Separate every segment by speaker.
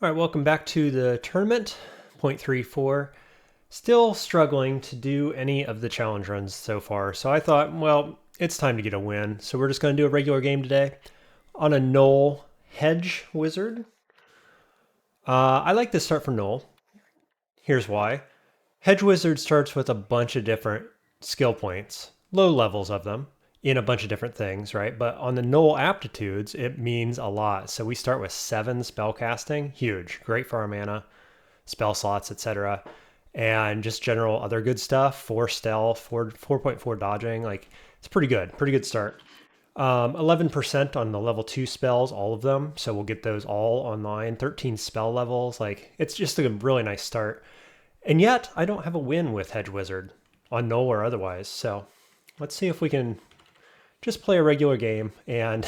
Speaker 1: All right, welcome back to the tournament. 0.34. Still struggling to do any of the challenge runs so far. So I thought, well, it's time to get a win. So we're just going to do a regular game today on a Gnoll Hedge wizard. I like to start for Gnoll. Here's why. Hedge wizard starts with a bunch of different skill points, low levels of them, in a bunch of different things, right? But on the Gnoll aptitudes, it means a lot. So we start with 7 spell casting, huge, great for our mana, spell slots, etc. And just general other good stuff, 4 stealth, 4.4 dodging, like it's pretty good start. 11% on the level 2 spells, all of them. So we'll get those all online. 13 spell levels. Like it's just a really nice start. And yet, I don't have a win with Hedge Wizard on Gnoll or otherwise. So let's see if we can just play a regular game and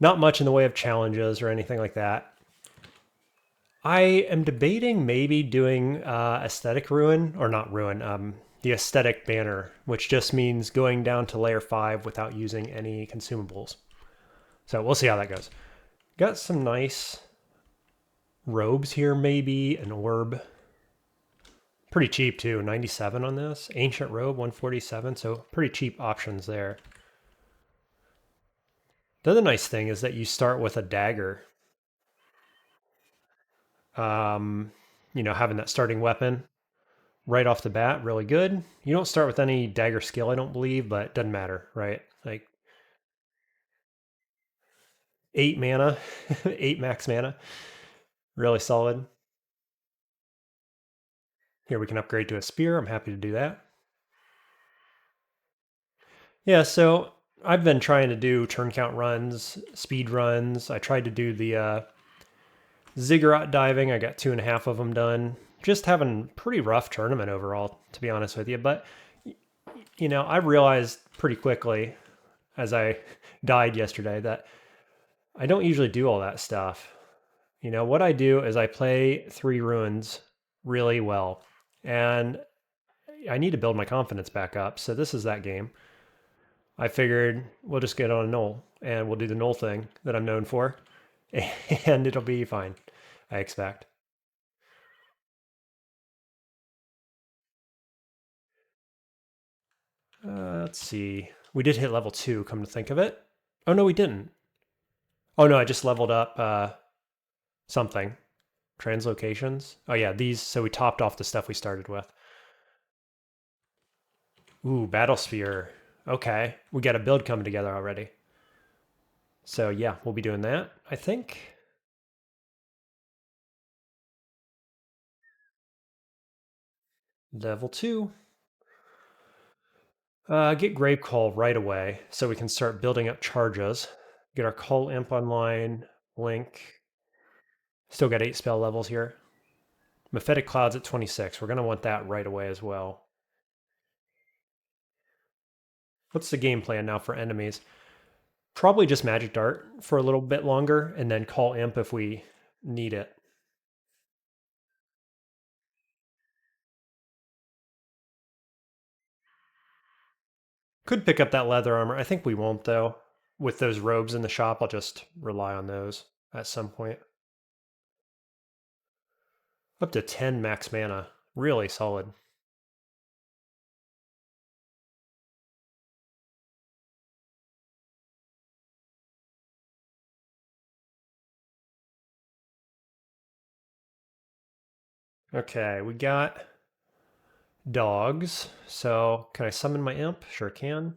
Speaker 1: not much in the way of challenges or anything like that. I am debating maybe doing Aesthetic Ruin, or not Ruin, the Aesthetic Banner, which just means going down to Layer 5 without using any consumables. So we'll see how that goes. Got some nice robes here, maybe an orb. Pretty cheap too, 97 on this. Ancient robe, 147, so pretty cheap options there. The other nice thing is that you start with a dagger. Having that starting weapon right off the bat, really good. You don't start with any dagger skill, I don't believe, but it doesn't matter, right? Like 8 mana, 8 max mana, really solid. Here we can upgrade to a spear. I'm happy to do that. Yeah, so I've been trying to do turn count runs, speed runs. I tried to do the ziggurat diving. I got 2.5 of them done. Just having pretty rough tournament overall, to be honest with you. But I realized pretty quickly as I died yesterday that I don't usually do all that stuff. What I do is I play 3 ruins really well, and I need to build my confidence back up. So this is that game. I figured we'll just get on a Gnoll and we'll do the Gnoll thing that I'm known for, and it'll be fine, I expect. Let's see. We did hit level 2, come to think of it. Oh, no, we didn't. Oh, no, I just leveled up something. Translocations. Oh, yeah, these. So we topped off the stuff we started with. Ooh, Battle Sphere. Okay, we got a build coming together already. So, yeah, we'll be doing that, I think. Level 2. Get Grave Call right away so we can start building up charges. Get our Call Imp online. Blink. Still got 8 spell levels here. Mephitic Clouds at 26. We're going to want that right away as well. What's the game plan now for enemies? Probably just Magic Dart for a little bit longer and then Call Imp if we need it. Could pick up that leather armor. I think we won't, though. With those robes in the shop, I'll just rely on those at some point. Up to 10 max mana. Really solid. Okay, we got dogs. So can I summon my imp? Sure can.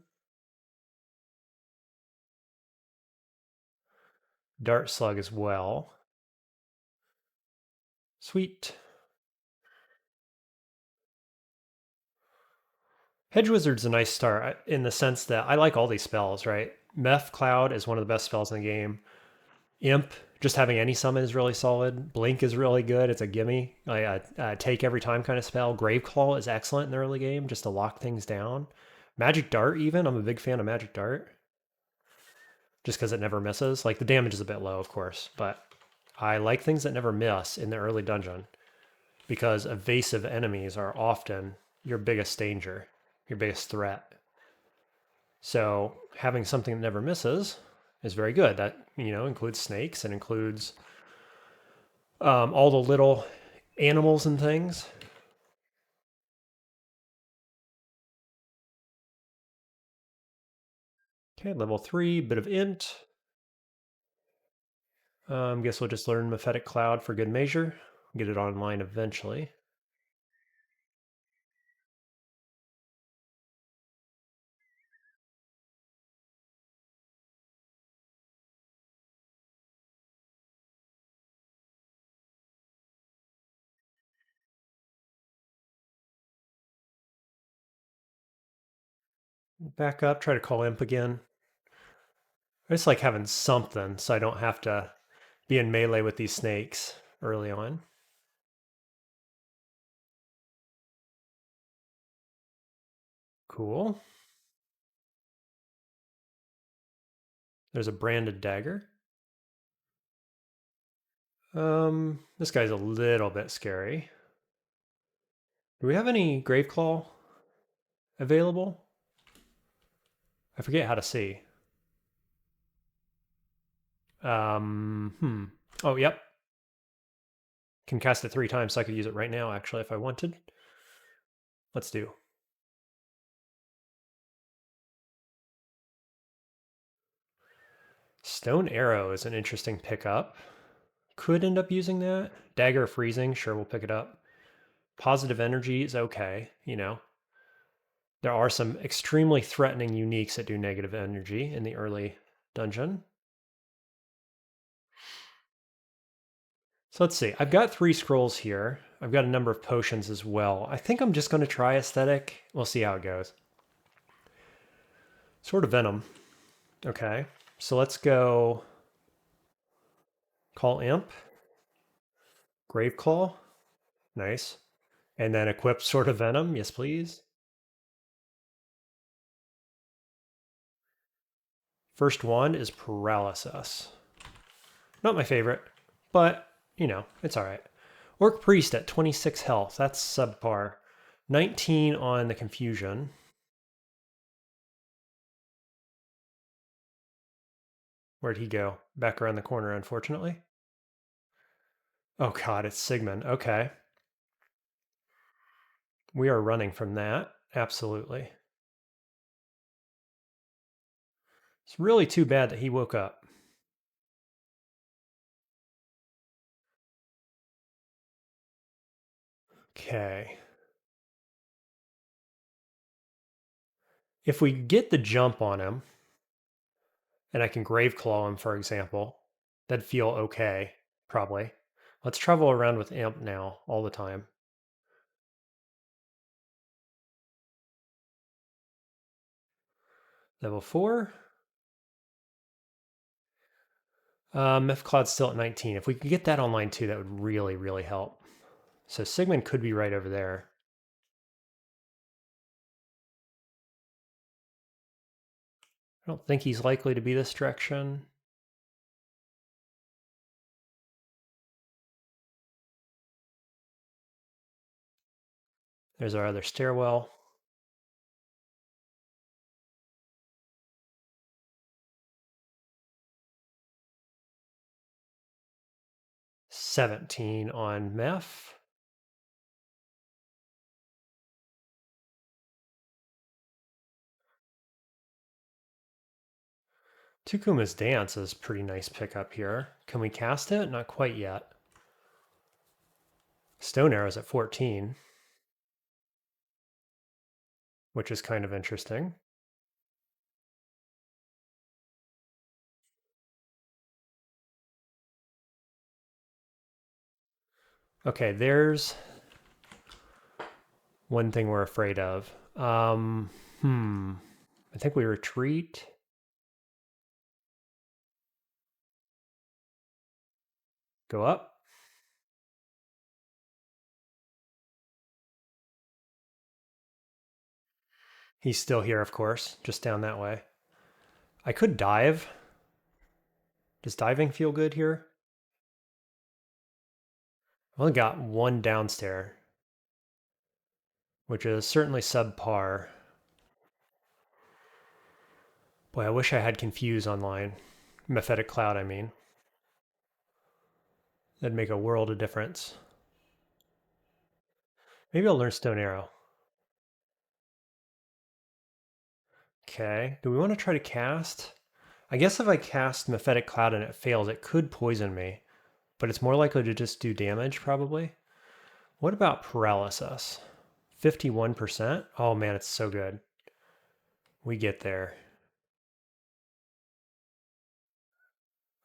Speaker 1: Dart slug as well. Sweet. Hedge Wizard's a nice start in the sense that I like all these spells, right? Meth Cloud is one of the best spells in the game. Imp, just having any summon is really solid. Blink is really good. It's a gimme. Take every time kind of spell. Graveclaw is excellent in the early game just to lock things down. Magic Dart, even. I'm a big fan of Magic Dart just because it never misses. Like the damage is a bit low, of course, but I like things that never miss in the early dungeon because evasive enemies are often your biggest danger, your biggest threat. So having something that never misses is very good. That includes snakes and includes all the little animals and things. Okay, level 3, bit of int. Guess we'll just learn Mephetic Cloud for good measure. Get it online eventually. Back up, try to call imp again. I just like having something so I don't have to be in melee with these snakes early on. Cool. There's a branded dagger. This guy's a little bit scary. Do we have any Graveclaw available? I forget how to see. Oh, yep. Can cast it 3 times, so I could use it right now, actually, if I wanted. Let's do. Stone Arrow is an interesting pickup. Could end up using that. Dagger Freezing, sure, we'll pick it up. Positive Energy is okay, you know. There are some extremely threatening uniques that do negative energy in the early dungeon. So let's see. I've got 3 scrolls here. I've got a number of potions as well. I think I'm just going to try Ascetic. We'll see how it goes. Sword of Venom. Okay. So let's go call Imp. Graveclaw. Nice. And then equip Sword of Venom. Yes, please. First one is Paralysis. Not my favorite, but, you know, it's all right. Orc Priest at 26 health. That's subpar. 19 on the Confusion. Where'd he go? Back around the corner, unfortunately. Oh god, it's Sigmund. Okay. We are running from that. Absolutely. It's really too bad that he woke up. Okay. If we get the jump on him, and I can Graveclaw him, for example, that'd feel okay, probably. Let's travel around with Imp now, all the time. Level 4. Myth Cloud's still at 19. If we could get that online too, that would really, really help. So Sigmund could be right over there. I don't think he's likely to be this direction. There's our other stairwell. $17 on Meph. Tukuma's Dance is pretty nice pickup here. Can we cast it? Not quite yet. Stone Arrow's at 14, which is kind of interesting. Okay, there's one thing we're afraid of. I think we retreat. Go up. He's still here, of course, just down that way. I could dive. Does diving feel good here? I've only got one downstair, which is certainly subpar. Boy, I wish I had Confuse online. Mephetic Cloud, I mean. That'd make a world of difference. Maybe I'll learn Stone Arrow. Okay. Do we want to try to cast? I guess if I cast Mephetic Cloud and it fails, it could poison me, but it's more likely to just do damage, probably. What about Paralysis? 51%? Oh man, it's so good. We get there.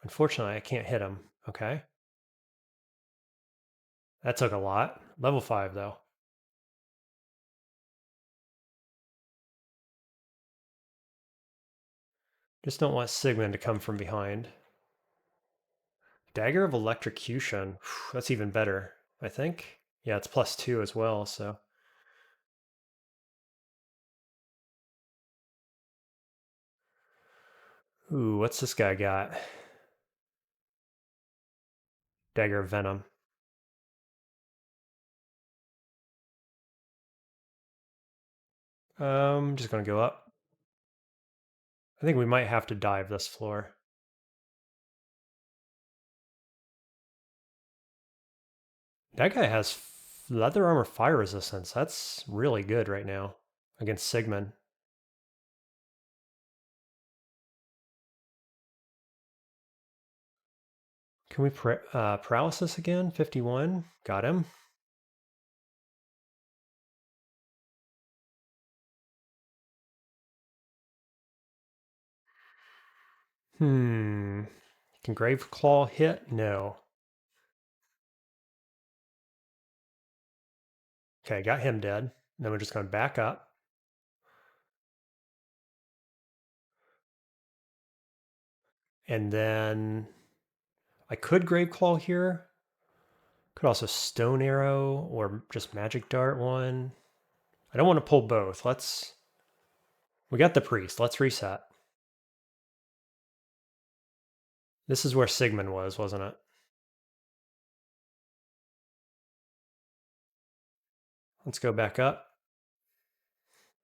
Speaker 1: Unfortunately, I can't hit him. Okay. That took a lot. Level 5, though. Just don't want Sigmund to come from behind. Dagger of Electrocution. That's even better, I think. Yeah, it's +2 as well, so. Ooh, what's this guy got? Dagger of Venom. Just gonna go up. I think we might have to dive this floor. That guy has leather armor fire resistance. That's really good right now against Sigmund. Can we paralysis again? 51. Got him. Can Grave Claw hit? No. Okay, got him dead. Then we're just going to back up. And then I could Grave Claw here. Could also Stone Arrow or just Magic Dart one. I don't want to pull both. We got the Priest. Let's reset. This is where Sigmund was, wasn't it? Let's go back up.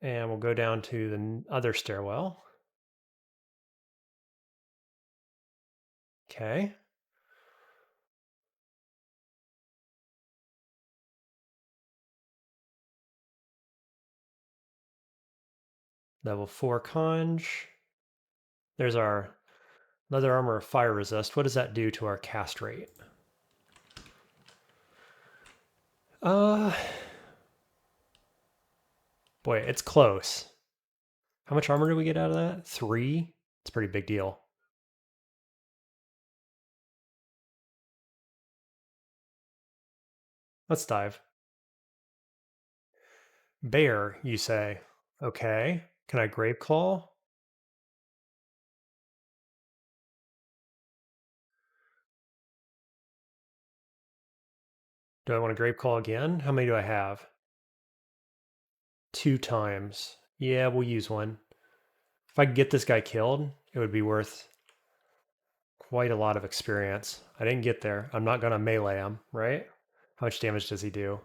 Speaker 1: And we'll go down to the other stairwell. Okay. Level 4 conj. There's our leather armor of fire resist. What does that do to our cast rate? Boy, it's close. How much armor do we get out of that? 3? It's a pretty big deal. Let's dive. Bear, you say. Okay. Can I Grave Claw? Do I want to Grave Claw again? How many do I have? 2 times. Yeah, we'll use one. If I could get this guy killed, it would be worth quite a lot of experience. I didn't get there. I'm not going to melee him, right? How much damage does he do?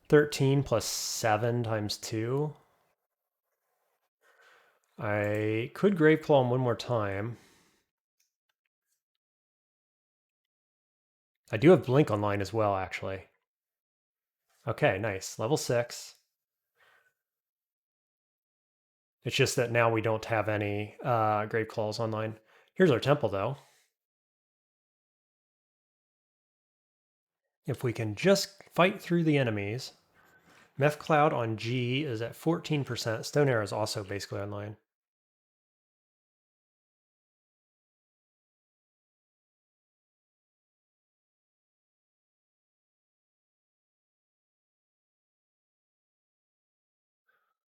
Speaker 1: 13 plus 7 times 2. I could Grave Claw him one more time. I do have Blink online as well, actually. Okay, nice. Level 6. It's just that now we don't have any Grave Claws online. Here's our temple, though. If we can just fight through the enemies. Meth Cloud on G is at 14%. Stone Arrow is also basically online.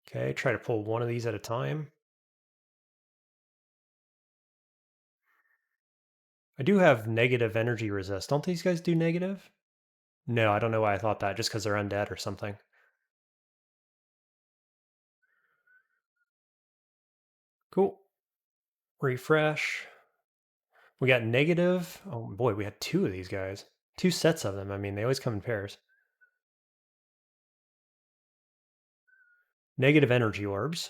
Speaker 1: Okay, try to pull one of these at a time. I do have negative energy resist. Don't these guys do negative? No, I don't know why I thought that, just because they're undead or something. Cool. Refresh. We got negative. Oh boy, we had 2 of these guys. 2 sets of them. I mean, they always come in pairs. Negative energy orbs.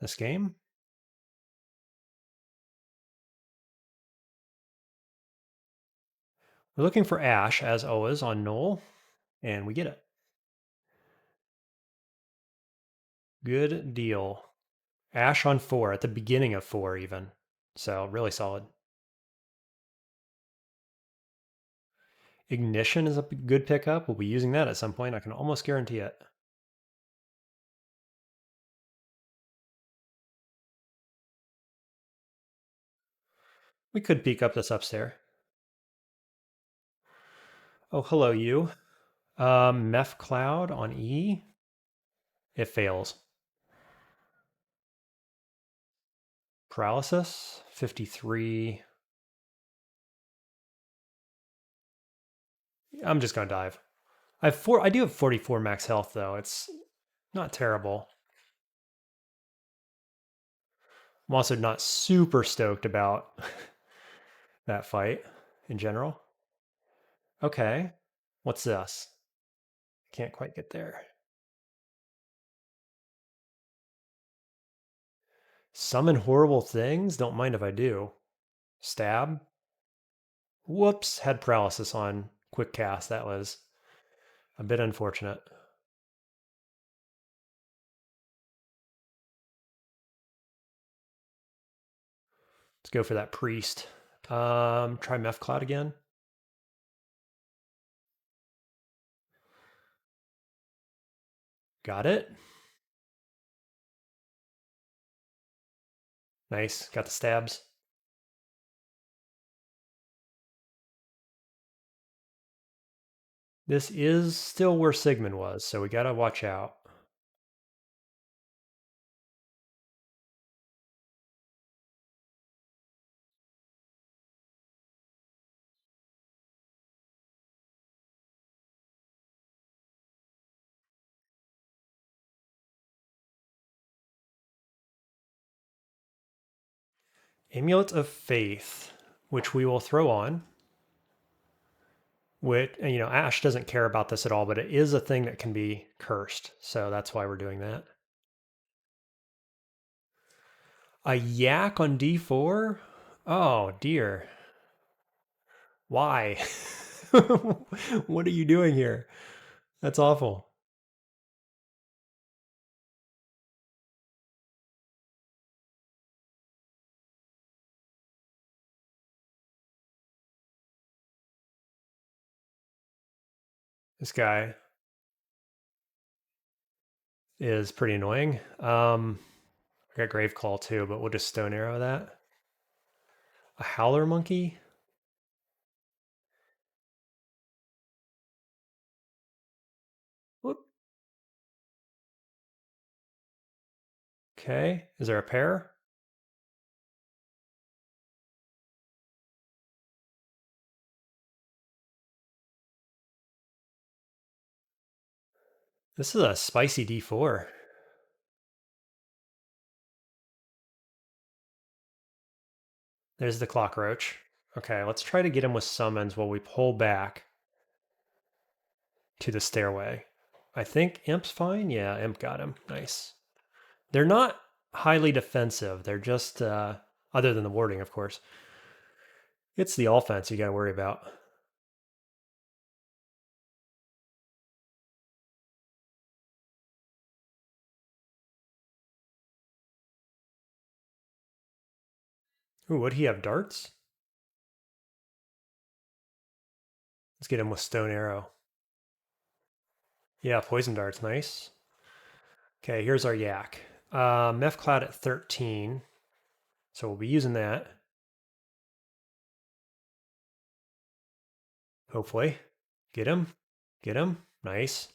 Speaker 1: This game. We're looking for Ash, as always, on Gnoll, and we get it. Good deal. Ash on 4, at the beginning of 4 even. So really solid. Ignition is a good pickup. We'll be using that at some point. I can almost guarantee it. We could peek up this upstairs. Oh, hello, you. Meph Cloud on E. It fails. Paralysis, 53. I'm just going to dive. I do have 44 max health, though. It's not terrible. I'm also not super stoked about that fight in general. Okay. What's this? Can't quite get there. Summon horrible things? Don't mind if I do. Stab? Whoops. Had paralysis on quick cast. That was a bit unfortunate. Let's go for that priest. Try Meph Cloud again. Got it. Nice. Got the stabs. This is still where Sigmund was, so we gotta watch out. Amulet of Faith, which we will throw on. Which, Ash doesn't care about this at all, but it is a thing that can be cursed, so that's why we're doing that. A yak on D4? Oh, dear. Why? What are you doing here? That's awful. This guy is pretty annoying. I got Graveclaw too, but we'll just Stone Arrow that. A Howler Monkey? Whoop. Okay, is there a pair? This is a spicy D4. There's the Clockroach. Okay, let's try to get him with summons while we pull back to the stairway. I think Imp's fine. Yeah, Imp got him. Nice. They're not highly defensive. They're just, other than the warding, of course. It's the offense you got to worry about. Ooh, would he have darts? Let's get him with Stone Arrow. Yeah, poison darts, nice. Okay, here's our yak. Meph Cloud at 13. So we'll be using that. Hopefully. Get him. Get him. Nice.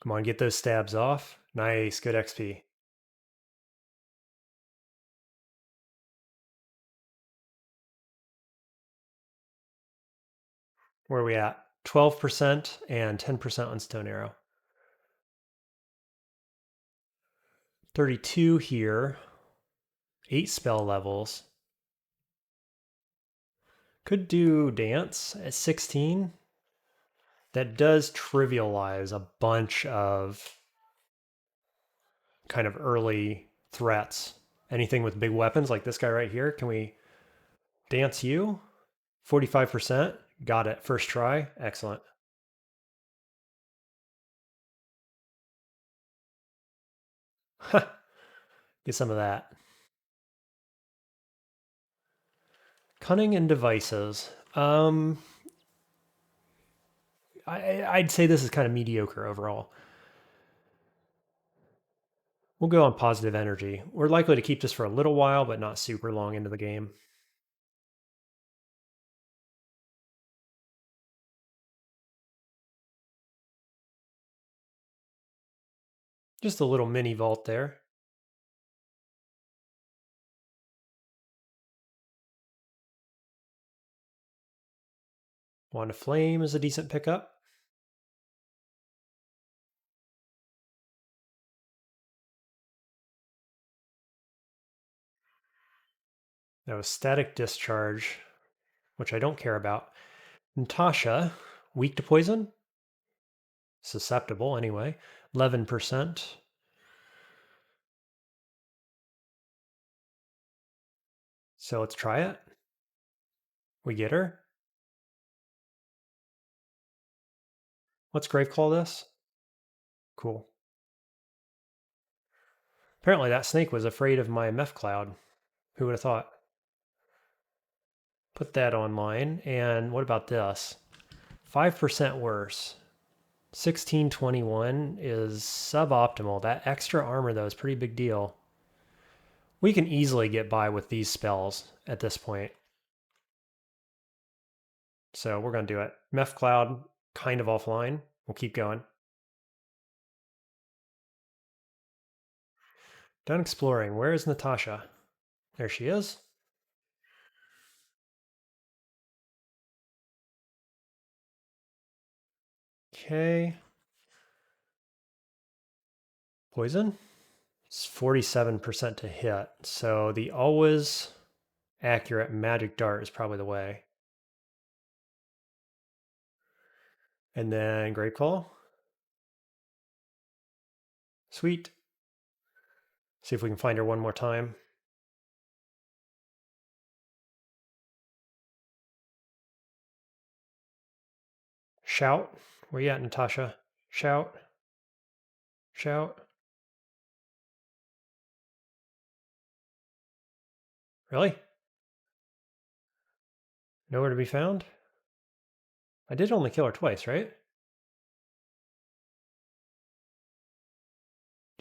Speaker 1: Come on, get those stabs off. Nice, good XP. Where are we at? 12% and 10% on Stone Arrow. 32 here. 8 spell levels. Could do Dance at 16. That does trivialize a bunch of kind of early threats. Anything with big weapons like this guy right here. Can we dance you? 45%. Got it. First try. Excellent. Get some of that. Cunning and devices. I'd say this is kind of mediocre overall. We'll go on positive energy. We're likely to keep this for a little while, but not super long into the game. Just a little mini vault there. Wand of Flame is a decent pickup. That was Static Discharge, which I don't care about. Natasha, weak to poison? Susceptible, anyway. 11%. So let's try it. We get her. Let's Graveclaw this. Cool. Apparently that snake was afraid of my meth cloud. Who would have thought? Put that online. And what about this? 5% worse. 1621 is suboptimal. That extra armor, though, is a pretty big deal. We can easily get by with these spells at this point. So we're going to do it. Meth Cloud, kind of offline. We'll keep going. Done exploring. Where is Natasha? There she is. Okay. Poison? It's 47% to hit. So the always accurate magic dart is probably the way. And then Great Call. Sweet. See if we can find her one more time. Shout. Where you at, Natasha? Shout. Shout. Really? Nowhere to be found? I did only kill her twice, right?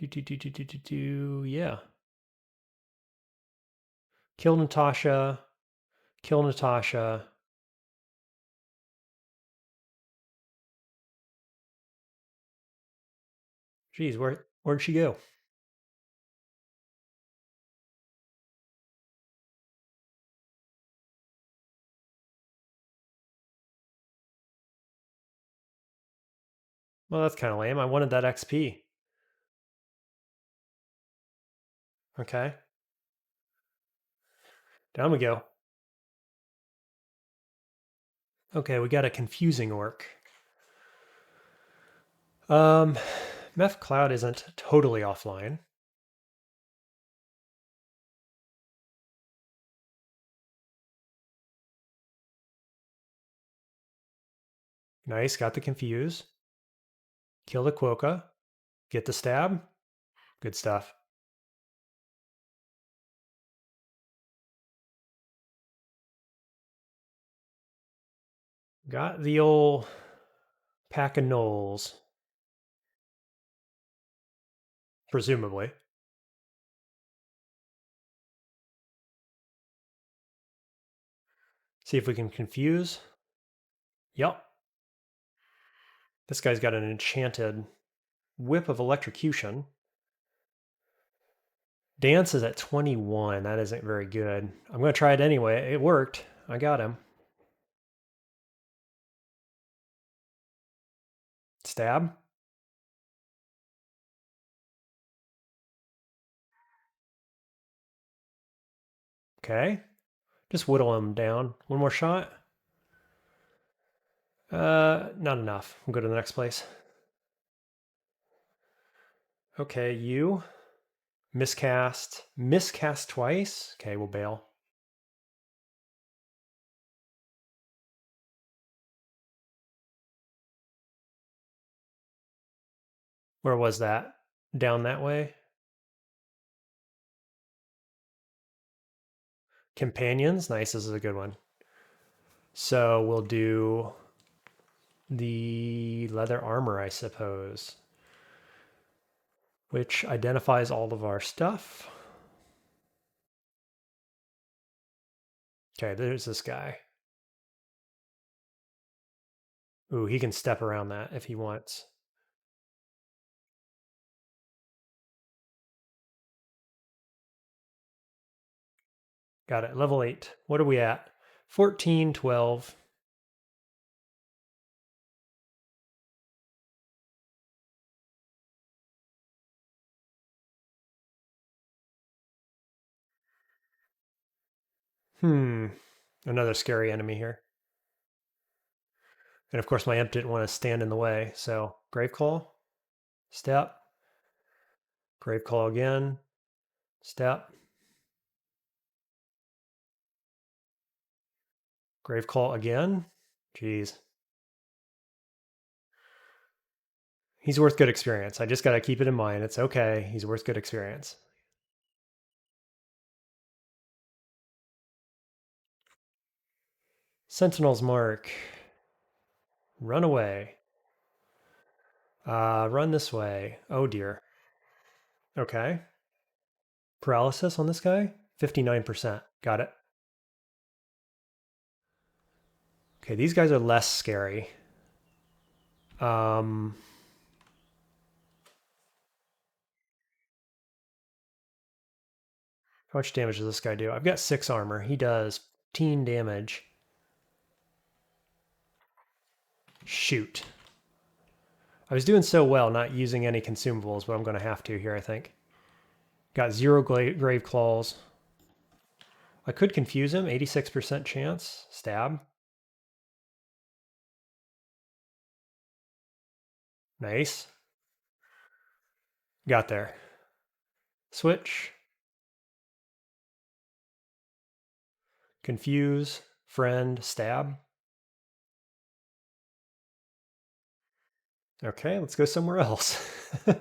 Speaker 1: Yeah. Kill Natasha. Kill Natasha. Geez, where'd she go? Well, that's kind of lame. I wanted that XP. Okay. Down we go. Okay, we got a confusing orc. Meth Cloud isn't totally offline. Nice, got the confuse. Kill the Quokka. Get the stab. Good stuff. Got the old pack of gnolls. Presumably. See if we can confuse. Yup. This guy's got an enchanted whip of electrocution. Dance is at 21. That isn't very good. I'm going to try it anyway. It worked. I got him. Stab. Okay. Just whittle him down. One more shot. Not enough. We'll go to the next place. Okay, you. Miscast. Miscast twice? Okay, we'll bail. Where was that? Down that way? Companions? Nice, this is a good one. So we'll do the leather armor, I suppose, which identifies all of our stuff. Okay, there's this guy. Ooh, he can step around that if he wants. Got it, level 8. What are we at? 14, 12. Another scary enemy here. And of course my imp didn't want to stand in the way, so Graveclaw, step, Graveclaw again, step, Graveclaw again. Jeez. He's worth good experience. I just got to keep it in mind. It's okay. He's worth good experience. Sentinel's Mark. Run away. Run this way. Oh dear. Okay. Paralysis on this guy? 59%. Got it. Okay, these guys are less scary. How much damage does this guy do? I've got 6 armor. He does 15 damage. Shoot. I was doing so well not using any consumables, but I'm going to have to here, I think. Got 0 grave claws. I could confuse him. 86% chance. Stab. Nice. Got there. Switch. Confuse. Friend. Stab. Okay, let's go somewhere else. That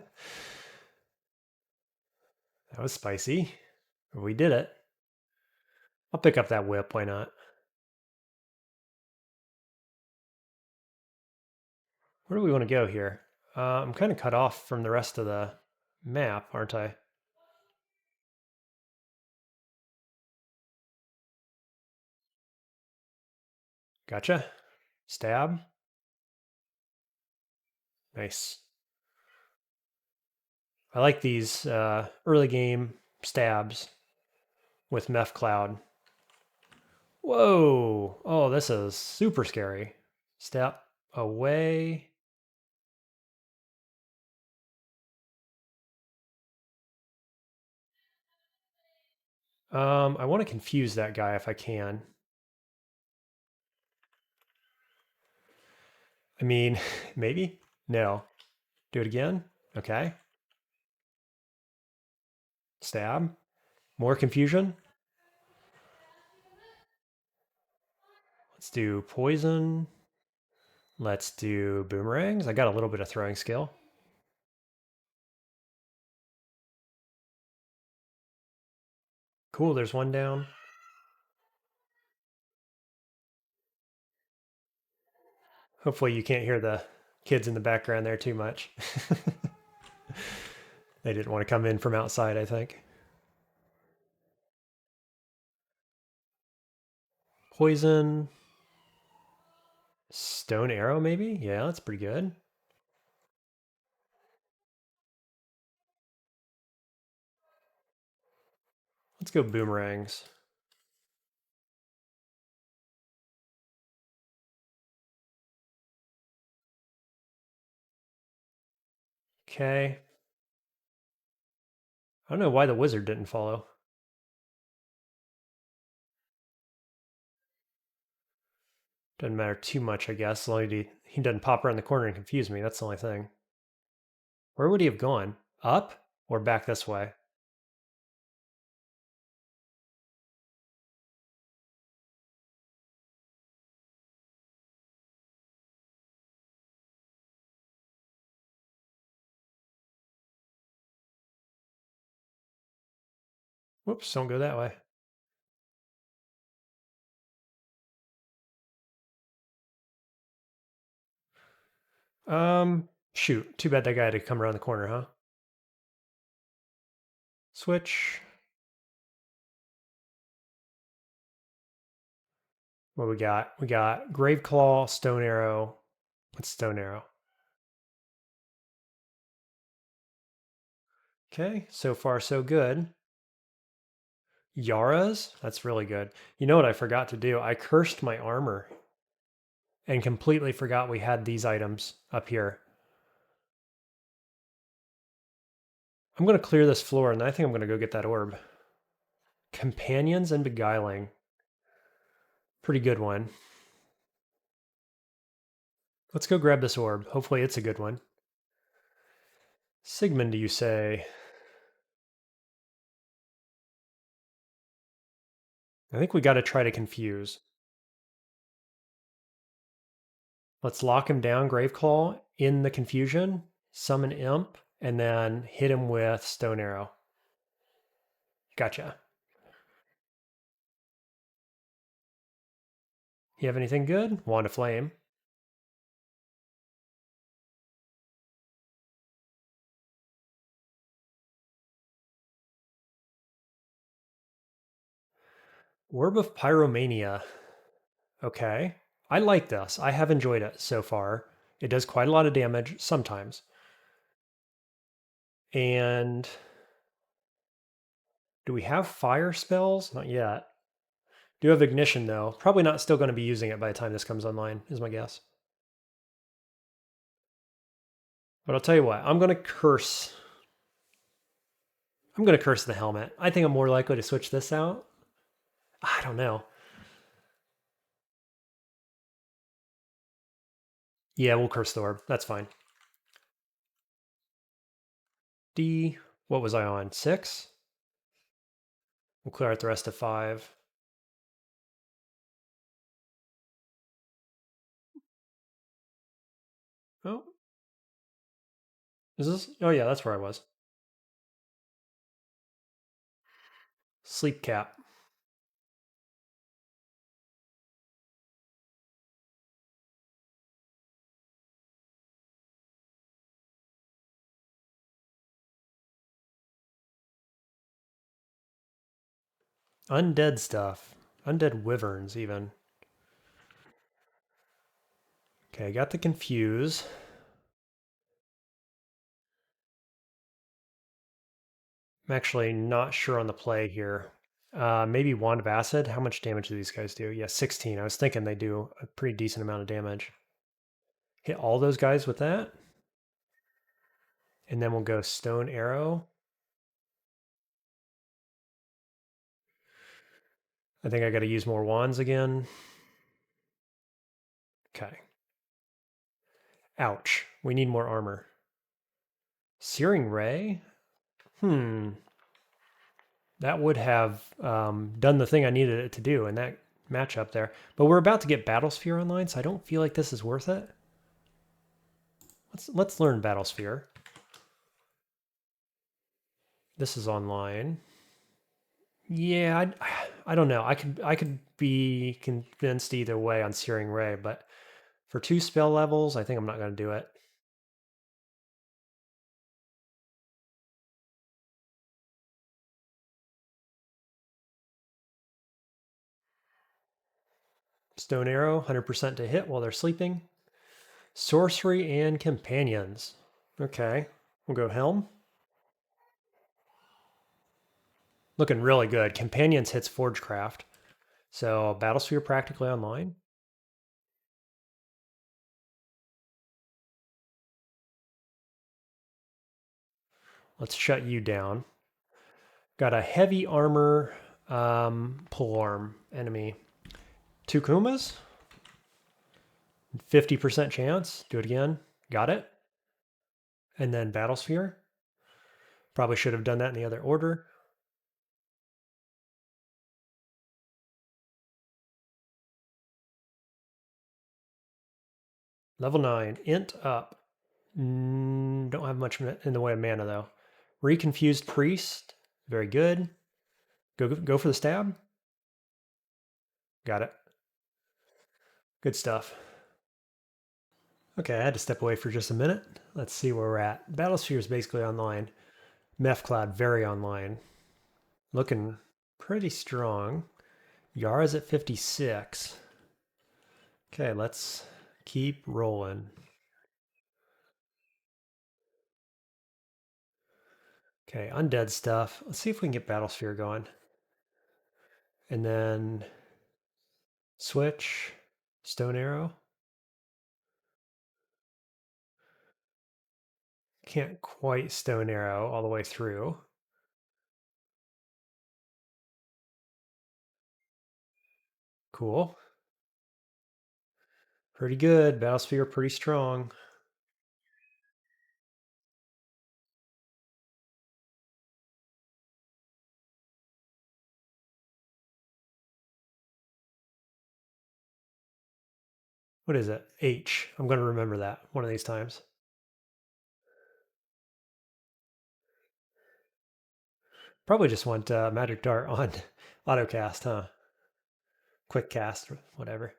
Speaker 1: was spicy. We did it. I'll pick up that whip. Why not? Where do we want to go here? I'm kind of cut off from the rest of the map, aren't I? Gotcha. Stab. Nice. I like these early game stabs with Meph Cloud. Whoa! Oh, this is super scary. Step away. I want to confuse that guy if I can. I mean, maybe? No. Do it again? Okay. Stab. More confusion. Let's do poison. Let's do boomerangs. I got a little bit of throwing skill. Cool, there's one down. Hopefully you can't hear the kids in the background there too much. They didn't want to come in from outside, I think. Poison. Stone arrow, maybe? Yeah, that's pretty good. Let's go boomerangs. Okay. I don't know why the wizard didn't follow. Doesn't matter too much, I guess. As long as he doesn't pop around the corner and confuse me. That's the only thing. Where would he have gone? Up or back this way? Whoops, don't go that way. Shoot. Too bad that guy had to come around the corner, huh? Switch. What we got? We got Grave Claw, Stone Arrow. What's Stone Arrow? Okay, so far so good. Yara's? That's really good. You know what I forgot to do? I cursed my armor and completely forgot we had these items up here. I'm going to clear this floor, and I think I'm going to go get that orb. Companions and Beguiling. Pretty good one. Let's go grab this orb. Hopefully it's a good one. Sigmund, do you say? I think we got to try to confuse. Let's lock him down, Graveclaw, in the confusion, summon Imp, and then hit him with Stone Arrow. Gotcha. You have anything good? Wand of Flame. Orb of Pyromania. Okay. I like this. I have enjoyed it so far. It does quite a lot of damage sometimes. And do we have fire spells? Not yet. Do have Ignition though. Probably not still going to be using it by the time this comes online, is my guess. But I'll tell you what, I'm going to curse. I'm going to curse the helmet. I think I'm more likely to switch this out. I don't know. Yeah, we'll curse the orb. That's fine. D. What was I on? 6? We'll clear out the rest of 5. Oh. Is this? Oh, yeah, that's where I was. Sleep cap. Undead stuff. Undead wyverns, even. Okay, I got the confuse. I'm actually not sure on the play here. Maybe Wand of Acid. How much damage do these guys do? Yeah, 16. I was thinking they do a pretty decent amount of damage. Hit all those guys with that. And then we'll go Stone Arrow. I think I got to use more wands again. Okay. Ouch. We need more armor. Searing Ray? That would have done the thing I needed it to do in that matchup there. But we're about to get Battlesphere online, so I don't feel like this is worth it. Let's learn Battlesphere. This is online. Yeah, I don't know. I could be convinced either way on Searing Ray, but for 2 spell levels, I think I'm not going to do it. Stone Arrow, 100% to hit while they're sleeping. Sorcery and Companions. Okay, we'll go Helm. Looking really good. Companions hits Forgecraft. So Battlesphere practically online. Let's shut you down. Got a heavy armor polearm enemy. 2 Kumas. 50% chance. Do it again. Got it. And then Battlesphere. Probably should have done that in the other order. Level 9. Int up. Don't have much in the way of mana though. Reconfused Priest. Very good. Go for the stab. Got it. Good stuff. Okay, I had to step away for just a minute. Let's see where we're at. Battlesphere is basically online. Meph Cloud very online. Looking pretty strong. Yara's at 56. Okay, let's keep rolling. Okay, undead stuff. Let's see if we can get Battlesphere going. And then switch, stone arrow. Can't quite stone arrow all the way through. Cool. Pretty good. Battlesphere pretty strong. What is it? H. I'm going to remember that one of these times. Probably just want Magic Dart on autocast, huh? Quick cast, whatever.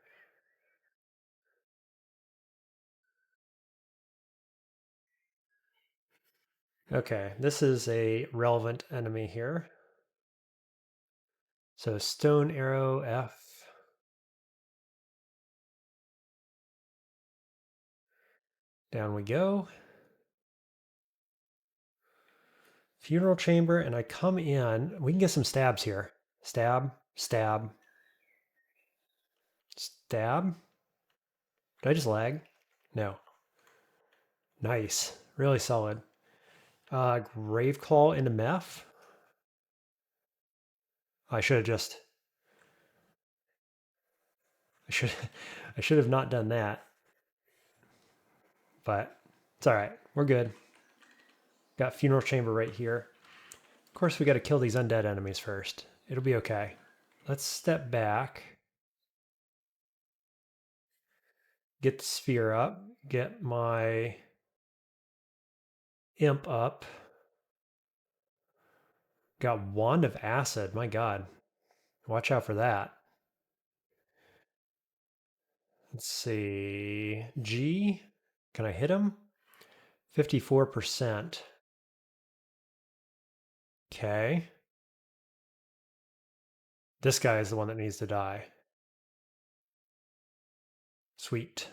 Speaker 1: Okay, this is a relevant enemy here. So stone arrow F. Down we go. Funeral chamber, and I come in. We can get some stabs here. Stab, stab, stab. Did I just lag? No. Nice. Really solid. Graveclaw into Meph. I should have just. I should. I should have not done that. But it's all right. We're good. Got funeral chamber right here. Of course, we got to kill these undead enemies first. It'll be okay. Let's step back. Get the sphere up. Get my imp up. Got Wand of Acid. My God. Watch out for that. Let's see. G. Can I hit him? 54%. Okay. This guy is the one that needs to die. Sweet.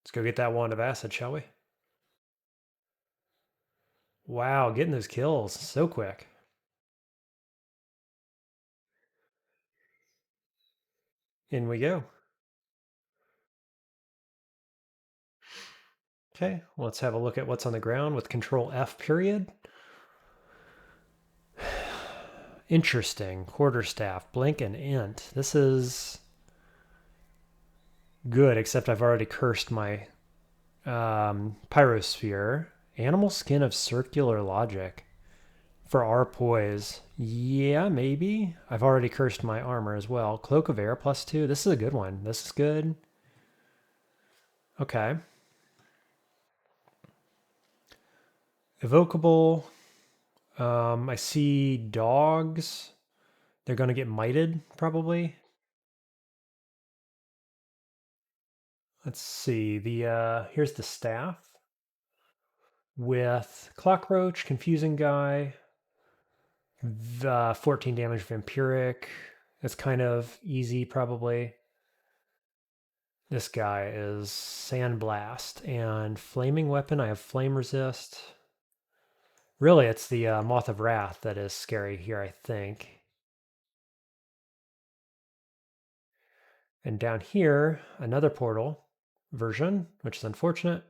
Speaker 1: Let's go get that Wand of Acid, shall we? Wow, getting those kills so quick. In we go. Okay, let's have a look at what's on the ground with Control F period. Interesting. Quarterstaff, Blink, and Int. This is good, except I've already cursed my Pyrosphere. Animal Skin of Circular Logic for our poise. Yeah, maybe. I've already cursed my armor as well. Cloak of Air +2. This is a good one. This is good. Okay. Evocable. I see dogs. They're going to get mited, probably. Let's see. Here's the staff with Clockroach, Confusing Guy, 14 damage Vampiric. That's kind of easy, probably. This guy is Sandblast and Flaming Weapon. I have Flame Resist. Really, it's the Moth of Wrath that is scary here, I think. And down here, another portal version, which is unfortunate.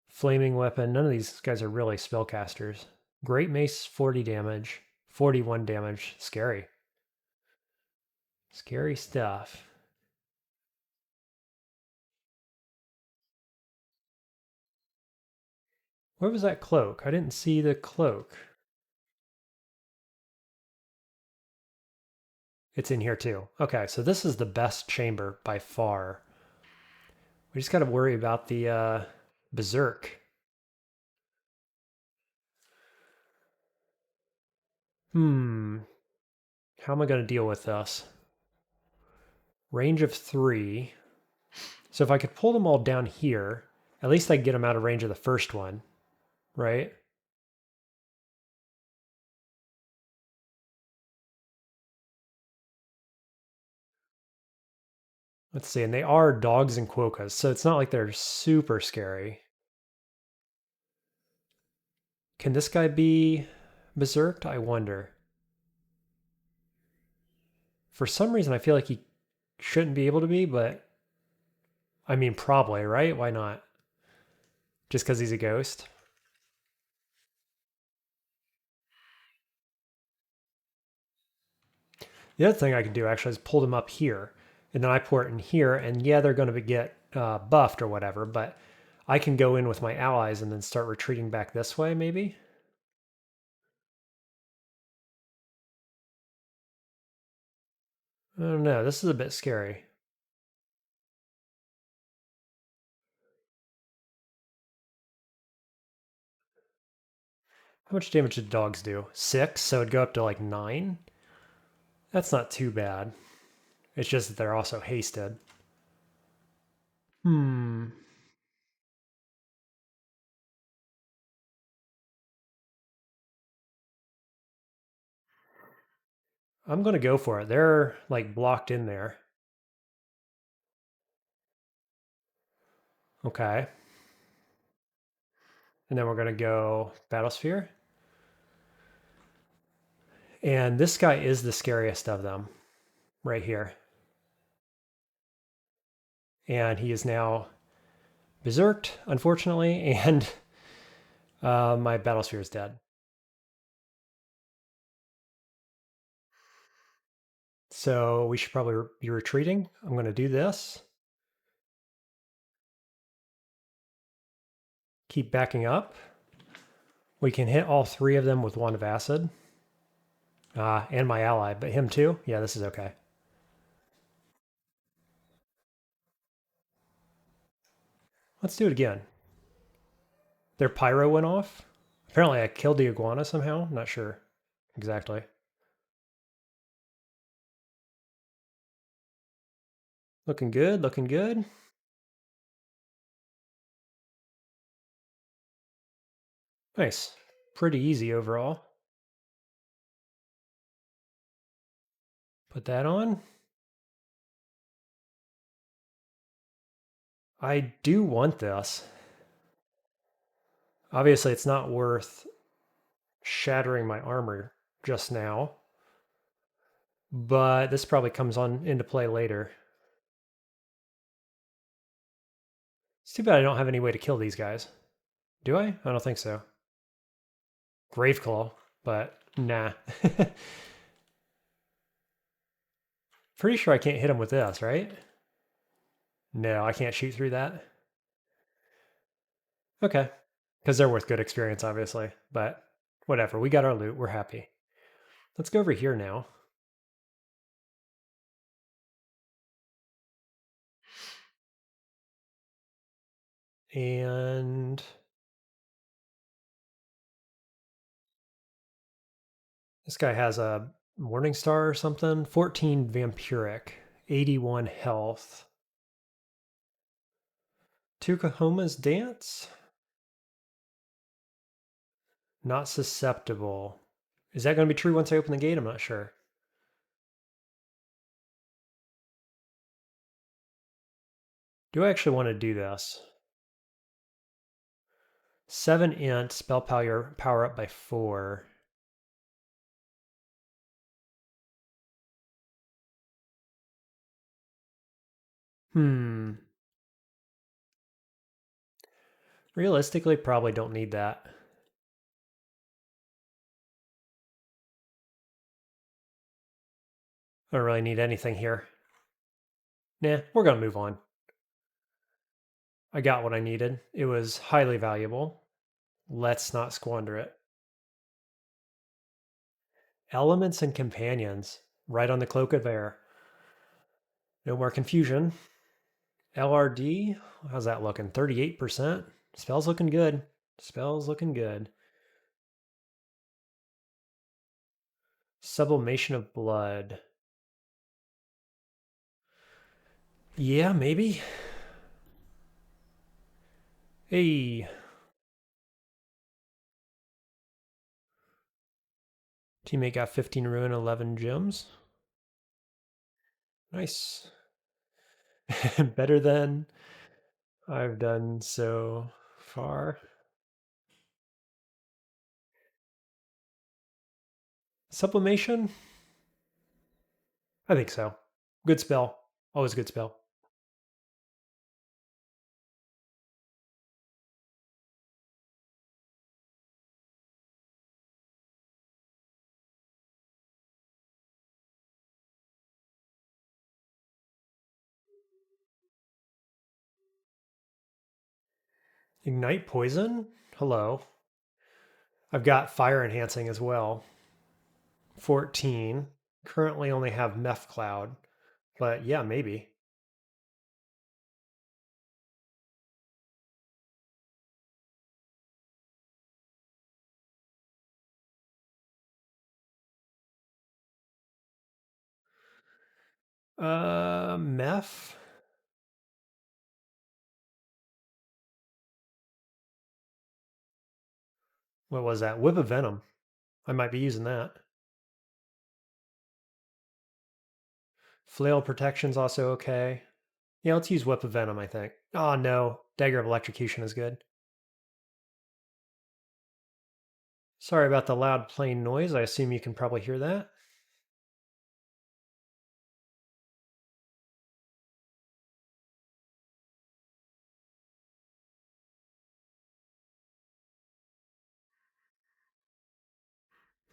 Speaker 1: Flaming Weapon. None of these guys are really spellcasters. Great Mace, 40 damage. 41 damage. Scary. Scary stuff. Where was that cloak? I didn't see the cloak. It's in here too. Okay, so this is the best chamber by far. We just got to worry about the Berserk. How am I going to deal with this? Range of 3. So if I could pull them all down here, at least I can get them out of range of the first one, right? Let's see, and they are dogs and quokkas, so it's not like they're super scary. Can this guy be berserked? I wonder. For some reason, I feel like he shouldn't be able to be, but I mean, probably, right? Why not? Just because he's a ghost? The other thing I can do actually is pull them up here, and then I pour it in here, and yeah, they're going to get buffed or whatever, but I can go in with my allies and then start retreating back this way, maybe? I don't know. This is a bit scary. How much damage did dogs do? 6, so it'd go up to like 9? That's not too bad. It's just that they're also hasted. Hmm. I'm going to go for it. They're like blocked in there. Okay. And then we're going to go Battlesphere. And this guy is the scariest of them right here. And he is now berserked, unfortunately, and my Battlesphere is dead. So we should probably be retreating. I'm going to do this. Keep backing up. We can hit all 3 of them with Wand of Acid. And my ally, but him too? Yeah, this is okay. Let's do it again. Their pyro went off. Apparently I killed the iguana somehow. Not sure exactly. Looking good, looking good. Nice. Pretty easy overall. Put that on. I do want this. Obviously, it's not worth shattering my armor just now, but this probably comes on into play later. It's too bad I don't have any way to kill these guys. Do I? I don't think so. Graveclaw, but nah. Pretty sure I can't hit him with this, right? No, I can't shoot through that. Okay. Because they're worth good experience, obviously. But whatever. We got our loot. We're happy. Let's go over here now. And this guy has a Morning Star or something. 14 Vampiric. 81 health. Tukahoma's Dance? Not susceptible. Is that going to be true once I open the gate? I'm not sure. Do I actually want to do this? 7 int, spell power up by 4. Hmm. Realistically, probably don't need that. I don't really need anything here. Nah, we're going to move on. I got what I needed. It was highly valuable. Let's not squander it. Elements and companions. Right on the cloak of air. No more confusion. LRD. How's that looking? 38%. Spell's looking good. Spell's looking good. Sublimation of blood. Yeah, maybe. Hey. Teammate got 15 ruin, 11 gems. Nice. Better than I've done so far. Sublimation? I think so. Good spell. Always good spell. Ignite poison? Hello. I've got fire enhancing as well. 14. Currently only have Meph Cloud. But yeah, maybe. Meph? What was that? Whip of Venom. I might be using that. Flail protection's also okay. Yeah, let's use Whip of Venom, I think. Oh no, Dagger of Electrocution is good. Sorry about the loud plane noise. I assume you can probably hear that.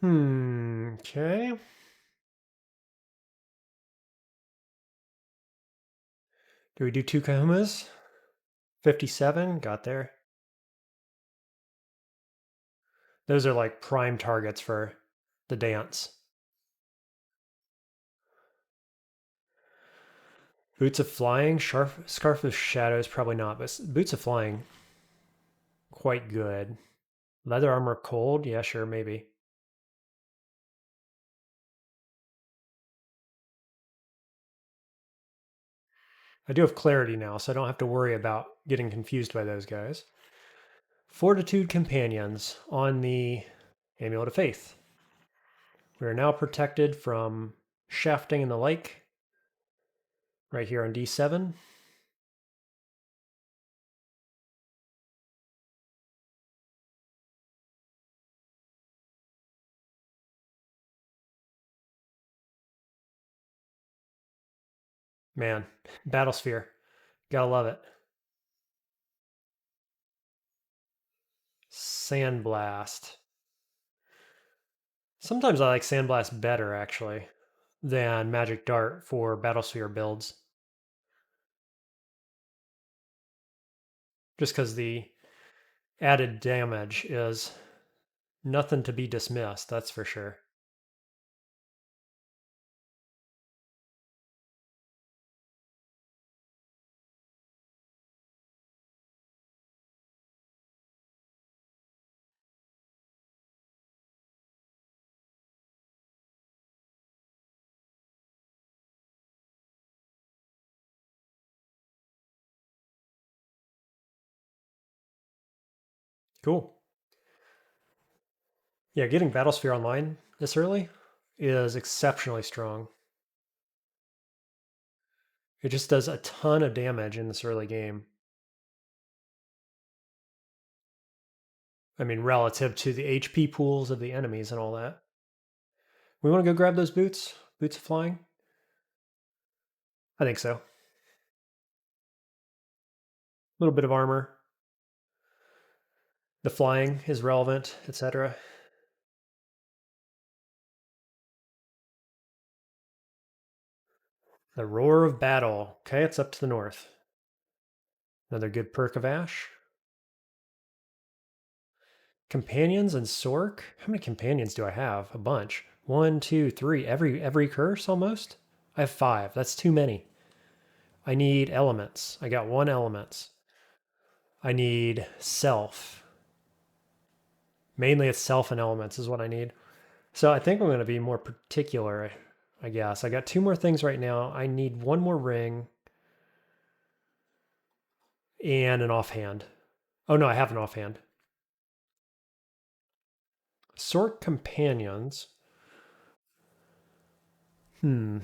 Speaker 1: Okay. Do we do 2 Kahumas? 57, got there. Those are like prime targets for the dance. Boots of Flying, Scarf of Shadows, probably not, but Boots of Flying, quite good. Leather Armor Cold, yeah, sure, maybe. I do have Clarity now, so I don't have to worry about getting confused by those guys. Fortitude Companions on the Amulet of Faith. We are now protected from shafting and the like right here on D7. Man, Battlesphere. Gotta love it. Sandblast. Sometimes I like Sandblast better, actually, than Magic Dart for Battlesphere builds. Just because the added damage is nothing to be dismissed, that's for sure. Cool. Yeah, getting Battlesphere online this early is exceptionally strong. It just does a ton of damage in this early game. I mean, relative to the HP pools of the enemies and all that. We want to go grab those boots? Boots of Flying? I think so. A little bit of armor. The flying is relevant, etc. The Roar of Battle. Okay, it's up to the north. Another good perk of Ash. Companions and Sork. How many companions do I have? A bunch. 1, 2, 3. Every curse almost? I have 5. That's too many. I need elements. I got 1 elements. I need self. Mainly it's self and elements is what I need. So I think I'm going to be more particular, I guess. I got two more things right now. I need one more ring and an offhand. Oh no, I have an offhand. Sort companions. Hmm.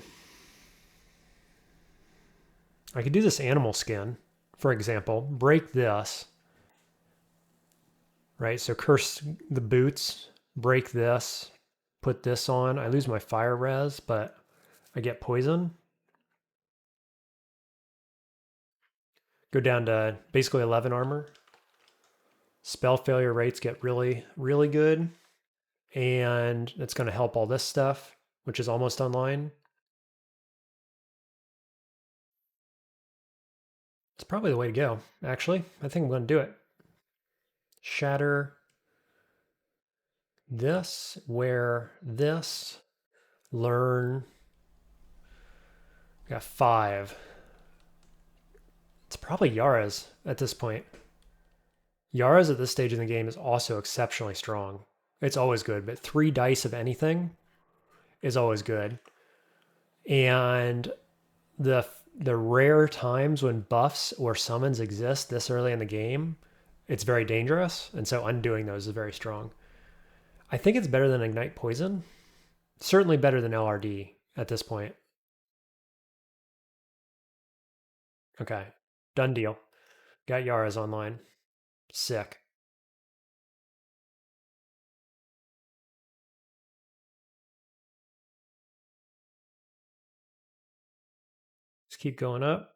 Speaker 1: I could do this animal skin, for example. Break this, right? So curse the boots, break this, put this on. I lose my fire res, but I get poison. Go down to basically 11 armor. Spell failure rates get really, really good. And it's going to help all this stuff, which is almost online. It's probably the way to go, actually. I think I'm going to do it. Shatter this, wear this, learn. Got 5. It's probably Yara's at this point. Yara's at this stage in the game is also exceptionally strong. It's always good, but 3 dice of anything is always good. And the the rare times when buffs or summons exist this early in the game, it's very dangerous, and so undoing those is very strong. I think it's better than Ignite Poison. Certainly better than LRD at this point. Okay, done deal. Got Yara's online. Sick. Just keep going up.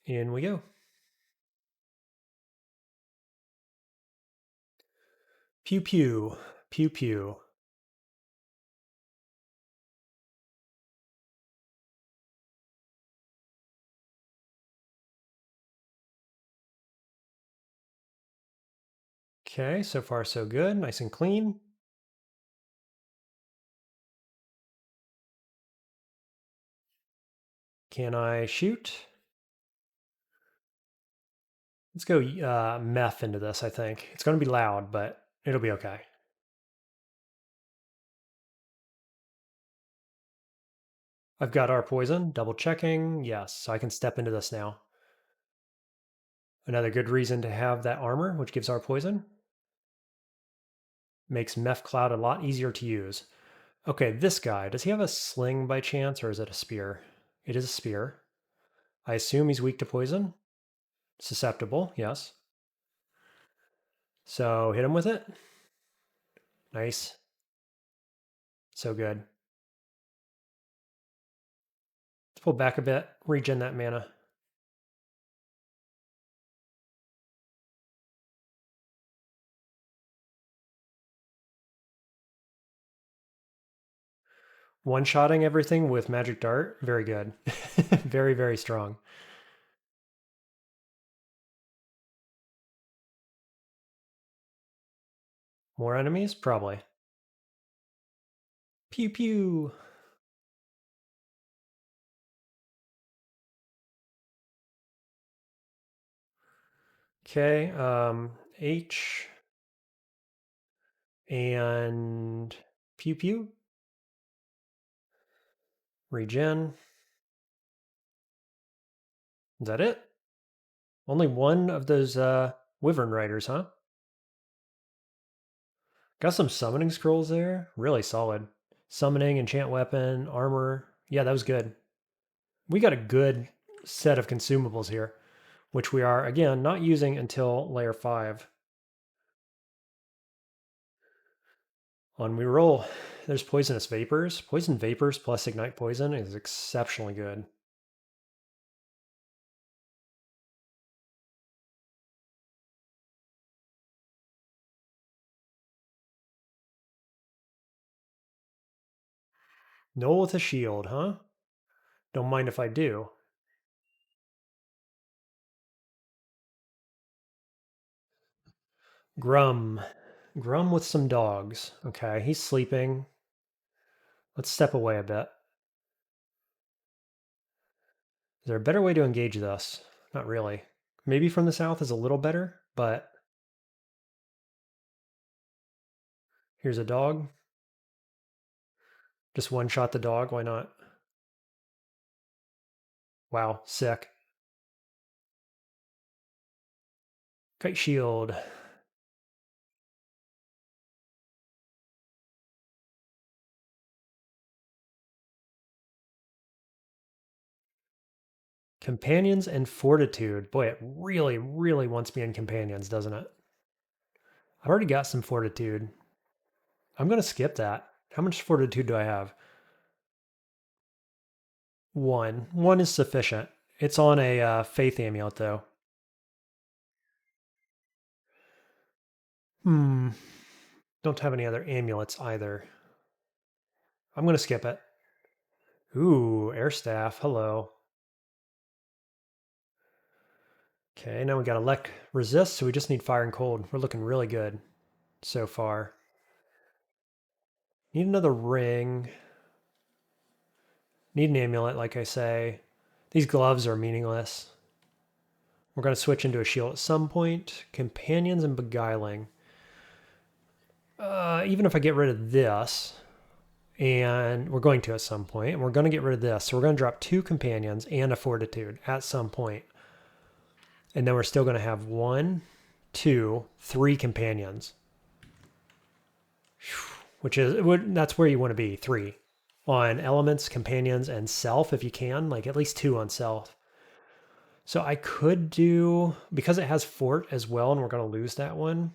Speaker 1: In we go. Pew pew. Pew pew. Okay, so far so good. Nice and clean. Can I shoot? Let's go meth into this, I think. It's going to be loud, but it'll be okay. I've got our poison, double checking. Yes, so I can step into this now. Another good reason to have that armor, which gives our poison. Makes Meph Cloud a lot easier to use. Okay, this guy, does he have a sling by chance, or is it a spear? It is a spear. I assume he's weak to poison. Susceptible, yes. So hit him with it. Nice. So good. Let's pull back a bit, regen that mana. One-shotting everything with Magic Dart, very good. Very, very strong. More enemies? Probably. Pew pew. Okay, H and pew pew. Regen. Is that it? Only one of those Wyvern Riders, huh? Got some summoning scrolls there. Really solid. Summoning, enchant weapon, armor. Yeah, that was good. We got a good set of consumables here, which we are, again, not using until layer 5. On we roll. There's poisonous vapors. Poison vapors plus ignite poison is exceptionally good. Gnoll with a shield, huh? Don't mind if I do. Grum. Grum with some dogs. Okay, he's sleeping. Let's step away a bit. Is there a better way to engage this? Not really. Maybe from the south is a little better, but here's a dog. Just one shot the dog, why not? Wow, sick. Kite shield. Companions and fortitude. Boy, it really, really wants me in companions, doesn't it? I've already got some fortitude. I'm going to skip that. How much fortitude do I have? One. One is sufficient. It's on a faith amulet, though. Don't have any other amulets either. I'm going to skip it. Ooh, air staff. Hello. Okay, now we got elect resist, so we just need fire and cold. We're looking really good so far. Need another ring. Need an amulet, like I say. These gloves are meaningless. We're going to switch into a shield at some point. Companions and beguiling. Even if I get rid of this, and we're going to at some point, and we're going to get rid of this. So we're going to drop 2 companions and a fortitude at some point. And then we're still going to have 1, 2, 3 companions. Which is, that's where you want to be, 3. On elements, companions, and self if you can, like at least 2 on self. So I could do, because it has fort as well, and we're going to lose that one.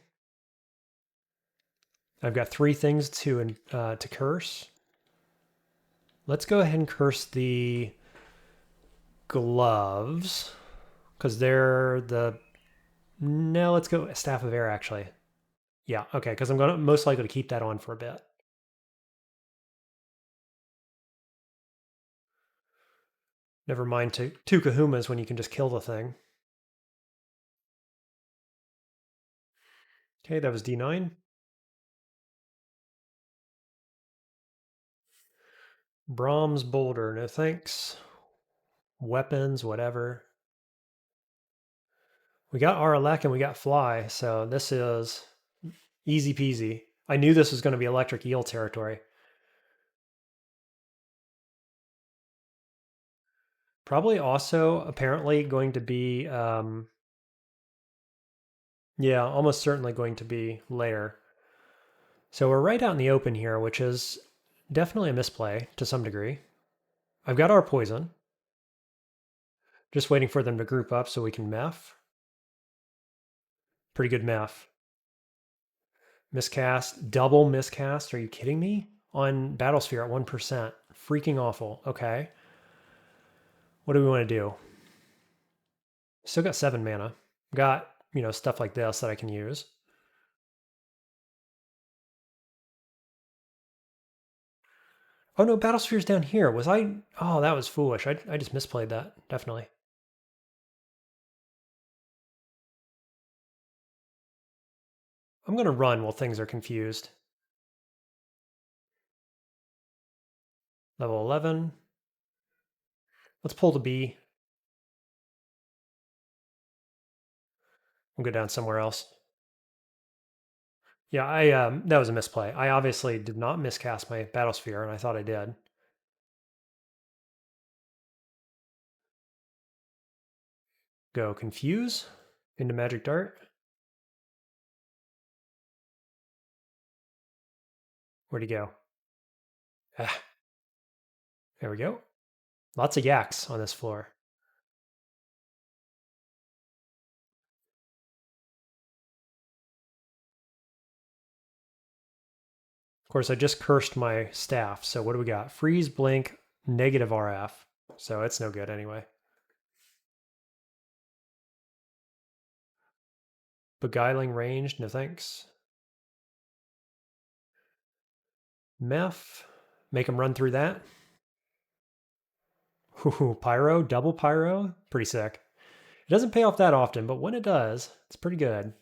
Speaker 1: I've got 3 things to curse. Let's go ahead and curse the gloves, because they're the... No, let's go Staff of Air, actually. Yeah, okay, because I'm going to most likely to keep that on for a bit. Never mind 2 kahumas when you can just kill the thing. Okay, that was D9. Brahms Boulder, no thanks. Weapons, whatever. We got Aralek and we got Fly, so this is easy peasy. I knew this was going to be electric eel territory. Probably also apparently going to be, yeah, almost certainly going to be Lair. So we're right out in the open here, which is definitely a misplay to some degree. I've got our poison. Just waiting for them to group up so we can meth. Pretty good meth. Miscast, double miscast. Are you kidding me? On Battlesphere at 1%. Freaking awful. Okay. What do we want to do? Still got 7 mana. Got, stuff like this that I can use. Oh no, Battlesphere's down here. Was I? Oh, that was foolish. I just misplayed that. Definitely. I'm going to run while things are confused. Level 11. Let's pull the B. We'll go down somewhere else. Yeah, that was a misplay. I obviously did not miscast my Battlesphere, and I thought I did. Go confuse into Magic Dart. Where'd he go? Ah, there we go. Lots of yaks on this floor. Of course, I just cursed my staff. So what do we got? Freeze, blink, negative RF. So it's no good anyway. Beguiling ranged, no thanks. Meth, make them run through that. Ooh, pyro, double pyro, pretty sick. It doesn't pay off that often, but when it does, it's pretty good.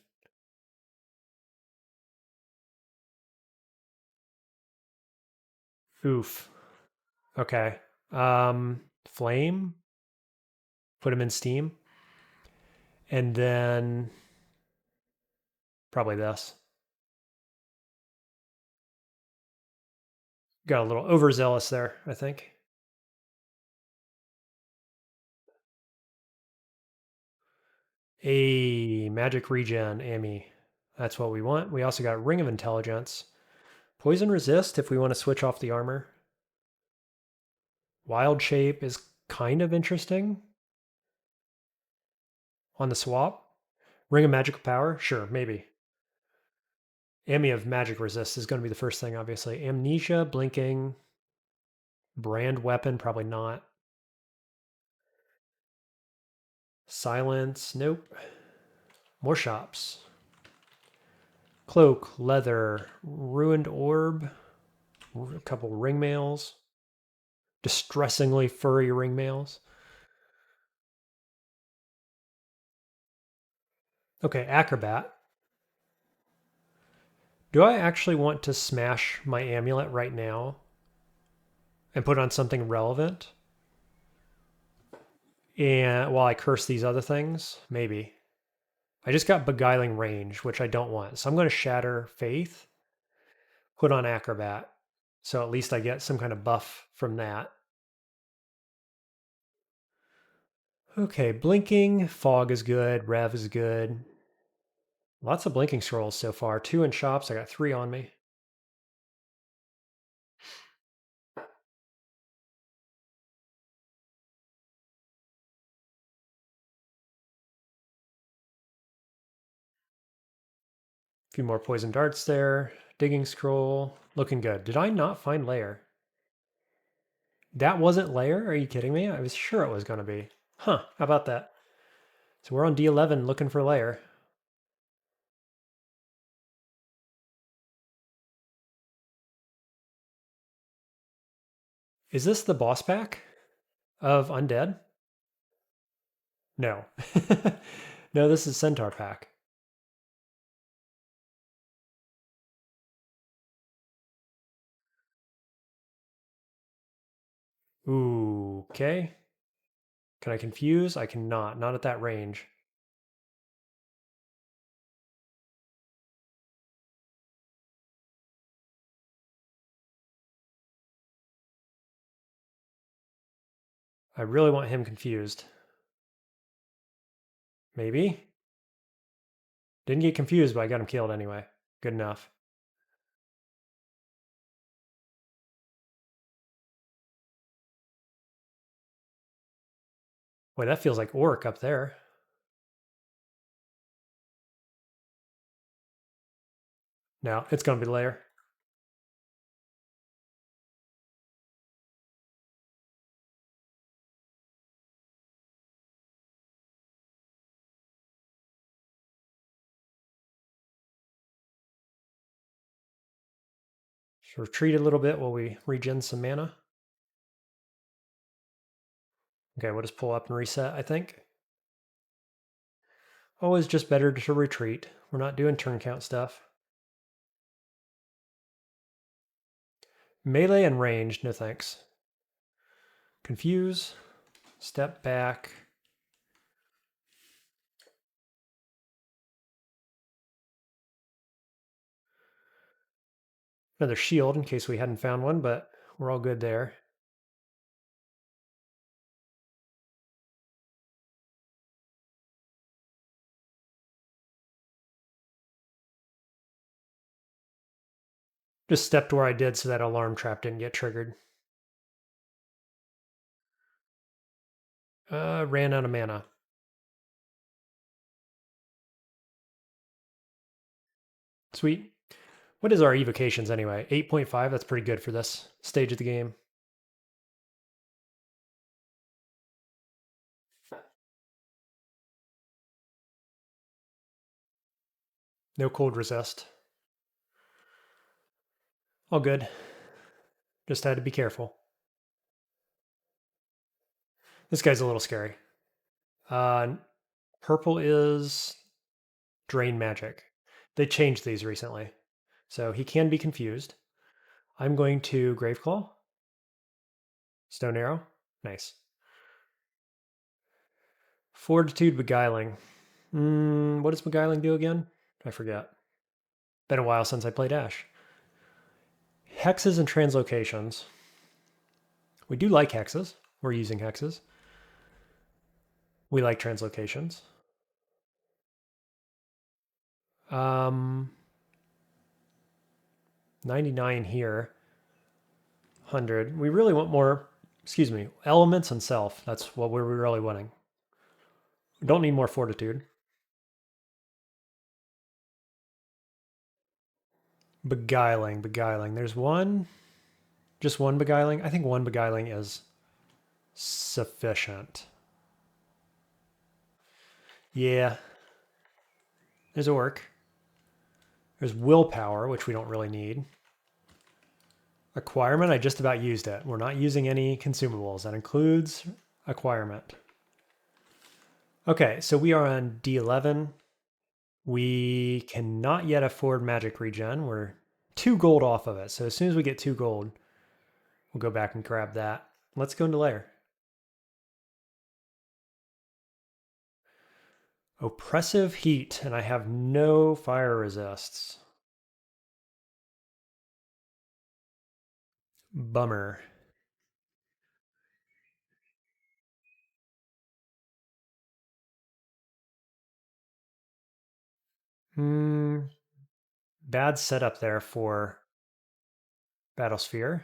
Speaker 1: Oof. Okay. Flame. put them in Steam. And then probably this. Got a little overzealous there, I think. A magic regen, Amy. That's what we want. We also got Ring of Intelligence. Poison resist if we want to switch off the armor. Wild shape is kind of interesting on the swap. Ring of magical power? Sure, maybe. Amy of magic resist is going to be the first thing, obviously. Amnesia, blinking, brand weapon, probably not. Silence, nope. More shops. Cloak, leather, ruined orb, a couple ring mails, distressingly furry ring mails. Okay, acrobat. Do I actually want to smash my amulet right now and put on something relevant? And while I curse these other things, maybe. I just got beguiling range, which I don't want. So I'm going to shatter faith, put on acrobat. So at least I get some kind of buff from that. Okay, blinking, fog is good, rev is good. Lots of blinking scrolls so far. 2 in shops, I got 3 on me. A few more poison darts there. Digging scroll, looking good. Did I not find Lair? That wasn't Lair? Are you kidding me? I was sure it was going to be. Huh, how about that? So we're on D11 looking for Lair. Is this the boss pack of Undead? No. No, this is Centaur pack. Ooh, okay. Can I confuse? I cannot. Not at that range. I really want him confused. Maybe? Didn't get confused, but I got him killed anyway. Good enough. Boy, that feels like Orc up there. No, it's going to be Lair. So retreat a little bit while we regen some mana. Okay, we'll just pull up and reset, I think. Always just better to retreat. We're not doing turn count stuff. Melee and range, no thanks. Confuse, step back. Another shield in case we hadn't found one, but we're all good there. Just stepped where I did so that alarm trap didn't get triggered. Ran out of mana. Sweet. What is our evocations anyway? 8.5, that's pretty good for this stage of the game. No cold resist. All good. Just had to be careful. This guy's a little scary. Purple is Drain Magic. They changed these recently, so he can be confused. I'm going to Graveclaw. Stone Arrow. Nice. Fortitude Beguiling. What does Beguiling do again? I forget. Been a while since I played Ash. Hexes and translocations. We do like hexes. We're using hexes. We like translocations. 99 here. 100. We really want more, excuse me, elements and self. That's what we're really wanting. We don't need more fortitude. Beguiling, beguiling. There's one, just one beguiling. I think one beguiling is sufficient. Yeah, there's a work. There's willpower, which we don't really need. Acquirement, I just about used it. We're not using any consumables. That includes acquirement. Okay, so we are on D11. We cannot yet afford magic regen. We're 2 gold off of it. So as soon as we get 2 gold, we'll go back and grab that. Let's go into Lair. Oppressive heat, and I have no fire resists. Bummer. Bad setup there for Battlesphere.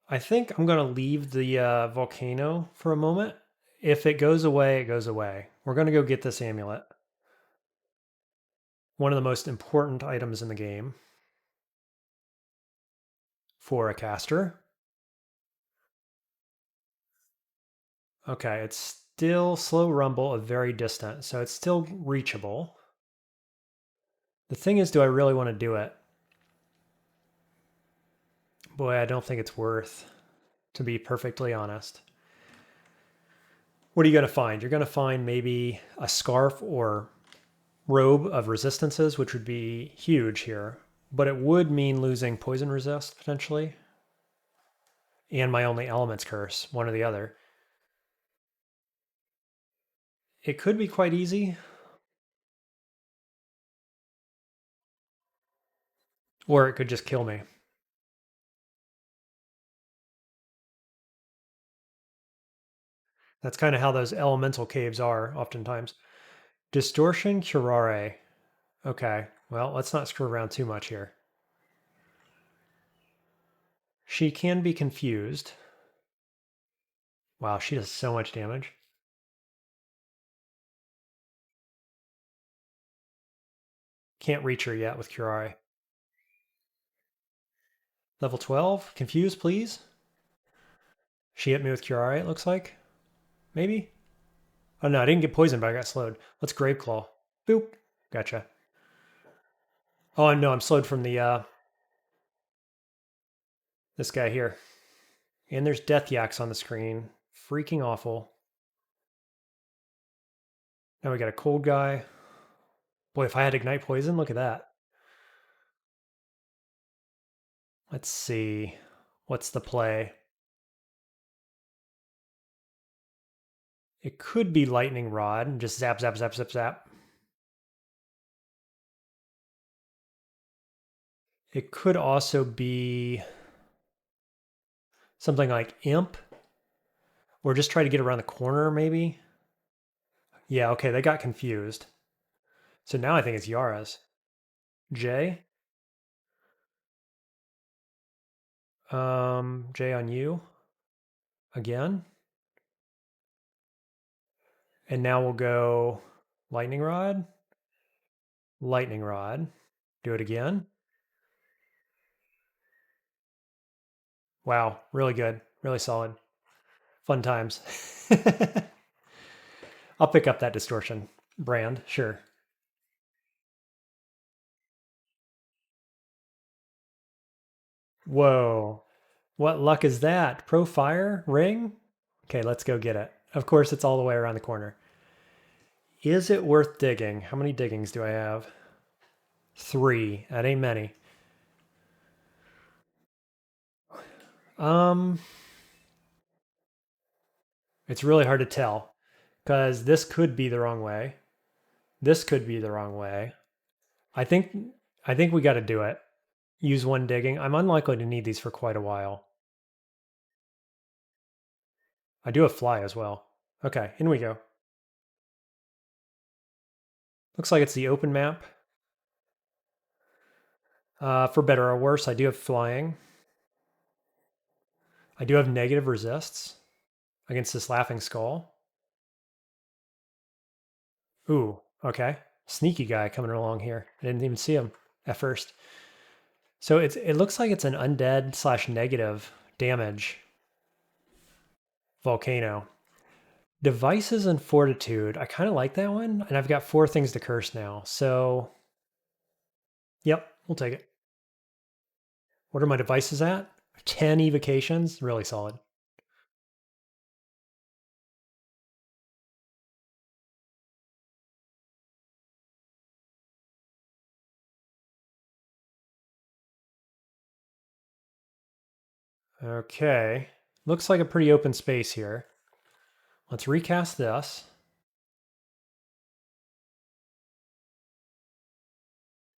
Speaker 1: I think I'm going to leave the volcano for a moment. If it goes away, it goes away. We're going to go get this amulet. One of the most important items in the game for a caster. Okay, it's still slow rumble of very distant, so it's still reachable. The thing is, do I really want to do it? Boy, I don't think it's worth, to be perfectly honest. What are you going to find? You're going to find maybe a scarf or robe of resistances, which would be huge here, but it would mean losing poison resist potentially, and my only elements curse, one or the other. It could be quite easy, or it could just kill me. That's kind of how those elemental caves are oftentimes. Distortion Curare. Okay, well, let's not screw around too much here. She can be confused. Wow, she does so much damage. Can't reach her yet with Curare. Level 12. Confused, please. She hit me with Curare, it looks like. Maybe? Oh no, I didn't get poisoned, but I got slowed. Let's Graveclaw. Boop. Gotcha. Oh no, I'm slowed from the this guy here. And there's Death Yaks on the screen. Freaking awful. Now we got a cold guy. Boy, if I had Ignite Poison, look at that. Let's see. What's the play? It could be Lightning Rod and just zap, zap, zap, zap, zap. It could also be something like Imp, or just try to get around the corner, maybe. Yeah, okay, they got confused. So now I think it's Yara's. J. J on you. Again. And now we'll go Lightning Rod. Lightning Rod. Do it again. Wow, really good. Really solid. Fun times. I'll pick up that distortion brand, sure. Whoa. What luck is that? Pro Fire? Ring? Okay, let's go get it. Of course, it's all the way around the corner. Is it worth digging? How many diggings do I have? 3. That ain't many. Um, it's really hard to tell because this could be the wrong way. This could be the wrong way. I think I think we got to do it. Use one digging. I'm unlikely to need these for quite a while. I do have fly as well. Okay, in we go. Looks like it's the open map. For better or worse, I do have flying. I do have negative resists against this laughing skull. Ooh, okay. Sneaky guy coming along here. I didn't even see him at first. So it looks like it's an undead slash negative damage volcano. Devices and fortitude. I kind of like that one, and I've got 4 things to curse now. So, yep, we'll take it. What are my devices at? 10 evocations. Really solid. Okay. Looks like a pretty open space here. Let's recast this.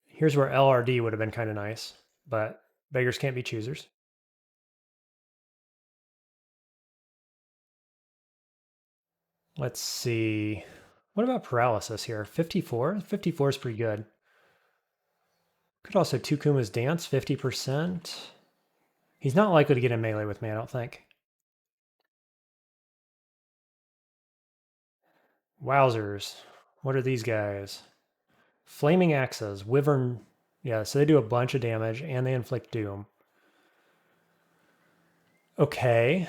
Speaker 1: Here's where LRD would have been kind of nice, but beggars can't be choosers. Let's see. What about paralysis here? 54? 54 is pretty good. Could also Tukuma's dance, 50%. He's not likely to get in melee with me, I don't think. Wowzers. What are these guys? Flaming axes, wyvern. Yeah, so they do a bunch of damage and they inflict doom. Okay.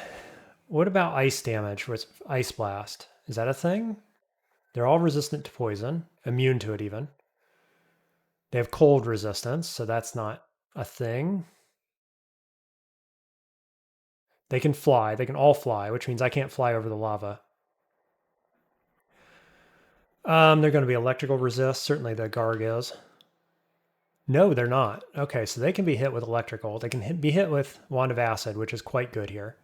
Speaker 1: What about ice damage with ice blast? Is that a thing? They're all resistant to poison, immune to it even. They have cold resistance, so that's not a thing. They can fly. They can all fly, which means I can't fly over the lava. They're going to be electrical resist. Certainly the Garg is. No, they're not. Okay, so they can be hit with electrical. They can be hit with Wand of Acid, which is quite good here.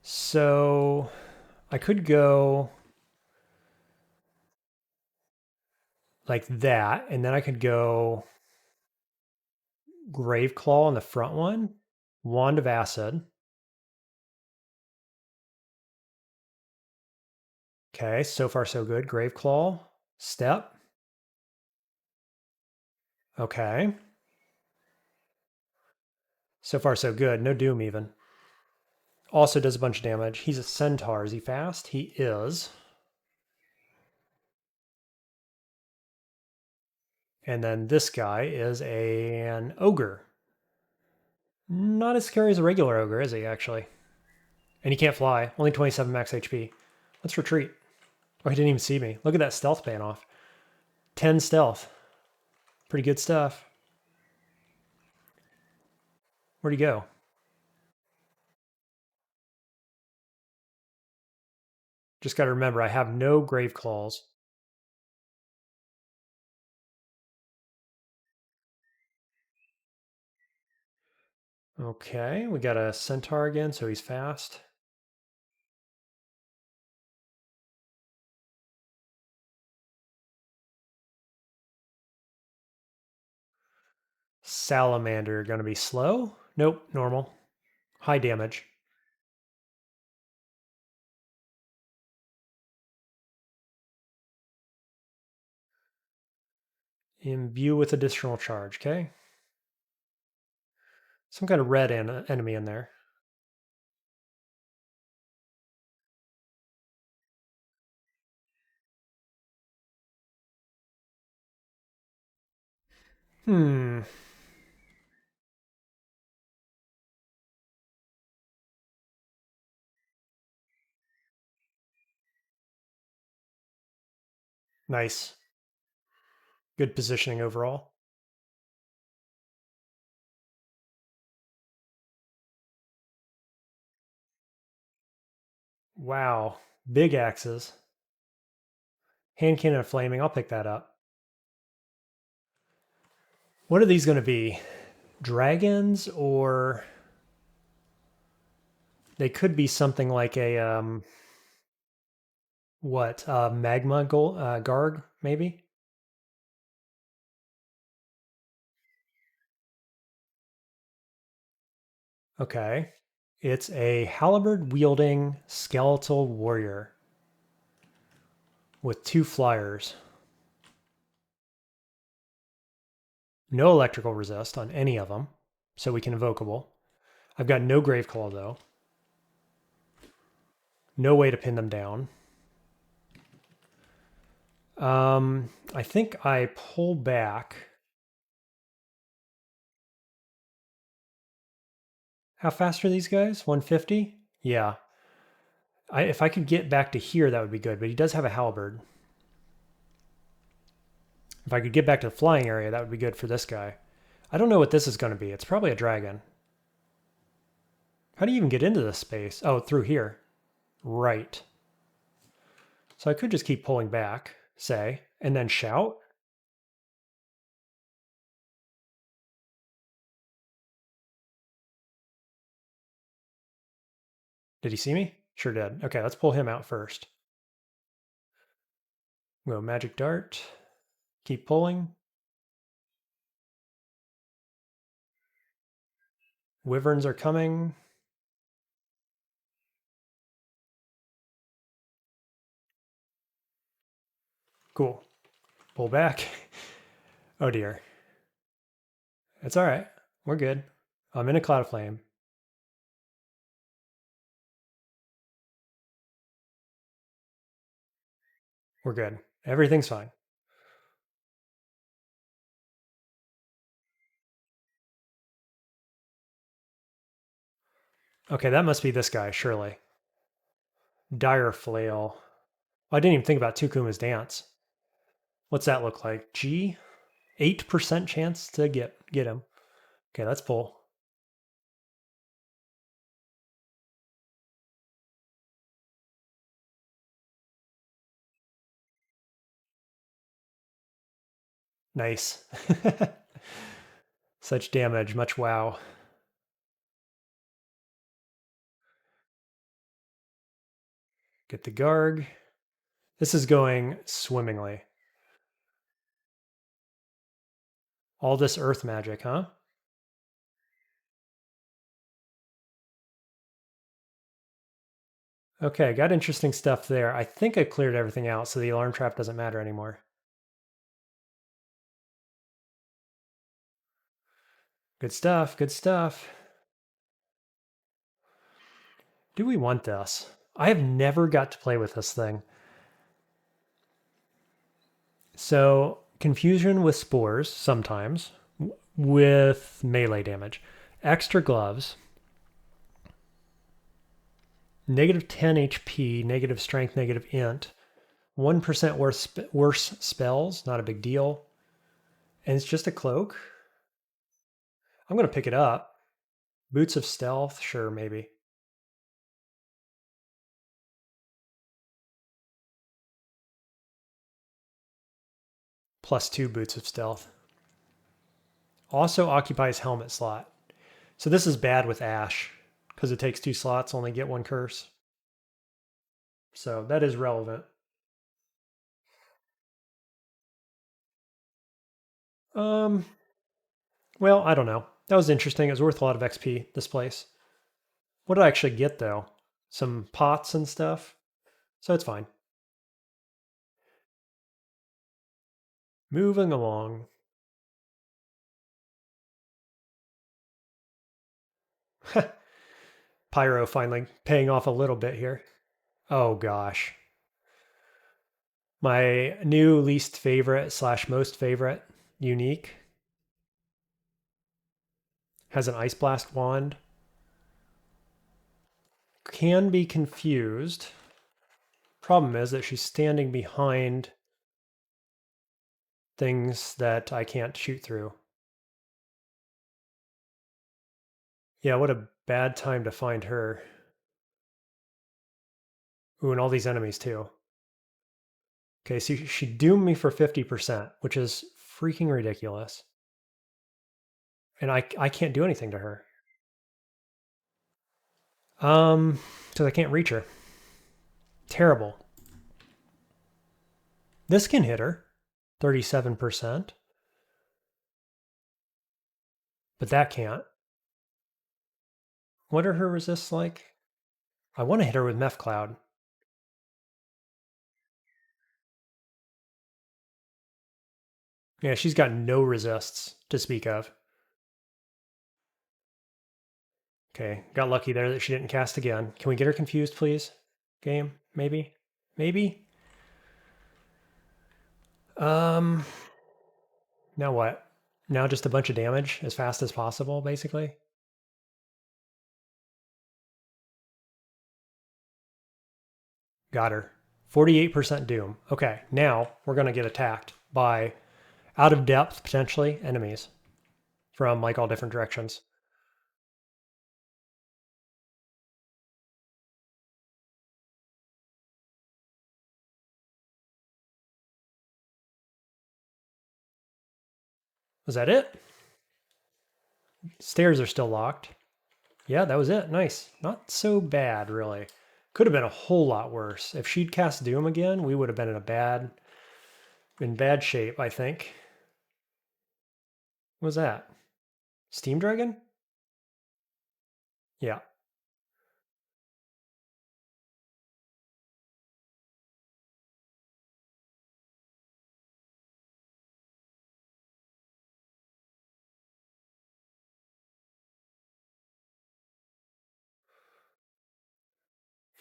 Speaker 1: So I could go like that, and then I could go Grave Claw on the front one, Wand of Acid. Okay, so far so good. Grave Claw, step. Okay. So far so good. No Doom even. Also does a bunch of damage. He's a centaur. Is he fast? He is. And then this guy is an ogre. Not as scary as a regular ogre, is he, actually? And he can't fly. Only 27 max HP. Let's retreat. Oh, he didn't even see me. Look at that stealth ban off. 10 stealth. Pretty good stuff. Where'd he go? Just got to remember, I have no grave claws. Okay, we got a centaur again, so he's fast. Salamander, gonna be slow? Nope, normal. High damage. Imbue with additional charge, okay? Some kind of red enemy in there. Hmm. Nice. Good positioning overall. Wow. Big axes. Hand cannon of flaming. I'll pick that up. What are these going to be? Dragons, or they could be something like a magma garg maybe. Okay, it's a halberd wielding skeletal warrior with 2 flyers. No electrical resist on any of them, so we can invocable. I've got no Graveclaw though. No way to pin them down. I think I pull back. How fast are these guys? 150? Yeah. If I could get back to here, that would be good, but he does have a halberd. If I could get back to the flying area, that would be good for this guy. I don't know what this is going to be. It's probably a dragon. How do you even get into this space? Oh, through here. Right. So I could just keep pulling back, say, and then shout. Did he see me? Sure did. Okay, let's pull him out first. Go magic dart. Keep pulling. Wyverns are coming. Cool. Pull back. Oh dear. It's all right. We're good. I'm in a cloud of flame. We're good. Everything's fine. Okay, that must be this guy, surely. Dire Flail. I didn't even think about Tukuma's dance. What's that look like? G? 8% chance to get him. Okay, let's pull. Nice. Such damage, much wow. Get the Garg. This is going swimmingly. All this earth magic, huh? Okay, got interesting stuff there. I think I cleared everything out, so the alarm trap doesn't matter anymore. Good stuff, good stuff. Do we want this? I have never got to play with this thing. So, confusion with spores sometimes, with melee damage. Extra gloves. Negative 10 HP, negative strength, negative int. 1% worse spells, not a big deal. And it's just a cloak. I'm going to pick it up. Boots of stealth, sure, maybe. +2 boots of stealth. Also occupies helmet slot. So this is bad with Ash, because it takes 2 slots, only get 1 curse. So that is relevant. Well, I don't know. That was interesting. It was worth a lot of XP, this place. What did I actually get, though? Some pots and stuff. So it's fine. Moving along. Pyro finally paying off a little bit here. Oh gosh. My new least favorite / most favorite unique has an Ice Blast wand. Can be confused. Problem is that she's standing behind things that I can't shoot through. Yeah, what a bad time to find her. Ooh, and all these enemies too. Okay, so she doomed me for 50%, which is freaking ridiculous. And I can't do anything to her. Because I can't reach her. Terrible. This can hit her. 37%. But that can't. What are her resists like? I want to hit her with Meph Cloud. Yeah, she's got no resists to speak of. Okay, got lucky there that she didn't cast again. Can we get her confused, please? Game? Maybe? Maybe? Now what? Now just a bunch of damage as fast as possible, basically? Got her. 48% doom. Okay, now we're going to get attacked by out of depth, potentially, enemies from like all different directions. Was that it? Stairs are still locked. Yeah, that was it. Nice. Not so bad, really. Could have been a whole lot worse. If she'd cast Doom again, we would have been in bad shape, I think. What was that? Steam Dragon? Yeah.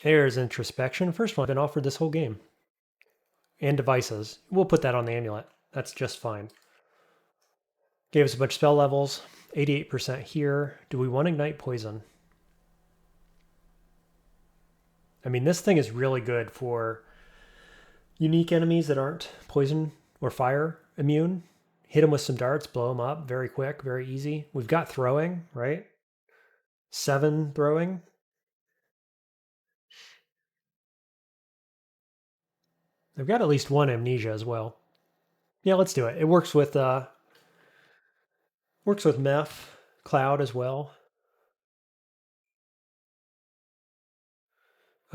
Speaker 1: There's Introspection. First one I've been offered this whole game. And Devices. We'll put that on the amulet. That's just fine. Gave us a bunch of spell levels. 88% here. Do we want Ignite Poison? I mean, this thing is really good for unique enemies that aren't poison or fire immune. Hit them with some darts, blow them up very quick, very easy. We've got throwing, right? 7 throwing. They've got at least 1 amnesia as well. Yeah, let's do it. It works with Meph Cloud as well.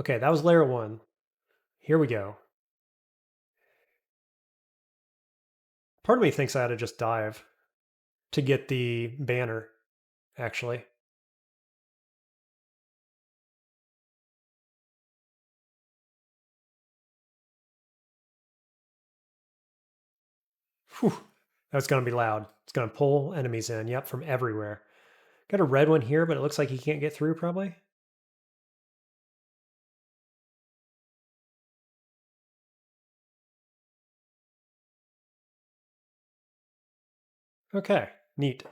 Speaker 1: Okay, that was layer 1. Here we go. Part of me thinks I ought to just dive to get the banner, actually. Whew, that's going to be loud. It's going to pull enemies in, yep, from everywhere. Got a red one here, but it looks like he can't get through, probably. Okay, neat.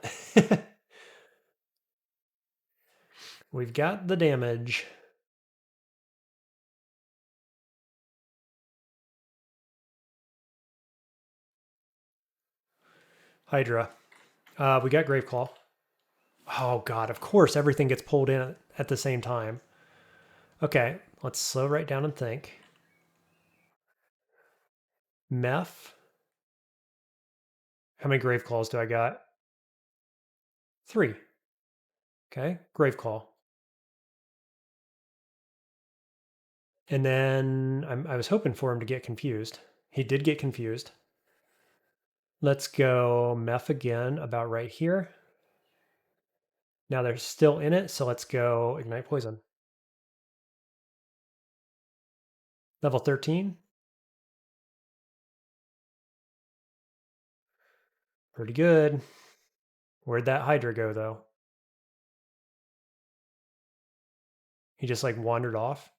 Speaker 1: We've got the damage. Hydra. We got Graveclaw. Oh god, of course everything gets pulled in at the same time. Okay, let's slow right down and think. Meph. How many Graveclaws do I got? 3. Okay, Graveclaw. And then I was hoping for him to get confused. He did get confused. Let's go Meph again, about right here. Now they're still in it, so let's go Ignite Poison. Level 13. Pretty good. Where'd that Hydra go, though? He just like wandered off.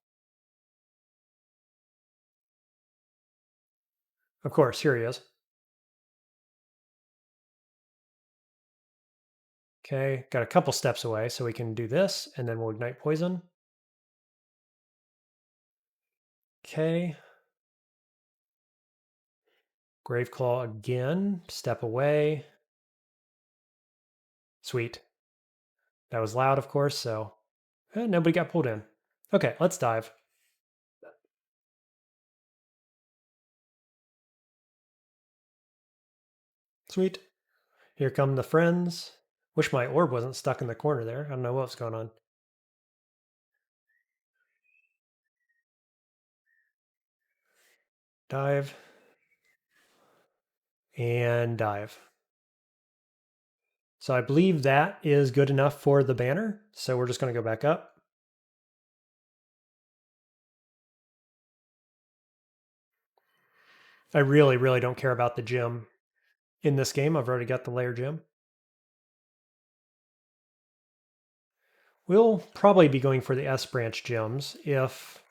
Speaker 1: Of course, here he is. Okay, got a couple steps away, so we can do this, and then we'll Ignite Poison. Okay. Graveclaw again, step away. Sweet. That was loud, of course, so nobody got pulled in. Okay, let's dive. Sweet. Here come the friends. Wish my orb wasn't stuck in the corner there. I don't know what's going on. Dive. And dive. So I believe that is good enough for the banner. So we're just going to go back up. I really, really don't care about the gem in this game. I've already got the Lair gem. We'll probably be going for the S branch gems if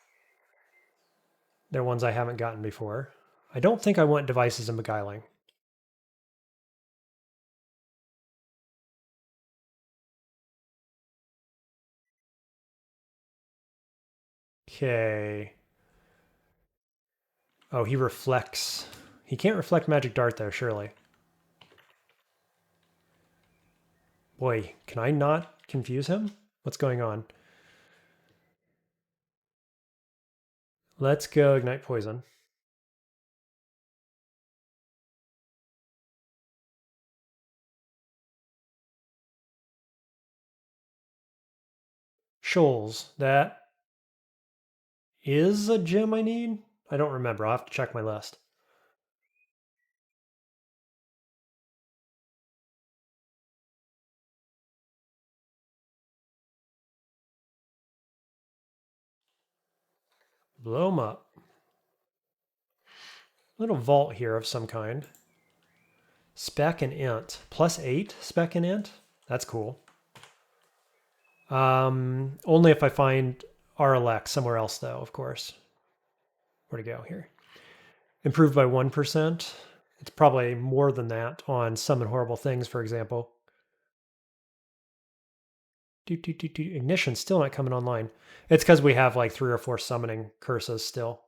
Speaker 1: they're ones I haven't gotten before. I don't think I want devices and beguiling. Okay. Oh, he reflects. He can't reflect magic dart though, surely. Boy, can I not confuse him? What's going on? Let's go ignite poison. Shoals. That is a gem I need? I don't remember. I'll have to check my list. Blow them up. Little vault here of some kind. Spec and int. +8 spec and int? That's cool. Only if I find RLX somewhere else though, of course. Where'd it go here? Improved by 1%. It's probably more than that on Summon Horrible Things, for example. Ignition's still not coming online. It's because we have like 3 or 4 summoning curses still.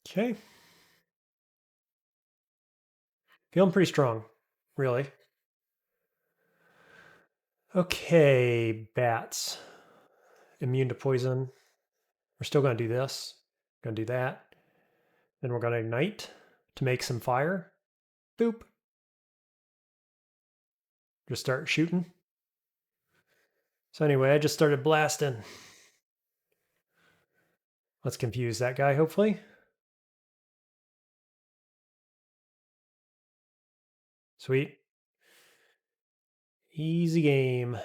Speaker 1: Okay. Feeling pretty strong, really. Okay, bats. Immune to poison. We're still going to do this. Going to do that. Then we're going to ignite to make some fire. Boop. Just start shooting. So anyway, I just started blasting. Let's confuse that guy, hopefully. Sweet. Easy game.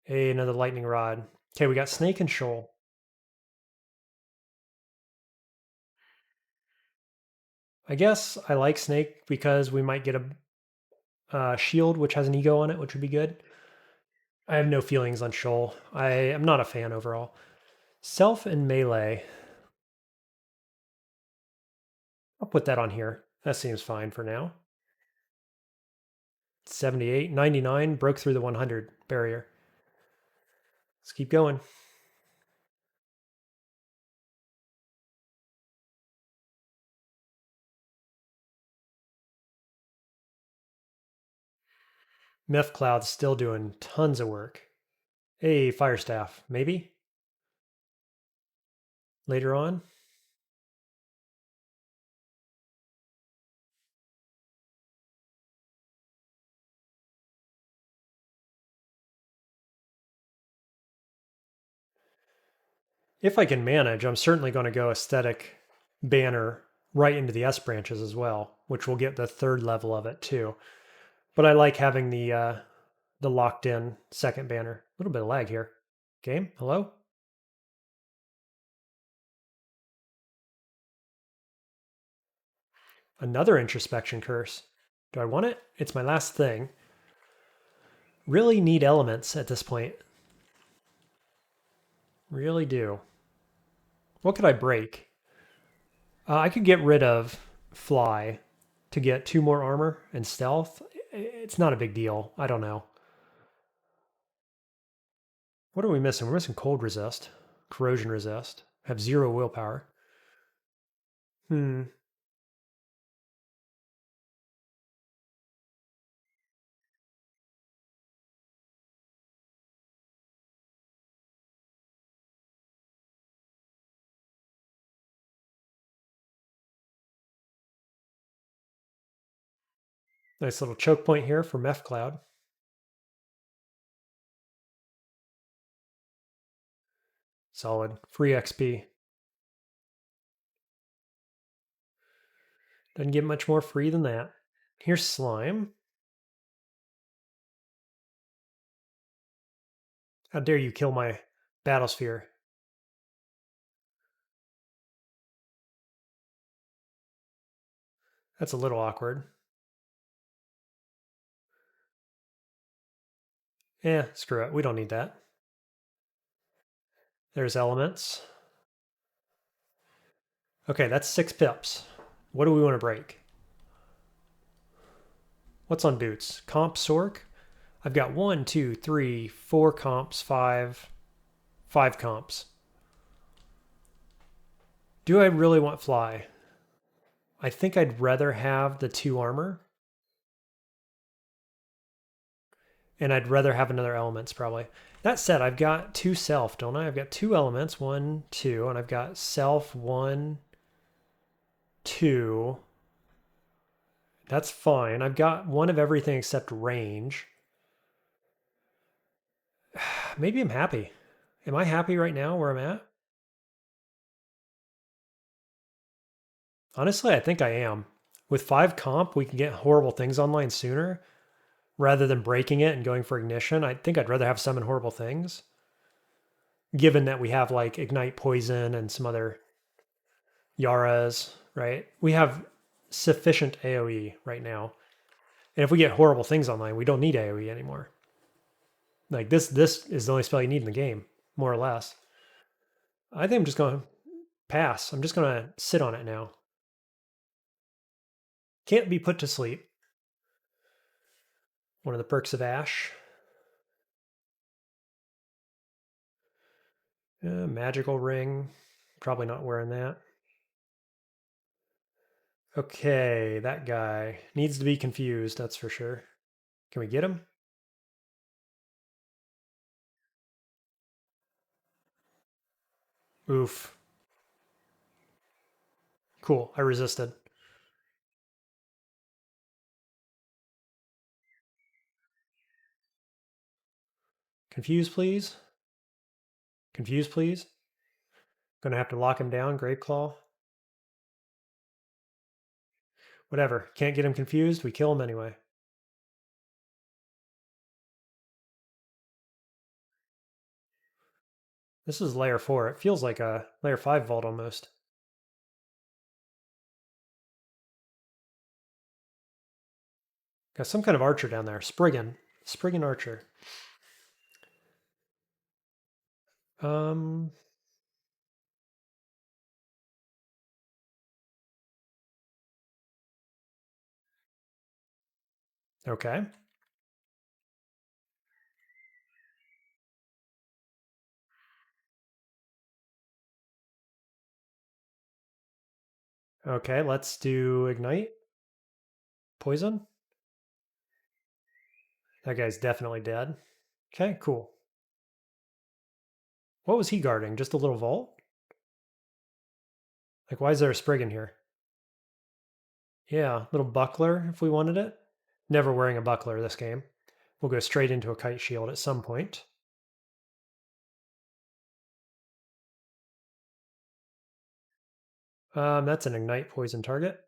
Speaker 1: Hey, another lightning rod. Okay, we got snake and shoal. I guess I like snake because we might get a shield which has an ego on it, which would be good. I have no feelings on shoal. I am not a fan overall. Self and melee. I'll put that on here. That seems fine for now. 78, 99, broke through the 100 barrier. Let's keep going. Myth Cloud's still doing tons of work. Hey, Fire Staff, maybe? Later on? If I can manage, I'm certainly going to go Ascetic banner right into the S branches as well, which will get the 3rd level of it too. But I like having the locked in 2nd banner. A little bit of lag here. Game, hello? Another introspection curse. Do I want it? It's my last thing. Really need elements at this point. Really do. What could I break? I could get rid of fly to get 2 more armor and stealth. It's not a big deal. I don't know. What are we missing? We're missing cold resist, corrosion resist, have 0 willpower. Hmm. Nice little choke point here for Meph Cloud. Solid. Free XP. Doesn't get much more free than that. Here's Slime. How dare you kill my Battlesphere? That's a little awkward. Yeah, screw it. We don't need that. There's elements. Okay, that's 6 pips. What do we want to break? What's on boots? Comp Sork? I've got 1, 2, 3, 4 comps, 5 comps. Do I really want fly? I think I'd rather have the 2 armor. And I'd rather have another elements probably. That said, I've got 2 self, don't I? I've got 2 elements, 1, 2, and I've got self 1, 2. That's fine. I've got 1 of everything except range. Maybe I'm happy. Am I happy right now where I'm at? Honestly, I think I am. With 5 comp, we can get horrible things online sooner rather than breaking it and going for ignition. I think I'd rather have summon horrible things, given that we have like ignite poison and some other Yaras, right? We have sufficient AoE right now. And if we get horrible things online, we don't need AoE anymore. Like this is the only spell you need in the game, more or less. I think I'm just going to pass. I'm just going to sit on it now. Can't be put to sleep. One of the perks of Ash. Magical ring. Probably not wearing that. Okay, that guy needs to be confused, that's for sure. Can we get him? Oof. Cool, I resisted. Confuse, please. Confuse, please. Gonna have to lock him down, Graveclaw. Whatever, can't get him confused, we kill him anyway. This is layer 4. It feels like a layer 5 vault almost. Got some kind of archer down there. Spriggan. Spriggan archer. Um. Okay. Okay, let's do ignite. Poison. That guy's definitely dead. Okay, cool. What was he guarding? Just a little vault? Like, why is there a Spriggan here? Yeah, little buckler if we wanted it. Never wearing a buckler this game. We'll go straight into a kite shield at some point. That's an ignite poison target.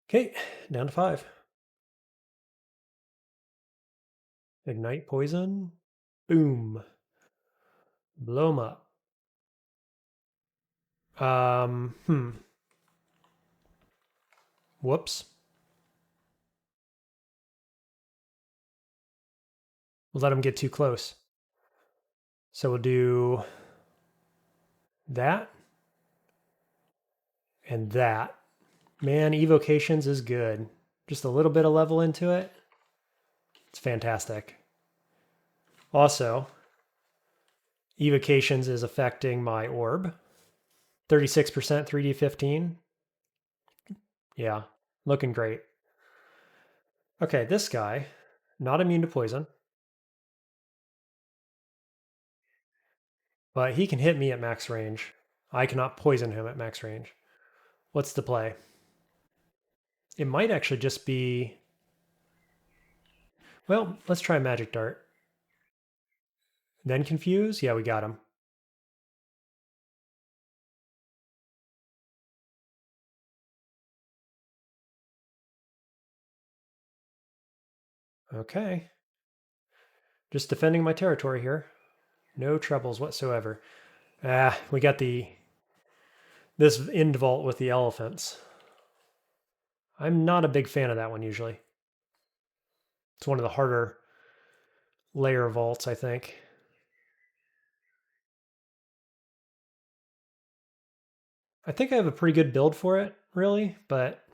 Speaker 1: Okay, down to 5. Ignite poison. Boom. Blow 'em up. Whoops. We'll let him get too close. So we'll do that and that. Man, evocations is good. Just a little bit of level into it. It's fantastic. Also, Evocations is affecting my orb. 36% 3d15. Yeah, looking great. Okay, this guy, not immune to poison, but he can hit me at max range. I cannot poison him at max range. What's the play? It might actually just be... Well, let's try Magic Dart. Then Confuse? Yeah, we got him. Okay. Just defending my territory here. No troubles whatsoever. Ah, we got this end vault with the elephants. I'm not a big fan of that one usually. It's one of the harder layer vaults, I think. I think I have a pretty good build for it, really, but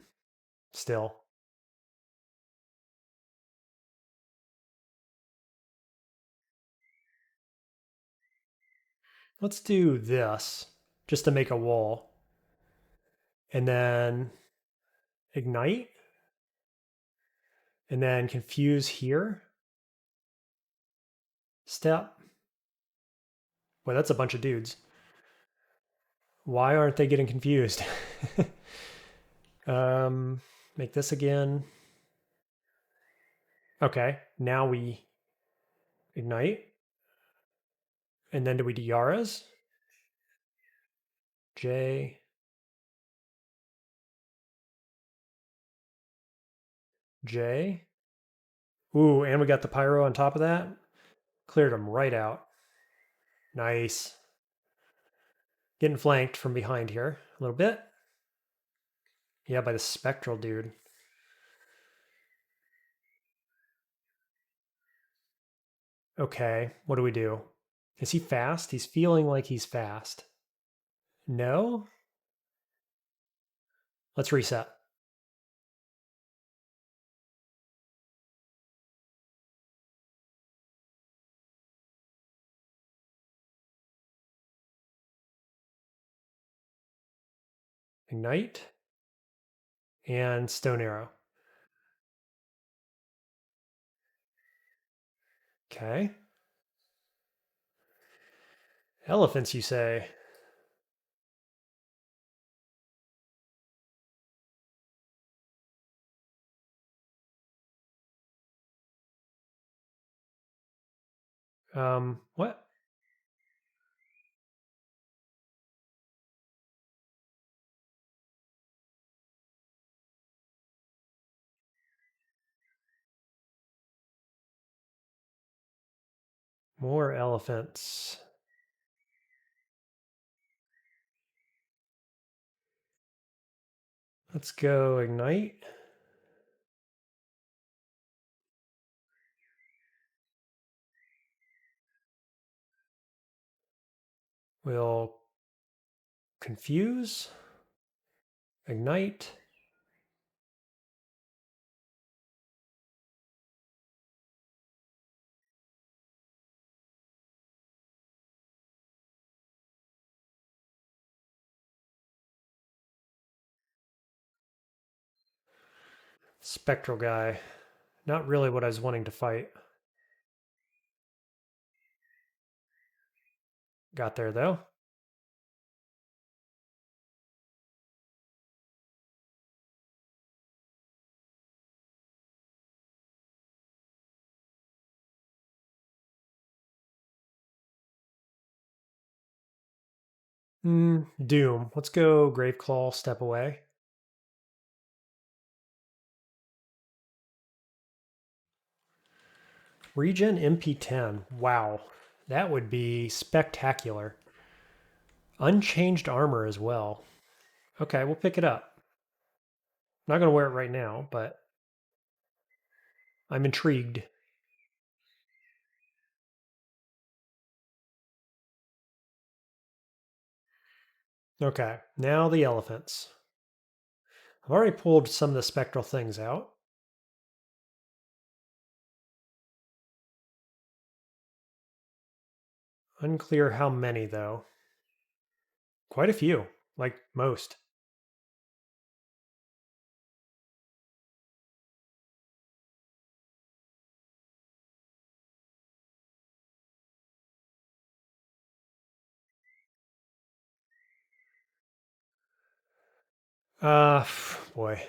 Speaker 1: still. Let's do this just to make a wall. And then ignite. And then confuse here. Step. Boy, that's a bunch of dudes. Why aren't they getting confused? Make this again. Okay, now we ignite. And then do we do Yaras? J. J. Ooh, and we got the pyro on top of that. Cleared them right out. Nice. Getting flanked from behind here a little bit. Yeah, by the spectral dude. Okay, what do we do? Is he fast? He's feeling like he's fast. No? Let's reset. Ignite. And Stone Arrow. Okay. Elephants, you say? What? More elephants. Let's go ignite. We'll confuse. Ignite. Spectral guy. Not really what I was wanting to fight. Got there though. Doom. Let's go Graveclaw, step away. Regen MP10. Wow. That would be spectacular. Unchanged armor as well. Okay, we'll pick it up. Not going to wear it right now, but I'm intrigued. Okay, now the elephants. I've already pulled some of the spectral things out. Unclear how many, though. Quite a few, like most. Boy.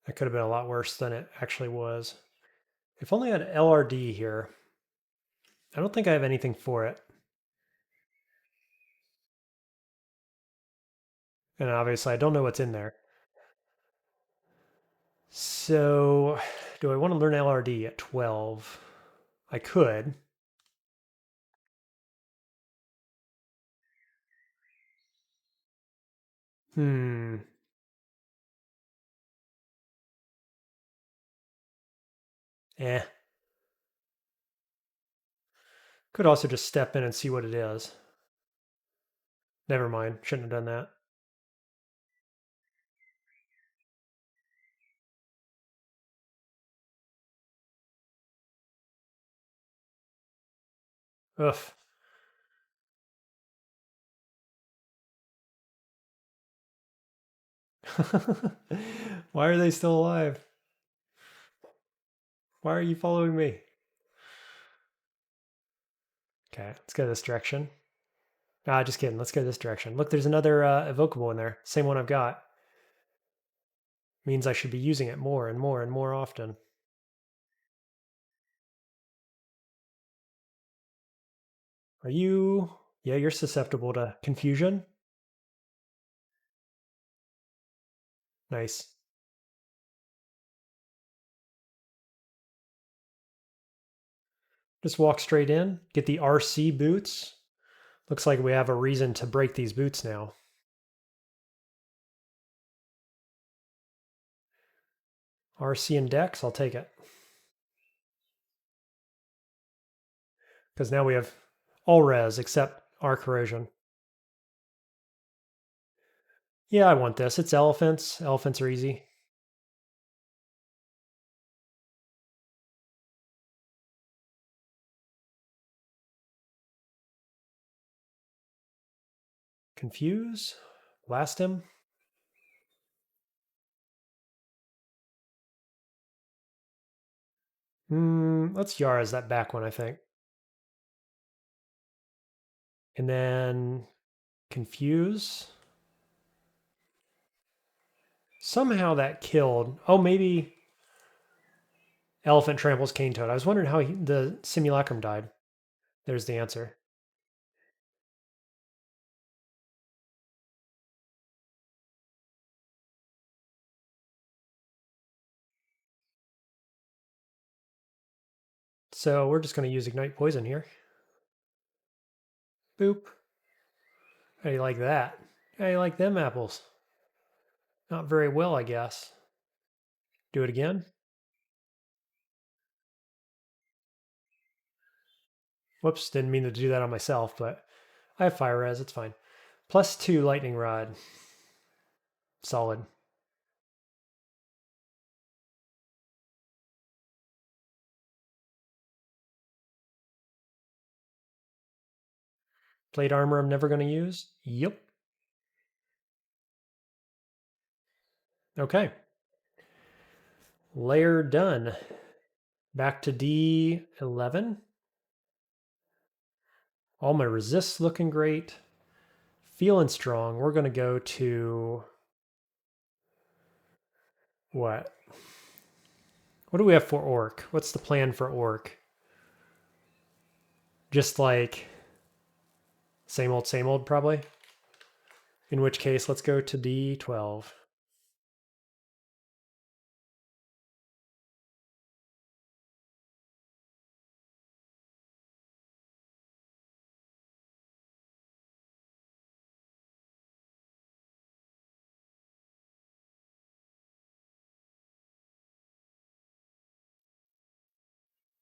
Speaker 1: That could have been a lot worse than it actually was. If only I had LRD here. I don't think I have anything for it. And obviously I don't know what's in there. So, do I want to learn LRD at 12? I could. Hmm. Eh. Could also just step in and see what it is. Never mind. Shouldn't have done that. Ugh. Why are they still alive? Why are you following me? Okay, let's go this direction. Ah, just kidding. Let's go this direction. Look, there's another evocable in there. Same one I've got. Means I should be using it more and more and more often. Are you? Yeah, you're susceptible to confusion. Nice. Just walk straight in. Get the RC boots. Looks like we have a reason to break these boots now. RC and Dex, I'll take it. Because now we have all res except our corrosion. Yeah, I want this. It's elephants. Elephants are easy. Confuse. Blast him. Let's Yara's that back one, I think. And then confuse. Somehow that killed. Oh, maybe elephant tramples cane toad. I was wondering how the simulacrum died. There's the answer. So we're just going to use ignite poison here. Boop. How do you like that? How do you like them apples? Not very well, I guess. Do it again. Whoops, didn't mean to do that on myself, but I have fire res, it's fine. +2 lightning rod. Solid. Plate armor I'm never going to use. Yep. Okay. Lair done. Back to D11. All my resists looking great. Feeling strong. We're going to go to what? What do we have for orc? What's the plan for orc? Just like same old, probably. In which case, let's go to D12.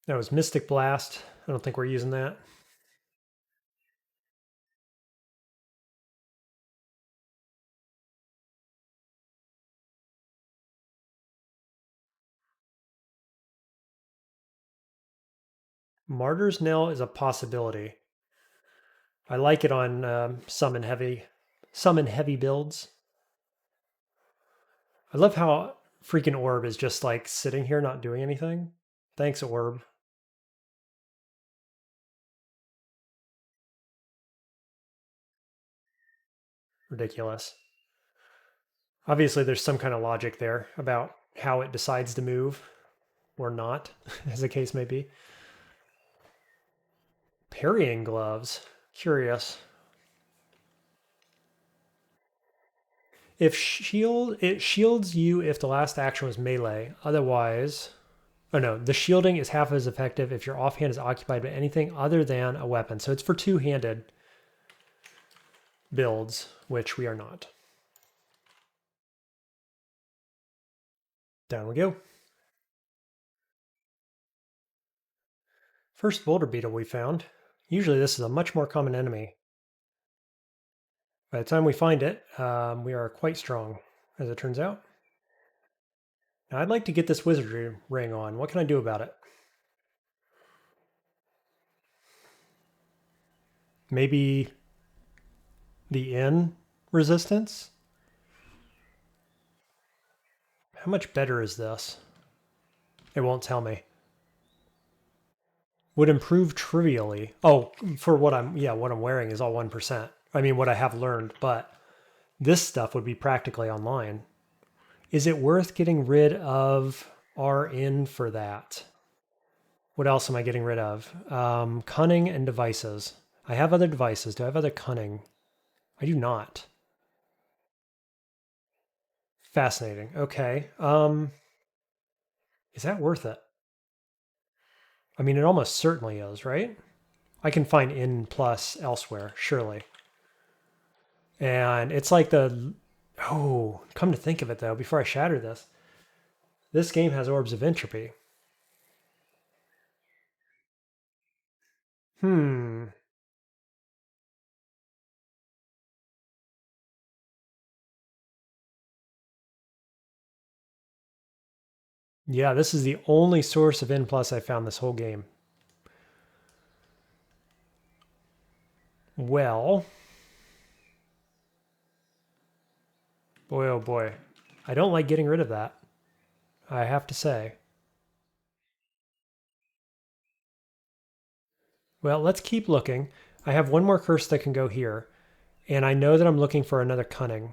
Speaker 1: That was Mystic Blast. I don't think we're using that. Martyr's Knell is a possibility. I like it on summon heavy builds. I love how freaking Orb is just like sitting here not doing anything. Thanks, Orb. Ridiculous. Obviously, there's some kind of logic there about how it decides to move or not, as the case may be. Parrying gloves. Curious. If shield, it shields you if the last action was melee. Otherwise, oh no, the shielding is half as effective if your offhand is occupied by anything other than a weapon. So it's for two-handed builds, which we are not. Down we go. First boulder beetle we found. Usually this is a much more common enemy. By the time we find it, we are quite strong, as it turns out. Now I'd like to get this wizardry ring on. What can I do about it? Maybe the N resistance? How much better is this? It won't tell me. Would improve trivially. Oh, for what I'm wearing is all 1%. I mean, what I have learned, but this stuff would be practically online. Is it worth getting rid of RN for that? What else am I getting rid of? Cunning and devices. I have other devices. Do I have other cunning? I do not. Fascinating. Okay. Is that worth it? I mean, it almost certainly is, right? I can find N plus elsewhere, surely. And it's like oh, come to think of it though, before I shatter this game has orbs of entropy. Hmm. Yeah, this is the only source of N plus I found this whole game. Well, boy, oh boy. I don't like getting rid of that, I have to say. Well, let's keep looking. I have one more curse that can go here, and I know that I'm looking for another cunning.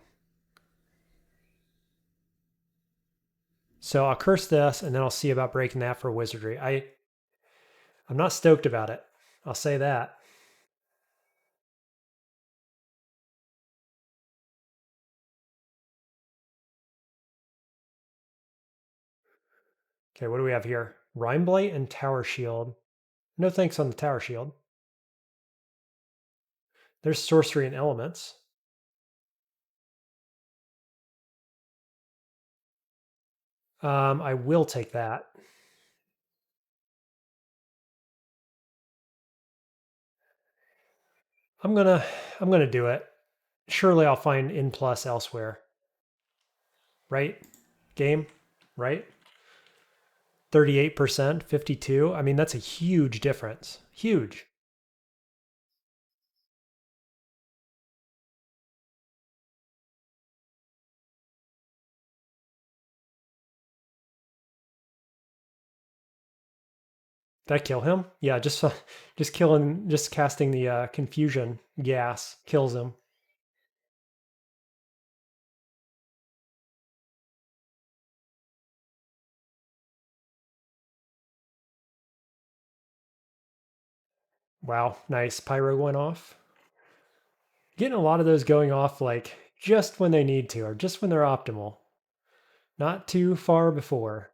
Speaker 1: So I'll curse this, and then I'll see about breaking that for wizardry. I'm not stoked about it. I'll say that. Okay, what do we have here? Rime Blight and Tower Shield. No thanks on the Tower Shield. There's Sorcery and Elements. I will take that. I'm gonna do it. Surely I'll find N plus elsewhere. Right? Game? Right? 38%, 52. I mean, that's a huge difference. Huge. Did I kill him? Yeah, just killing, just casting the confusion gas kills him. Wow, nice. Pyro went off. Getting a lot of those going off like just when they need to, or just when they're optimal. Not too far before.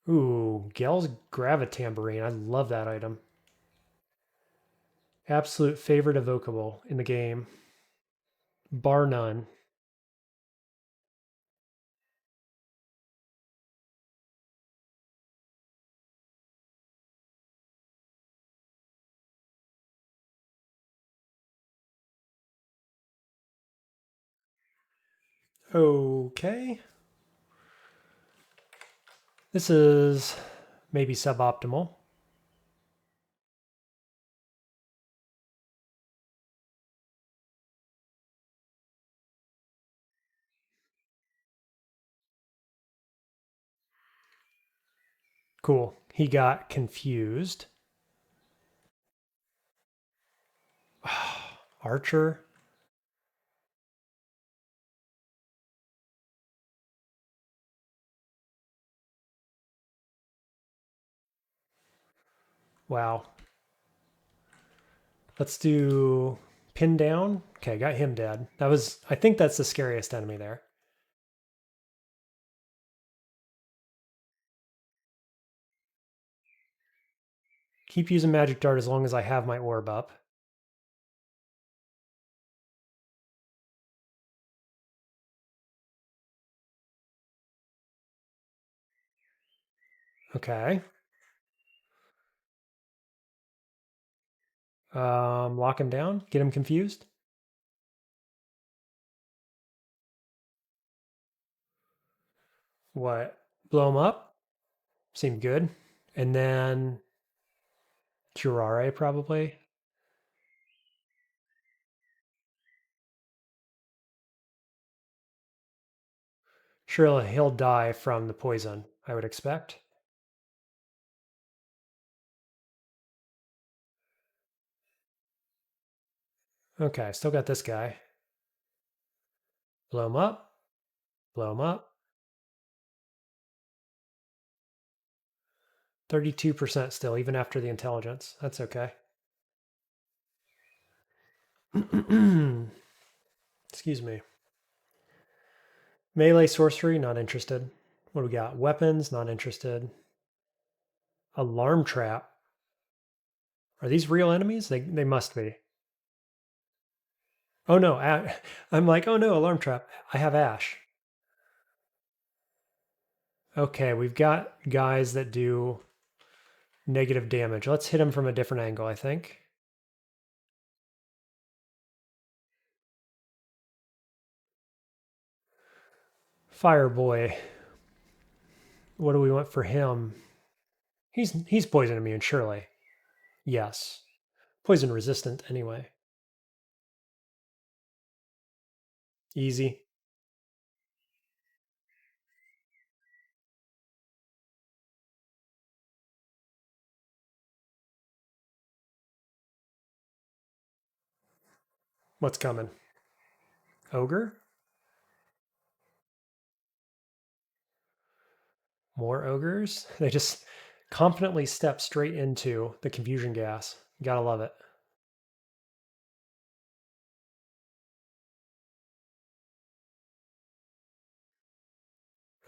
Speaker 1: Ooh, Gel's Gravitambourine. I love that item. Absolute favorite evocable in the game. Bar none. Okay. This is maybe suboptimal. Cool. He got confused. Archer. Wow. Let's do pin down. Okay, got him dead. That was, I think that's the scariest enemy there. Keep using magic dart as long as I have my orb up. Okay. Lock him down. Get him confused. What? Blow him up. Seemed good. And then Curare probably. Sure, he'll die from the poison, I would expect. Okay, still got this guy. Blow him up. Blow him up. 32% still, even after the intelligence. That's okay. Excuse me. Melee sorcery, not interested. What do we got? Weapons, not interested. Alarm trap. Are these real enemies? They must be. Oh no, I'm like, oh no, alarm trap. I have Ash. Okay, we've got guys that do negative damage. Let's hit him from a different angle, I think. Fireboy. What do we want for him? He's poison immune, surely. Yes. Poison resistant anyway. Easy. What's coming? Ogre? More ogres? They just confidently step straight into the confusion gas. Gotta love it.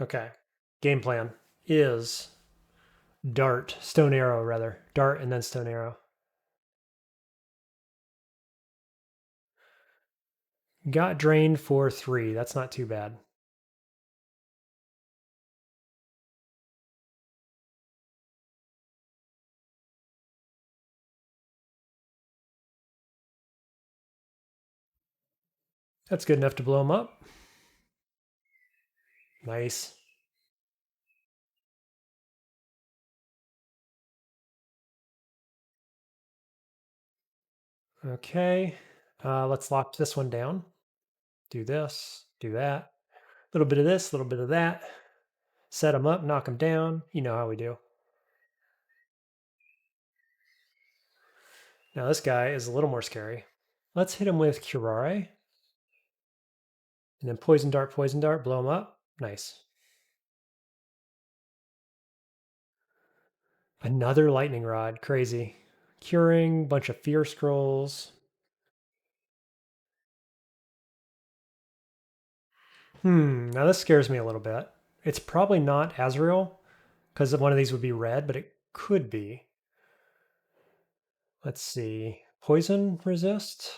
Speaker 1: Okay. Game plan is stone arrow rather. Dart and then stone arrow. Got drained for 3. That's not too bad. That's good enough to blow him up. Nice. Okay. Let's lock this one down. Do this, do that. A little bit of this, a little bit of that. Set them up, knock them down. You know how we do. Now this guy is a little more scary. Let's hit him with Curare. And then poison dart, blow him up. Nice. Another lightning rod, crazy. Curing, bunch of fear scrolls. Now this scares me a little bit. It's probably not Azrael, because one of these would be red, but it could be. Let's see. Poison resist?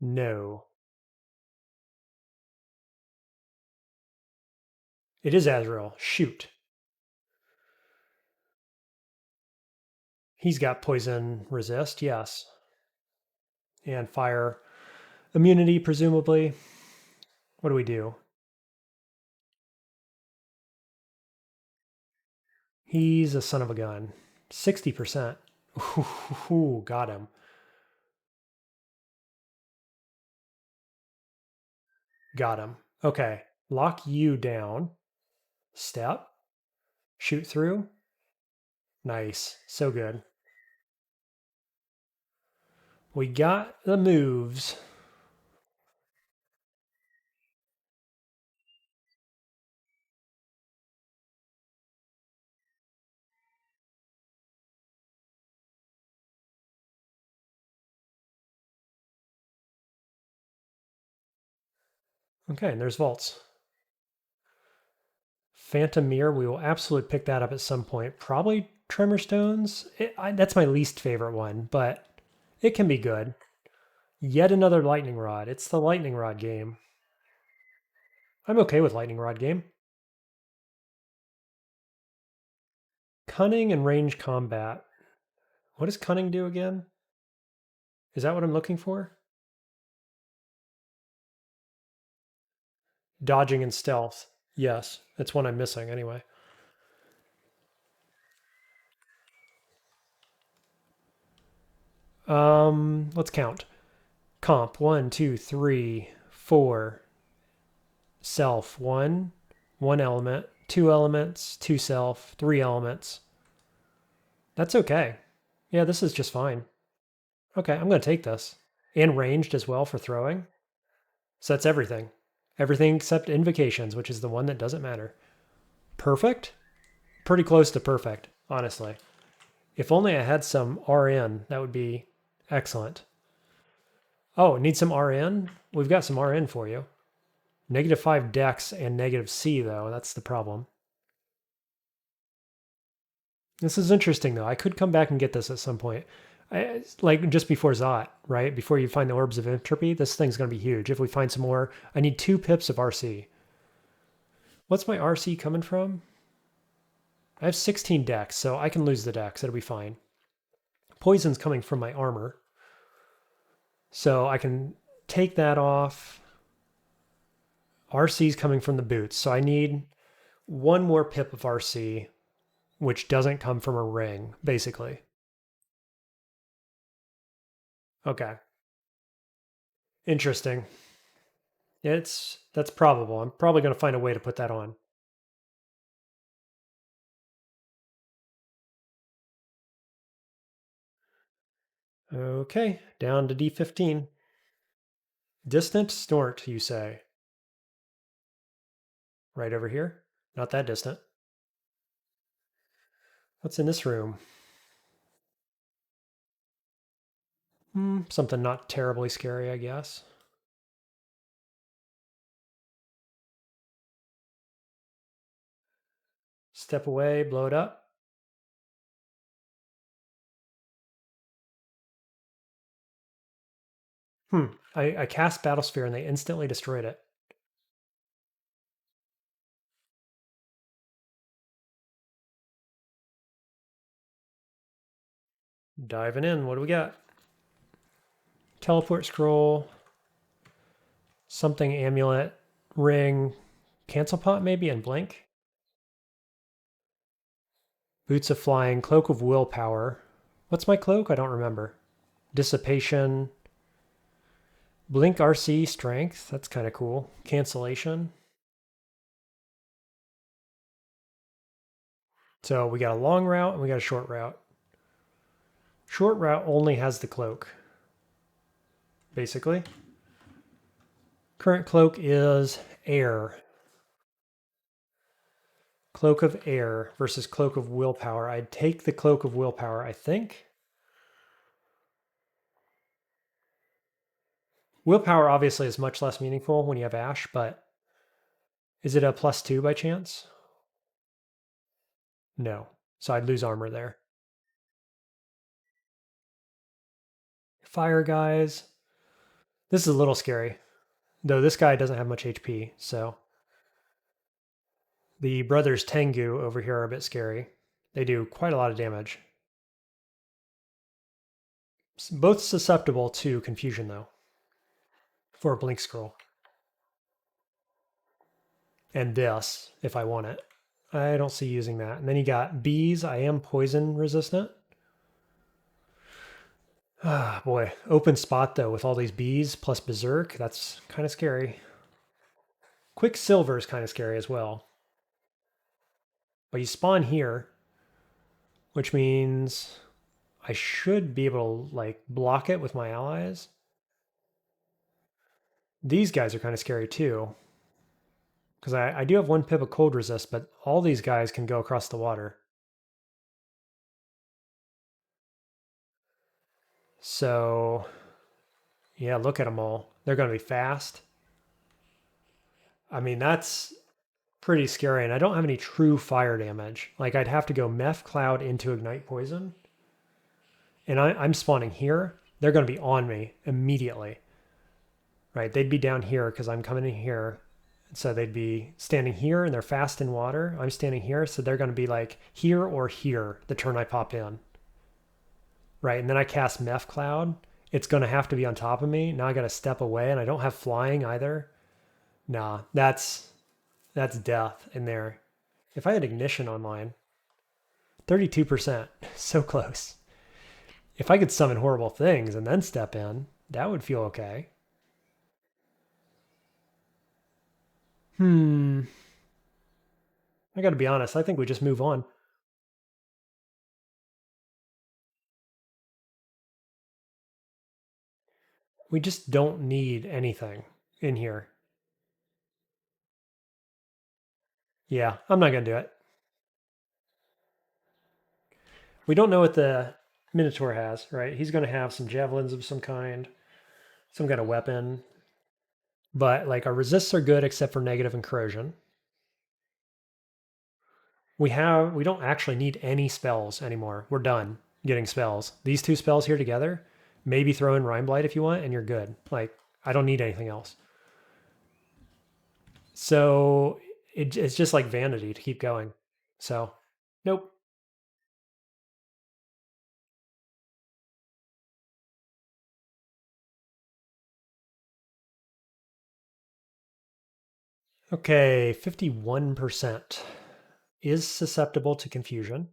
Speaker 1: No. It is Azrael. Shoot. He's got poison resist, yes. And fire immunity, presumably. What do we do? He's a son of a gun. 60%. Ooh, got him. Got him. Okay. Lock you down. Step. Shoot through. Nice. So good. We got the moves. Okay, and there's vaults. Phantom Mirror, we will absolutely pick that up at some point. Probably Tremor Stones. That's my least favorite one, but it can be good. Yet another Lightning Rod. It's the Lightning Rod game. I'm okay with Lightning Rod game. Cunning and range combat. What does Cunning do again? Is that what I'm looking for? Dodging and stealth. Yes, that's one I'm missing anyway. Let's count. Comp 1, 2, 3, 4. Self 1, 1 element, 2 elements, 2 self, 3 elements. That's okay. Yeah, this is just fine. Okay, I'm going to take this. And ranged as well for throwing. So that's everything. Everything except invocations, which is the one that doesn't matter. Perfect? Pretty close to perfect, honestly. If only I had some RN, that would be excellent. Oh, need some RN? We've got some RN for you. -5 dex and -C, though. That's the problem. This is interesting, though. I could come back and get this at some point. Like just before Zot, right? Before you find the Orbs of Entropy, this thing's going to be huge. If we find some more, I need 2 pips of RC. What's my RC coming from? I have 16 dex, so I can lose the dex. It'll be fine. Poison's coming from my armor. So I can take that off. RC's coming from the boots. So I need 1 more pip of RC, which doesn't come from a ring, basically. Okay. Interesting. That's probable. I'm probably going to find a way to put that on. Okay, down to D15. Distant snort, you say? Right over here? Not that distant. What's in this room? Something not terribly scary, I guess. Step away, blow it up. I cast Battlesphere and they instantly destroyed it. Diving in, what do we got? Teleport scroll, something amulet, ring, cancel pot maybe, and blink. Boots of flying, cloak of willpower. What's my cloak? I don't remember. Dissipation, blink RC, strength. That's kind of cool. Cancellation. So we got a long route and we got a short route. Short route only has the cloak, basically. Current cloak is air. Cloak of air versus cloak of willpower. I'd take the cloak of willpower, I think. Willpower obviously is much less meaningful when you have Ash, but is it a +2 by chance? No. So I'd lose armor there. Fire guys. This is a little scary, though this guy doesn't have much HP, so. The brothers Tengu over here are a bit scary. They do quite a lot of damage. Both susceptible to confusion, though, for a blink scroll. And this, if I want it. I don't see using that. And then you got bees. I am poison resistant. Ah, boy. Open spot, though, with all these bees plus berserk. That's kind of scary. Quicksilver is kind of scary as well. But you spawn here, which means I should be able to like block it with my allies. These guys are kind of scary too. Because I do have one pip of cold resist, but all these guys can go across the water. So, yeah, look at them all. They're going to be fast. I mean, that's pretty scary. And I don't have any true fire damage. Like, I'd have to go Meth Cloud into Ignite Poison. And I'm spawning here. They're going to be on me immediately. Right? They'd be down here because I'm coming in here. So they'd be standing here and they're fast in water. I'm standing here. So they're going to be like here or here the turn I pop in. Right? And then I cast Meth Cloud. It's going to have to be on top of me. Now I got to step away and I don't have flying either. Nah, that's death in there. If I had ignition online, 32%, so close. If I could summon horrible things and then step in, that would feel okay. I got to be honest, I think we just move on. We just don't need anything in here. Yeah, I'm not going to do it. We don't know what the Minotaur has, right? He's going to have some javelins of some kind, some kind of weapon. But like our resists are good except for negative and corrosion. We don't actually need any spells anymore. We're done getting spells. These two spells here together, maybe throw in Rime Blight if you want, and you're good. Like I don't need anything else. So it's just like vanity to keep going. So nope. Okay, 51% is susceptible to confusion.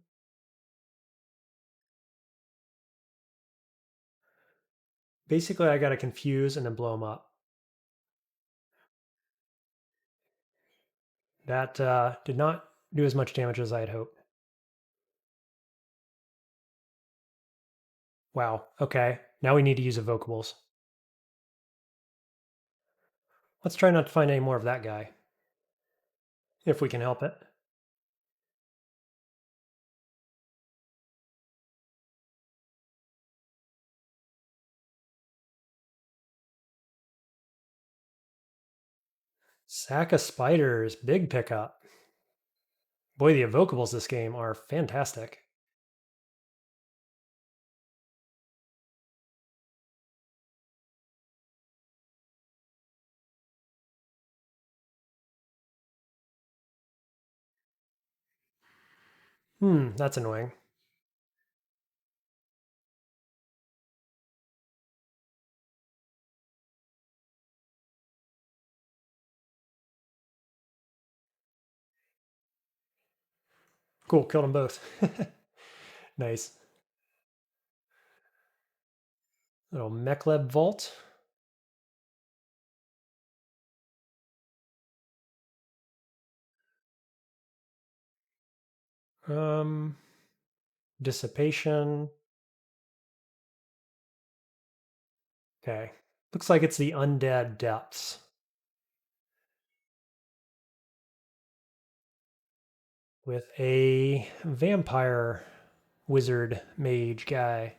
Speaker 1: Basically, I got to confuse and then blow them up. That did not do as much damage as I had hoped. Wow. Okay. Now we need to use evocables. Let's try not to find any more of that guy, if we can help it. Sack of spiders, big pickup. Boy, the evocables this game are fantastic. That's annoying. Cool, killed them both. Nice. Little Mechleb Vault. Um, Dissipation. Okay. Looks like it's the Undead Depths. With a vampire wizard mage guy.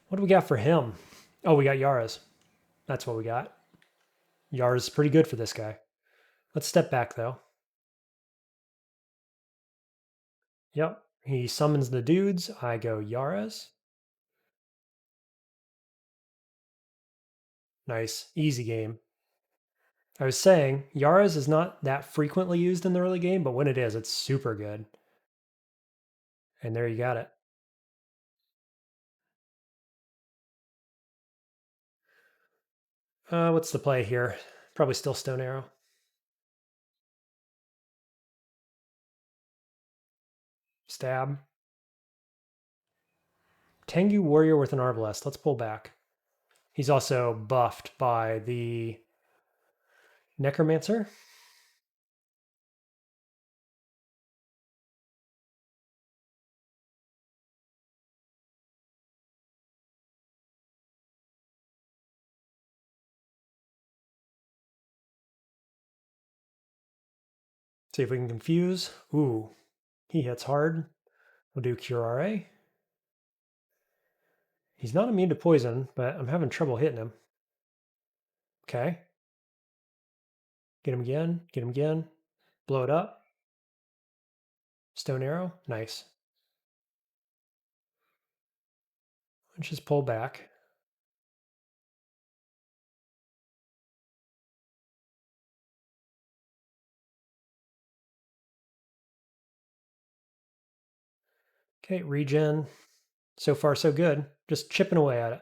Speaker 1: What do we got for him? Oh, we got Yara's. That's what we got. Yara's pretty good for this guy. Let's step back though. Yep. He summons the dudes. I go Yara's. Nice. Easy game. I was saying, Yara's is not that frequently used in the early game, but when it is, it's super good. And there you got it. What's the play here? Probably still Stone Arrow. Stab. Tengu warrior with an arbalest. Let's pull back. He's also buffed by the necromancer. See if we can confuse. Ooh, he hits hard. We'll do Curare. He's not immune to poison, but I'm having trouble hitting him. Okay. Get him again. Get him again. Blow it up. Stone arrow. Nice. Let's just pull back. Okay, regen. So far, so good. Just chipping away at it.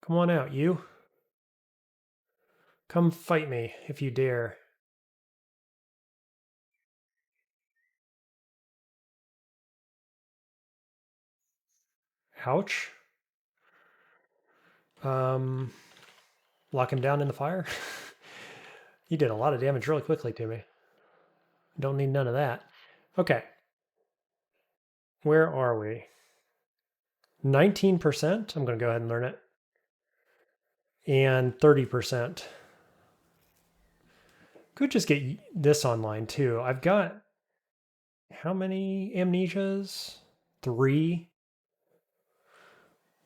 Speaker 1: Come on out, you. Come fight me if you dare. Ouch. Lock him down in the fire. You did a lot of damage really quickly to me. Don't need none of that. Okay. Where are we? 19%. I'm going to go ahead and learn it. And 30%. Could just get this online too. I've got how many amnesias? 3.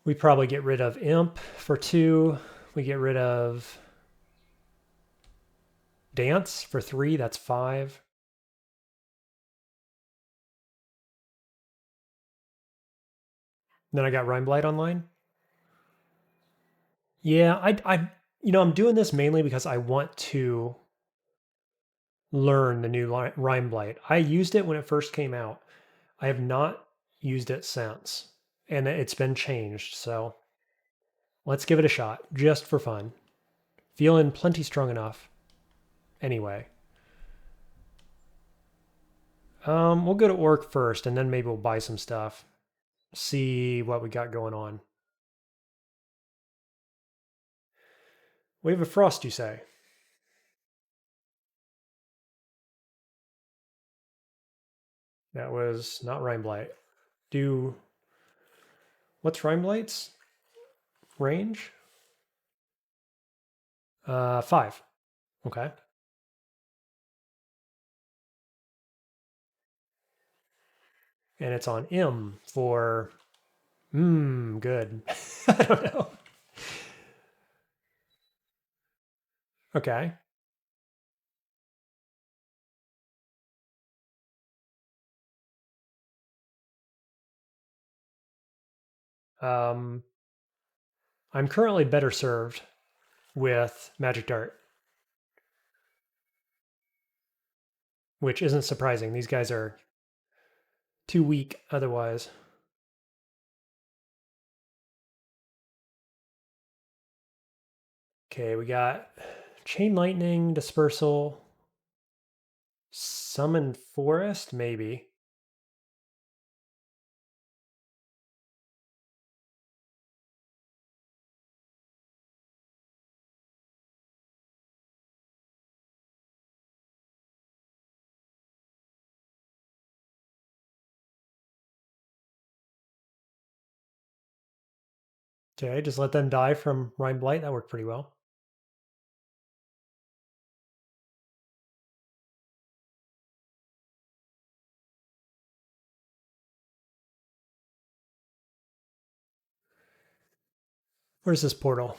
Speaker 1: We probably get rid of Imp for 2. We get rid of Dance for 3. That's 5. Then I got Rhyme Blight online. Yeah, I'm doing this mainly because I want to learn the new Rhyme Blight. I used it when it first came out. I have not used it since, and it's been changed. So let's give it a shot, just for fun. Feeling plenty strong enough. Anyway, we'll go to Orc first, and then maybe we'll buy some stuff. See what we got going on. Wave of Frost, you say? That was not Rhyme Blight. What's Rhyme Blight's range? 5. Okay. And it's on M for good. I don't know. Okay. I'm currently better served with Magic Dart, which isn't surprising. These guys are too weak otherwise. Okay, we got Chain Lightning, Dispersal, Summon Forest, maybe. Okay, just let them die from Rhyme Blight. That worked pretty well. Where's this portal?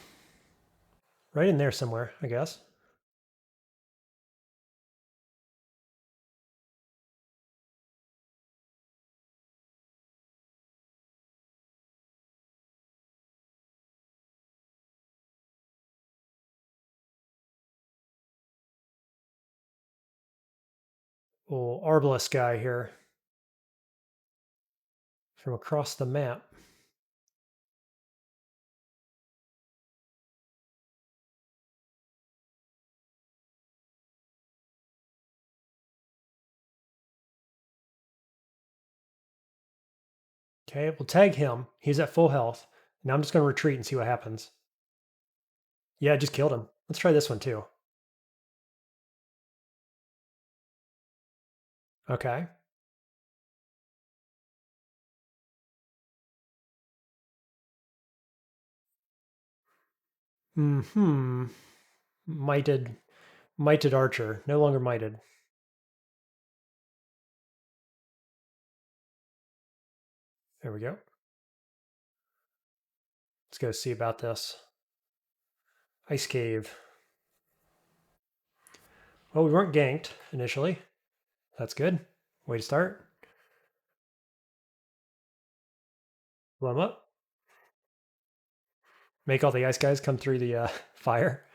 Speaker 1: Right in there somewhere, I guess. Old Arbalest guy here from across the map. Okay, we'll tag him. He's at full health. Now I'm just going to retreat and see what happens. Yeah, I just killed him. Let's try this one too. Okay. Hmm. Mighted. Mighted archer. No longer mighted. There we go. Let's go see about this. Ice cave. Well, we weren't ganked initially. That's good. Way to start. Blow them up. Make all the ice guys come through the fire.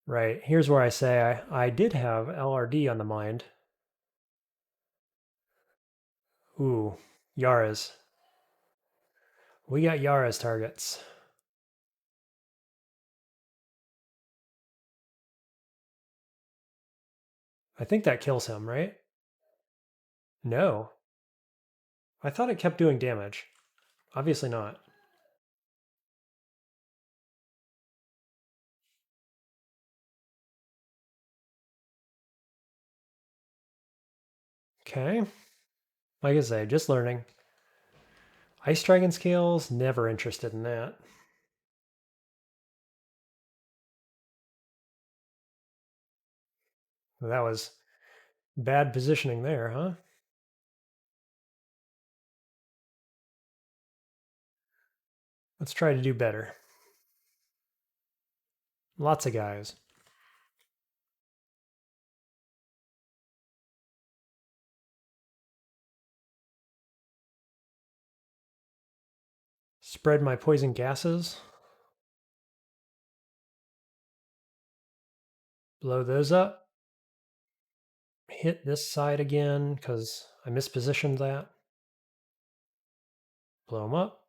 Speaker 1: Right. Here's where I say I did have LRD on the mind. Ooh, Yara's. We got Yara's targets. I think that kills him, right? No. I thought it kept doing damage. Obviously not. Okay. Like I say, just learning. Ice Dragon scales, never interested in that. Well, that was bad positioning there, huh? Let's try to do better. Lots of guys. Spread my poison gases. Blow those up. Hit this side again because I mispositioned that. Blow them up.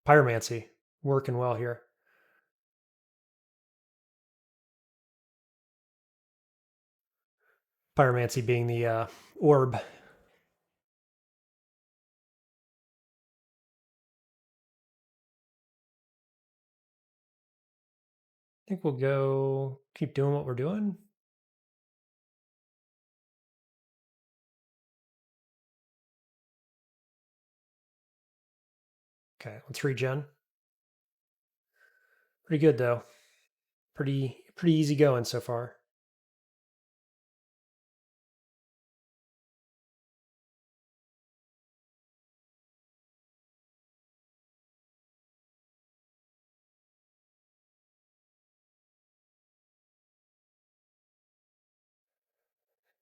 Speaker 1: Pyromancy. Working well here. Pyromancy being the orb. I think we'll go keep doing what we're doing. Okay, let's regen. Pretty good though. Pretty easy going so far.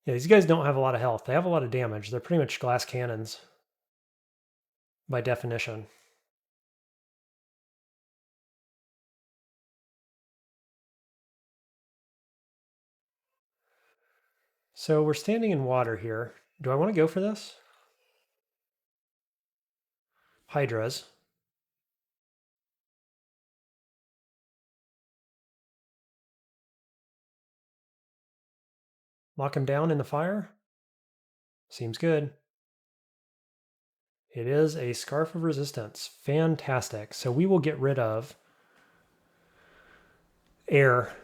Speaker 1: Yeah, these guys don't have a lot of health. They have a lot of damage. They're pretty much glass cannons by definition. So we're standing in water here. Do I want to go for this? Hydras. Lock him down in the fire? Seems good. It is a Scarf of Resistance. Fantastic. So we will get rid of air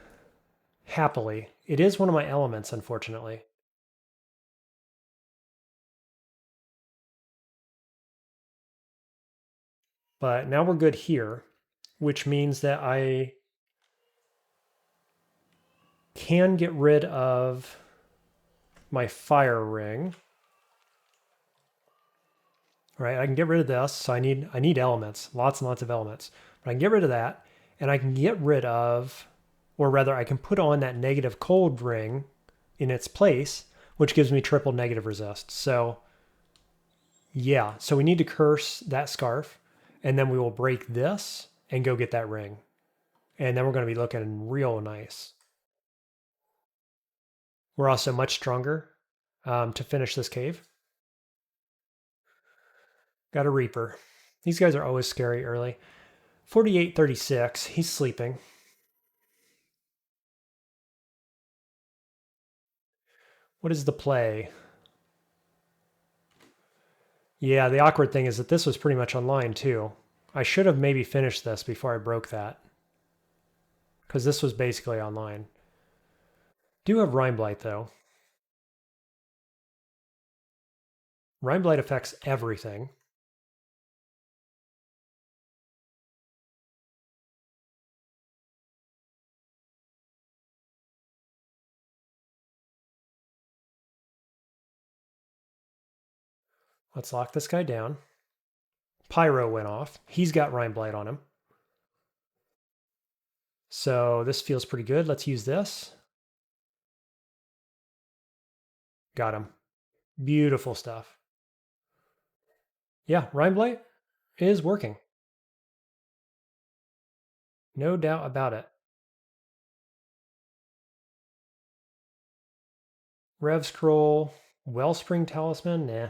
Speaker 1: happily. It is one of my elements, unfortunately. But now we're good here, which means that I can get rid of my fire ring. Right, I can get rid of this. So I need elements, lots and lots of elements. But I can get rid of that, and I can get rid of, or rather, I can put on that negative cold ring in its place, which gives me triple negative resist. So yeah, so we need to curse that scarf, and then we will break this and go get that ring. And then we're going to be looking real nice. We're also much stronger to finish this cave. Got a Reaper. These guys are always scary early. 4836, he's sleeping. What is the play? Yeah, the awkward thing is that this was pretty much online too. I should have maybe finished this before I broke that. Because this was basically online. Do have Rime Blight though. Rime Blight affects everything. Let's lock this guy down. Pyro went off. He's got Rime Blight on him. So this feels pretty good. Let's use this. Got him. Beautiful stuff. Yeah, Rime Blight is working. No doubt about it. Rev Scroll, Wellspring Talisman, nah.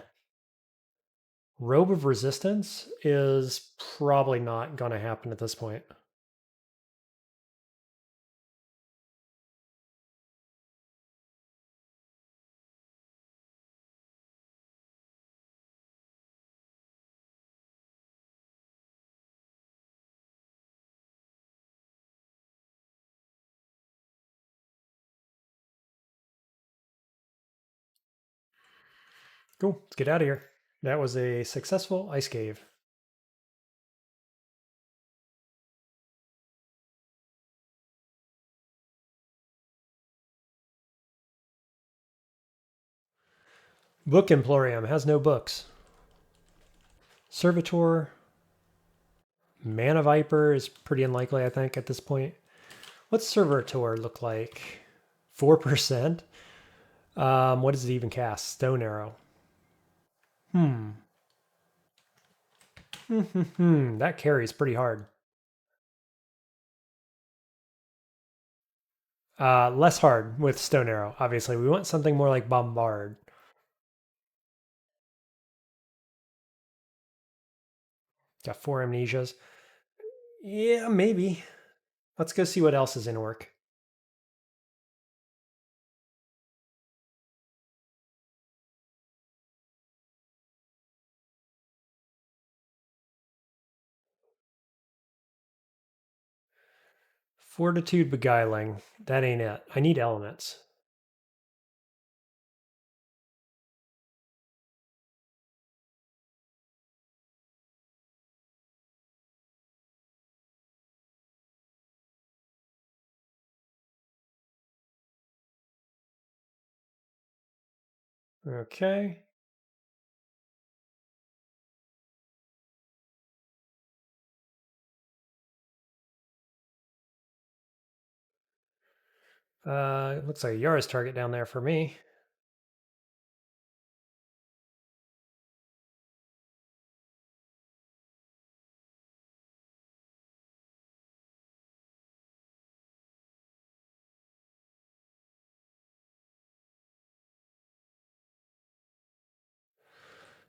Speaker 1: Robe of Resistance is probably not going to happen at this point. Cool, let's get out of here. That was a successful ice cave. Book Emporium has no books. Servitor. Mana Viper is pretty unlikely, I think, at this point. What's Servitor look like? 4%? What does it even cast? Stone Arrow. That carries pretty hard. Less hard with Stone Arrow, obviously. We want something more like Bombard. Got 4 amnesias. Yeah, maybe. Let's go see what else is in work. Fortitude Beguiling. That ain't it. I need elements. Okay. It looks like a Yara's target down there for me.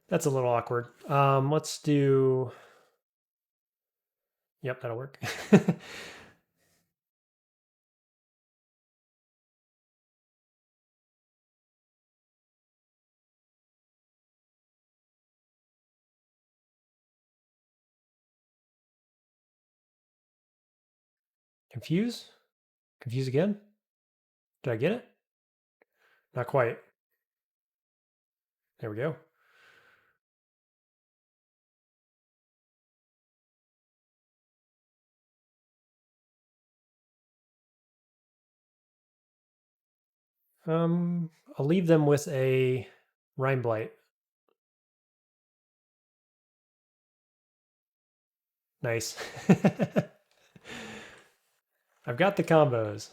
Speaker 1: That's a little awkward. Let's do... Yep, that'll work. Confuse? Confuse again? Did I get it? Not quite. There we go. I'll leave them with a Rime Blight. Nice. I've got the combos.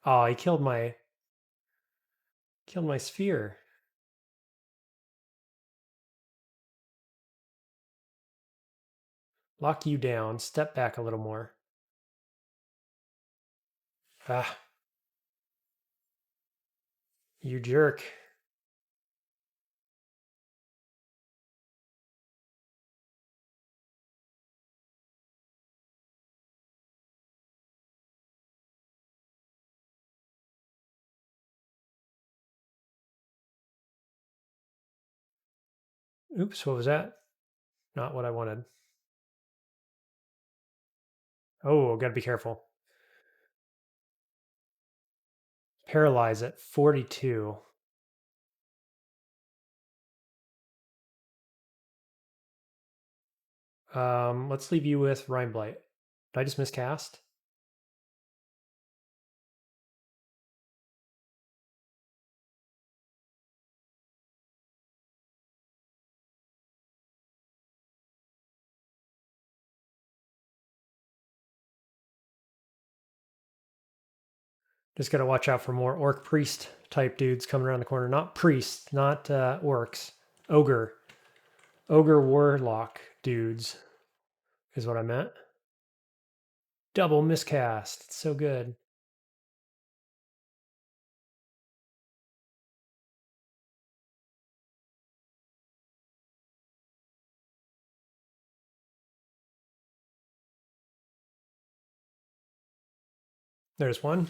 Speaker 1: Oh, he killed my sphere. Lock you down. Step back a little more. Ah, you jerk. Oops, what was that? Not what I wanted. Oh, gotta be careful. Paralyze at 42. Let's leave you with Rime Blight. Did I just miscast? Just gotta watch out for more Orc Priest type dudes coming around the corner. Not priests, not orcs. Ogre. Ogre Warlock dudes is what I meant. Double miscast. It's so good. There's one.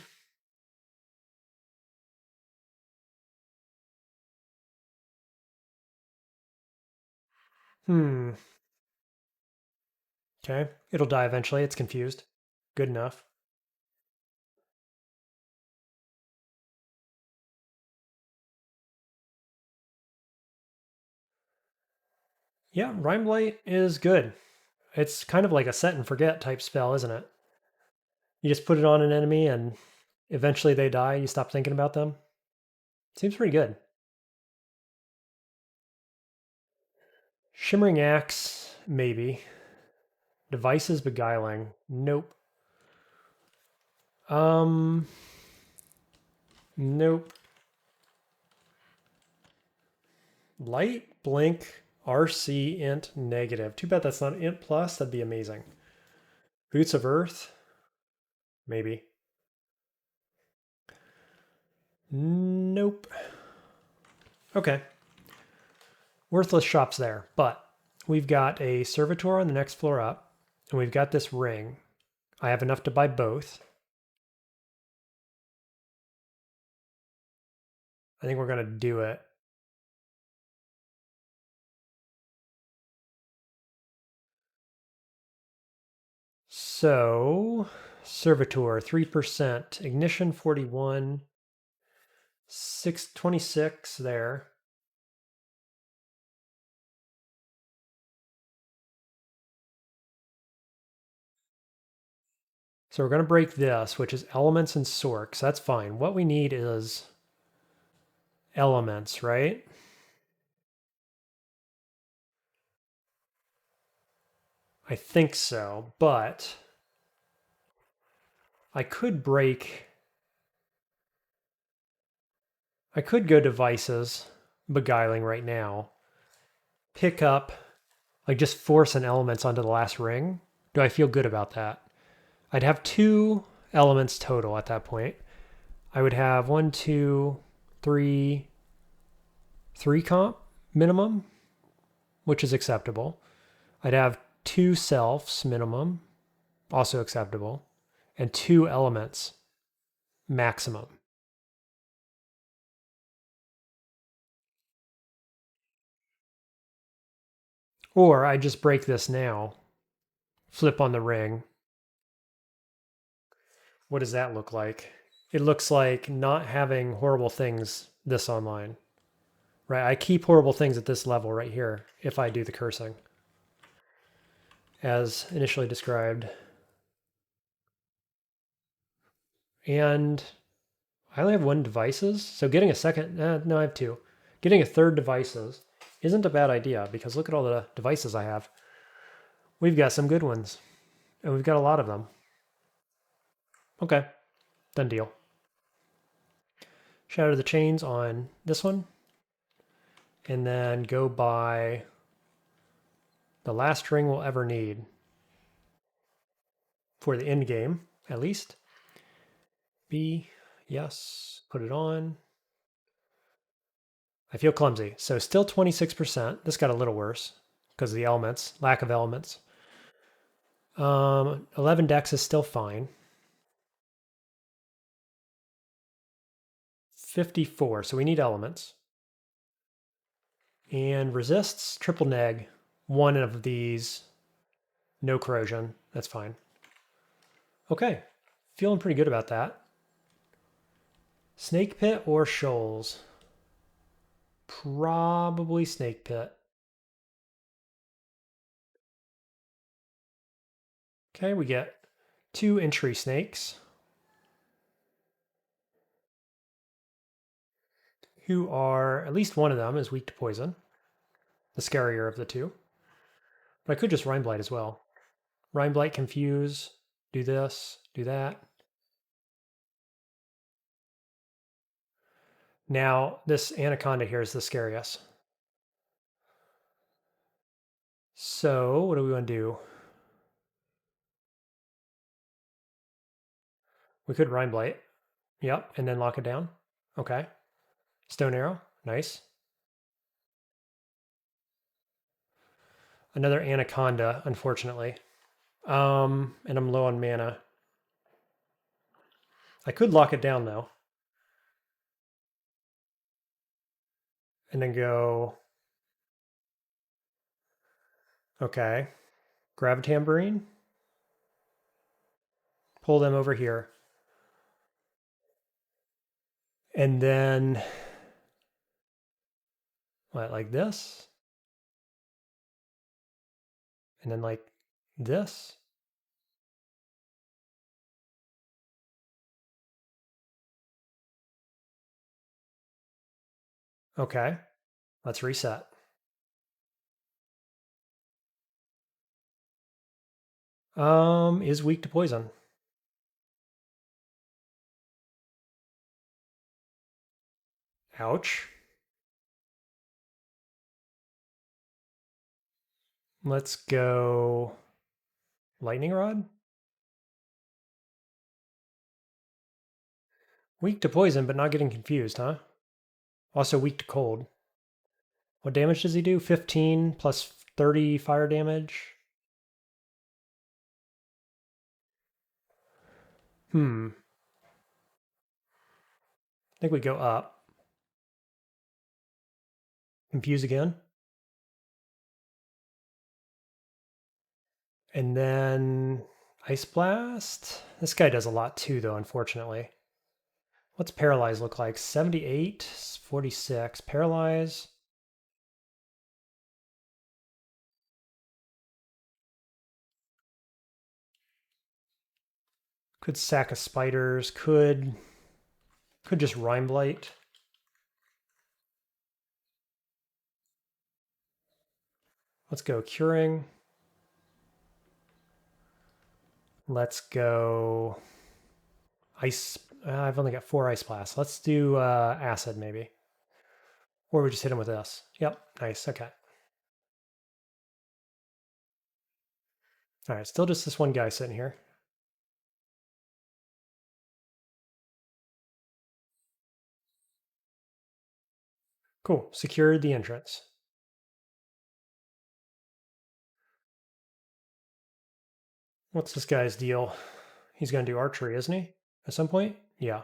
Speaker 1: Okay. It'll die eventually. It's confused. Good enough. Yeah, Rime Blight is good. It's kind of like a set and forget type spell, isn't it? You just put it on an enemy and eventually they die. You stop thinking about them. Seems pretty good. Shimmering Axe, maybe. Devices Beguiling. Nope. Nope. Light, Blink, RC, Int, Negative. Too bad that's not Int Plus. That'd be amazing. Boots of Earth? Maybe. Nope. Okay. Worthless shops there, but we've got a servitor on the next floor up, and we've got this ring. I have enough to buy both. I think we're going to do it. So, servitor 3%, ignition 41, 626 there. So we're going to break this, which is elements and sorks. That's fine. What we need is elements, right? I think so, but I could break. I could go devices, beguiling right now, pick up, like just force an elements onto the last ring. Do I feel good about that? I'd have 2 elements total at that point. I would have 1, 2, 3, 3 comp minimum, which is acceptable. I'd have 2 selves minimum, also acceptable, and 2 elements maximum. Or I just break this now, flip on the ring. What does that look like? It looks like not having horrible things this online. Right, I keep horrible things at this level right here if I do the cursing. As initially described. And I only have 1 devices, so getting a second, no, I have 2. Getting a third devices isn't a bad idea because look at all the devices I have. We've got some good ones, and we've got a lot of them. Okay, done deal. Shatter the chains on this one, and then go buy the last ring we'll ever need for the end game, at least. B, yes, put it on. I feel clumsy. So still 26%. This got a little worse because of the elements, lack of elements. 11 dex is still fine. 54, so we need elements. And resists triple neg. One of these. No corrosion. That's fine. Okay. Feeling pretty good about that. Snake Pit or Shoals? Probably Snake Pit. Okay, we get 2 entry snakes. Who are, at least one of them is weak to poison. The scarier of the two. But I could just Rime Blight as well. Rime Blight, Confuse, do this, do that. Now, this Anaconda here is the scariest. So, what do we want to do? We could Rime Blight. Yep, and then lock it down. Okay. Stone Arrow, nice. Another Anaconda, unfortunately. And I'm low on mana. I could lock it down though. And then go. Okay. Gravitambrine. Pull them over here. And then. What, like this? And then like this? Okay. Let's reset. Is weak to poison. Ouch. Let's go Lightning Rod. Weak to poison, but not getting confused, huh? Also weak to cold. What damage does he do? 15 plus 30 fire damage. I think we go up. Confuse again. And then Ice Blast. This guy does a lot too, though, unfortunately. What's Paralyze look like? 78, 46. Paralyze. Could sack a spiders. Could just Rime Blight. Let's go Curing. Let's go Ice. I've only got 4 Ice Blasts. Let's do Acid maybe. Or we just hit him with this. Yep, nice, okay. All right, still just this one guy sitting here. Cool, secured the entrance. What's this guy's deal? He's going to do archery, isn't he? At some point? Yeah.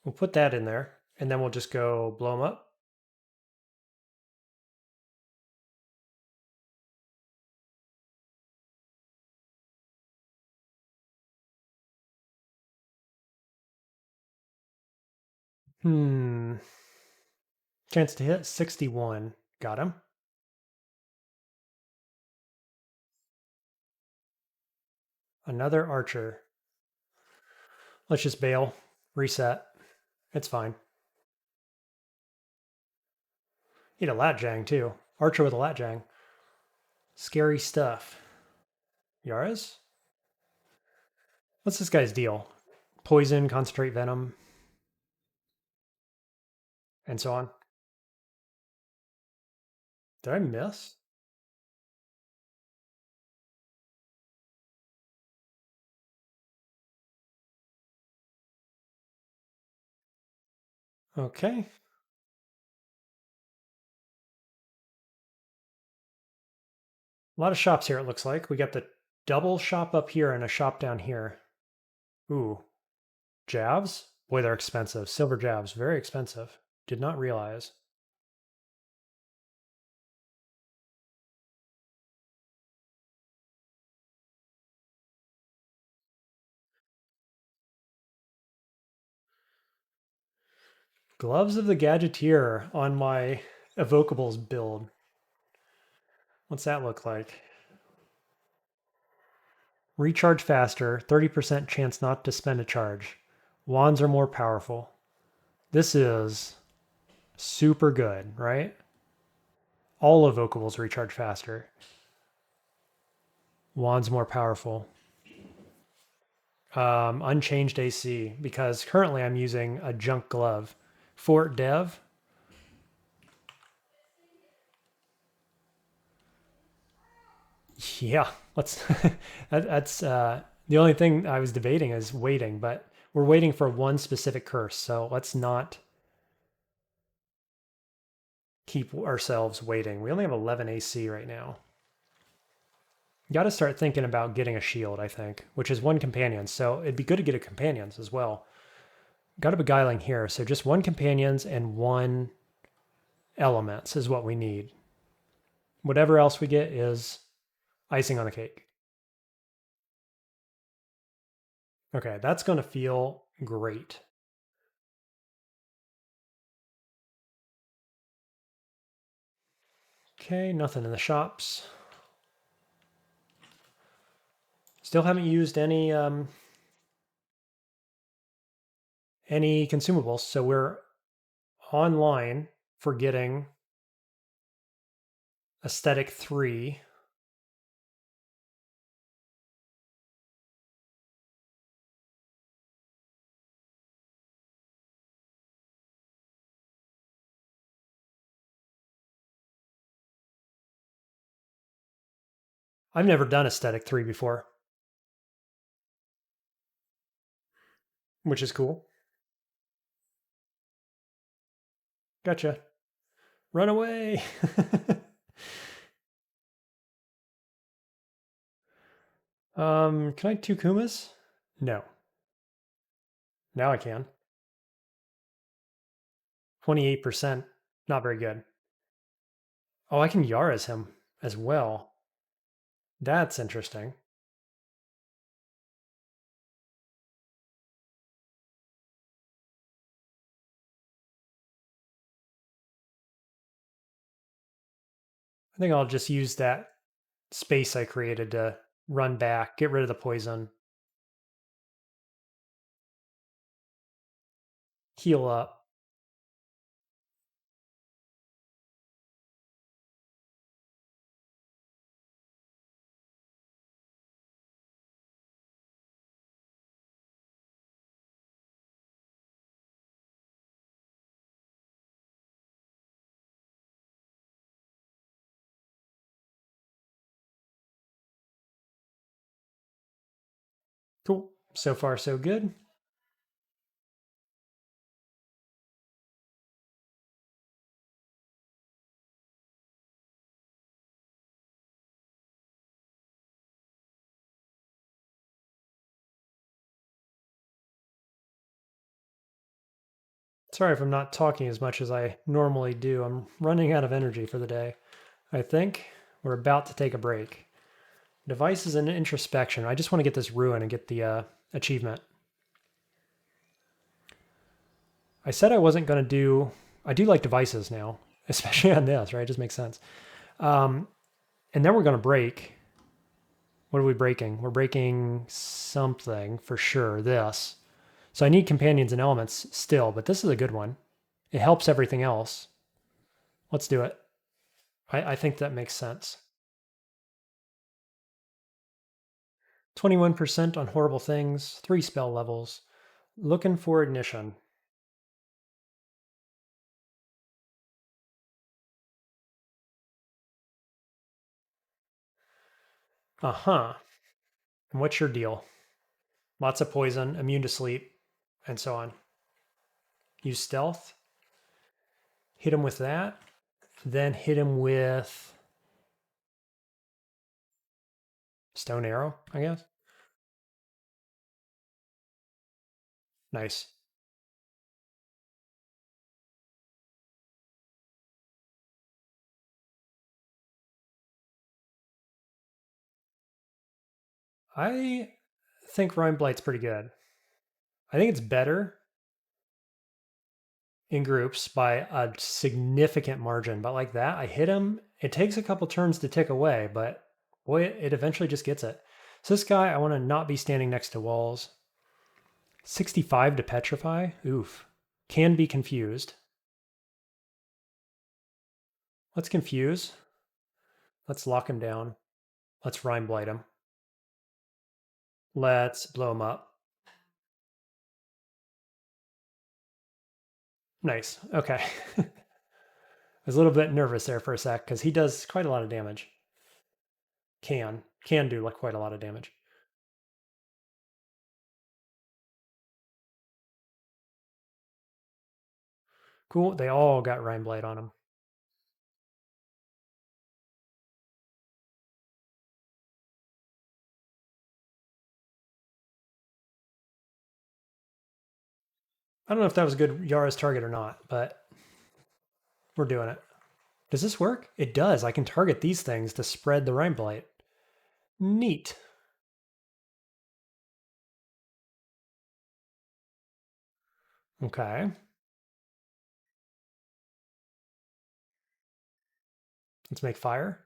Speaker 1: We'll put that in there, and then we'll just go blow him up. Chance to hit, 61. Got him. Another archer. Let's just bail. Reset. It's fine. He had a Latjang, too. Archer with a Latjang. Scary stuff. Yaras? What's this guy's deal? Poison, concentrate venom, and so on. Did I miss? Okay. A lot of shops here, it looks like. We got the Double shop up here and a shop down here. Ooh. Javs? Boy, they're expensive. Silver Javs, very expensive. Did not realize. Gloves of the Gadgeteer on my Evocables build. What's that look like? Recharge faster, 30% chance not to spend a charge. Wands are more powerful. This is super good, right? All Evocables recharge faster. Wands more powerful. Unchanged AC, because currently I'm using a junk glove. Fort Dev. Yeah, let's. That's the only thing I was debating is waiting, but we're waiting for one specific curse, so let's not keep ourselves waiting. We only have 11 AC right now. Got to start thinking about getting a shield, I think, which is one companion. So it'd be good to get a companions as well. Got a beguiling here, so just one companions and one elements is what we need. Whatever else we get is icing on the cake. Okay, that's going to feel great. Okay, nothing in the shops. Still haven't used any consumables, so we're online for getting Ascetic 3. I've never done Ascetic 3 before, which is cool. Gotcha. Run away. Can I 2 Kumas? No. Now I can. 28%. Not very good. Oh, I can Yara's him as well. That's interesting. I think I'll just use that space I created to run back, get rid of the poison, heal up. Cool. So far, so good. Sorry if I'm not talking as much as I normally do. I'm running out of energy for the day. I think we're about to take a break. Devices and introspection. I just want to get this ruin and get the achievement. I said I wasn't going to do. I do like devices now, especially on this, right? It just makes sense. And then we're going to break. What are we breaking? We're breaking something for sure. This. So I need companions and elements still, but this is a good one. It helps everything else. Let's do it. I think that makes sense. 21% on horrible things, 3 spell levels. Looking for ignition. Uh-huh. And what's your deal? Lots of poison, immune to sleep, and so on. Use stealth. Hit him with that. Then hit him with Stone arrow, I guess. Nice. I think Rime Blight's pretty good. I think it's better in groups by a significant margin, but like that, I hit him. It takes a couple turns to tick away, but boy, it eventually just gets it. So this guy, I want to not be standing next to walls. 65 to petrify. Oof. Can be confused. Let's confuse. Let's lock him down. Let's Rime Blight him. Let's blow him up. Nice. Okay. I was a little bit nervous there for a sec because he does quite a lot of damage. Can do like quite a lot of damage. Cool. They all got Rime Blade on them. I don't know if that was a good Yara's target or not, but we're doing it. Does this work? It does. I can target these things to spread the Rime Blight. Neat. Okay. Let's make fire.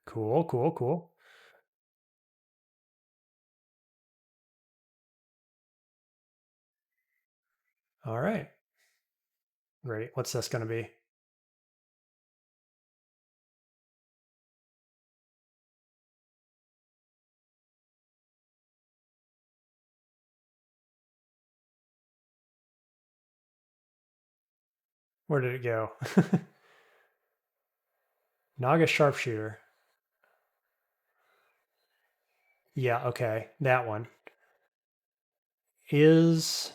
Speaker 1: Cool, cool, cool. All right. Great. What's this going to be? Where did it go? Naga Sharpshooter. Yeah, okay. That one is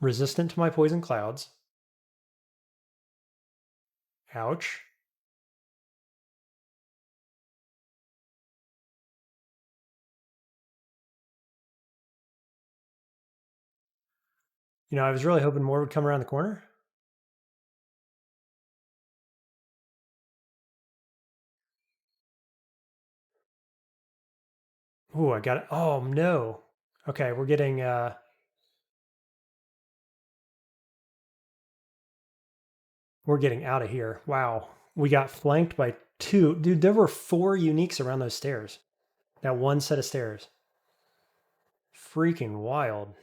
Speaker 1: resistant to my poison clouds. Ouch. You know, I was really hoping more would come around the corner. Ooh, I got it. Oh no. Okay, we're getting out of here. Wow. We got flanked by two. Dude, there were 4 uniques around those stairs. That one set of stairs. Freaking wild.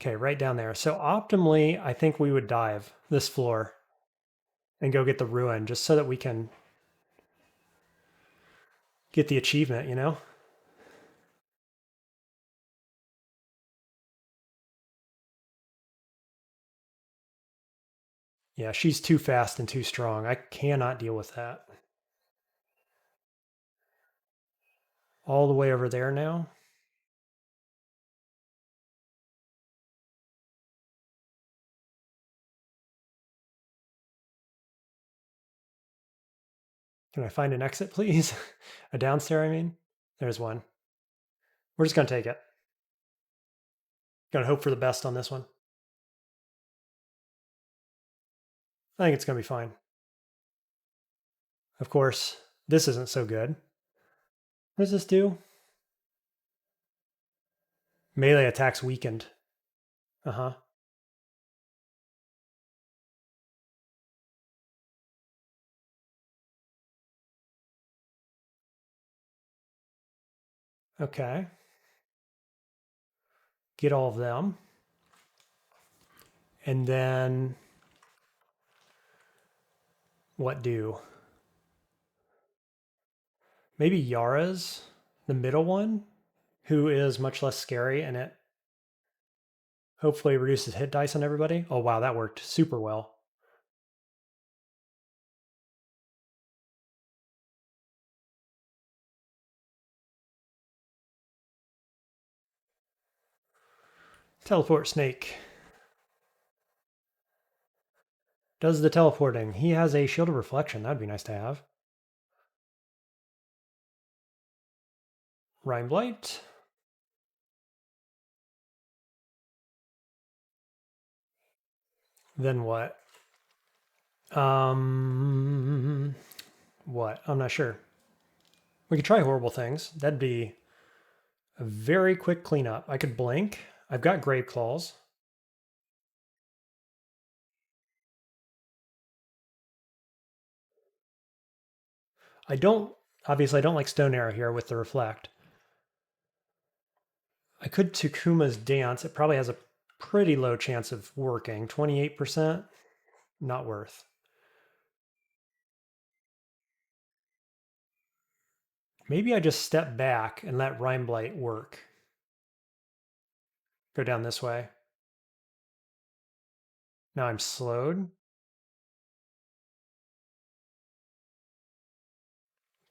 Speaker 1: Okay, right down there. So optimally, I think we would dive this floor and go get the ruin just so that we can get the achievement, you know? Yeah, she's too fast and too strong. I cannot deal with that. All the way over there now. Can I find an exit, please? A downstair, I mean? There's one. We're just going to take it. Going to hope for the best on this one. I think it's going to be fine. Of course, this isn't so good. What does this do? Melee attacks weakened. Uh-huh. Okay. Get all of them. And then what do? Maybe Yara's the middle one, who is much less scary, and it hopefully reduces hit dice on everybody. Oh, wow, that worked super well. Teleport snake. Does the teleporting. He has a shield of reflection. That'd be nice to have. Rime Blight. Then what? What? I'm not sure. We could try horrible things. That'd be a very quick cleanup. I could blink. I've got Grave Claws. Obviously I don't like Stone Arrow here with the Reflect. I could Takuma's Dance. It probably has a pretty low chance of working. 28%, not worth. Maybe I just step back and let Rime Blight work. Go down this way. Now I'm slowed.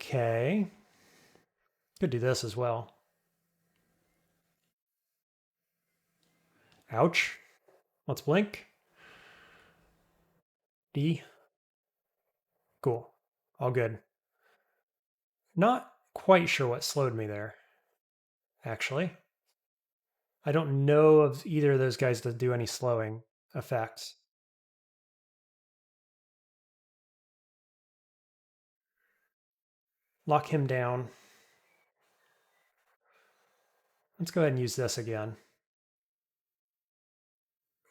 Speaker 1: Okay. Could do this as well. Ouch. Let's blink. D. Cool. All good. Not quite sure what slowed me there, actually. I don't know of either of those guys that do any slowing effects. Lock him down. Let's go ahead and use this again.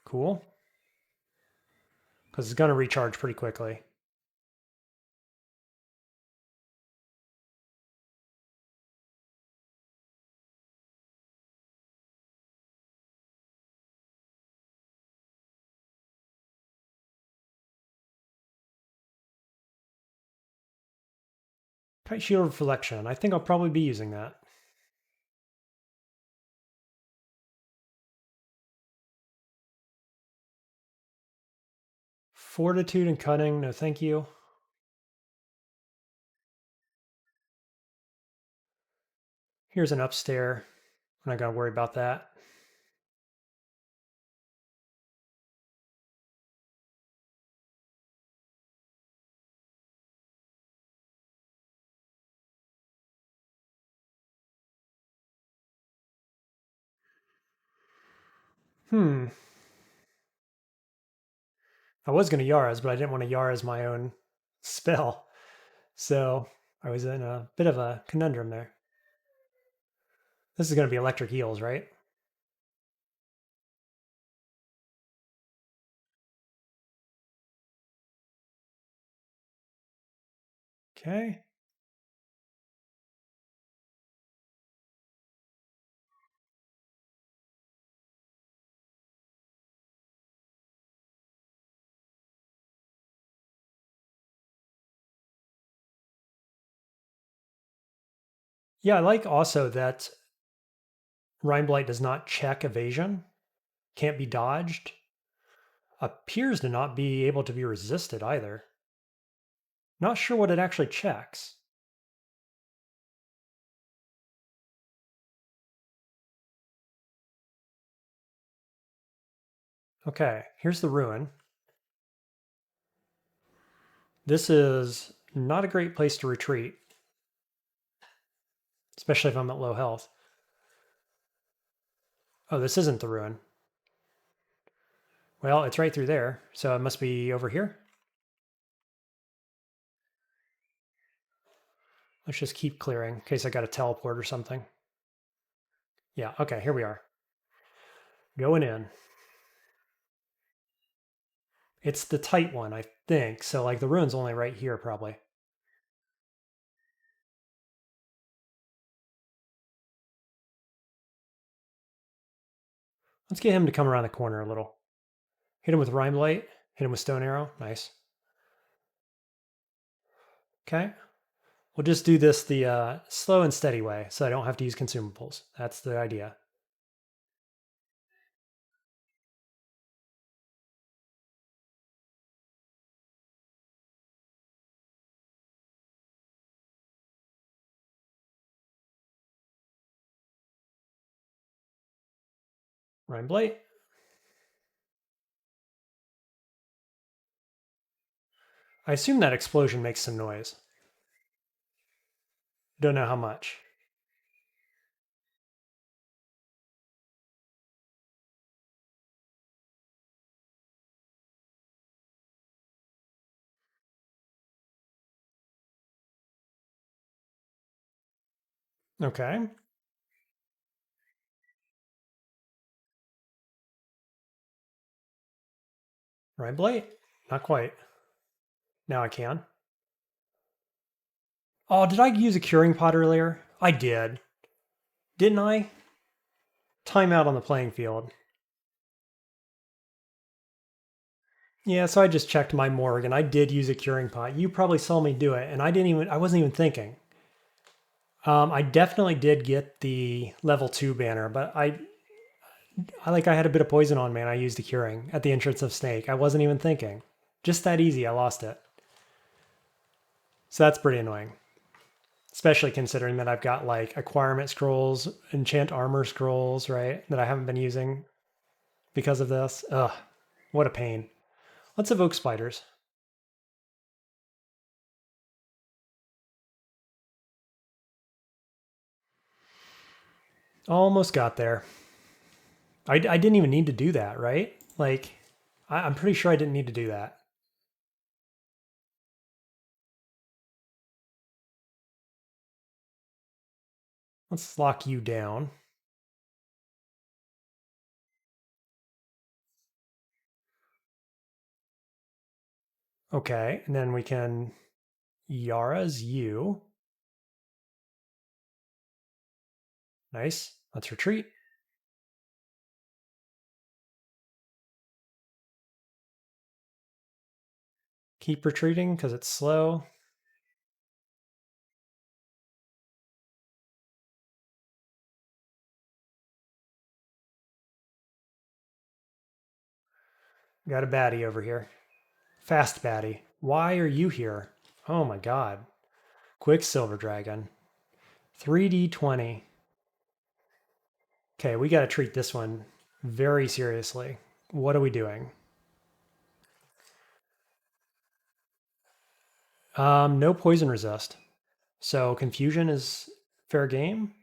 Speaker 1: Cool. Because it's going to recharge pretty quickly. Kite Shield Reflection. I think I'll probably be using that. Fortitude and Cunning. No, thank you. Here's an upstair. I'm not going to worry about that. I was going to Yara's, but I didn't want to Yara's my own spell. So I was in a bit of a conundrum there. This is going to be electric eels, right? Okay. Yeah, I like also that Rime Blight does not check evasion, can't be dodged, appears to not be able to be resisted either. Not sure what it actually checks. Okay, here's the ruin. This is not a great place to retreat, especially if I'm at low health. Oh, this isn't the ruin. Well, it's right through there, so it must be over here. Let's just keep clearing in case I got a teleport or something. Yeah, okay, here we are. Going in. It's the tight one, I think. So like the ruin's only right here probably. Let's get him to come around the corner a little. Hit him with Rime Light. Hit him with Stone Arrow. Nice. Okay. We'll just do this the slow and steady way so I don't have to use consumables. That's the idea. Rhyme Blight. I assume that explosion makes some noise. Don't know how much. Okay. Rhyme Blight? Not quite. Now I can. Oh, did I use a curing pot earlier? I did. Didn't I? Timeout on the playing field. Yeah, so I just checked my morgue and I did use a curing pot. You probably saw me do it, and I wasn't even thinking. I definitely did get the level 2 banner, but I had a bit of poison on me and I used the curing at the entrance of Snake. I wasn't even thinking. Just that easy, I lost it. So that's pretty annoying. Especially considering that I've got like acquirement scrolls, enchant armor scrolls, right? That I haven't been using because of this. Ugh, what a pain. Let's evoke spiders. Almost got there. I didn't even need to do that, right? Like, I'm pretty sure I didn't need to do that. Let's lock you down. Okay, and then we can Yara's you. Nice. Let's retreat. Keep retreating because it's slow. Got a baddie over here. Fast baddie. Why are you here? Oh my god. Quicksilver Dragon. 3d20. Okay, we got to treat this one very seriously. What are we doing? No poison resist. So confusion is fair game.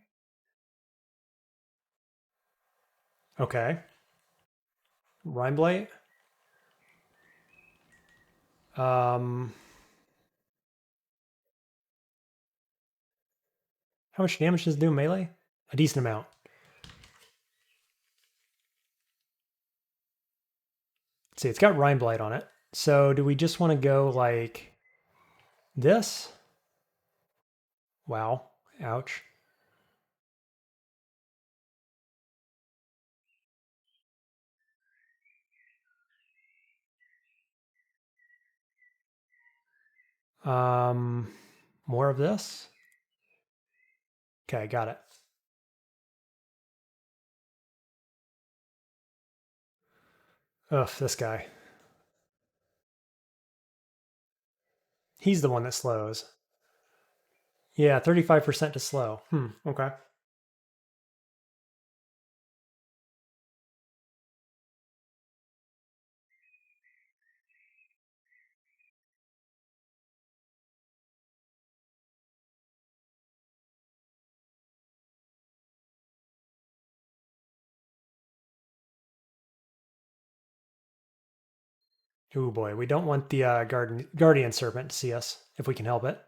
Speaker 1: Okay. Rhyme Blight. Um, how much damage does it do melee? A decent amount. Let's see, it's got Rhyme Blight on it. So do we just want to go like this? Wow. Ouch. Um, more of this? Okay, got it. Ugh, this guy. He's the one that slows. Yeah, 35% to slow. Okay. Oh boy, we don't want the Guardian Serpent to see us, if we can help it.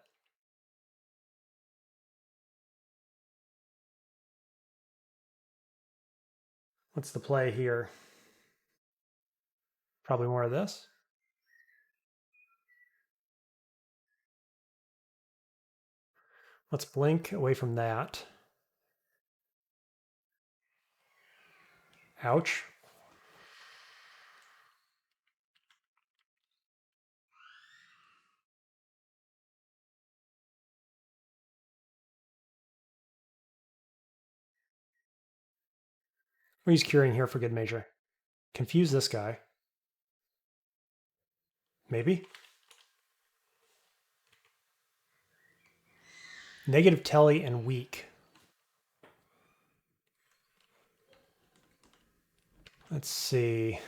Speaker 1: What's the play here? Probably more of this. Let's blink away from that. Ouch. We'll use curing here for good measure. Confuse this guy. Maybe. Negative telly and weak. Let's see.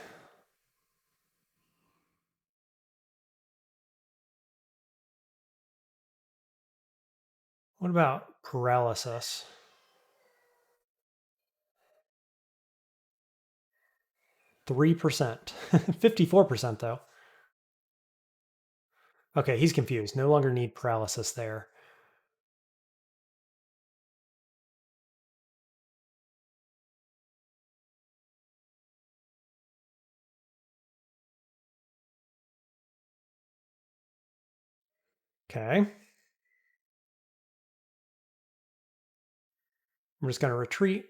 Speaker 1: What about paralysis? 3%. 54% though. Okay, he's confused. No longer need paralysis there. Okay. I'm just going to retreat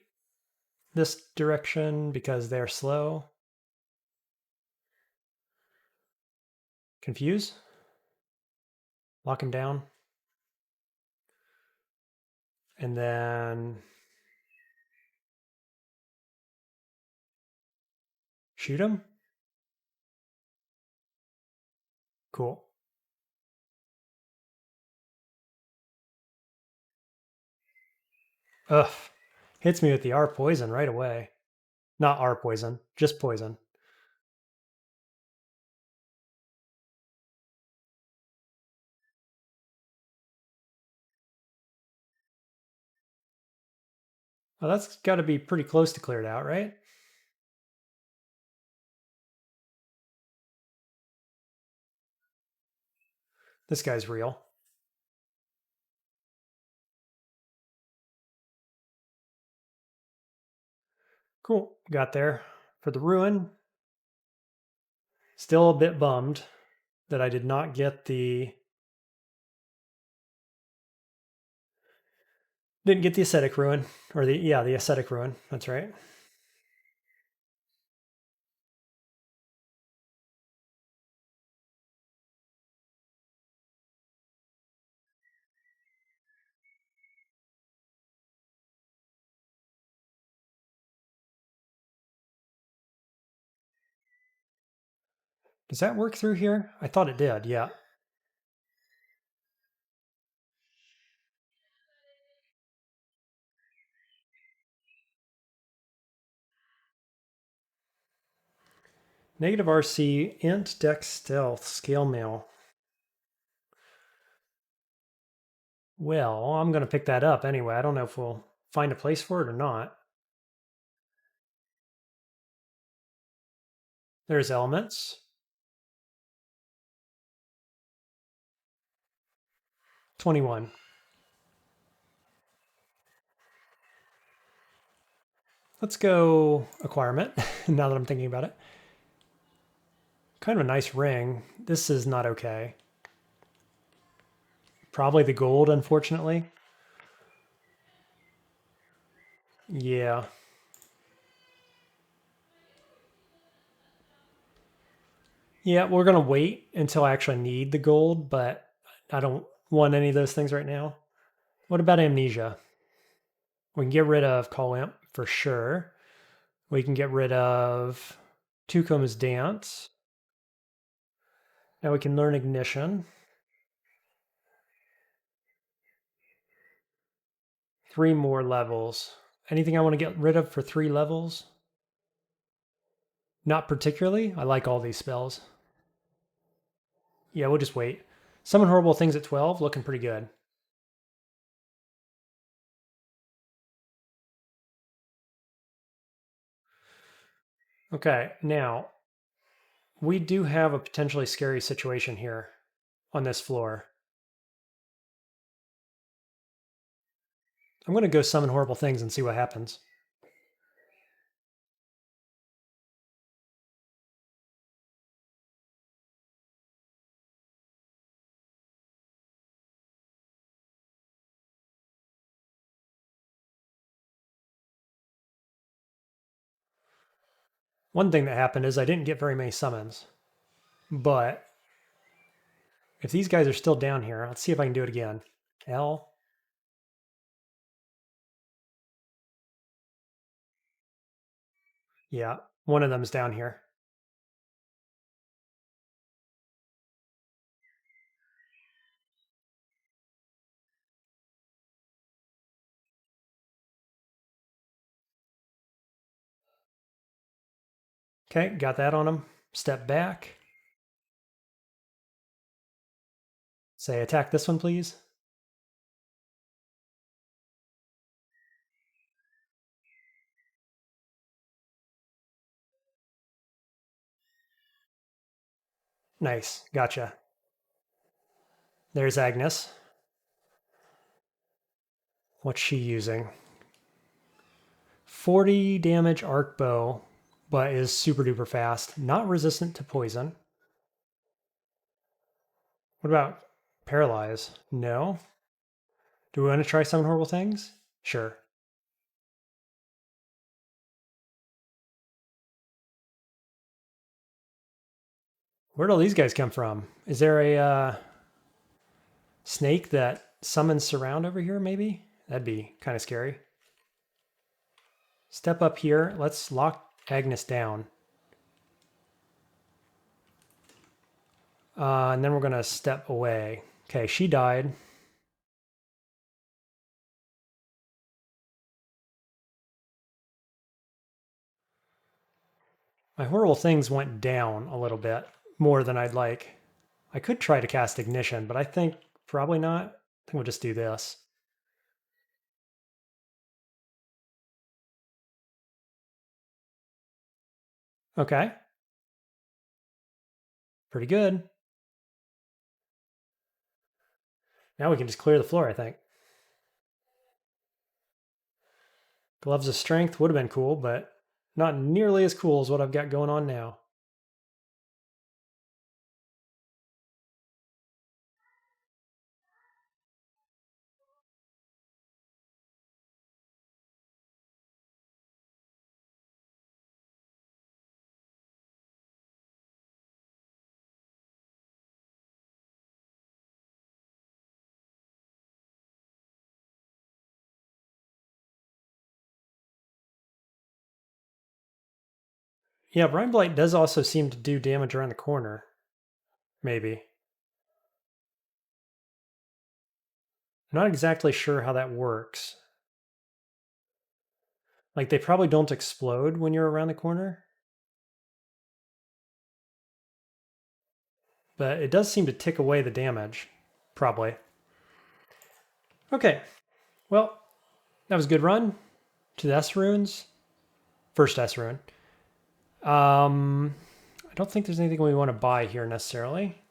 Speaker 1: this direction because they're slow. Confuse. Lock him down. And then shoot him. Cool. Ugh. Hits me with the R poison right away. Not R poison, just poison. Well, that's got to be pretty close to cleared out, right? This guy's real. Cool. Got there. For the ruin, still a bit bummed that I did not get the... Didn't get the Ascetic ruin. Or the Ascetic ruin. That's right. Does that work through here? I thought it did, yeah. Negative RC, int, dex, stealth, scale mail. Well, I'm going to pick that up anyway. I don't know if we'll find a place for it or not. There's elements. 21. Let's go acquirement, now that I'm thinking about it. Kind of a nice ring. This is not okay. Probably the gold, unfortunately. Yeah. Yeah, we're going to wait until I actually need the gold, but I don't want any of those things right now. What about amnesia? We can get rid of Call Imp for sure. We can get rid of Tucum's Dance. Now we can learn Ignition. 3 more levels. Anything I want to get rid of for 3 levels? Not particularly. I like all these spells. Yeah, we'll just wait. Summon Horrible Things at 12, looking pretty good. Okay, now we do have a potentially scary situation here on this floor. I'm going to go summon Horrible Things and see what happens. One thing that happened is I didn't get very many summons, but if these guys are still down here, let's see if I can do it again. L. Yeah, one of them's down here. Okay, got that on him. Step back. Say attack this one, please. Nice, gotcha. There's Agnes. What's she using? 40 damage arc bow, but is super duper fast. Not resistant to poison. What about paralyze? No. Do we want to try summon horrible things? Sure. Where'd all these guys come from? Is there a snake that summons surround over here, maybe? That'd be kind of scary. Step up here. Let's lock Agnes down. And then we're going to step away. Okay, she died. My horrible things went down a little bit more than I'd like. I could try to cast Ignition, but I think probably not. I think we'll just do this. Okay. Pretty good. Now we can just clear the floor, I think. Gloves of Strength would have been cool, but not nearly as cool as what I've got going on now. Yeah, Brine Blight does also seem to do damage around the corner. Maybe. I'm not exactly sure how that works. Like, they probably don't explode when you're around the corner. But it does seem to tick away the damage. Probably. Okay. Well, that was a good run to the S runes. First S rune. I don't think there's anything we want to buy here necessarily.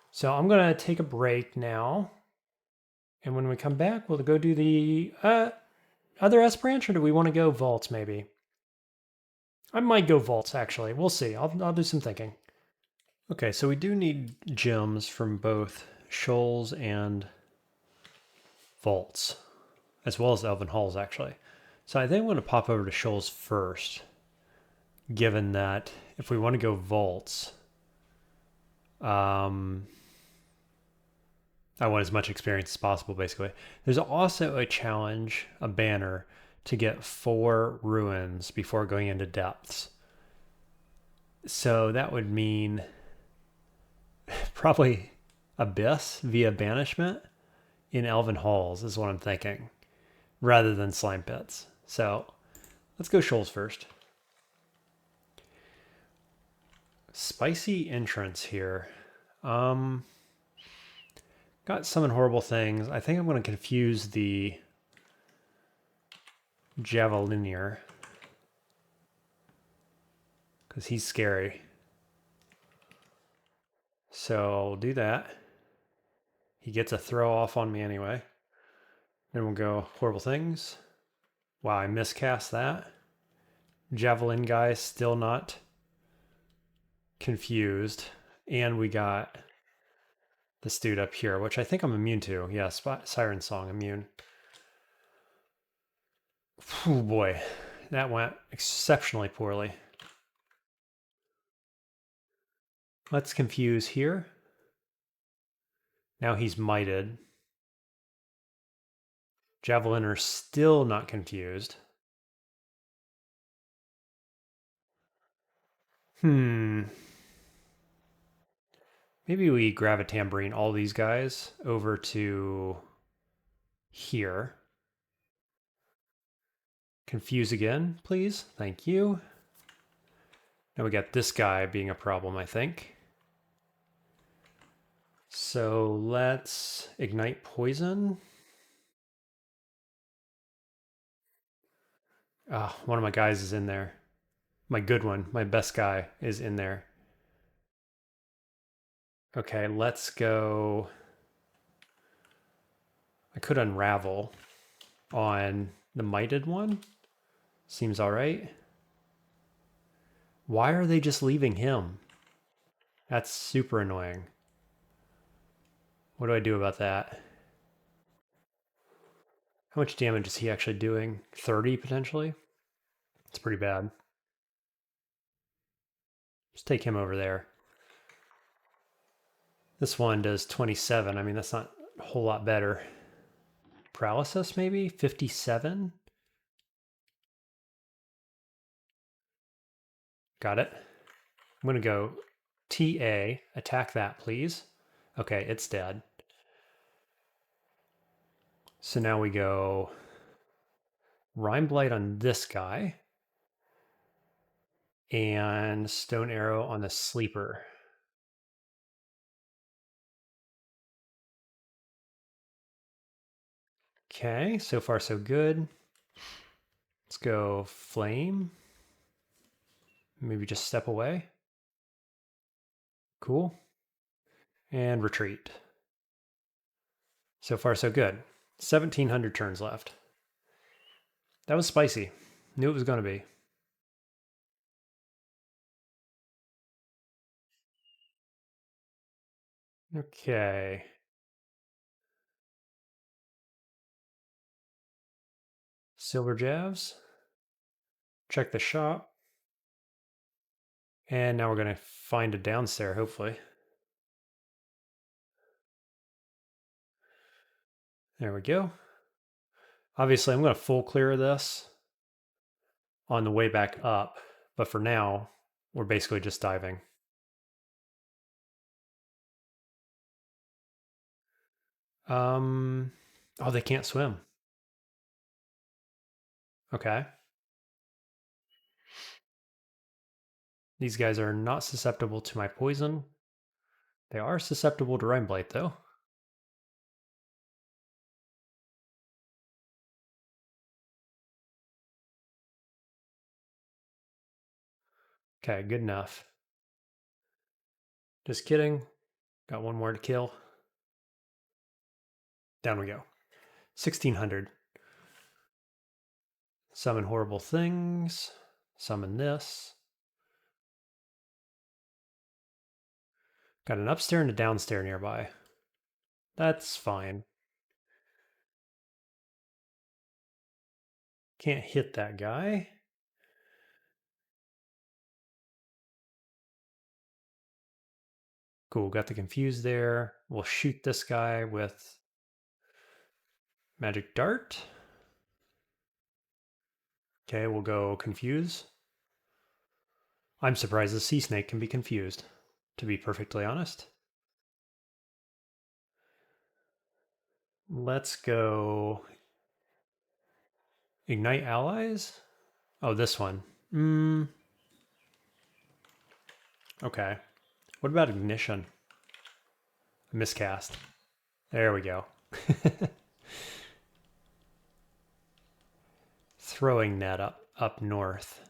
Speaker 1: So I'm going to take a break now. And when we come back, we'll go do the other S branch, or do we want to go vaults maybe? I might go vaults actually. We'll see. I'll do some thinking. Okay, so we do need gems from both Shoals and vaults, as well as Elven Halls actually. So I think I'm going to pop over to Shoals first, given that if we want to go vaults, I want as much experience as possible, basically. There's also a challenge, a banner, to get 4 ruins before going into depths. So that would mean probably Abyss via banishment in Elven Halls is what I'm thinking, rather than Slime Pits. So let's go Shoals first. Spicy entrance here. Got summon horrible things. I think I'm going to confuse the Javelinier because he's scary. So I'll do that. He gets a throw off on me anyway. Then we'll go horrible things. Wow, I miscast that. Javelin guy still not confused. And we got this dude up here, which I think I'm immune to. Yeah, Siren Song immune. Oh boy, that went exceptionally poorly. Let's confuse here. Now he's mited. Javeliner still not confused. Maybe we grab a tambourine, all these guys, over to here. Confuse again, please. Thank you. Now we got this guy being a problem, I think. So let's ignite poison. Ah, one of my guys is in there. My good one, my best guy is in there. Okay, let's go. I could unravel on the mited one. Seems all right. Why are they just leaving him? That's super annoying. What do I do about that? How much damage is he actually doing? 30 potentially? It's pretty bad. Just take him over there. This one does 27. I mean, that's not a whole lot better. Paralysis, maybe? 57? Got it. I'm going to go TA. Attack that, please. Okay, it's dead. So now we go Rime Blight on this guy. And Stone Arrow on the Sleeper. Okay, so far so good. Let's go Flame. Maybe just step away. Cool. And retreat. So far so good. 1,700 turns left. That was spicy. Knew it was going to be. Okay. Silver Javs. Check the shop. And now we're going to find a downstair, hopefully. There we go. Obviously, I'm going to full clear this on the way back up. But for now, we're basically just diving. Oh, they can't swim. Okay. These guys are not susceptible to my poison. They are susceptible to Rime Blight, though. Okay, good enough. Just kidding. Got one more to kill. Down we go. 1,600. Summon horrible things. Summon this. Got an upstair and a downstair nearby. That's fine. Can't hit that guy. Cool, got the confuse there. We'll shoot this guy with magic dart. Okay, we'll go confuse. I'm surprised the sea snake can be confused, to be perfectly honest. Let's go ignite allies. Oh, this one. Okay. What about ignition? Miscast. There we go. Throwing net up north.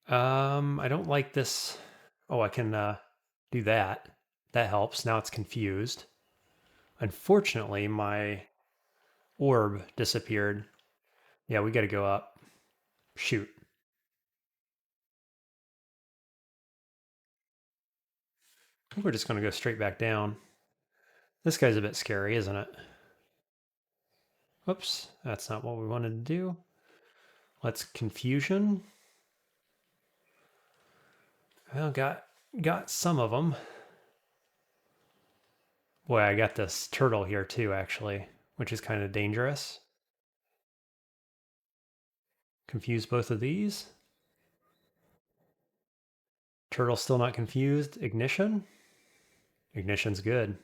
Speaker 1: I don't like this. Oh, I can do that. That helps. Now it's confused. Unfortunately, my orb disappeared. Yeah, we got to go up. Shoot. I think we're just going to go straight back down. This guy's a bit scary, isn't it? Whoops, that's not what we wanted to do. Let's confusion. Well, got some of them. Boy, I got this turtle here too, actually, which is kind of dangerous. Confuse both of these. Turtle still not confused. Ignition. Ignition's good.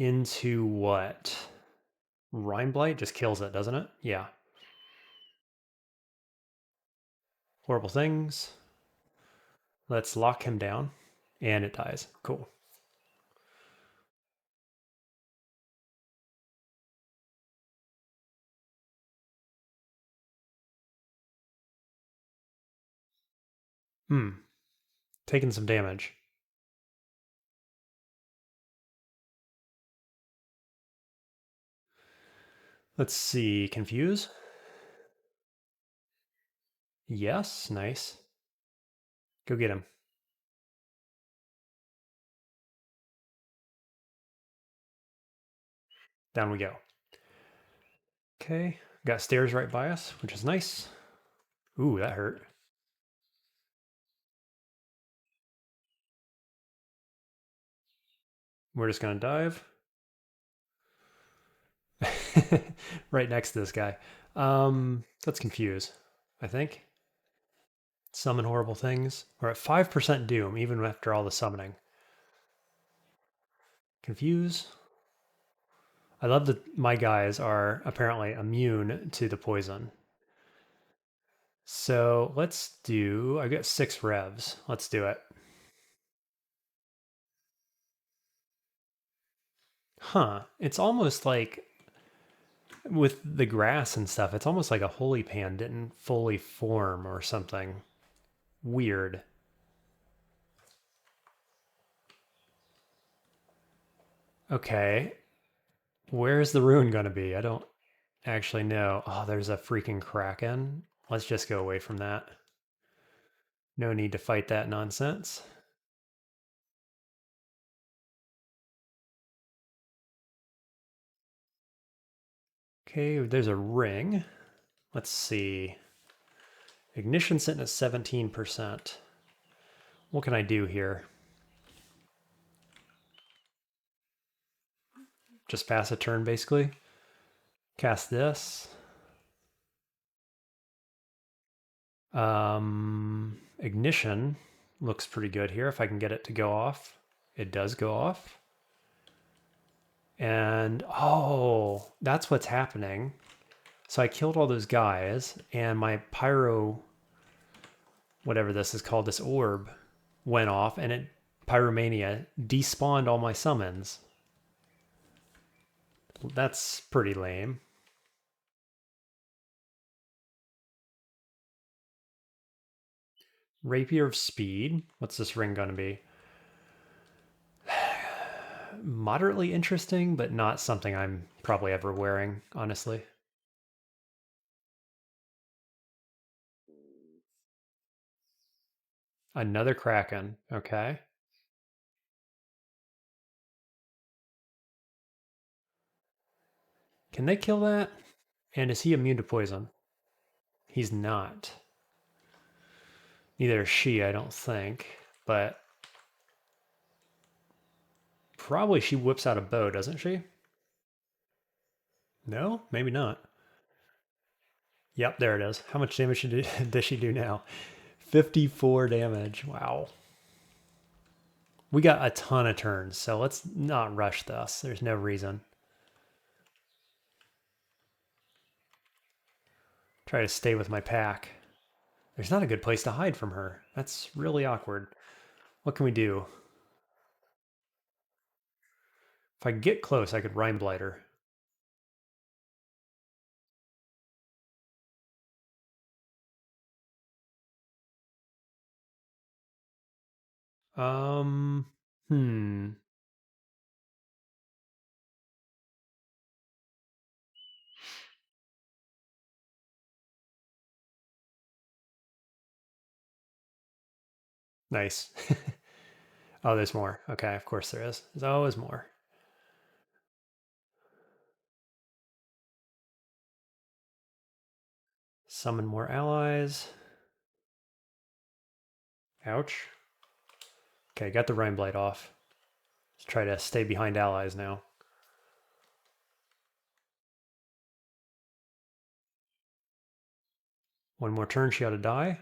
Speaker 1: into what? Rime Blight just kills it, doesn't it? Yeah. Horrible things. Let's lock him down. And it dies. Cool. Taking some damage. Let's see. Confuse? Yes. Nice. Go get him. Down we go. Okay. Got stairs right by us, which is nice. Ooh, that hurt. We're just going to dive. Right next to this guy. Let's confuse, I think. Summon horrible things. We're at 5% doom, even after all the summoning. Confuse. I love that my guys are apparently immune to the poison. So let's do, I got 6 revs. Let's do it. Huh. It's almost like with the grass and stuff, it's almost like a holy pan didn't fully form or something. Weird. Okay. Where's the ruin going to be? I don't actually know. Oh, there's a freaking kraken. Let's just go away from that. No need to fight that nonsense. Okay, there's a ring. Let's see. Ignition sitting at 17%. What can I do here? Just pass a turn, basically. Cast this. Ignition looks pretty good here. If I can get it to go off. It does go off. And, oh, that's what's happening. So I killed all those guys, and my pyro, whatever this is called, this orb, went off, and it, Pyromania, despawned all my summons. That's pretty lame. Rapier of Speed. What's this ring going to be? Moderately interesting, but not something I'm probably ever wearing, honestly. Another Kraken. Okay. Can they kill that? And is he immune to poison? He's not. Neither is she, I don't think. But probably she whips out a bow, doesn't she? No? Maybe not. Yep, there it is. How much damage does she do now? 54 damage. Wow. We got a ton of turns, so let's not rush this. There's no reason. Try to stay with my pack. There's not a good place to hide from her. That's really awkward. What can we do? If I get close, I could Rime Blight her. Um, hmm. Nice. Oh, there's more. Okay, of course there is. There's always more. Summon more allies. Ouch. Okay, got the Rime Blight off. Let's try to stay behind allies now. One more turn, she ought to die.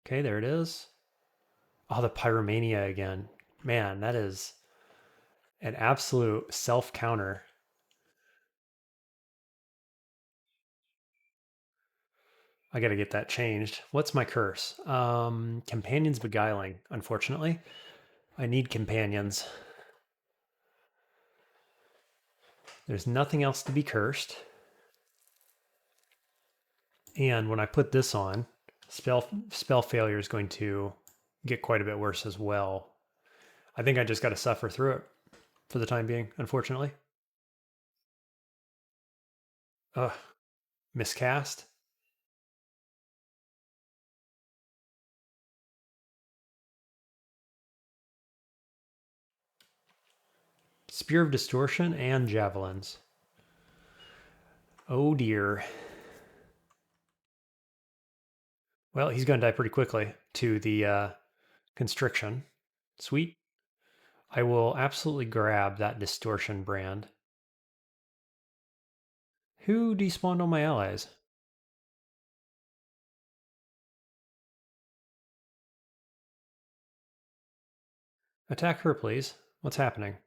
Speaker 1: Okay, there it is. Oh, the Pyromania again. Man, that is An absolute self-counter. I gotta get that changed. What's my curse? Companions beguiling, unfortunately. I need companions. There's nothing else to be cursed. And when I put this on, spell failure is going to get quite a bit worse as well. I think I just got to suffer through it for the time being, unfortunately. Ugh, miscast. Spear of Distortion and Javelins. Oh dear. Well, he's going to die pretty quickly to the Constriction. Sweet. I will absolutely grab that Distortion brand. Who despawned all my allies? Attack her, please. What's happening?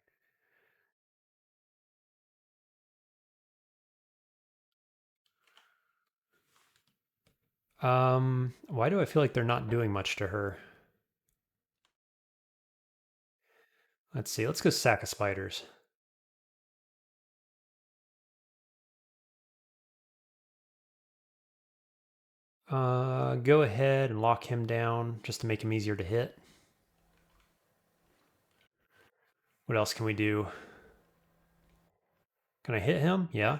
Speaker 1: Why do I feel like they're not doing much to her? Let's see. Let's go sack of spiders. Go ahead and lock him down just to make him easier to hit. What else can we do? Can I hit him? Yeah.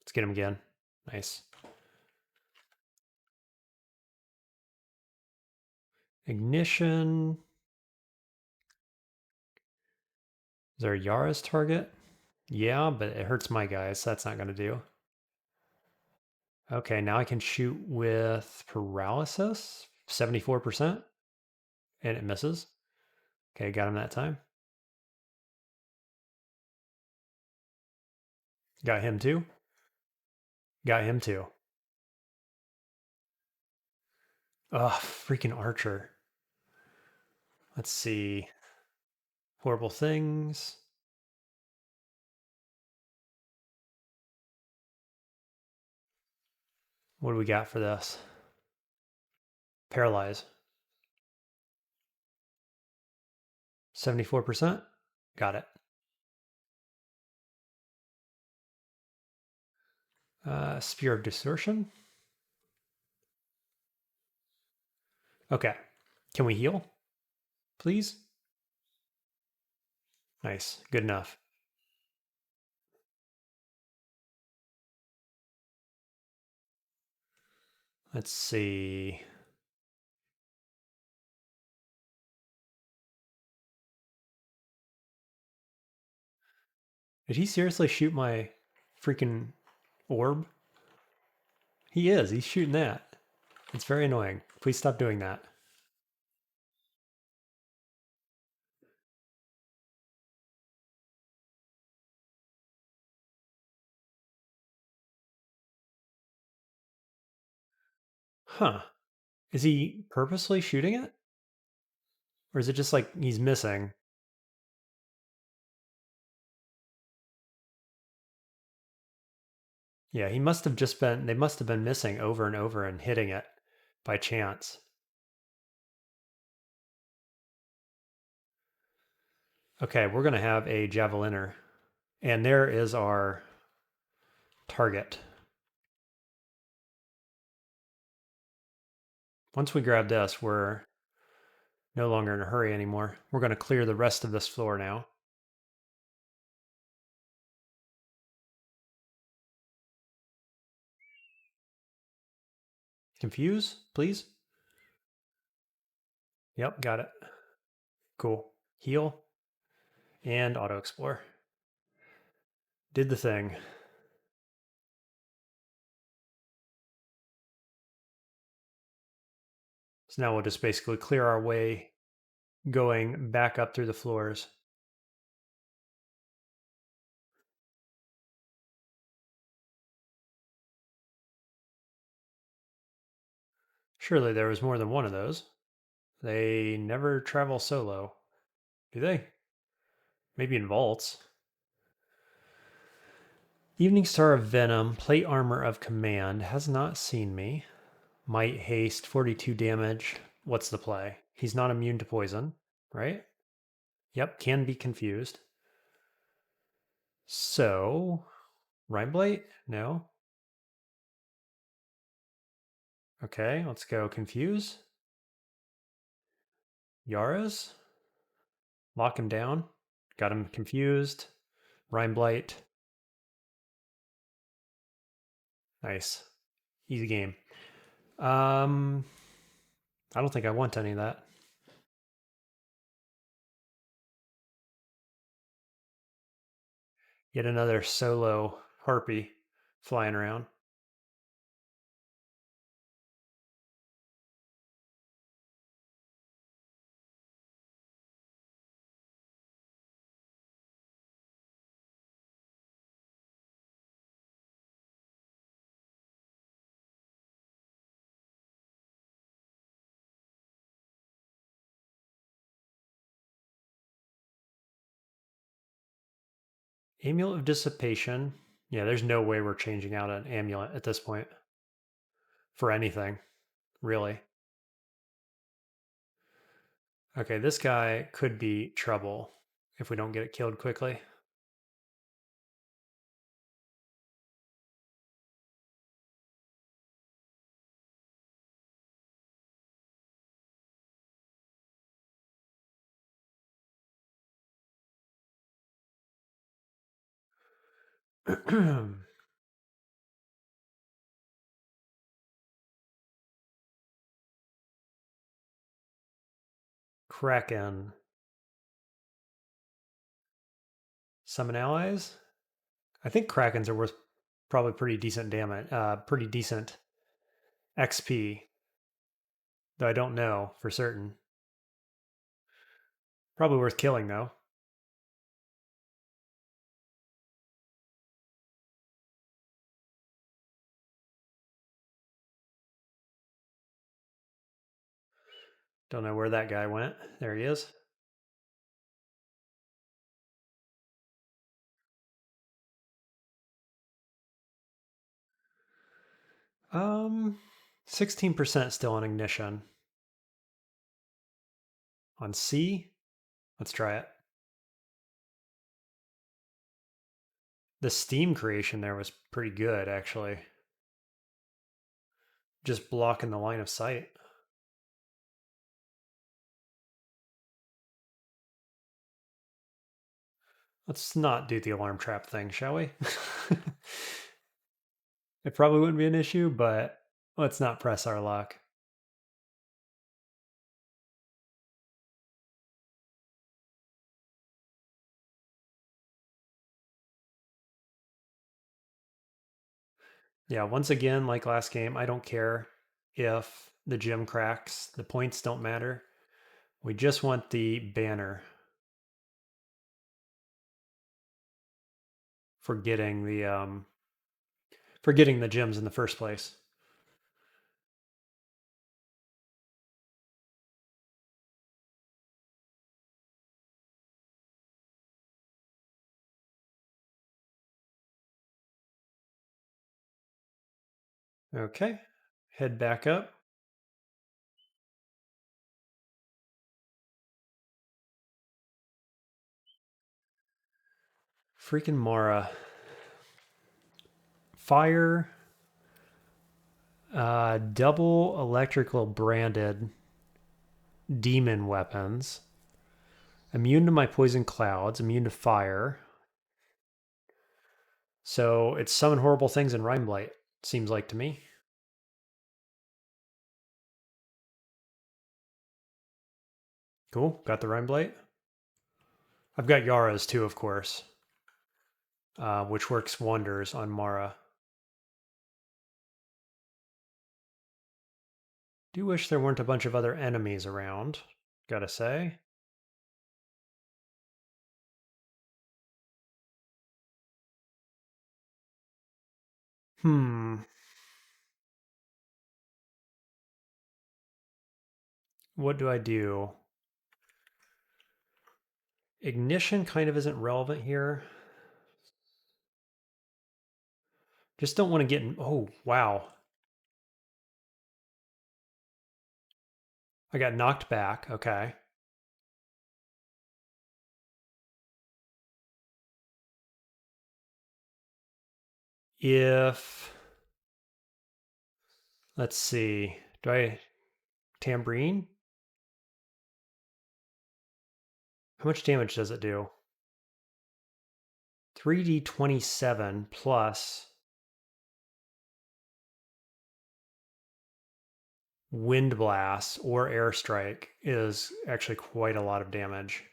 Speaker 1: Let's get him again. Nice. Ignition. Is there a Yara's target? Yeah, but it hurts my guys, so that's not going to do. Okay, now I can shoot with paralysis, 74%, and it misses. Okay, got him that time. Got him too. Got him too. Ugh, freaking Archer. Let's see. Horrible things. What do we got for this? Paralyze. 74%. Got it. Spear of Distortion. Okay. Can we heal? Please? Nice. Good enough. Let's see. Did he seriously shoot my freaking orb? He is. He's shooting that. It's very annoying. Please stop doing that. Huh. Is he purposely shooting it? Or is it just like he's missing? Yeah, he must have just been, they must have been missing over and over and hitting it by chance. Okay, we're going to have a javeliner. And there is our target. Once we grab this, we're no longer in a hurry anymore. We're going to clear the rest of this floor now. Confuse, please. Yep, got it. Cool. Heal and auto explore. Did the thing. So now we'll just basically clear our way going back up through the floors. Surely there was more than one of those. They never travel solo, do they? Maybe in vaults. Evening Star of Venom, plate armor of command, has not seen me. Might haste, 42 damage. What's the play? He's not immune to poison, right? Yep, can be confused. So, Rhyme Blight? No. Okay, let's go Confuse. Yara's? Lock him down. Got him confused. Rhyme Blight. Nice. Easy game. I don't think I want any of that. Yet another solo harpy flying around. Amulet of Dissipation. Yeah, there's no way we're changing out an amulet at this point for anything, really. Okay, this guy could be trouble if we don't get it killed quickly. Kraken. Summon allies? I think Krakens are worth probably pretty decent damage, pretty decent XP, though I don't know for certain. Probably worth killing though. Don't know where that guy went. There he is. 16% still on ignition. On C, let's try it. The steam creation there was pretty good, actually. Just blocking the line of sight. Let's not do the alarm trap thing, shall we? It probably wouldn't be an issue, but let's not press our luck. Yeah, once again, like last game, I don't care if the gem cracks. The points don't matter. We just want the banner for getting the gems in the first place. Okay, head back up. Freaking Mara. Fire, double electrical branded demon weapons. Immune to my poison clouds, immune to fire. So it's summon horrible things in Rhyme Blight, seems like to me. Cool, got the Rhyme Blight. I've got Yara's too, of course, which works wonders on Mara. Do wish there weren't a bunch of other enemies around, gotta say. Hmm. What do I do? Ignition kind of isn't relevant here. Just don't want to get in. Oh, wow. I got knocked back. Okay. If, let's see, do I tambourine? How much damage does it do? 3d27 plus wind blast or airstrike is actually quite a lot of damage.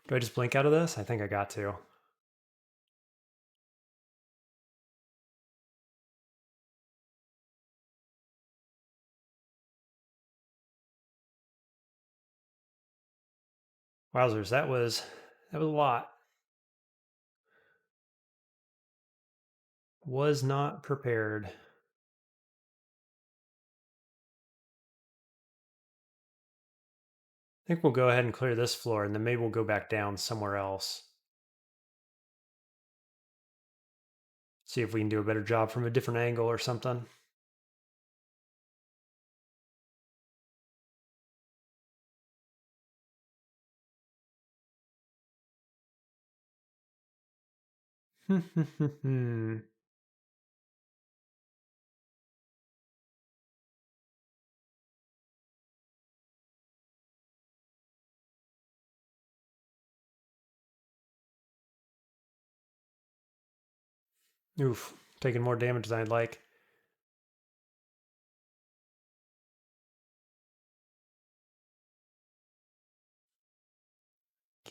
Speaker 1: Do I just blink out of this? I think I got to. Wowzers, that was a lot. Was not prepared. I think we'll go ahead and clear this floor and then maybe we'll go back down somewhere else. See if we can do a better job from a different angle or something. Oof, taking more damage than I'd like.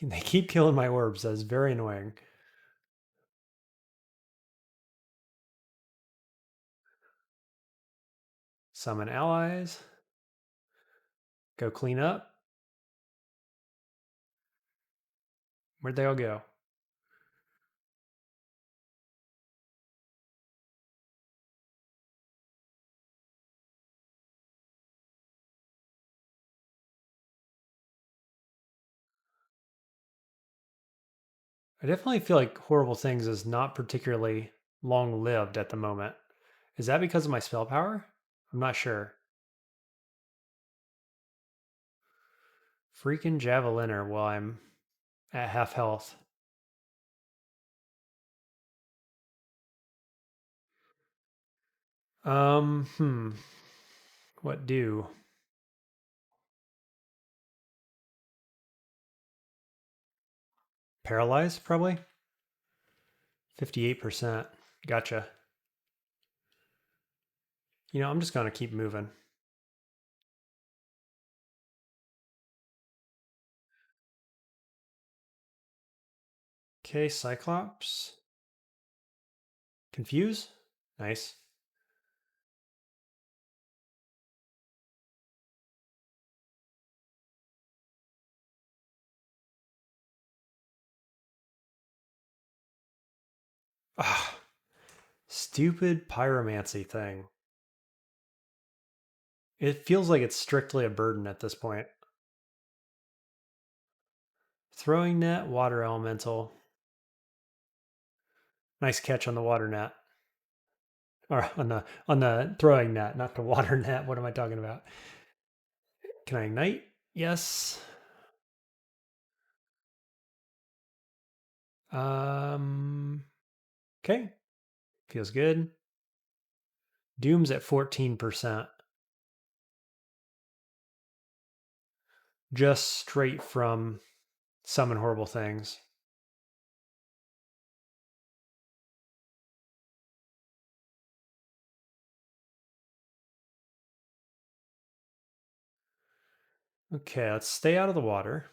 Speaker 1: They keep killing my orbs. That's very annoying. Summon allies. Go clean up. Where'd they all go? I definitely feel like Horrible Things is not particularly long lived at the moment. Is that because of my spell power? I'm not sure. Freaking Javeliner while I'm at half health. Hmm. What do? Paralyze, probably? 58%. Gotcha. You know, I'm just going to keep moving. Okay, Cyclops. Confuse? Nice. Ah, stupid pyromancy thing. It feels like it's strictly a burden at this point. Throwing net, water elemental. Nice catch on the water net. Or on the throwing net, not the water net. What am I talking about? Can I ignite? Yes. Okay. Feels good. Doom's at 14%. Just straight from Summon Horrible Things. Okay, let's stay out of the water.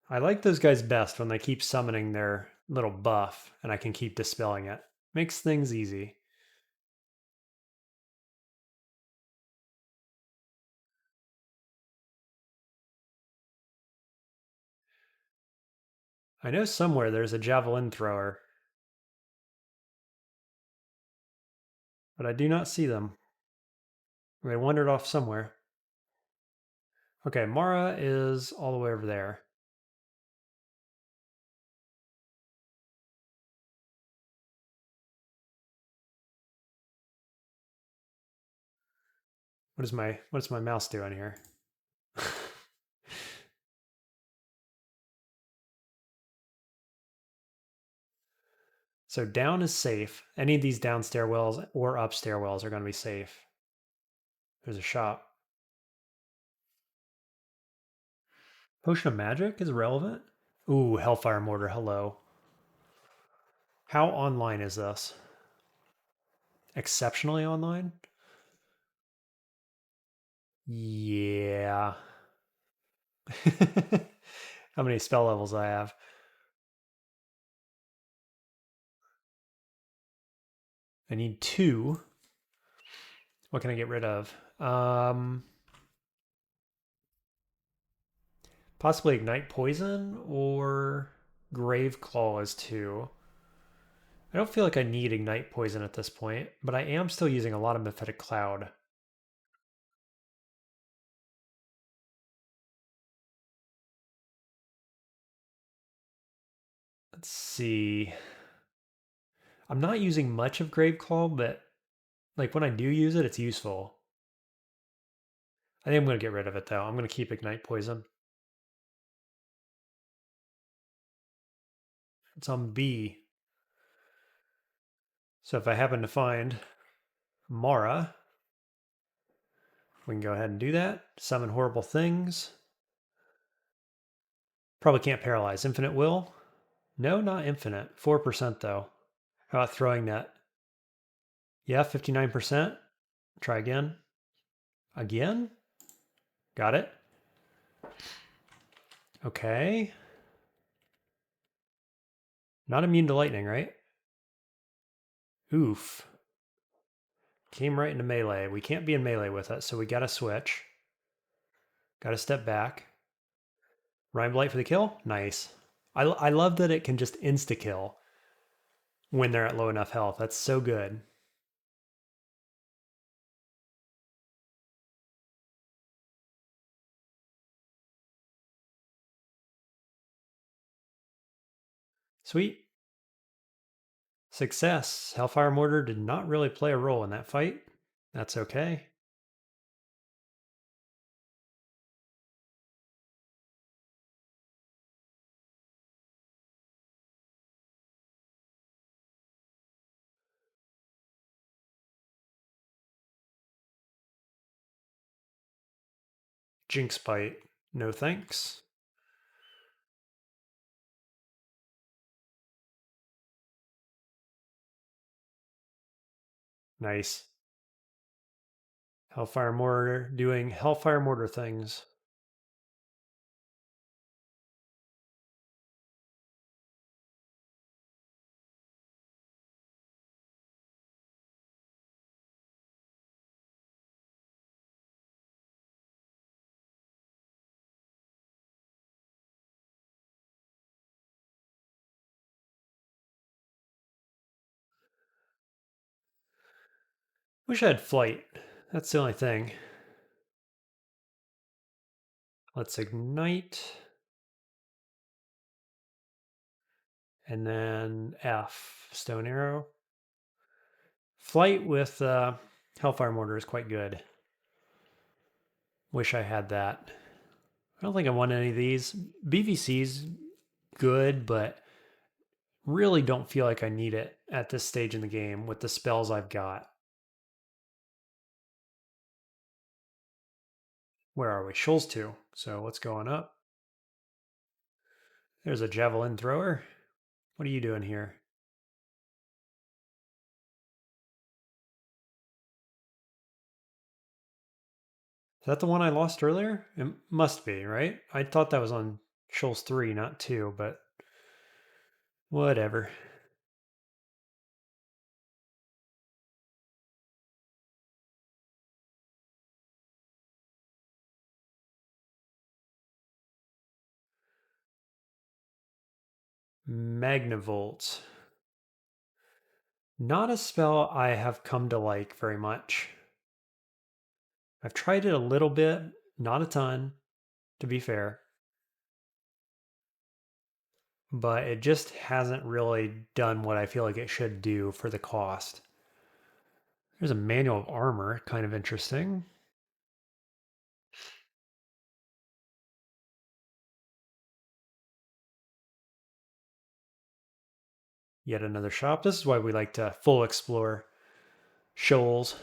Speaker 1: I like those guys best when they keep summoning their little buff and I can keep dispelling it. Makes things easy. I know somewhere there's a javelin thrower, but I do not see them. They wandered off somewhere. Okay, Mara is all the way over there. What is my mouse doing here? So down is safe. Any of these down stairwells or up stairwells are going to be safe. There's a shop. Potion of Magic is relevant. Ooh, Hellfire Mortar, hello. How online is this? Exceptionally online? Yeah. How many spell levels I have? I need 2. What can I get rid of? Possibly Ignite Poison or Grave Claw is 2. I don't feel like I need Ignite Poison at this point, but I am still using a lot of Mephitic Cloud. Let's see. I'm not using much of Grave Claw, but like when I do use it, it's useful. I think I'm going to get rid of it though. I'm going to keep Ignite Poison. It's on B. So if I happen to find Mara, we can go ahead and do that. Summon horrible things. Probably can't paralyze. Infinite will? No, not infinite. 4% though. How about throwing net? Yeah, 59%. Try again. Again? Got it. Okay. Not immune to lightning, right? Oof. Came right into melee. We can't be in melee with it, so we gotta switch. Gotta step back. Rhyme Blight for the kill? Nice. I love that it can just insta-kill when they're at low enough health. That's so good. Sweet. Success. Hellfire Mortar did not really play a role in that fight. That's okay. Jinx Bite. No thanks. Nice. Hellfire Mortar doing Hellfire Mortar things. Wish I had flight. That's the only thing. Let's ignite. And then F. Stone Arrow. Flight with Hellfire Mortar is quite good. Wish I had that. I don't think I want any of these. BVC's good, but really don't feel like I need it at this stage in the game with the spells I've got. Where are we? Shoals 2. So what's going up? There's a javelin thrower. What are you doing here? Is that the one I lost earlier? It must be, right? I thought that was on Shoals 3, not 2, but whatever. Magnavolt. Not a spell I have come to like very much. I've tried it a little bit, not a ton, to be fair. But it just hasn't really done what I feel like it should do for the cost. There's a manual of armor, kind of interesting. Yet another shop. This is why we like to full explore Shoals.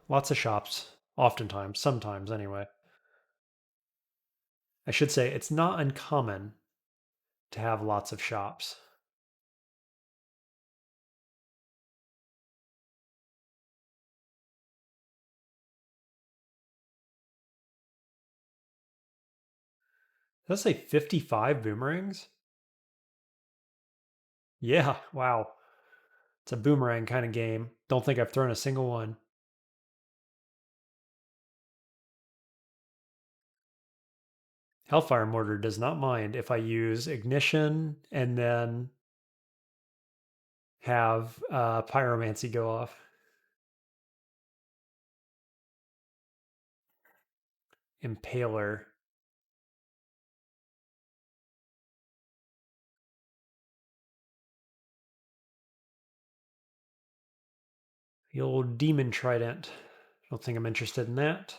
Speaker 1: Lots of shops, oftentimes, sometimes anyway. I should say it's not uncommon to have lots of shops. Does that say 55 boomerangs? Yeah, wow. It's a boomerang kind of game. Don't think I've thrown a single one. Hellfire Mortar does not mind if I use ignition and then have pyromancy go off. Impaler. The old demon trident. Don't think I'm interested in that.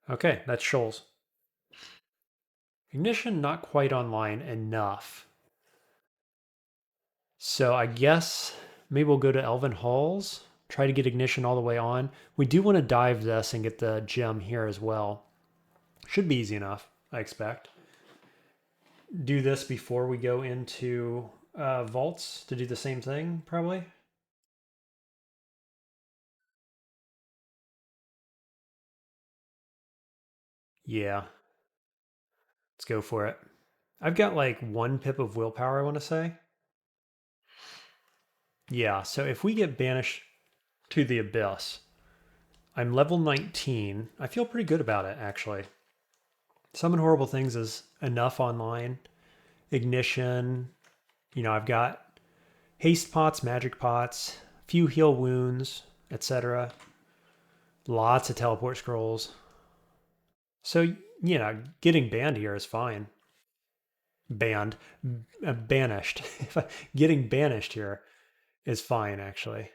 Speaker 1: Okay, that's Shoals. Ignition not quite online enough. So I guess maybe we'll go to Elven Halls, try to get ignition all the way on. We do want to dive this and get the gem here as well. Should be easy enough, I expect. Do this before we go into vaults to do the same thing, probably. Yeah, let's go for it. I've got like 1 pip of willpower, I want to say. Yeah, so if we get banished to the abyss, I'm level 19. I feel pretty good about it, actually. Summon Horrible Things is enough online. Ignition, I've got haste pots, magic pots, few heal wounds, etc. Lots of teleport scrolls. So, getting banned here is fine. Banned. Banished. Getting banished here is fine, actually.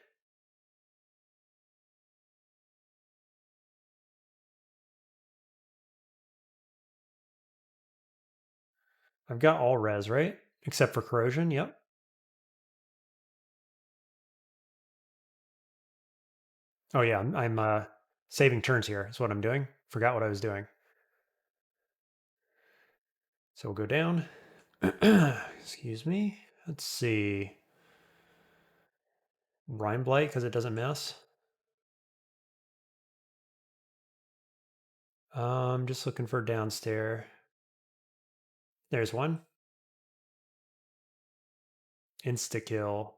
Speaker 1: I've got all res, right? Except for corrosion, yep. Oh, yeah, I'm saving turns here, is what I'm doing. Forgot what I was doing. So we'll go down. Excuse me. Let's see. Rime Blight, because it doesn't miss. Just looking for downstairs. There's one. Insta kill.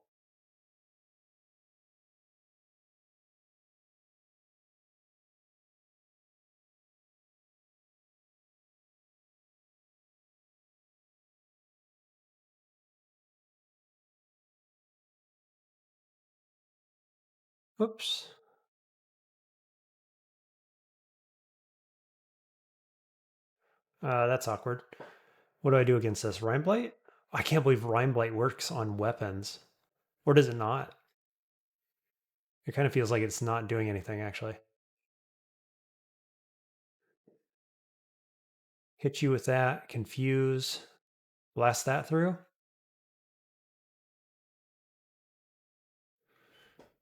Speaker 1: Oops. That's awkward. What do I do against this? Rime Blight? I can't believe Rime Blight works on weapons. Or does it not? It kind of feels like it's not doing anything, actually. Hit you with that. Confuse. Blast that through.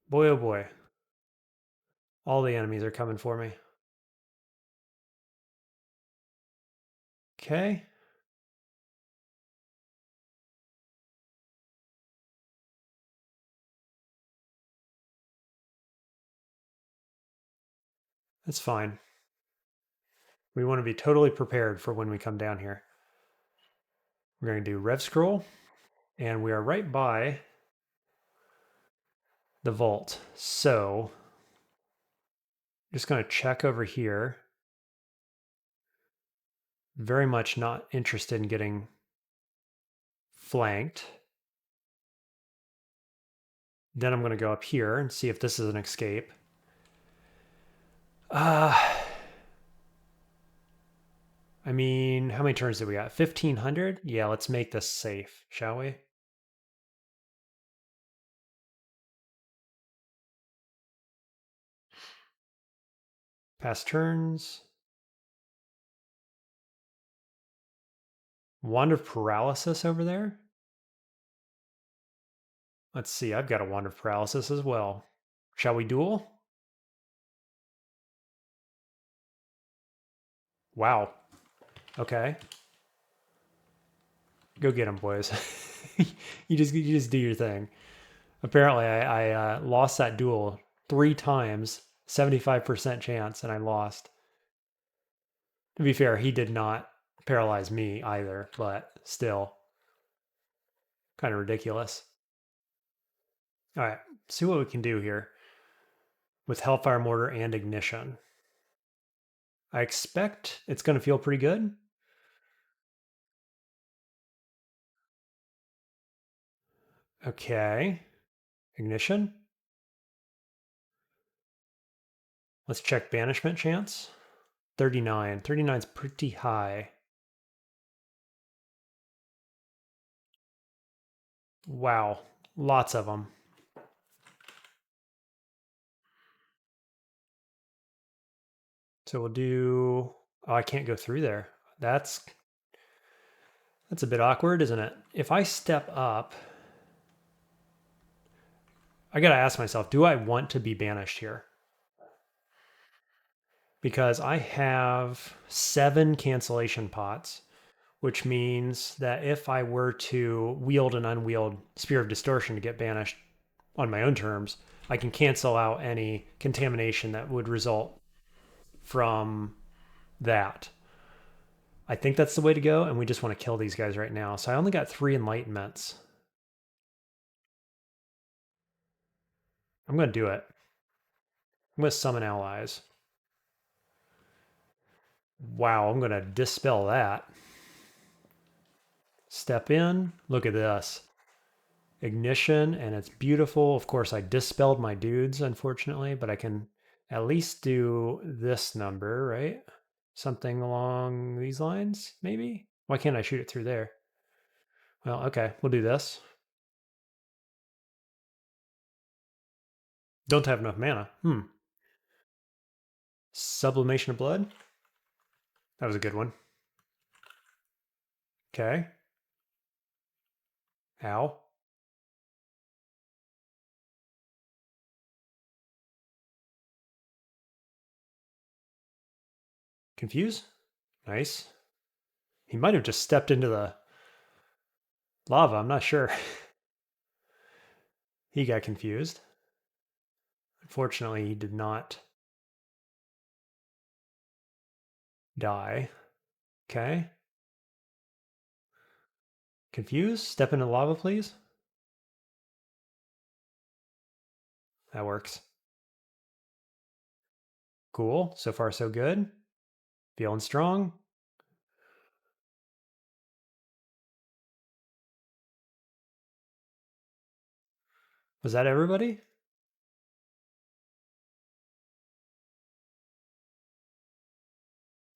Speaker 1: Boy, oh boy. All the enemies are coming for me. Okay. That's fine. We want to be totally prepared for when we come down here. We're going to do Rev Scroll, and we are right by the vault. So, just going to check over here. Very much not interested in getting flanked. Then I'm going to go up here and see if this is an escape. I mean, how many turns did we got? 1,500? Yeah, let's make this safe, shall we? Pass turns. Wand of Paralysis over there? Let's see, I've got a Wand of Paralysis as well. Shall we duel? Wow. Okay. Go get him, boys. You just do your thing. Apparently, I lost that duel 3 times, 75% chance, and I lost. To be fair, he did not paralyze me either, but still, kind of ridiculous. All right, see what we can do here with Hellfire Mortar and Ignition. I expect it's going to feel pretty good. Okay, Ignition. Let's check Banishment chance. 39. 39 is pretty high. Wow, lots of them. So we'll do, oh, I can't go through there. That's a bit awkward, isn't it? If I step up, I got to ask myself, do I want to be banished here? Because I have 7 cancellation pots, which means that if I were to wield and unwield Spear of Distortion to get banished on my own terms, I can cancel out any contamination that would result from that. I think that's the way to go, and we just want to kill these guys right now. So I only got 3 enlightenments. I'm going to do it. I'm going to summon allies. Wow, I'm going to dispel that. Step in. Look at this. Ignition, and it's beautiful. Of course, I dispelled my dudes, unfortunately, but I can at least do this number, right? Something along these lines, maybe? Why can't I shoot it through there? Well, okay, we'll do this. Don't have enough mana. Sublimation of Blood. That was a good one. Okay. Ow. Confuse? Nice. He might have just stepped into the lava, I'm not sure. He got confused. Unfortunately, he did not die. Okay. Confused? Step into lava, please. That works. Cool. So far, so good. Feeling strong. Was that everybody?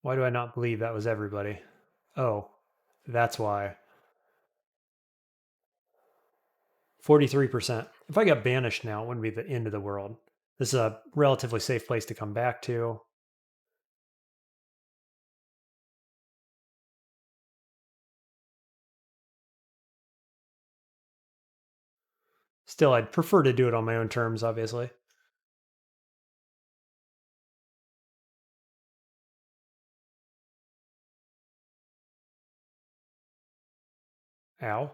Speaker 1: Why do I not believe that was everybody? Oh, that's why. 43%. If I got banished now, it wouldn't be the end of the world. This is a relatively safe place to come back to. Still, I'd prefer to do it on my own terms, obviously. Ow.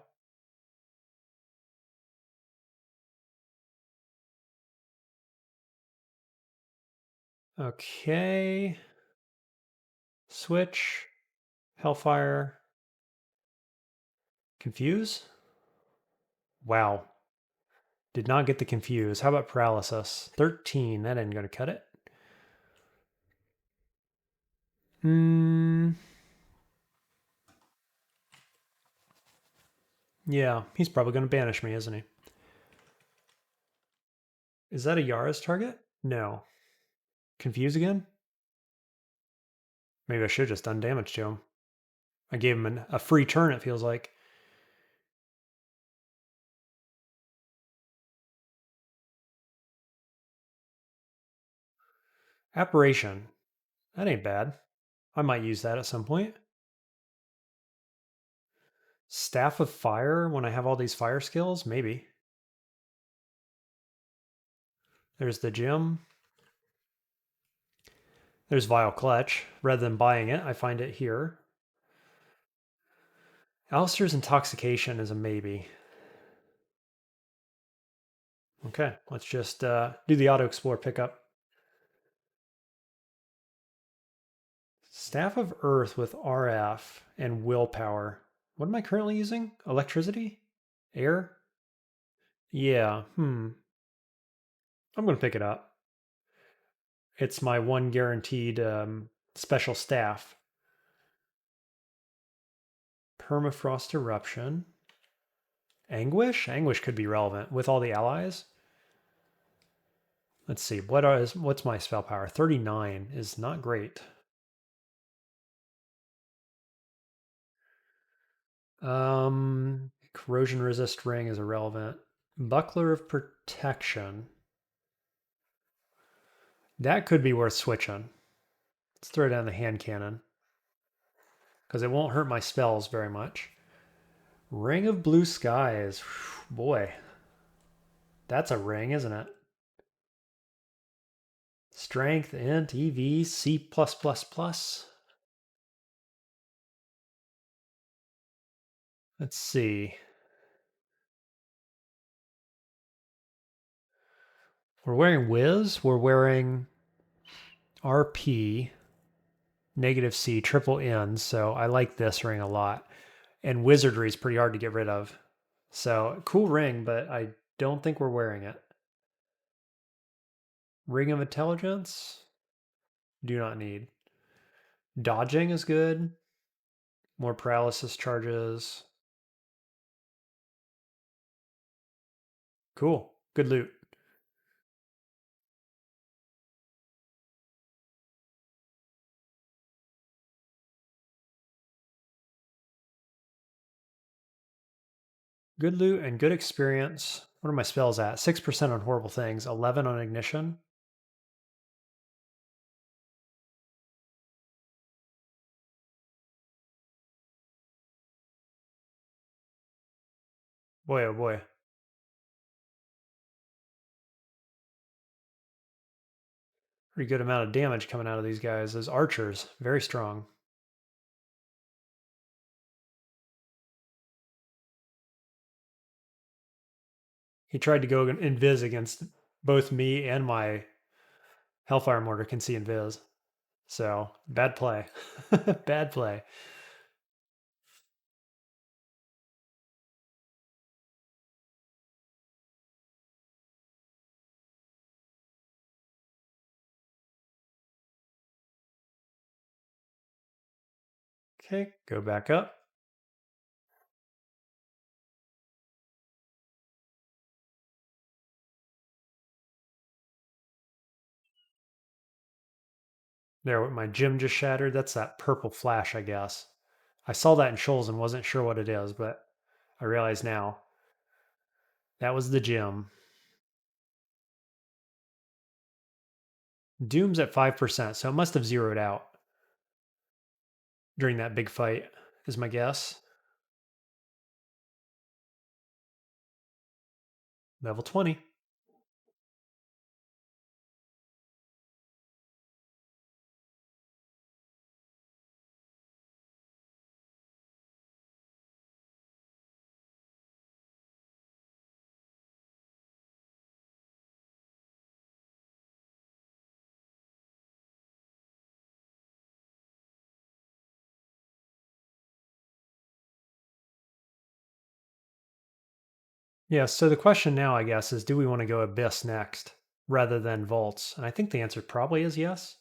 Speaker 1: Okay. Switch. Hellfire. Confuse? Wow. Did not get the confuse. How about paralysis? 13. That ain't going to cut it. Yeah, he's probably going to banish me, isn't he? Is that a Yara's target? No. Confuse again? Maybe I should have just done damage to him. I gave him a free turn, it feels like. Apparition. That ain't bad. I might use that at some point. Staff of Fire when I have all these fire skills? Maybe. There's the gem. There's Vile Clutch. Rather than buying it, I find it here. Alistair's Intoxication is a maybe. Okay, let's just do the Auto Explore pickup. Staff of Earth with RF and Willpower. What am I currently using? Electricity? Air? Yeah, I'm going to pick it up. It's my one guaranteed special staff. Permafrost Eruption. Anguish? Anguish could be relevant with all the allies. Let's see. What's my spell power? 39 is not great. Corrosion resist ring is irrelevant. Buckler of Protection. That could be worth switching. Let's throw down the hand cannon. Because it won't hurt my spells very much. Ring of Blue Skies. Boy. That's a ring, isn't it? Strength, Int, EV, C+++. Let's see. We're wearing Wiz. We're wearing RP, negative C, triple N. So I like this ring a lot. And Wizardry is pretty hard to get rid of. So cool ring, but I don't think we're wearing it. Ring of Intelligence? Do not need. Dodging is good. More paralysis charges. Cool. Good loot. Good loot and good experience. What are my spells at? 6% on horrible things, 11 on ignition. Boy, oh boy. Pretty good amount of damage coming out of these guys. Those archers, very strong. He tried to go invis against both me and my Hellfire Mortar can see invis. So, bad play. Bad play. Okay, go back up. There, my gem just shattered. That's that purple flash, I guess. I saw that in Shoals and wasn't sure what it is, but I realize now. That was the gem. Doom's at 5%, so it must have zeroed out during that big fight, is my guess. Level 20. Yeah, so the question now, I guess, is do we want to go Abyss next rather than Vaults? And I think the answer probably is yes.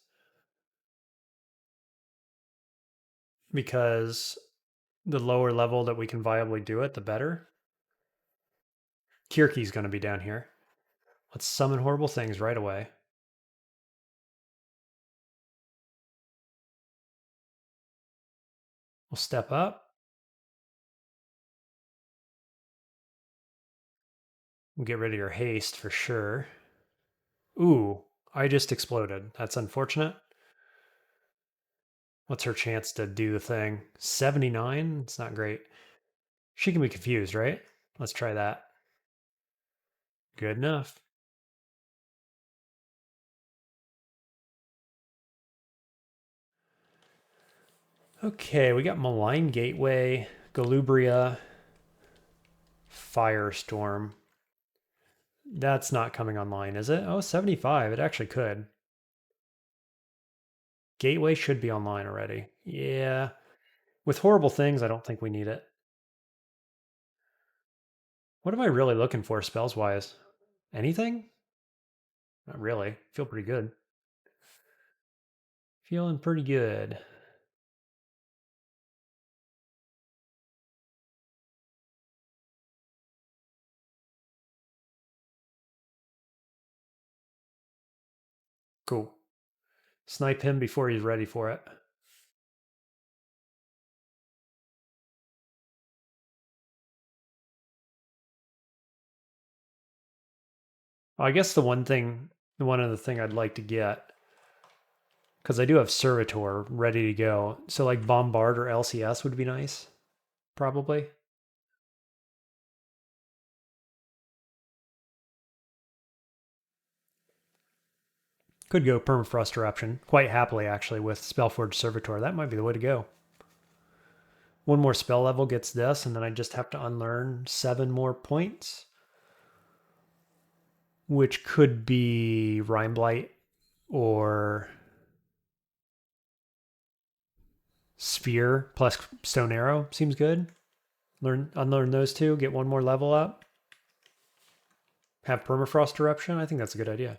Speaker 1: Because the lower level that we can viably do it, the better. Kirky's going to be down here. Let's summon horrible things right away. We'll step up. We'll get rid of your haste for sure. Ooh, I just exploded. That's unfortunate. What's her chance to do the thing? 79? It's not great. She can be confused, right? Let's try that. Good enough. Okay, we got Malign Gateway, Galubria, Firestorm. That's not coming online, is it? Oh, 75. It actually could. Gateway should be online already. Yeah. With horrible things, I don't think we need it. What am I really looking for spells wise? Anything? Not really. Feel pretty good. Feeling pretty good. Cool. Snipe him before he's ready for it. Well, I guess the one other thing I'd like to get, because I do have Servitor ready to go. So like Bombard or LCS would be nice, probably. Could go Permafrost Eruption quite happily, actually, with Spellforge Servitor. That might be the way to go. One more spell level gets this, and then I just have to unlearn 7 more points, which could be Rime Blight or Sphere plus Stone Arrow. Seems good. Unlearn those two, get one more level up. Have Permafrost Eruption. I think that's a good idea.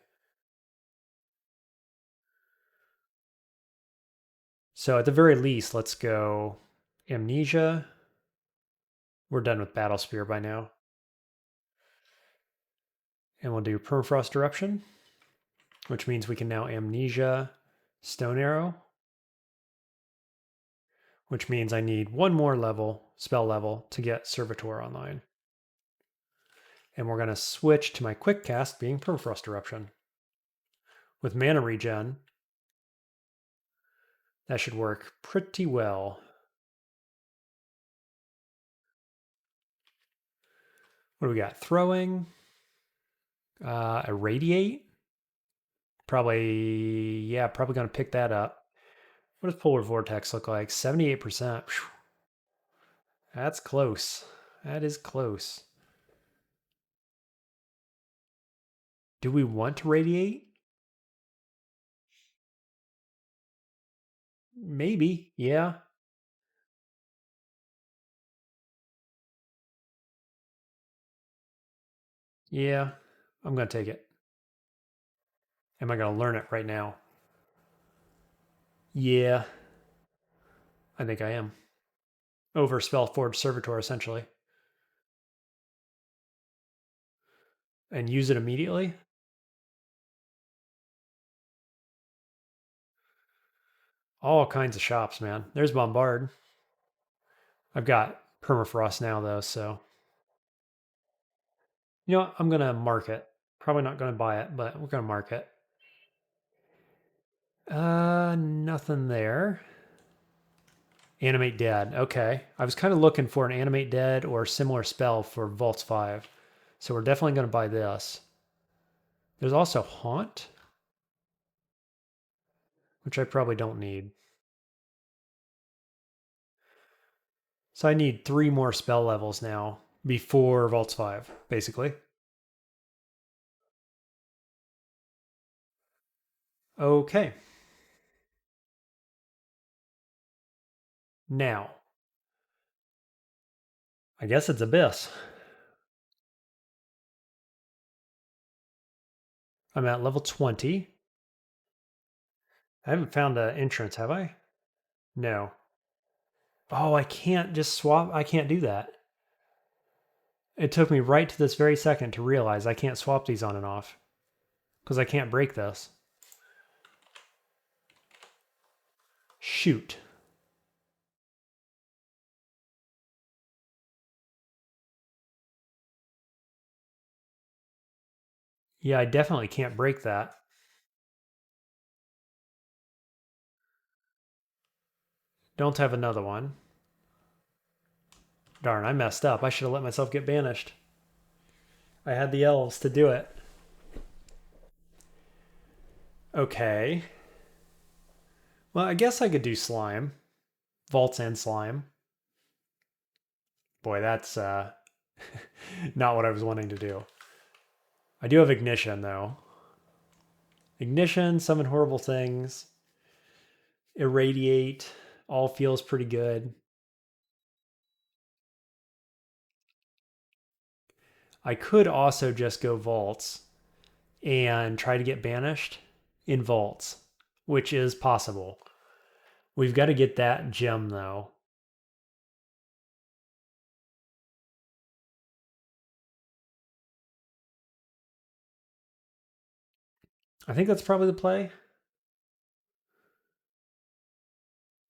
Speaker 1: So at the very least, let's go Amnesia. We're done with Battle Spear by now. And we'll do Permafrost Eruption, which means we can now Amnesia Stone Arrow, which means I need one more spell level, to get Servitor online. And we're going to switch to my quick cast being Permafrost Eruption. With mana regen, that should work pretty well. What do we got? Throwing, Irradiate. Probably going to pick that up. What does Polar Vortex look like? 78%. Whew. That's close. That is close. Do we want to radiate? Maybe, yeah. Yeah, I'm going to take it. Am I going to learn it right now? Yeah, I think I am. Over Spellforge Servitor, essentially. And use it immediately? All kinds of shops, man. There's Bombard. I've got Permafrost now, though, so. You know what? I'm going to mark it. Probably not going to buy it, but we're going to mark it. Nothing there. Animate Dead. Okay. I was kind of looking for an Animate Dead or similar spell for Vaults 5. So we're definitely going to buy this. There's also Haunt, which I probably don't need. So I need 3 more spell levels now before Vaults 5, basically. Okay. Now, I guess it's Abyss. I'm at level 20. I haven't found an entrance, have I? No. Oh, I can't just swap. I can't do that. It took me right to this very second to realize I can't swap these on and off because I can't break this. Shoot. Yeah, I definitely can't break that. Don't have another one. Darn, I messed up. I should have let myself get banished. I had the elves to do it. Okay. Well, I guess I could do slime. Vaults and slime. Boy, that's not what I was wanting to do. I do have ignition, though. Ignition, summon horrible things, irradiate, all feels pretty good. I could also just go vaults and try to get banished in vaults, which is possible. We've got to get that gem, though. I think that's probably the play.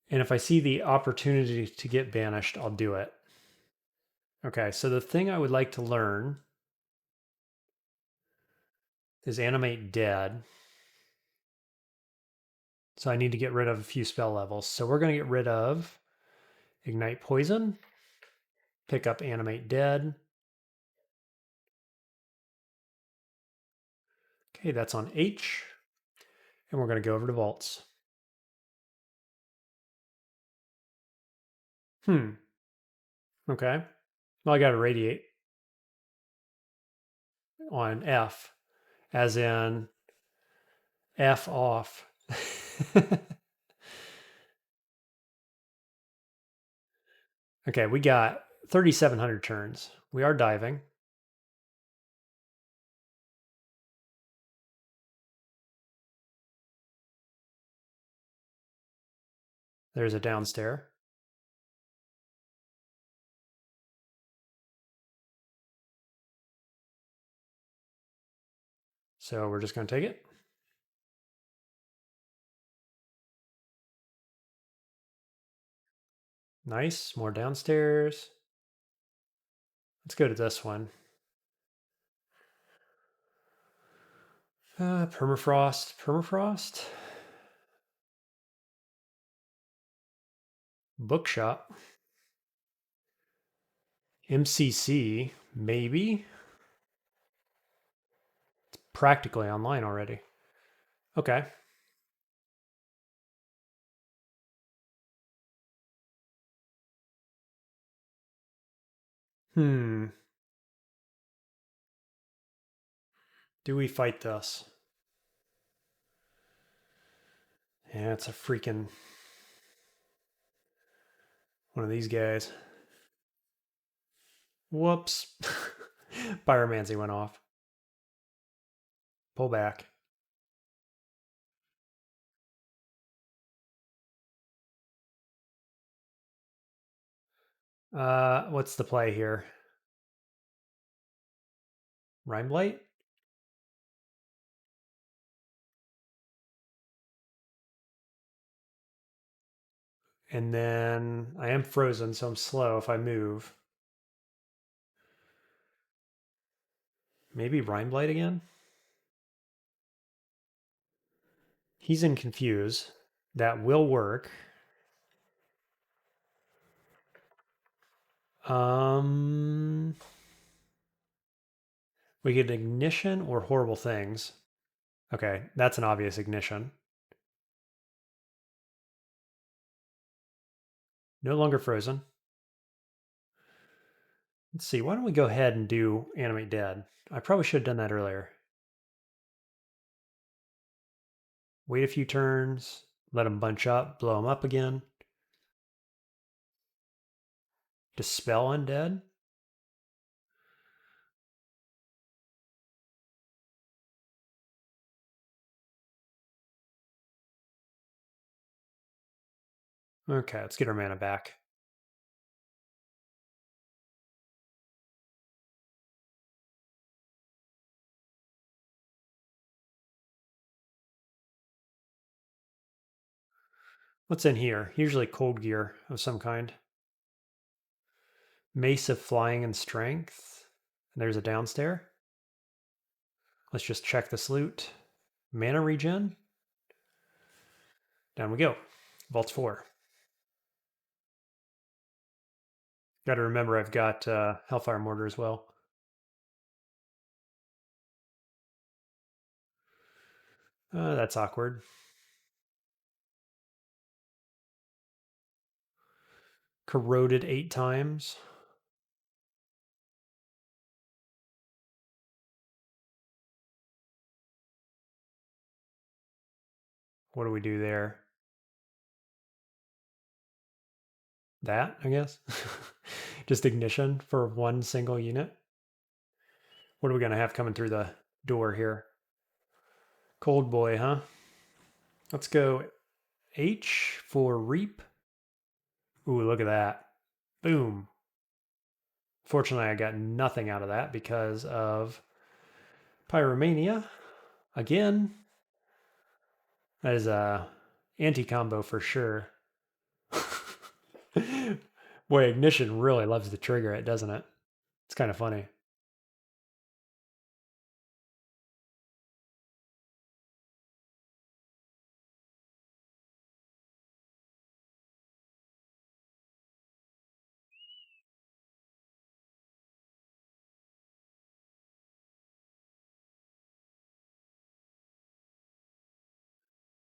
Speaker 1: And if I see the opportunity to get banished, I'll do it. Okay, so the thing I would like to learn is animate dead. So I need to get rid of a few spell levels. So we're going to get rid of ignite poison, pick up animate dead. Okay, that's on H. And we're going to go over to vaults. Okay. Well, I got to radiate on F, as in F off. Okay, we got 3,700 turns. We are diving. There's a downstair. So we're just going to take it. Nice. More downstairs. Let's go to this one. Permafrost. Permafrost. Bookshop. MCC. Maybe. It's practically online already. Okay. Do we fight this? Yeah, it's a freaking one of these guys. Whoops. Pyromancy went off. Pull back. What's the play here? Rhyme Blight? And then I am frozen, so I'm slow if I move. Maybe Rhyme Blight again? He's in Confuse. That will work. We get ignition or horrible things. Okay, that's an obvious ignition. No longer frozen. Let's see, why don't we go ahead and do Animate Dead? I probably should have done that earlier. Wait a few turns, let them bunch up, blow them up again. Dispel Undead. Okay, let's get our mana back. What's in here? Usually cold gear of some kind. Mace of Flying and Strength. And there's a downstair. Let's just check this loot. Mana regen. Down we go. Vault's 4. Got to remember I've got Hellfire Mortar as well. That's awkward. Corroded 8 times. What do we do there? That, I guess. Just ignition for one single unit. What are we going to have coming through the door here? Cold boy, huh? Let's go H for reap. Ooh, look at that. Boom. Fortunately, I got nothing out of that because of Pyromania. Again, that is a anti-combo for sure. Boy, Ignition really loves to trigger it, doesn't it? It's kind of funny.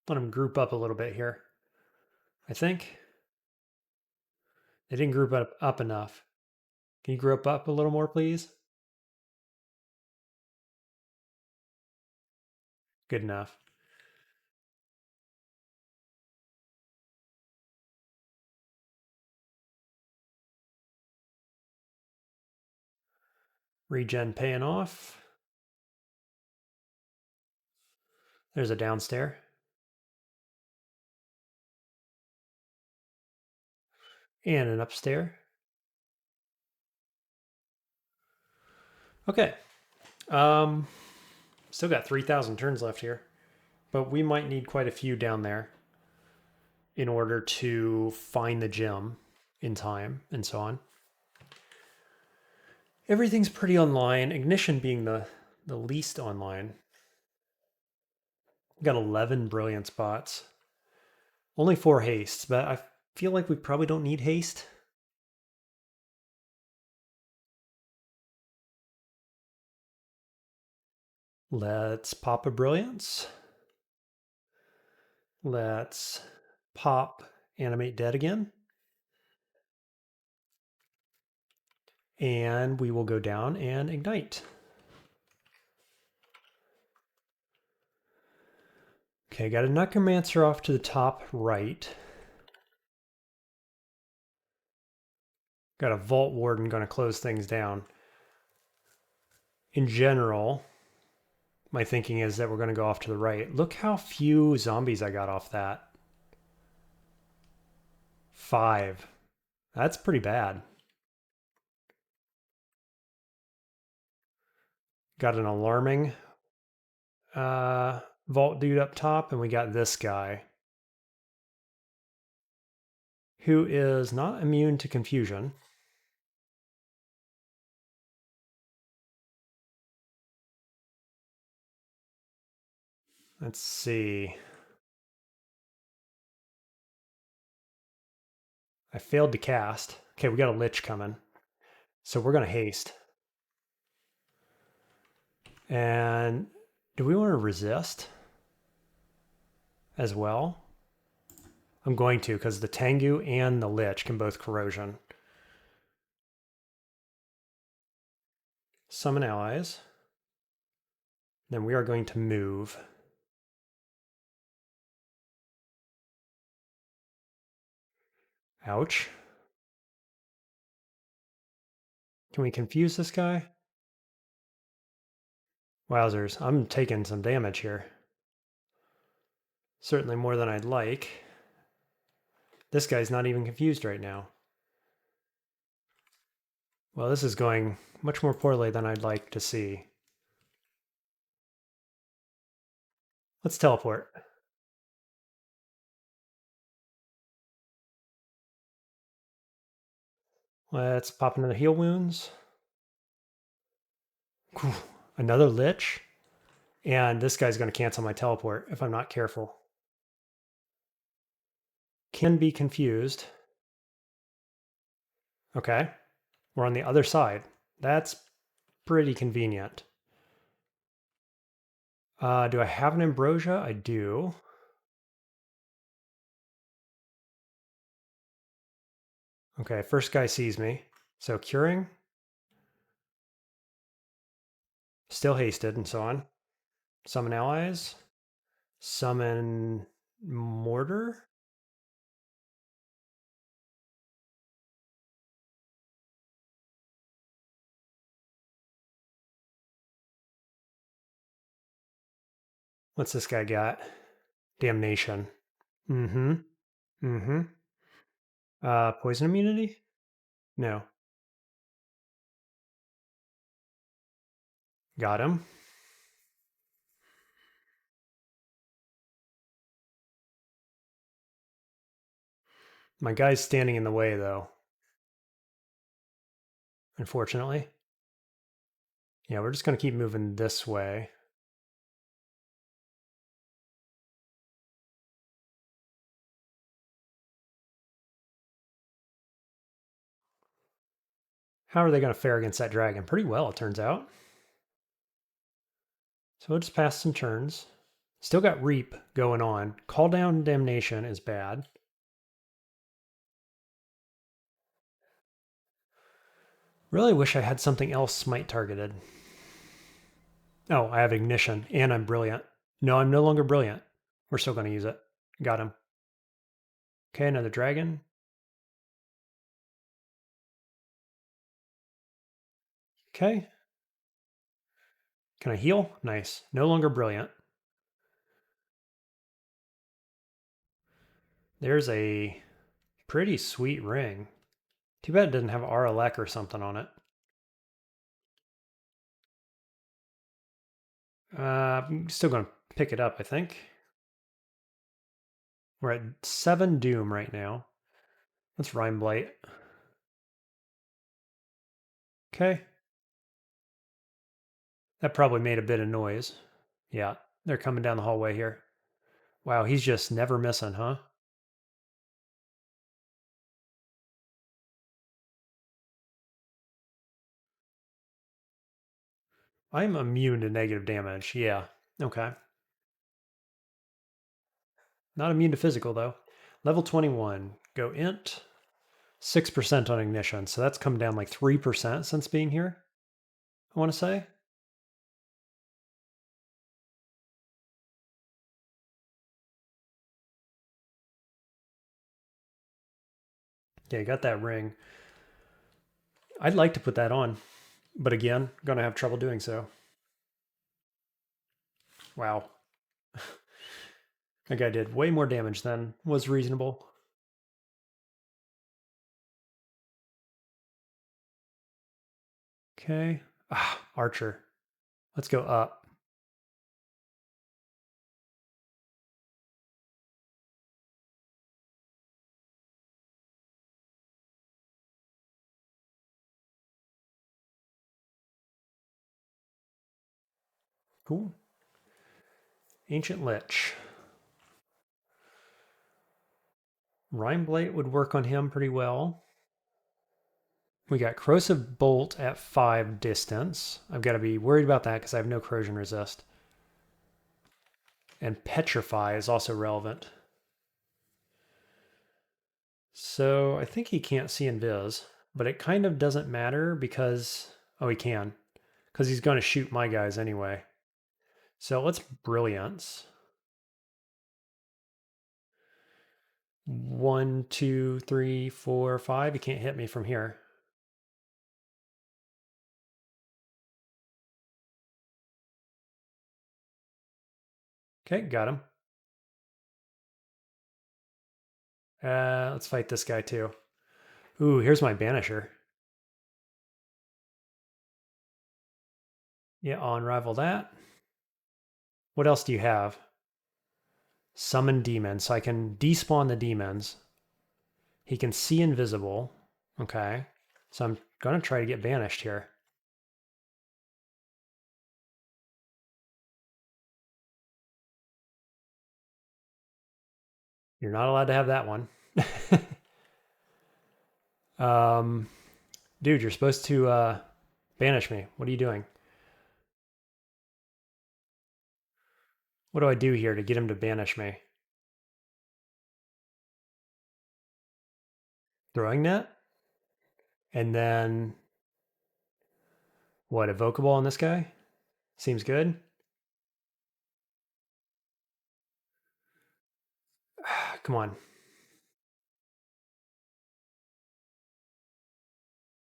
Speaker 1: Let them group up a little bit here. I think they didn't group up enough. Can you group up a little more, please? Good enough. Regen paying off. There's a downstair. And an upstair. Okay. Still got 3,000 turns left here. But we might need quite a few down there in order to find the gem in time and so on. Everything's pretty online. Ignition being the least online. Got 11 brilliant spots. Only 4 hastes, but I feel like we probably don't need haste. Let's pop a brilliance. Let's pop animate dead again. And we will go down and ignite. Okay, got a Necromancer off to the top right. Got a Vault Warden going to close things down. In general, my thinking is that we're going to go off to the right. Look how few zombies I got off that. 5. That's pretty bad. Got an alarming vault dude up top, and we got this guy who is not immune to confusion. Let's see. I failed to cast. Okay, we got a Lich coming. So we're going to haste. And do we want to resist as well? I'm going to, because the Tengu and the Lich can both corrosion. Summon allies. Then we are going to move. Ouch. Can we confuse this guy? Wowzers, I'm taking some damage here. Certainly more than I'd like. This guy's not even confused right now. Well, this is going much more poorly than I'd like to see. Let's teleport. Let's pop into the heal wounds. Whew, another Lich. And this guy's going to cancel my teleport if I'm not careful. Can be confused. Okay. We're on the other side. That's pretty convenient. Do I have an ambrosia? I do. Okay, first guy sees me. So curing. Still hasted and so on. Summon allies. Summon mortar. What's this guy got? Damnation. Mm-hmm. Mm-hmm. Poison immunity? No. Got him. My guy's standing in the way, though. Unfortunately. Yeah, we're just going to keep moving this way. How are they going to fare against that dragon? Pretty well, it turns out. So we'll just pass some turns. Still got Reap going on. Call down Damnation is bad. Really wish I had something else smite targeted. Oh, I have Ignition, and I'm Brilliant. No, I'm no longer Brilliant. We're still going to use it. Got him. Okay, another dragon. Okay. Can I heal? Nice. No longer Brilliant. There's a pretty sweet ring. Too bad it doesn't have Aralek or something on it. I'm still going to pick it up, I think. We're at 7 Doom right now. Let's Rime Blight. Okay. That probably made a bit of noise. Yeah, they're coming down the hallway here. Wow, he's just never missing, huh? I'm immune to negative damage. Yeah. Okay. Not immune to physical, though. Level 21. Go int. 6% on ignition. So that's come down like 3% since being here, I want to say. Yeah, you got that ring. I'd like to put that on, but again, gonna have trouble doing so. Wow. That guy did way more damage than was reasonable. Okay. Ah, Archer. Let's go up. Cool. Ancient Lich. Rime Blight would work on him pretty well. We got Corrosive Bolt at 5 distance. I've got to be worried about that because I have no corrosion resist. And Petrify is also relevant. So I think he can't see Invis, but it kind of doesn't matter because... Oh, he can. Because he's going to shoot my guys anyway. So let's Brilliance. 1, 2, 3, 4, 5. He can't hit me from here. Okay, got him. Let's fight this guy too. Ooh, here's my Banisher. Yeah, I'll unravel that. What else do you have? Summon demons, so I can despawn the demons. He can see invisible. Okay. So I'm going to try to get banished here. You're not allowed to have that one. um, dude, you're supposed to banish me. What are you doing? What do I do here to get him to banish me? Throwing net? And then what? Evocable on this guy? Seems good. Come on.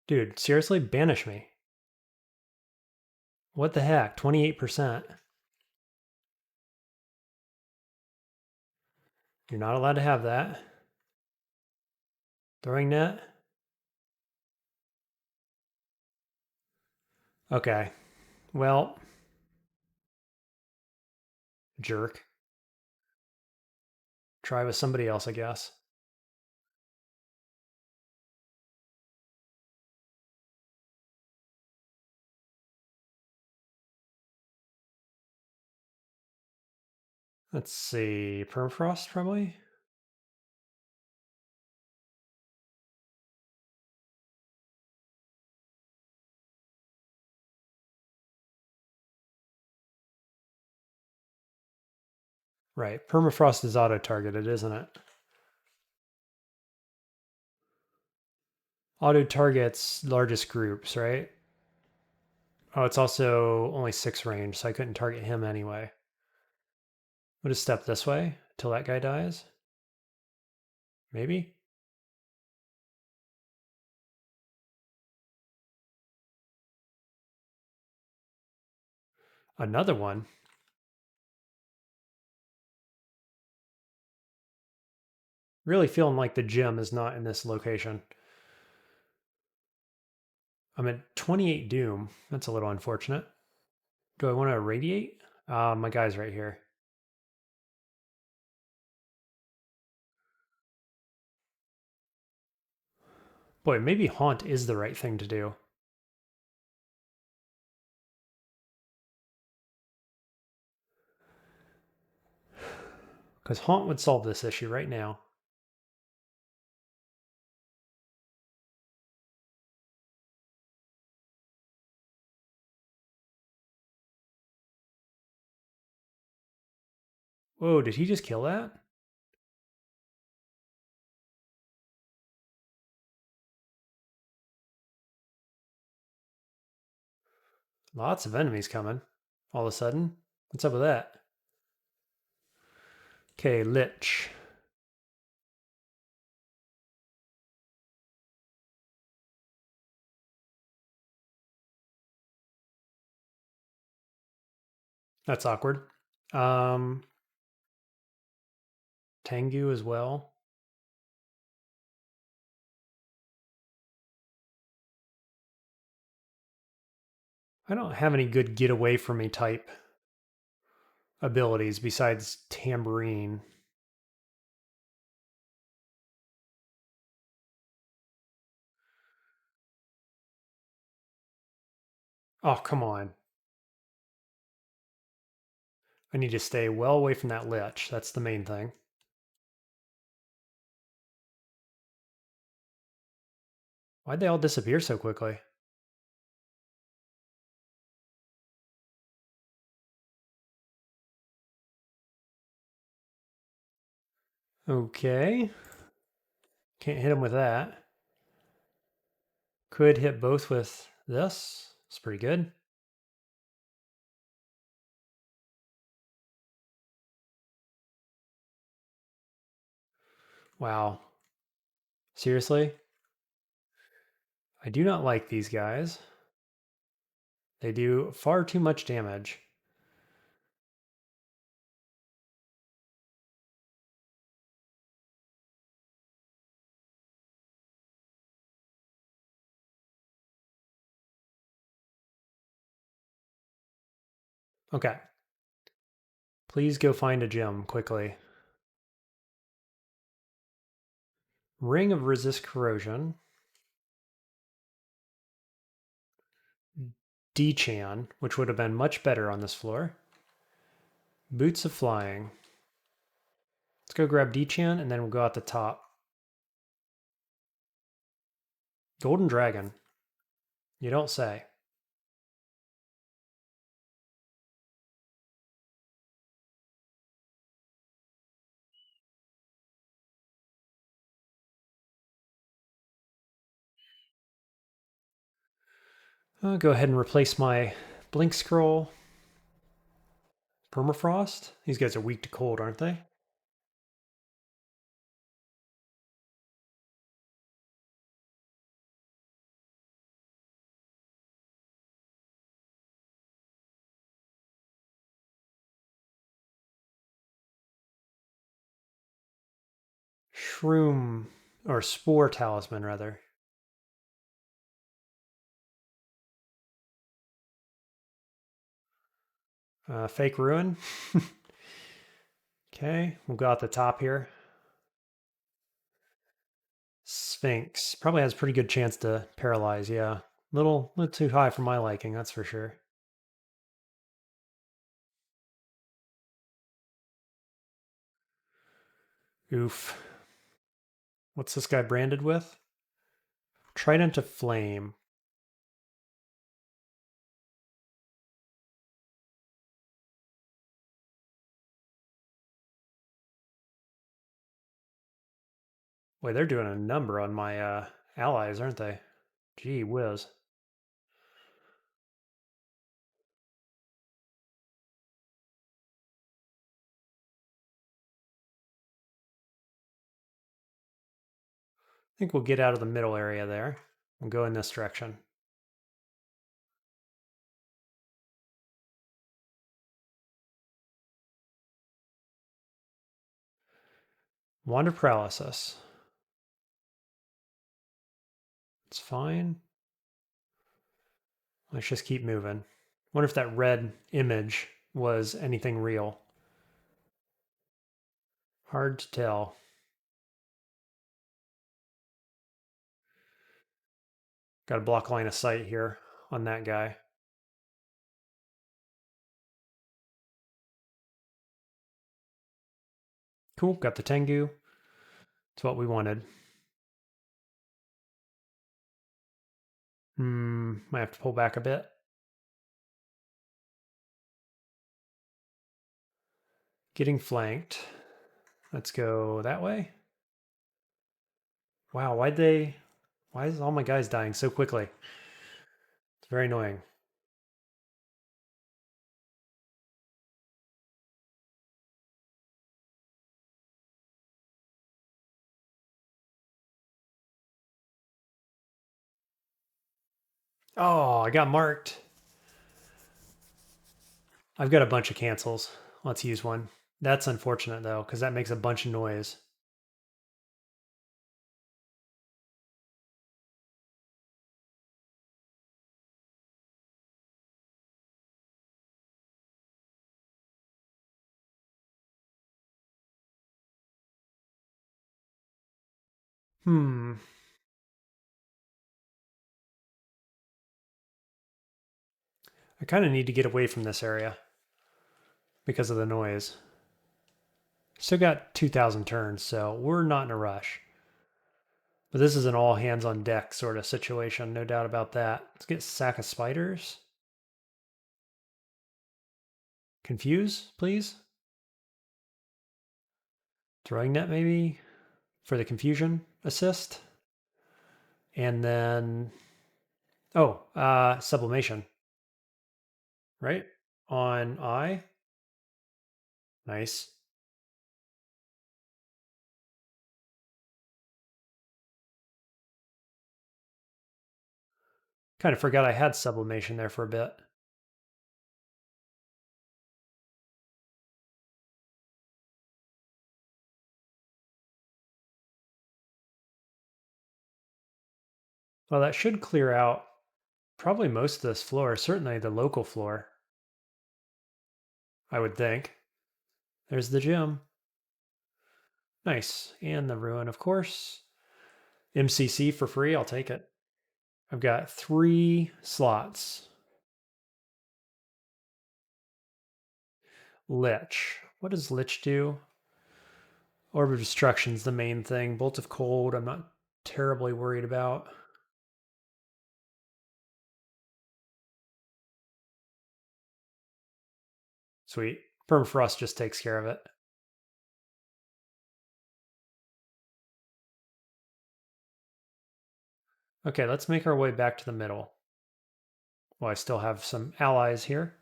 Speaker 1: Dude, seriously? Banish me. What the heck? 28%. You're not allowed to have that. Throwing net? Okay. Well, jerk. Try with somebody else, I guess. Let's see. Permafrost, probably? Right. Permafrost is auto-targeted, isn't it? Auto-targets largest groups, right? Oh, it's also only 6 range, so I couldn't target him anyway. We'll just step this way till that guy dies. Maybe? Another one? Really feeling like the gem is not in this location. I'm at 28 doom. That's a little unfortunate. Do I want to irradiate? My guy's right here. Boy, maybe Haunt is the right thing to do. Because Haunt would solve this issue right now. Whoa, did he just kill that? Lots of enemies coming. All of a sudden. What's up with that? Okay, Lich. That's awkward. Tengu as well. I don't have any good get away from me type abilities besides Tambourine. Oh, come on. I need to stay well away from that Lich. That's the main thing. Why'd they all disappear so quickly? Okay. Can't hit him with that. Could hit both with this. It's pretty good. Wow. Seriously? I do not like these guys. They do far too much damage. Okay. Please go find a gem quickly. Ring of Resist Corrosion. D-Chan, which would have been much better on this floor. Boots of Flying. Let's go grab D-Chan, and then we'll go out the top. Golden Dragon. You don't say. I'll go ahead and replace my Blink Scroll. Permafrost? These guys are weak to cold, aren't they? Shroom, or Spore Talisman, rather. Fake Ruin. Okay, we'll go out the top here. Sphinx. Probably has a pretty good chance to paralyze, yeah. Little too high for my liking, that's for sure. Oof. What's this guy branded with? Trident of Flame. Boy, they're doing a number on my allies, aren't they? Gee whiz. I think we'll get out of the middle area there. We'll go in this direction. Wand of Paralysis. It's fine. Let's just keep moving. Wonder if that red image was anything real. Hard to tell. Got a block line of sight here on that guy. Cool, got the Tengu. It's what we wanted. Might have to pull back a bit. Getting flanked. Let's go that way. Wow, why is all my guys dying so quickly? It's very annoying. Oh, I got marked. I've got a bunch of cancels. Let's use one. That's unfortunate though, because that makes a bunch of noise. I kind of need to get away from this area because of the noise. Still got 2,000 turns, so we're not in a rush. But this is an all hands on deck sort of situation, no doubt about that. Let's get a sack of spiders. Confuse, please. Throwing net maybe for the confusion assist. And then, sublimation. Right? On I. Nice. Kind of forgot I had sublimation there for a bit. Well, that should clear out probably most of this floor, certainly the local floor, I would think. There's the gym. Nice. And the ruin, of course. MCC for free, I'll take it. I've got 3 slots. Lich. What does Lich do? Orb of Destruction's the main thing. Bolt of Cold, I'm not terribly worried about. Sweet. Permafrost just takes care of it. Okay, let's make our way back to the middle. Well, I still have some allies here.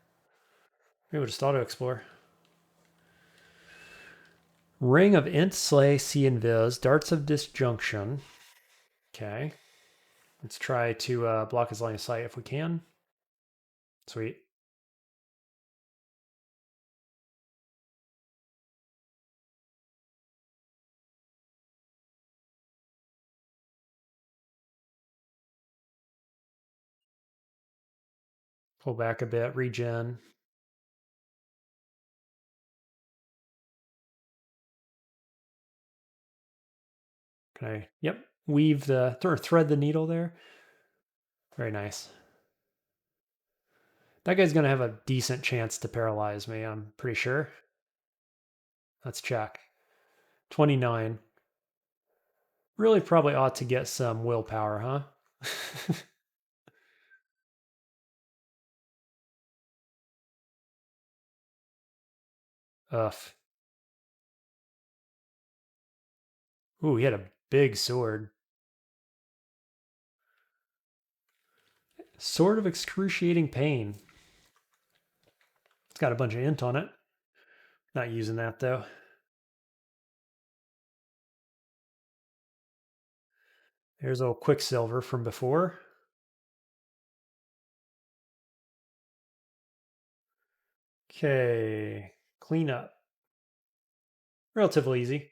Speaker 1: Maybe we'll just auto-explore. Ring of Int, Slay, See, Invis, Darts of Disjunction. Okay. Let's try to block his line of sight if we can. Sweet. Pull back a bit, regen. Can I, yep, weave the, or thread the needle there. Very nice. That guy's going to have a decent chance to paralyze me, I'm pretty sure. Let's check. 29. Really probably ought to get some willpower, huh? Ugh. Ooh, he had a big sword. Sword of Excruciating Pain. It's got a bunch of int on it. Not using that, though. Here's a little Quicksilver from before. Okay, clean up. Relatively easy.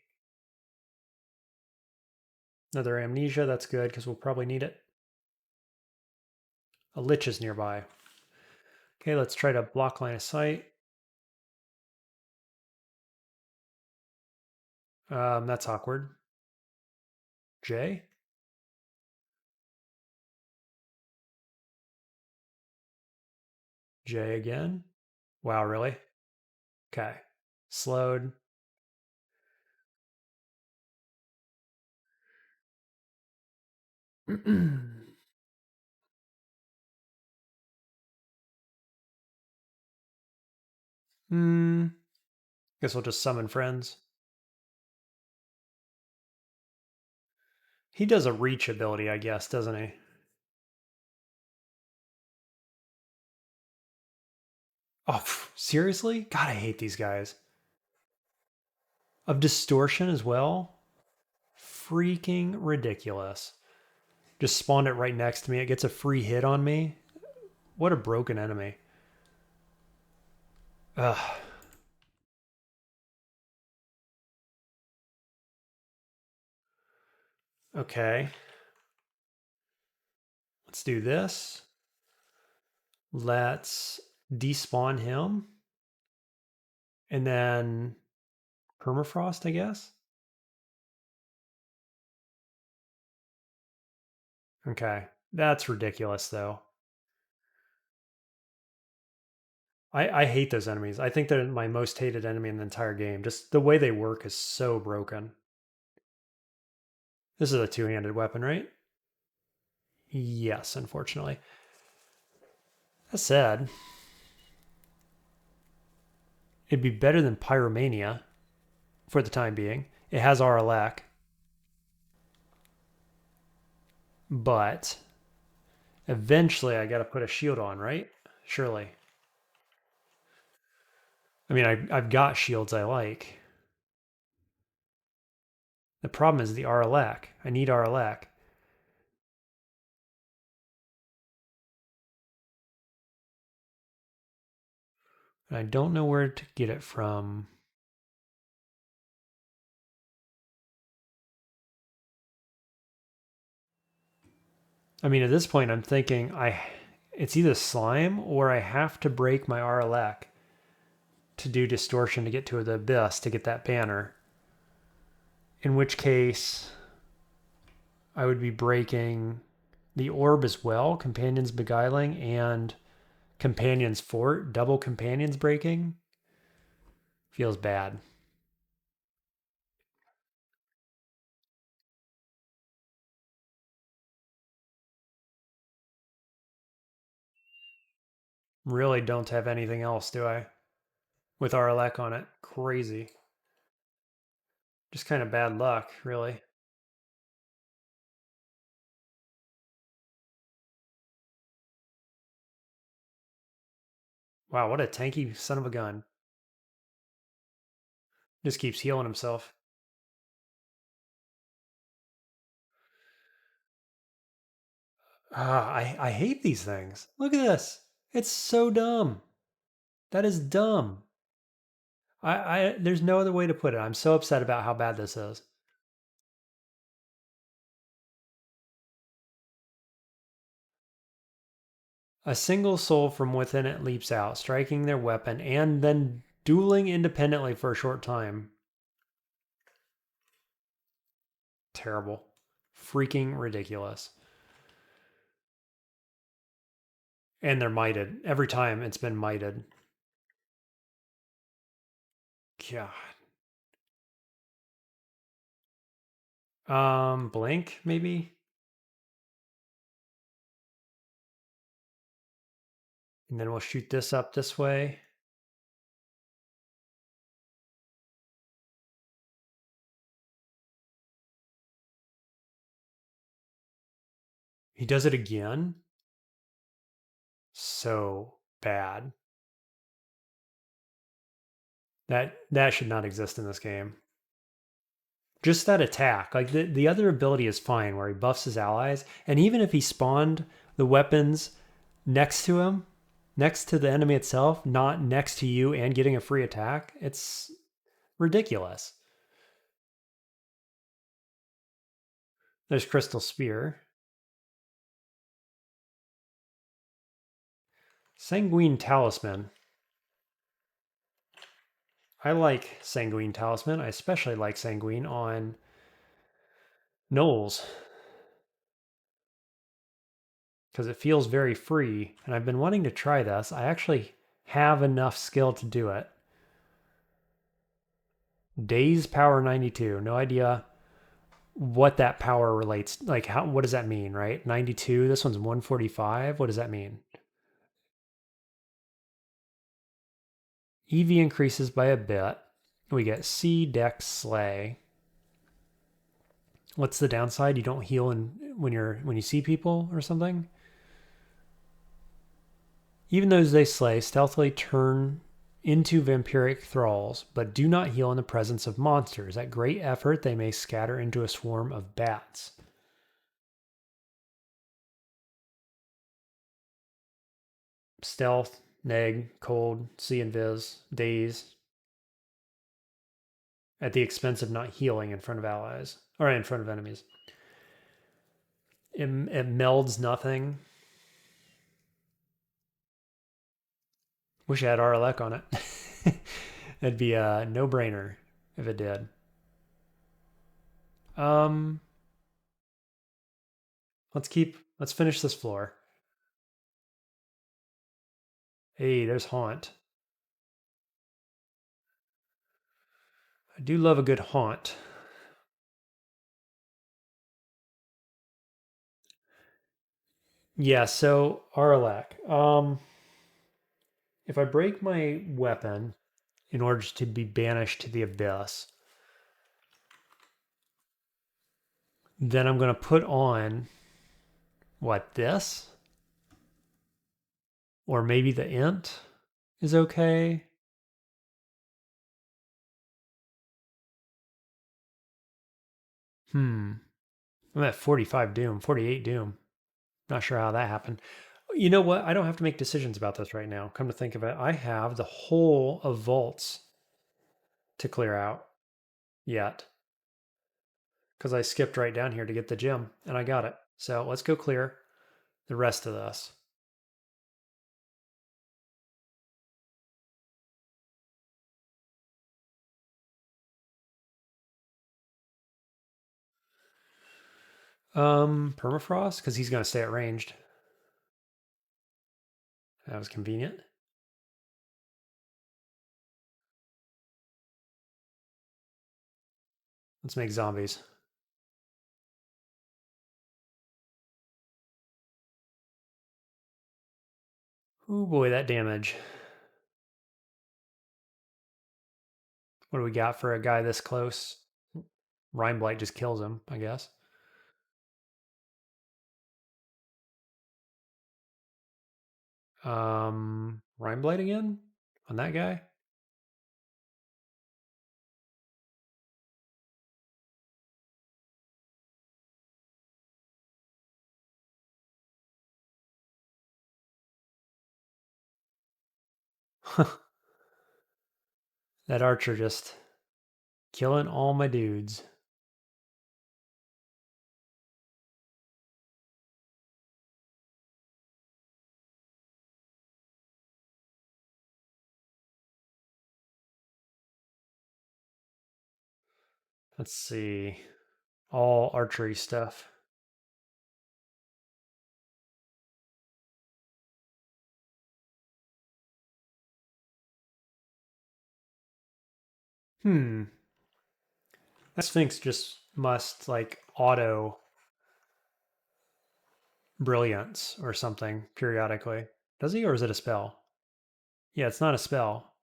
Speaker 1: Another Amnesia, that's good because we'll probably need it. A Lich is nearby. Okay, let's try to block line of sight. That's awkward. J? J again? Wow, really? Okay. Slowed. Guess we'll just summon friends. He does a reach ability, I guess, doesn't he? Oh, seriously? God, I hate these guys. Of distortion as well? Freaking ridiculous. Just spawned it right next to me. It gets a free hit on me. What a broken enemy. Ugh. Okay. Let's do this. Let's despawn him. And then permafrost, I guess. Okay. That's ridiculous, though. I hate those enemies. I think they're my most hated enemy in the entire game. Just the way they work is so broken. This is a two-handed weapon, right? Yes, unfortunately. That's sad. It'd be better than Pyromania for the time being. It has Aralac. But eventually I got to put a shield on, right? Surely. I mean, I've got shields I like. The problem is the Aralac. I need Aralac. And I don't know where to get it from. I mean, at this point, I'm thinking it's either slime or I have to break my Aralac to do distortion to get to the abyss to get that banner. In which case, I would be breaking the orb as well, Companion's Beguiling, and Companion's Fort. Double Companion's breaking. Feels bad. Really don't have anything else, do I? With Arlek on it. Crazy. Just kind of bad luck, really. Wow, what a tanky son of a gun. Just keeps healing himself. I hate these things. Look at this. It's so dumb. That is dumb. There's no other way to put it. I'm so upset about how bad this is. A single soul from within it leaps out, striking their weapon and then dueling independently for a short time. Terrible. Freaking ridiculous. And they're mited. Every time it's been mited. God. Blink, maybe? And then we'll shoot this up this way. He does it again. So bad. That should not exist in this game. Just that attack. Like the other ability is fine where he buffs his allies. And even if he spawned the weapons next to him, next to the enemy itself, not next to you and getting a free attack, it's ridiculous. There's Crystal Spear. Sanguine Talisman. I like Sanguine Talisman. I especially like Sanguine on Gnolls because it feels very free. And I've been wanting to try this. I actually have enough skill to do it. Days power 92. No idea what that power relates. Like how? What does that mean? Right? 92. This one's 145. What does that mean? EV increases by a bit. We get C, Dex, Slay. What's the downside? You don't heal when you see people or something. Even those they slay stealthily turn into vampiric thralls, but do not heal in the presence of monsters. At great effort, they may scatter into a swarm of bats. Stealth, neg, cold, see invis, daze, at the expense of not healing in front of allies or in front of enemies. It melds nothing. Wish I had Arlek on it. It'd be a no-brainer if it did. Um, let's finish this floor. Hey, there's Haunt. I do love a good Haunt. Yeah, so Arlek. If I break my weapon in order to be banished to the abyss, then I'm going to put on what, this? Or maybe the int is okay. I'm at 45 doom, 48 doom. Not sure how that happened. You know what? I don't have to make decisions about this right now. Come to think of it, I have the whole of vaults to clear out yet because I skipped right down here to get the gem and I got it. So let's go clear the rest of this. Permafrost because he's going to stay at ranged. That was convenient. Let's make zombies. Oh boy, that damage. What do we got for a guy this close? Rime Blight just kills him, I guess. Rime Blight again? On that guy? That archer just killing all my dudes. Let's see. All archery stuff. That Sphinx just must like auto brilliance or something periodically. Does he, or is it a spell? Yeah, it's not a spell.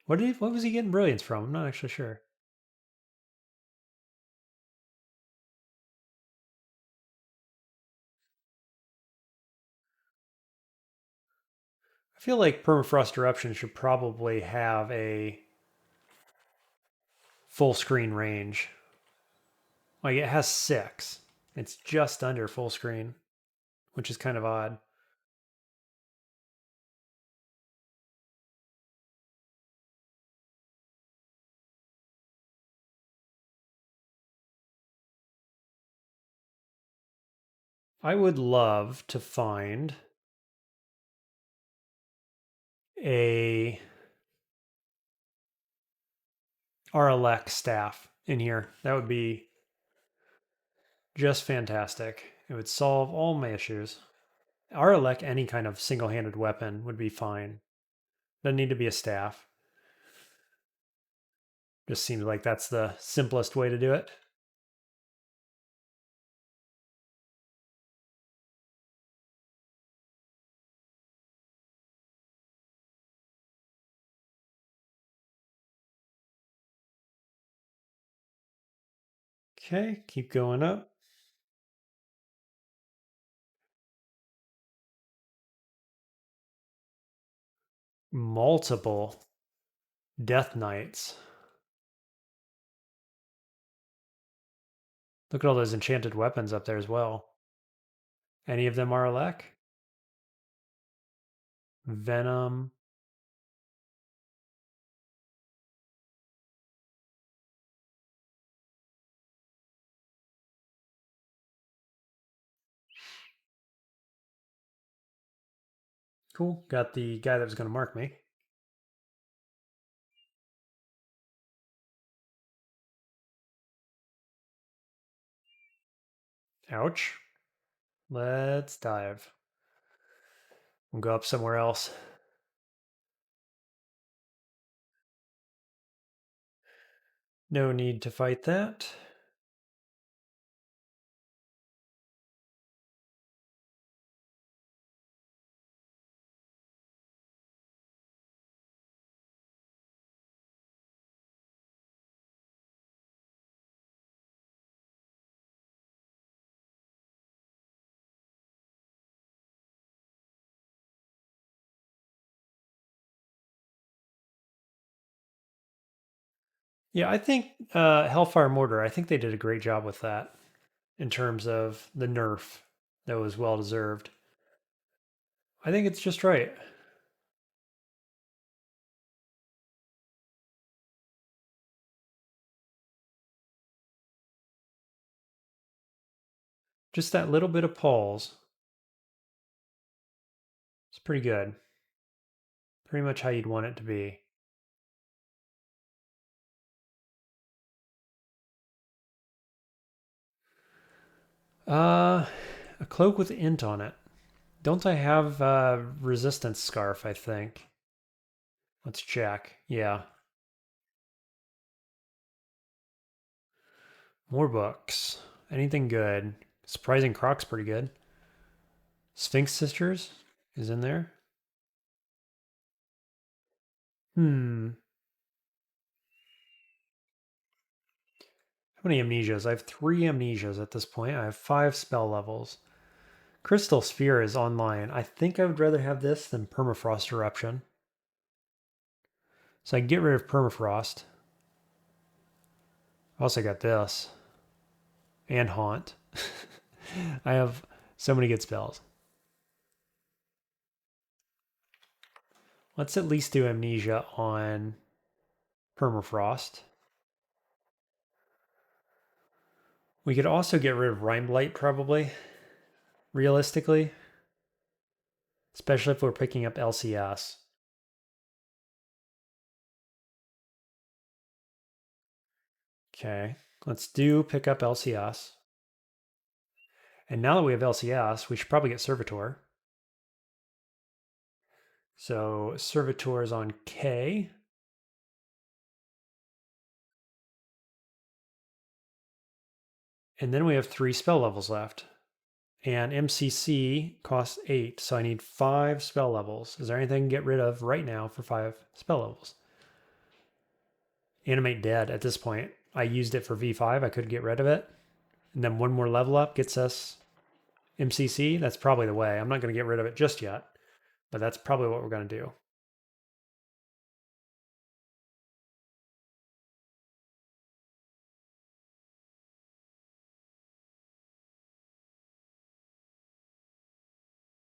Speaker 1: What was he getting brilliance from? I'm not actually sure. I feel like Permafrost Eruption should probably have a full screen range. Like it has 6. It's just under full screen, which is kind of odd. I would love to find a RLX staff in here. That would be just fantastic. It would solve all my issues. RLX, any kind of single-handed weapon would be fine. Doesn't need to be a staff. Just seems like that's the simplest way to do it. Okay, keep going up. Multiple Death Knights. Look at all those enchanted weapons up there as well. Any of them RLX? Venom. Cool. Got the guy that was going to mark me. Ouch. Let's dive. We'll go up somewhere else. No need to fight that. Yeah, I think Hellfire Mortar, I think they did a great job with that in terms of the nerf that was well deserved. I think it's just right. Just that little bit of pause. It's pretty good. Pretty much how you'd want it to be. A cloak with int on it. Don't I have resistance scarf, I think. Let's check. Yeah. More books. Anything good? Surprising Croc's pretty good. Sphinx Sisters is in there. How many amnesias? I have 3 amnesias at this point. I have 5 spell levels. Crystal Sphere is online. I think I would rather have this than Permafrost Eruption. So I can get rid of Permafrost. I also got this. And Haunt. I have so many good spells. Let's at least do Amnesia on Permafrost. We could also get rid of Rime Blight, probably. Realistically. Especially if we're picking up LCS. Okay, let's do pick up LCS. And now that we have LCS, we should probably get Servitor. So Servitor is on K. And then we have 3 spell levels left. And MCC costs 8, so I need 5 spell levels. Is there anything I can get rid of right now for 5 spell levels? Animate Dead at this point. I used it for V5, I could get rid of it. And then 1 more level up gets us MCC. That's probably the way. I'm not going to get rid of it just yet, but that's probably what we're going to do.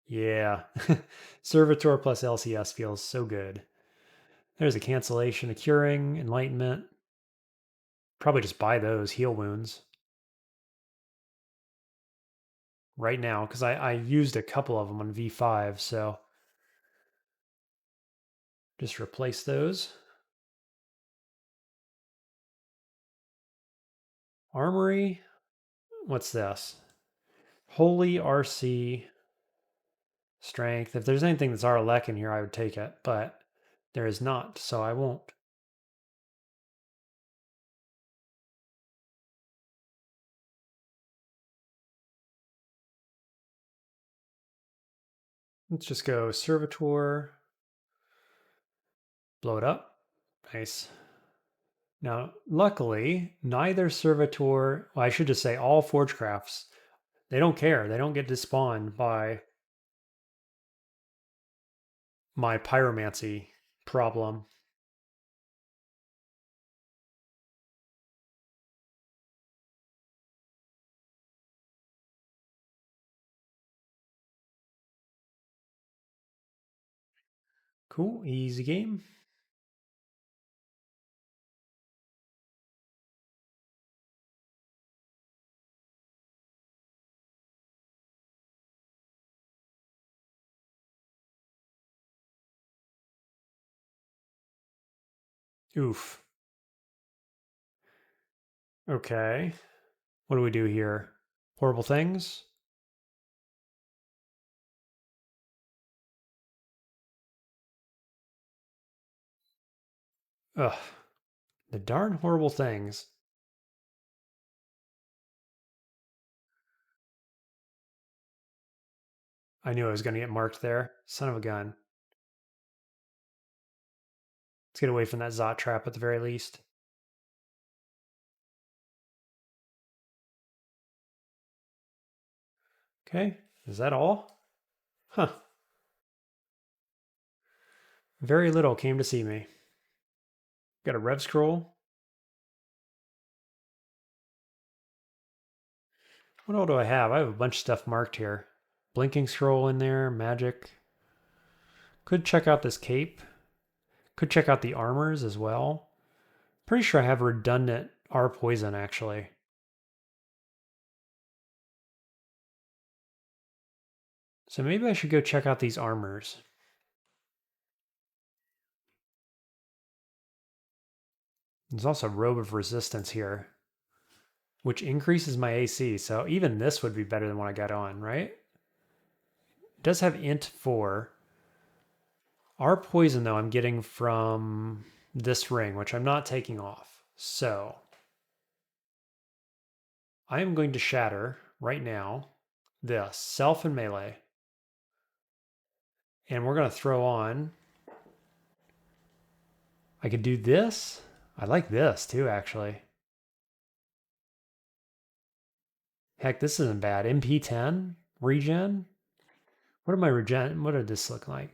Speaker 1: Yeah. Servitor plus LCS feels so good. There's a cancellation, a curing, enlightenment. Probably just buy those heal wounds right now because I used a couple of them on V5, so just replace those. Armory. What's this? Holy RC strength. If there's anything that's Arlec in here, I would take it, but there is not, so I won't. Let's just go Servitor. Blow it up. Nice. Now, luckily, neither Servitor, well, I should just say all Forgecrafts, they don't care. They don't get despawned by my pyromancy problem. Cool, easy game. Oof. Okay. What do we do here? Horrible things? Ugh. The darn horrible things. I knew I was going to get marked there. Son of a gun. Let's get away from that Zot trap at the very least. Okay. Is that all? Huh. Very little came to see me. Got a rev scroll. What all do I have? I have a bunch of stuff marked here. Blinking scroll in there, magic. Could check out this cape. Could check out the armors as well. Pretty sure I have redundant R poison actually. So maybe I should go check out these armors. There's also Robe of Resistance here, which increases my AC. So even this would be better than what I got on, right? It does have int 4. R poison, though, I'm getting from this ring, which I'm not taking off. So I am going to shatter right now this self and melee. And we're going to throw on I could do this. I like this too, actually. Heck, this isn't bad. MP10 regen. What am I regen? What did this look like?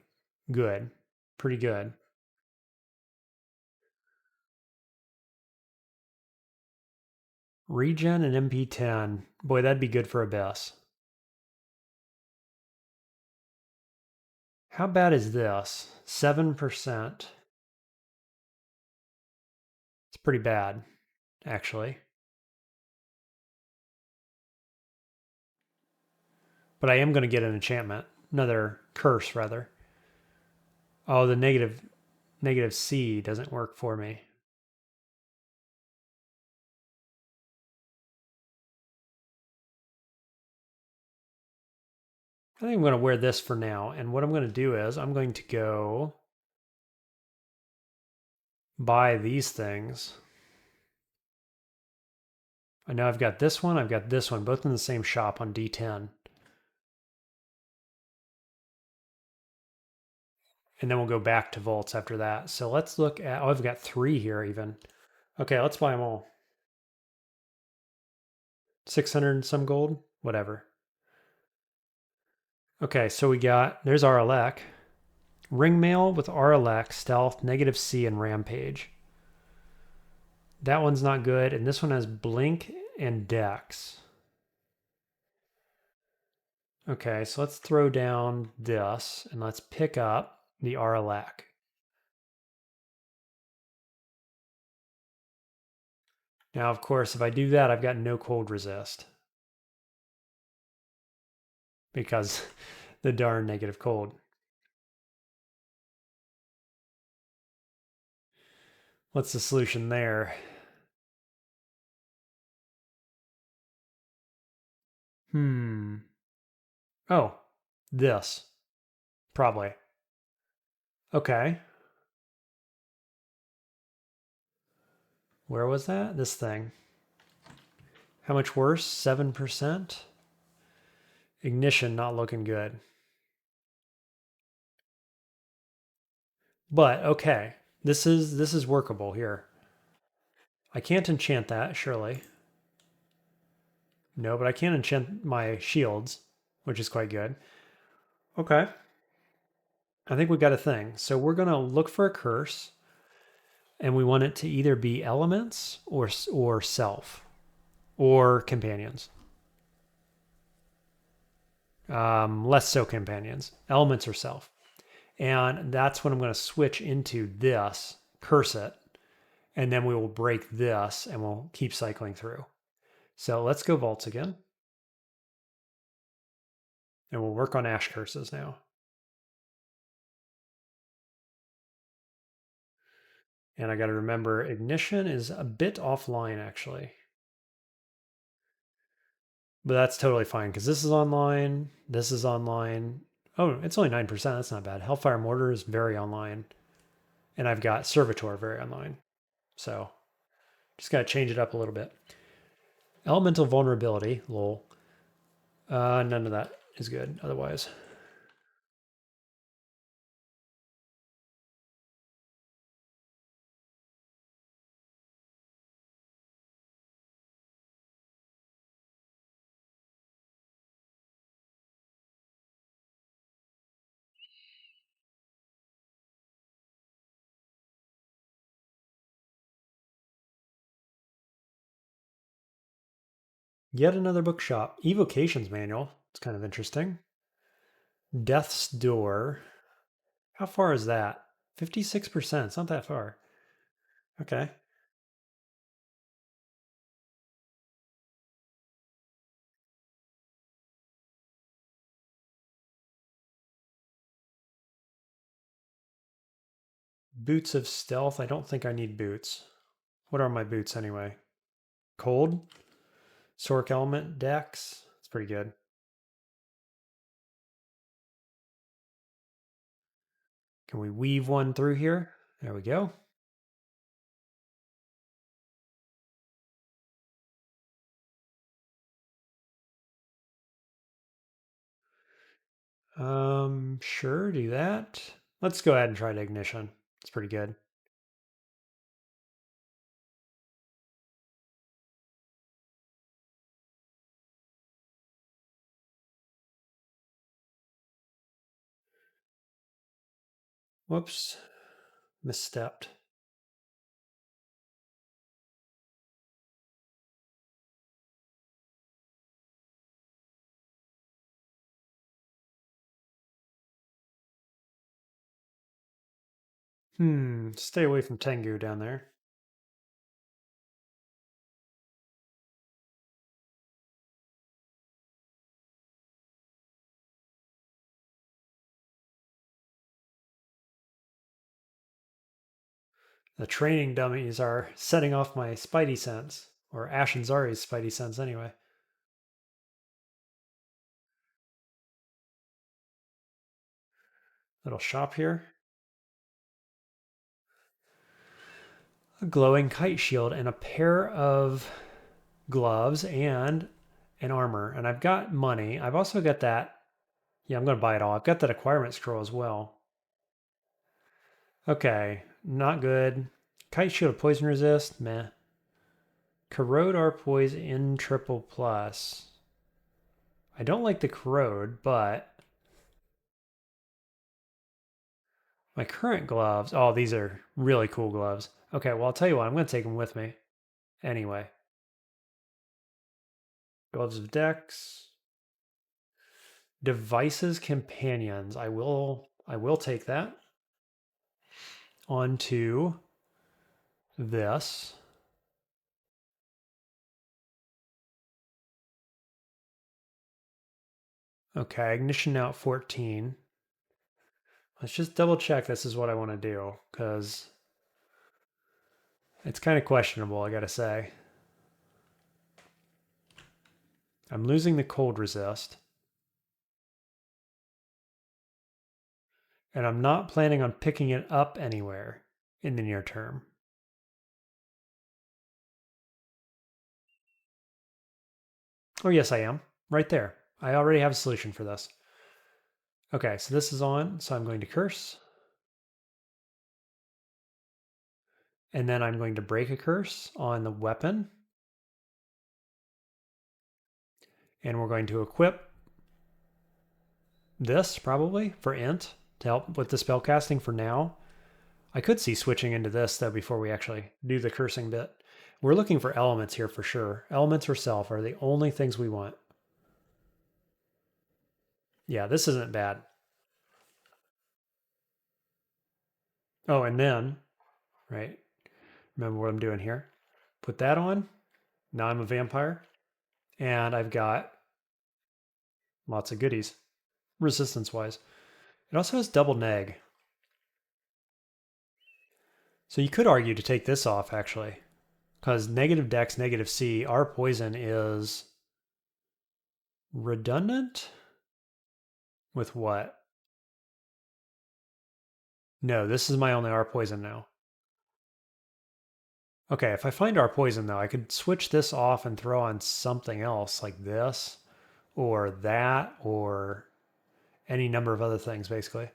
Speaker 1: Good. Pretty good. Regen and MP10. Boy, that'd be good for Abyss. How bad is this? 7%. It's pretty bad, actually. But I am going to get an enchantment. Another curse, rather. Oh, the negative C doesn't work for me. I think I'm going to wear this for now. And what I'm going to do is I'm going to go buy these things. I know I've got this one, I've got this one, both in the same shop on D10. And then we'll go back to vaults after that. So let's look at, oh, I've got 3 here even. Okay, let's buy them all. 600 some gold, whatever. Okay, so we got, there's Aralek. Ringmail with Aralek, Stealth, negative C, and Rampage. That one's not good, and this one has Blink and Dex. Okay, so let's throw down this, and let's pick up the Aralek. Now, of course, if I do that, I've got no cold resist. Because the darn negative cold. What's the solution there? Oh, this. Probably. Okay. Where was that? This thing. How much worse? 7%? Ignition not looking good. But okay. This is workable here. I can't enchant that, surely. No, but I can enchant my shields, which is quite good. Okay. I think we got a thing. So we're going to look for a curse, and we want it to either be elements or self or companions. Less so companions. Elements or self. And that's when I'm going to switch into this, curse it, and then we will break this and we'll keep cycling through. So let's go vaults again. And we'll work on ash curses now. And I got to remember ignition is a bit offline actually. But that's totally fine because this is online. This is online. Oh, it's only 9%. That's not bad. Hellfire Mortar is very online. And I've got Servitor very online. So just got to change it up a little bit. Elemental Vulnerability, lol. None of that is good otherwise. Yet another bookshop. Evocations manual. It's kind of interesting. Death's Door. How far is that? 56%. It's not that far. Okay. Boots of Stealth. I don't think I need boots. What are my boots anyway? Cold? Sork Element, Dex. It's pretty good. Can we weave one through here? There we go. Sure, do that. Let's go ahead and try to ignition. It's pretty good. Whoops. Misstepped. Stay away from Tengu down there. The training dummies are setting off my spidey sense, or Ashenzari's spidey sense anyway. Little shop here. A glowing kite shield and a pair of gloves and an armor. And I've got money. I've also got that. Yeah, I'm going to buy it all. I've got that acquirement scroll as well. Okay, not good. Kite shield poison resist, meh. Corrode or poison in triple plus. I don't like the corrode, but my current gloves. Oh, these are really cool gloves. Okay, well, I'll tell you what, I'm going to take them with me. Anyway. Gloves of Dex. Devices companions. I will take that. On to this. Okay, ignition now at 14. Let's just double check this is what I want to do, because it's kind of questionable, I gotta say. I'm losing the cold resist. And I'm not planning on picking it up anywhere in the near term. Oh, yes, I am. Right there. I already have a solution for this. Okay, so this is on, so I'm going to curse. And then I'm going to break a curse on the weapon. And we're going to equip this probably for int to help with the spell casting for now. I could see switching into this though before we actually do the cursing bit. We're looking for elements here for sure. Elements or self are the only things we want. Yeah, this isn't bad. Oh, and then, right, remember what I'm doing here. Put that on. Now I'm a vampire. And I've got lots of goodies, resistance-wise. It also has double neg. So you could argue to take this off, actually. Because negative dex, negative C, our poison is redundant? With what? No, this is my only R poison now. Okay, if I find our poison though, I could switch this off and throw on something else like this or that or any number of other things basically.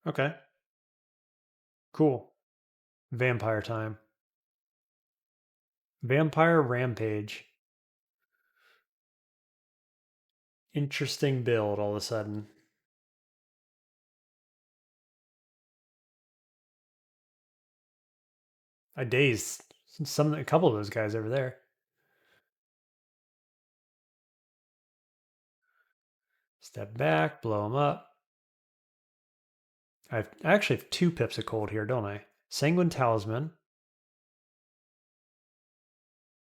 Speaker 1: Okay. Cool. Vampire time. Vampire Rampage. Interesting build all of a sudden. I dazed a couple of those guys over there. Step back, blow them up. I actually have 2 pips of cold here, don't I? Sanguine Talisman.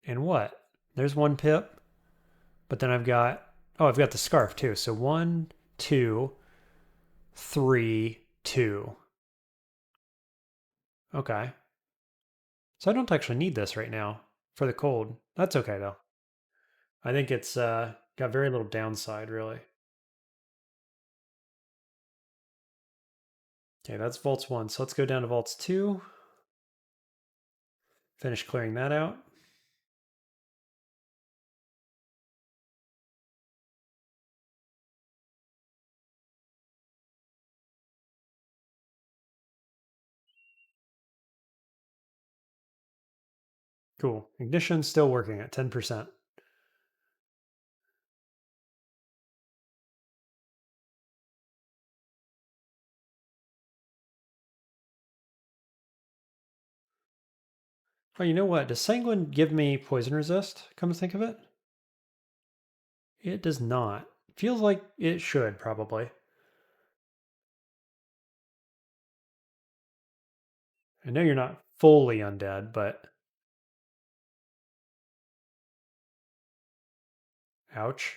Speaker 1: And what? There's 1 pip. But then I've got, oh, I've got the scarf too. So 1, 2, 3, 2. Okay. So I don't actually need this right now for the cold. That's okay though. I think it's got very little downside really. Okay, that's vaults 1. So let's go down to vaults 2. Finish clearing that out. Cool. Ignition's still working at 10%. Oh, you know what? Does Sanguine give me poison resist, come to think of it? It does not. Feels like it should, probably. I know you're not fully undead, but... Ouch.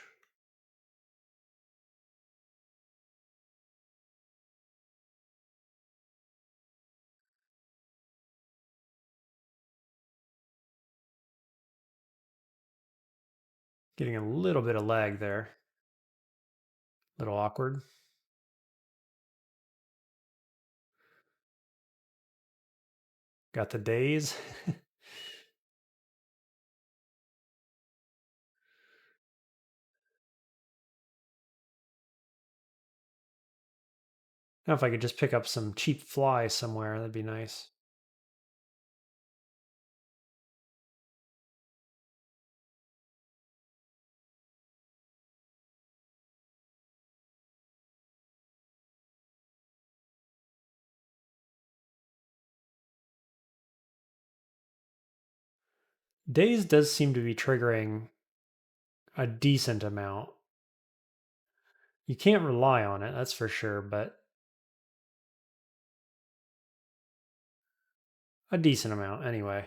Speaker 1: Getting a little bit of lag there. A little awkward. Got the days. Now if I could just pick up some cheap fly somewhere, that'd be nice. Days does seem to be triggering a decent amount. You can't rely on it, that's for sure, but a decent amount anyway.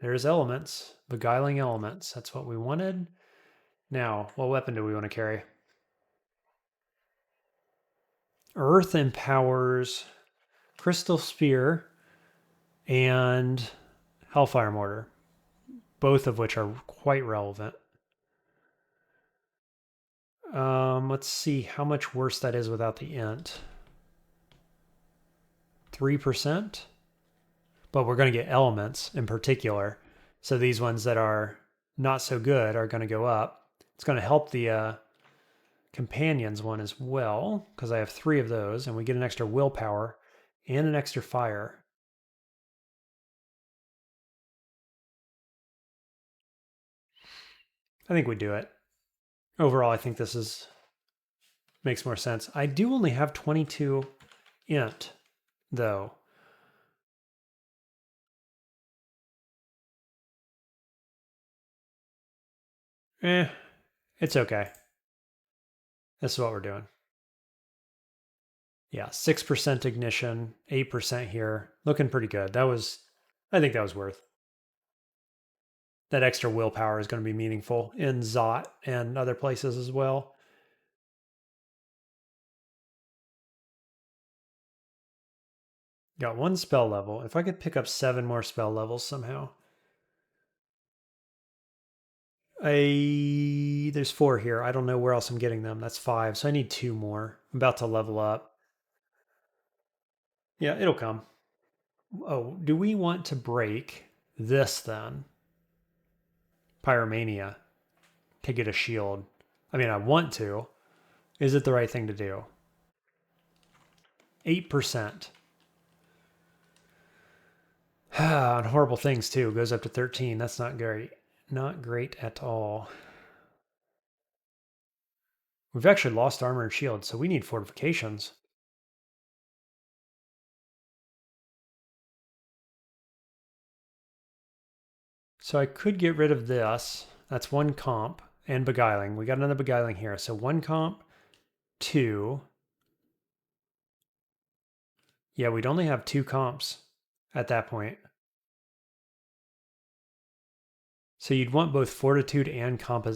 Speaker 1: There's elements, beguiling elements. That's what we wanted. Now, what weapon do we want to carry? Earth empowers Crystal Spear and Hellfire Mortar, both of which are quite relevant. Let's see how much worse that is without the int. 3%. But we're going to get elements in particular. So these ones that are not so good are going to go up. It's going to help the companions one as well, because I have 3 of those, and we get an extra willpower and an extra fire. I think we do it. Overall, I think this is makes more sense. I do only have 22 int, though. It's okay. This is what we're doing. Yeah, 6% ignition, 8% here. Looking pretty good. I think that was worth. That extra willpower is going to be meaningful in Zot and other places as well. Got 1 spell level. If I could pick up 7 more spell levels somehow. There's 4 here. I don't know where else I'm getting them. That's 5, so I need 2 more. I'm about to level up. Yeah, it'll come. Oh, do we want to break this then? Pyromania to get a shield. I mean, I want to. Is it the right thing to do? 8%. On horrible things too. Goes up to 13. That's not great. Not great at all. We've actually lost armor and shield, so we need fortifications. So I could get rid of this. That's 1 comp and beguiling. We got another beguiling here. So 1 comp, 2. Yeah, we'd only have 2 comps at that point. So you'd want both fortitude and comp.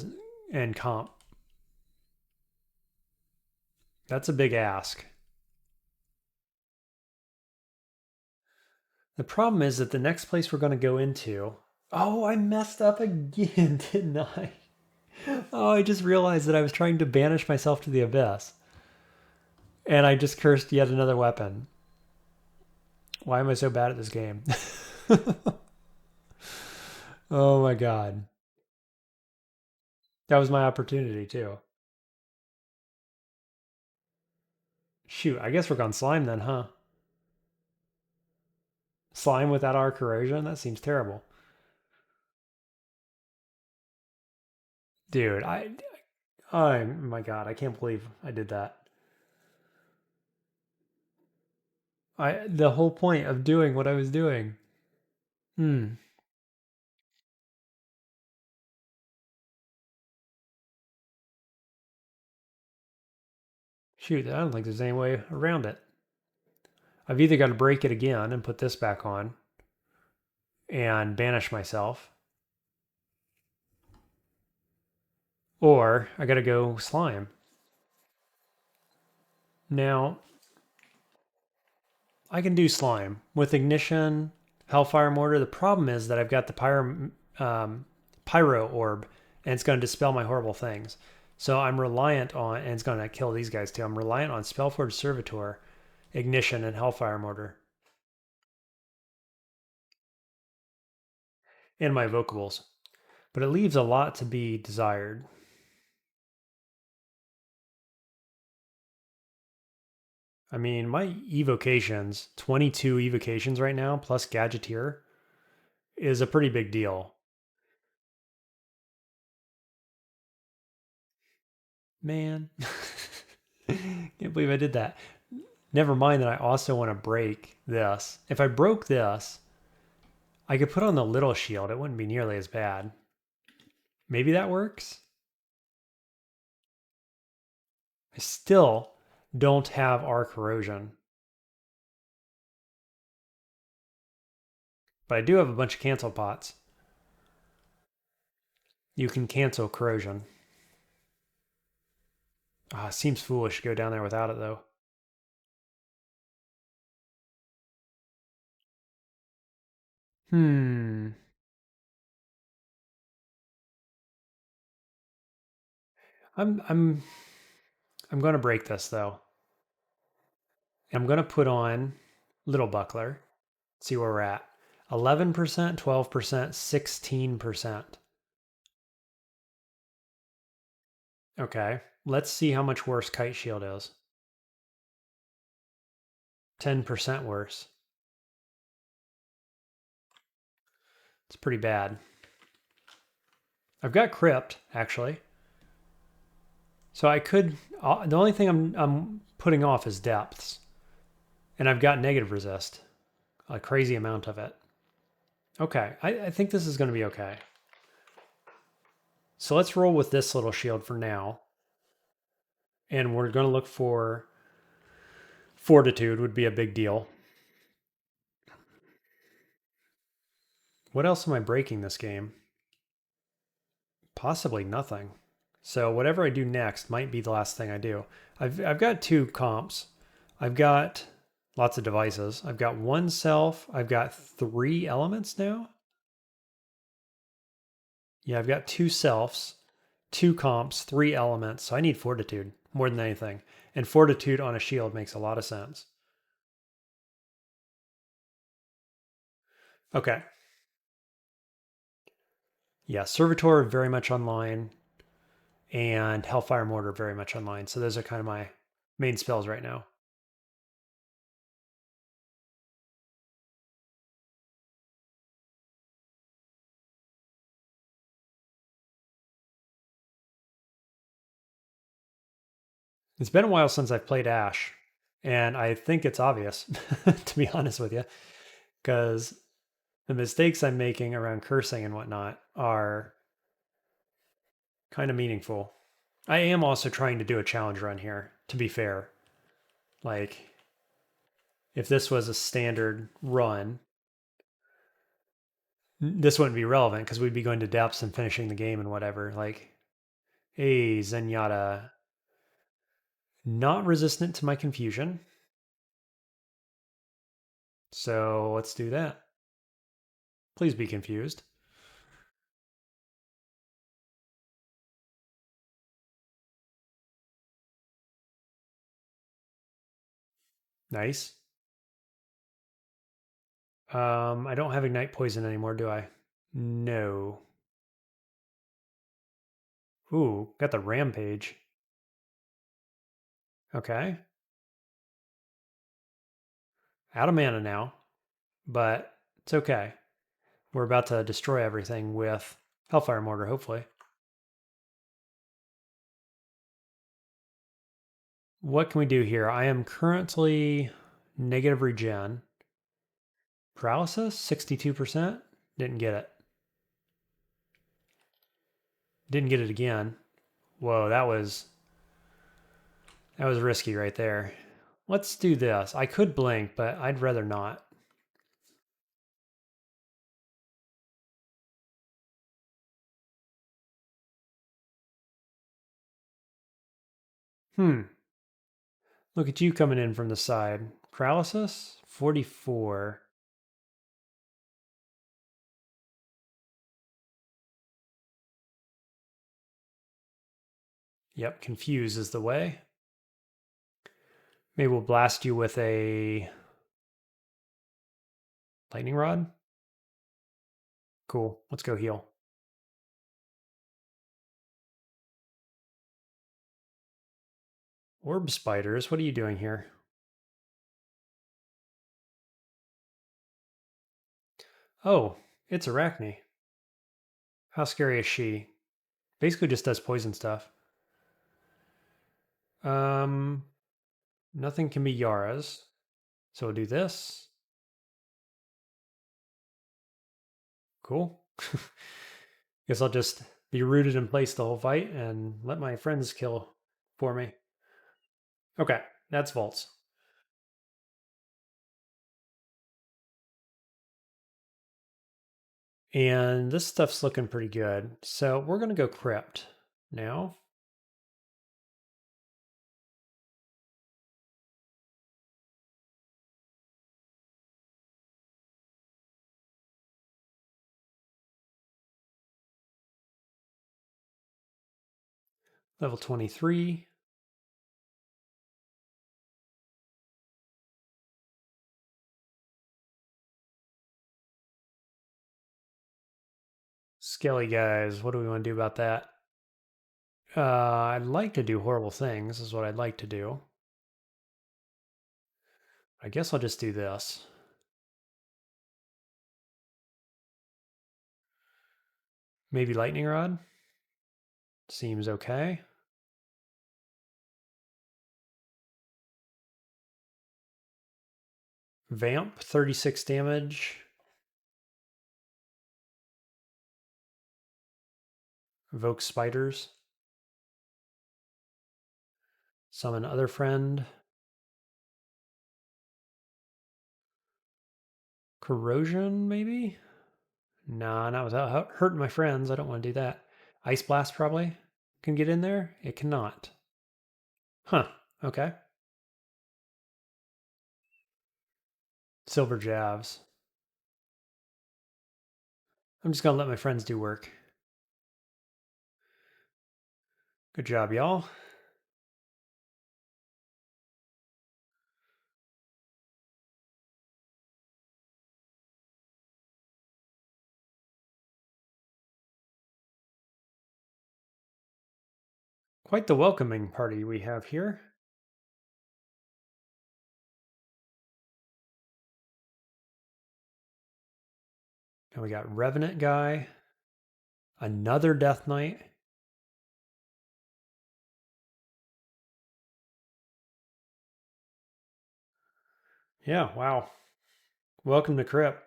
Speaker 1: That's a big ask. The problem is that the next place we're going to go into. Oh, I messed up again, didn't I? Oh, I just realized that I was trying to banish myself to the abyss. And I just cursed yet another weapon. Why am I so bad at this game? Oh my god. That was my opportunity too. Shoot, I guess we're gone slime then, huh? Slime without our corrosion? That seems terrible. Dude, oh my god, I can't believe I did that. The whole point of doing what I was doing. Hmm. Shoot, I don't think there's any way around it. I've either got to break it again and put this back on and banish myself, or I got to go slime. Now, I can do slime with ignition, hellfire mortar. The problem is that I've got the pyro orb, and it's going to dispel my horrible things. So I'm reliant on, and it's going to kill these guys too. I'm reliant on Spellforge Servitor, ignition, and hellfire mortar, and my evocables. But it leaves a lot to be desired. I mean, my evocations, 22 evocations right now, plus Gadgeteer, is a pretty big deal. Man, can't believe I did that. Never mind that I also want to break this. If I broke this, I could put on the little shield. It wouldn't be nearly as bad. Maybe that works? I still don't have our corrosion. But I do have a bunch of cancel pots. You can cancel corrosion. Ah, seems foolish to go down there without it though. Hmm. I'm I'm I'm gonna break this though. I'm gonna put on Little Buckler. See where we're at. 11%, 12%, 16%. Okay. Let's see how much worse Kite Shield is. 10% worse. It's pretty bad. I've got Crypt, actually. So I could. The only thing I'm putting off is depths. And I've got negative resist. A crazy amount of it. Okay. I think this is going to be okay. So let's roll with this little shield for now. And we're going to look for Fortitude, would be a big deal. What else am I breaking this game? Possibly nothing. So whatever I do next might be the last thing I do. I've got two comps. I've got lots of devices. I've got one self. I've got 3 elements now. Yeah, I've got 2 selves, 2 comps, 3 elements. So I need fortitude more than anything. And fortitude on a shield makes a lot of sense. Okay. Yeah, Servitor very much online and Hellfire Mortar very much online. So those are kind of my main spells right now. It's been a while since I've played Ash, and I think it's obvious, to be honest with you, because the mistakes I'm making around cursing and whatnot are kind of meaningful. I am also trying to do a challenge run here, to be fair. Like, if this was a standard run, this wouldn't be relevant because we'd be going to depths and finishing the game and whatever. Like, hey, Zenyatta, not resistant to my confusion. So let's do that. Please be confused. Nice. I don't have Ignite Poison anymore, do I? No. Ooh, got the Rampage. Okay. Out of mana now, but it's okay. We're about to destroy everything with Hellfire Mortar, hopefully. What can we do here? I am currently Negative regen. Paralysis, 62%. Didn't get it. Didn't get it again. Whoa, that was risky right there. Let's do this. I could blink, but I'd rather not. Look at you coming in from the side. Paralysis? 44. Yep, confuse is the way. Maybe we'll blast you with a lightning rod. Cool. Let's go heal. Orb spiders, what are you doing here? Oh, it's Arachne. How scary is she? Basically just does poison stuff. Nothing can be Yara's. So we'll do this. Cool. Guess I'll just be rooted in place the whole fight and let my friends kill for me. Okay, that's vaults. And this stuff's looking pretty good. So we're going to go Crypt now. Level 23. Skelly guys, what do we want to do about that? I'd like to do horrible things, is what I'd like to do. I guess I'll just do this. Maybe lightning rod. Seems okay. Vamp, 36 damage. Evoke spiders. Summon other friend. Corrosion, maybe? Nah, not without hurting my friends. I don't want to do that. Ice Blast probably can get in there. It cannot. Huh. Okay. Silver Jabs. I'm just going to let my friends do work. Good job, y'all. Quite the welcoming party we have here. And we got Revenant guy. Another Death Knight. Yeah, wow. Welcome to Crypt.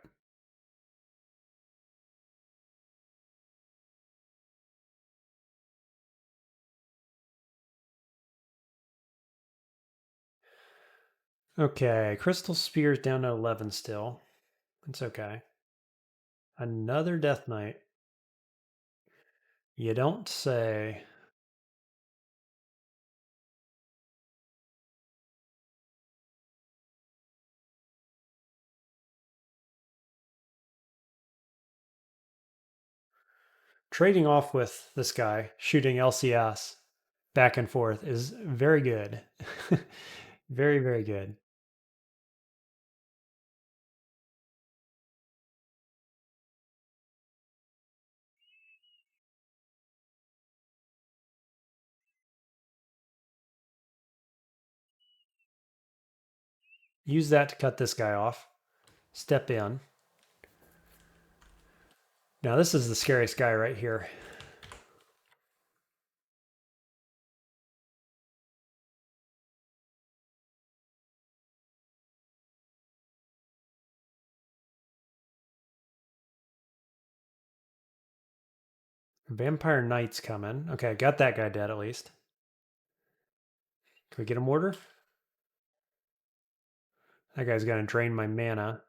Speaker 1: Okay, Crystal Spear's down to 11 still. It's okay. Another Death Knight. You don't say. Trading off with this guy, shooting LCS back and forth is very good. Very, very good. Use that to cut this guy off. Step in. Now this is the scariest guy right here. Vampire Knight's coming. Okay, got that guy dead at least. Can we get a mortar? That guy's gonna drain my mana.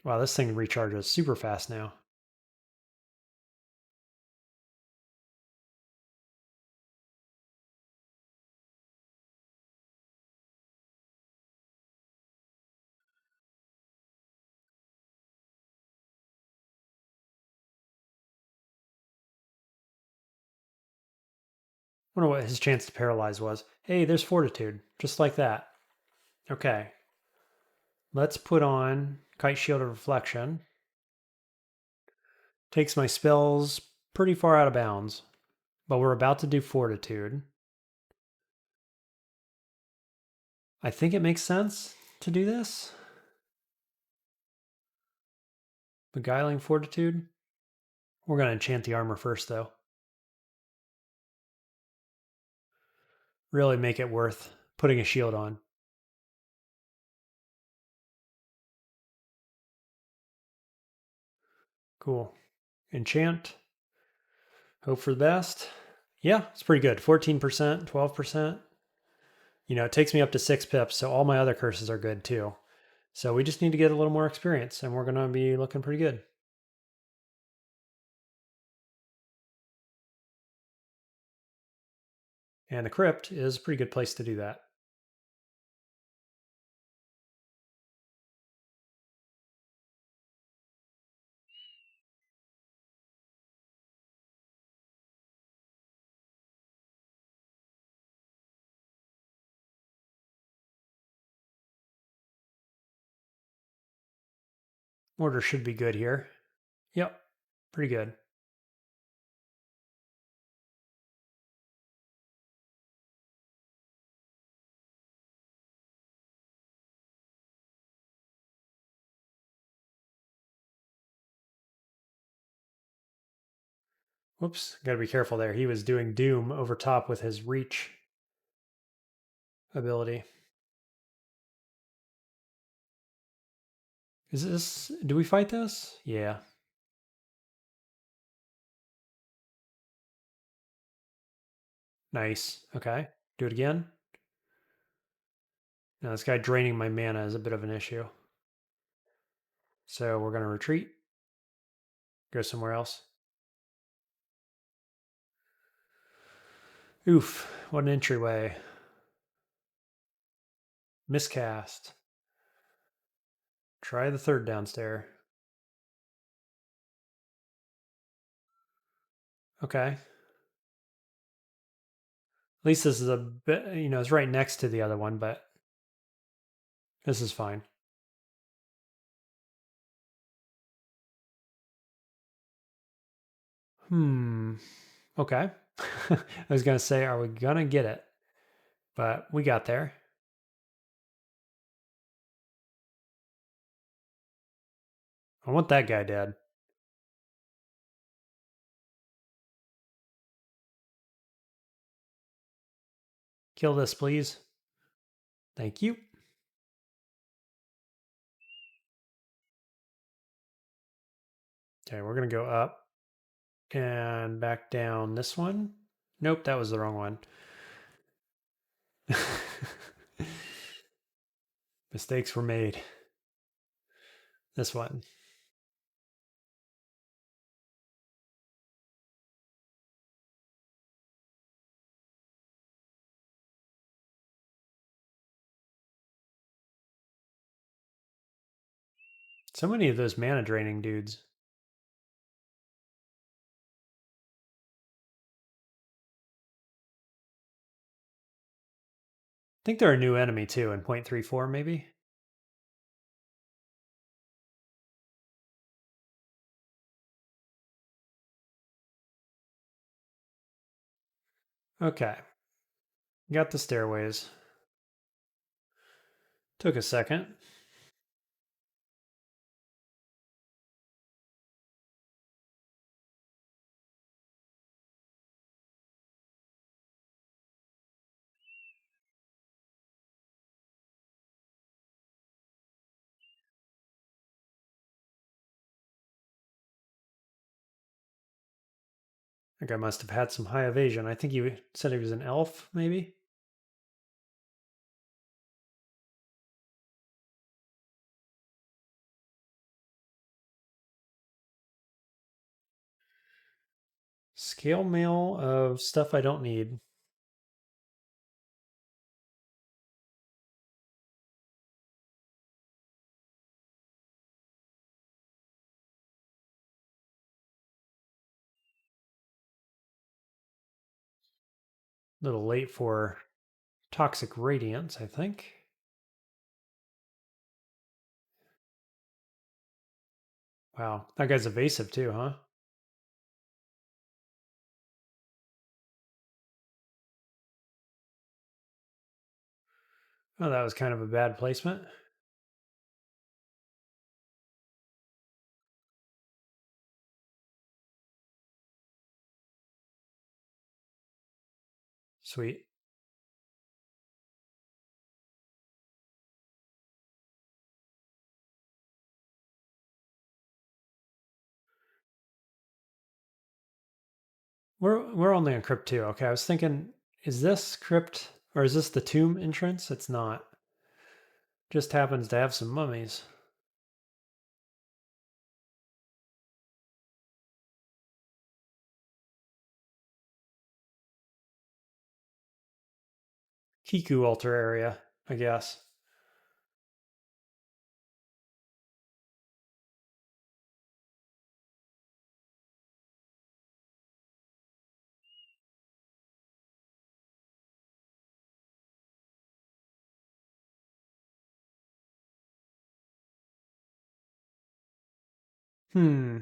Speaker 1: Wow, this thing recharges super fast now. Wonder what his chance to paralyze was. Hey, there's Fortitude, just like that. Okay, let's put on Kite Shield of Reflection. Takes my spells pretty far out of bounds, but we're about to do Fortitude. I think it makes sense to do this. Beguiling Fortitude. We're going to enchant the armor first, though. Really make it worth putting a shield on. Cool. Enchant. Hope for the best. Yeah, it's pretty good. 14%, 12%. You know, it takes me up to 6 pips, so all my other curses are good too. So we just need to get a little more experience, and we're going to be looking pretty good. And the Crypt is a pretty good place to do that. Order should be good here. Yep, pretty good. Whoops, gotta be careful there. He was doing Doom over top with his reach ability. Is this, do we fight this? Yeah. Nice. Okay. Do it again. Now this guy draining my mana is a bit of an issue. So we're going to retreat. Go somewhere else. Oof. What an entryway. Miscast. Try the third downstairs. Okay. At least this is a bit, you know, it's right next to the other one, but this is fine. Okay. I was going to say, are we going to get it? But we got there. I want that guy dead. Kill this, please. Thank you. Okay, we're going to go up and back down this one. Nope, that was the wrong one. Mistakes were made. This one. So many of those mana draining dudes. I think they're a new enemy too in 0.34 maybe. Okay. Got the stairways. Took a second. That guy must have had some high evasion. I think you said he was an elf, maybe? Scale mail of stuff I don't need. A little late for toxic radiance, I think. Wow, that guy's evasive too, huh? Oh, that was kind of a bad placement. Sweet. We're only on Crypt 2. Okay, I was thinking, is this Crypt or is this the tomb entrance? It's not. Just happens to have some mummies. Kiku altar area, I guess. Hmm.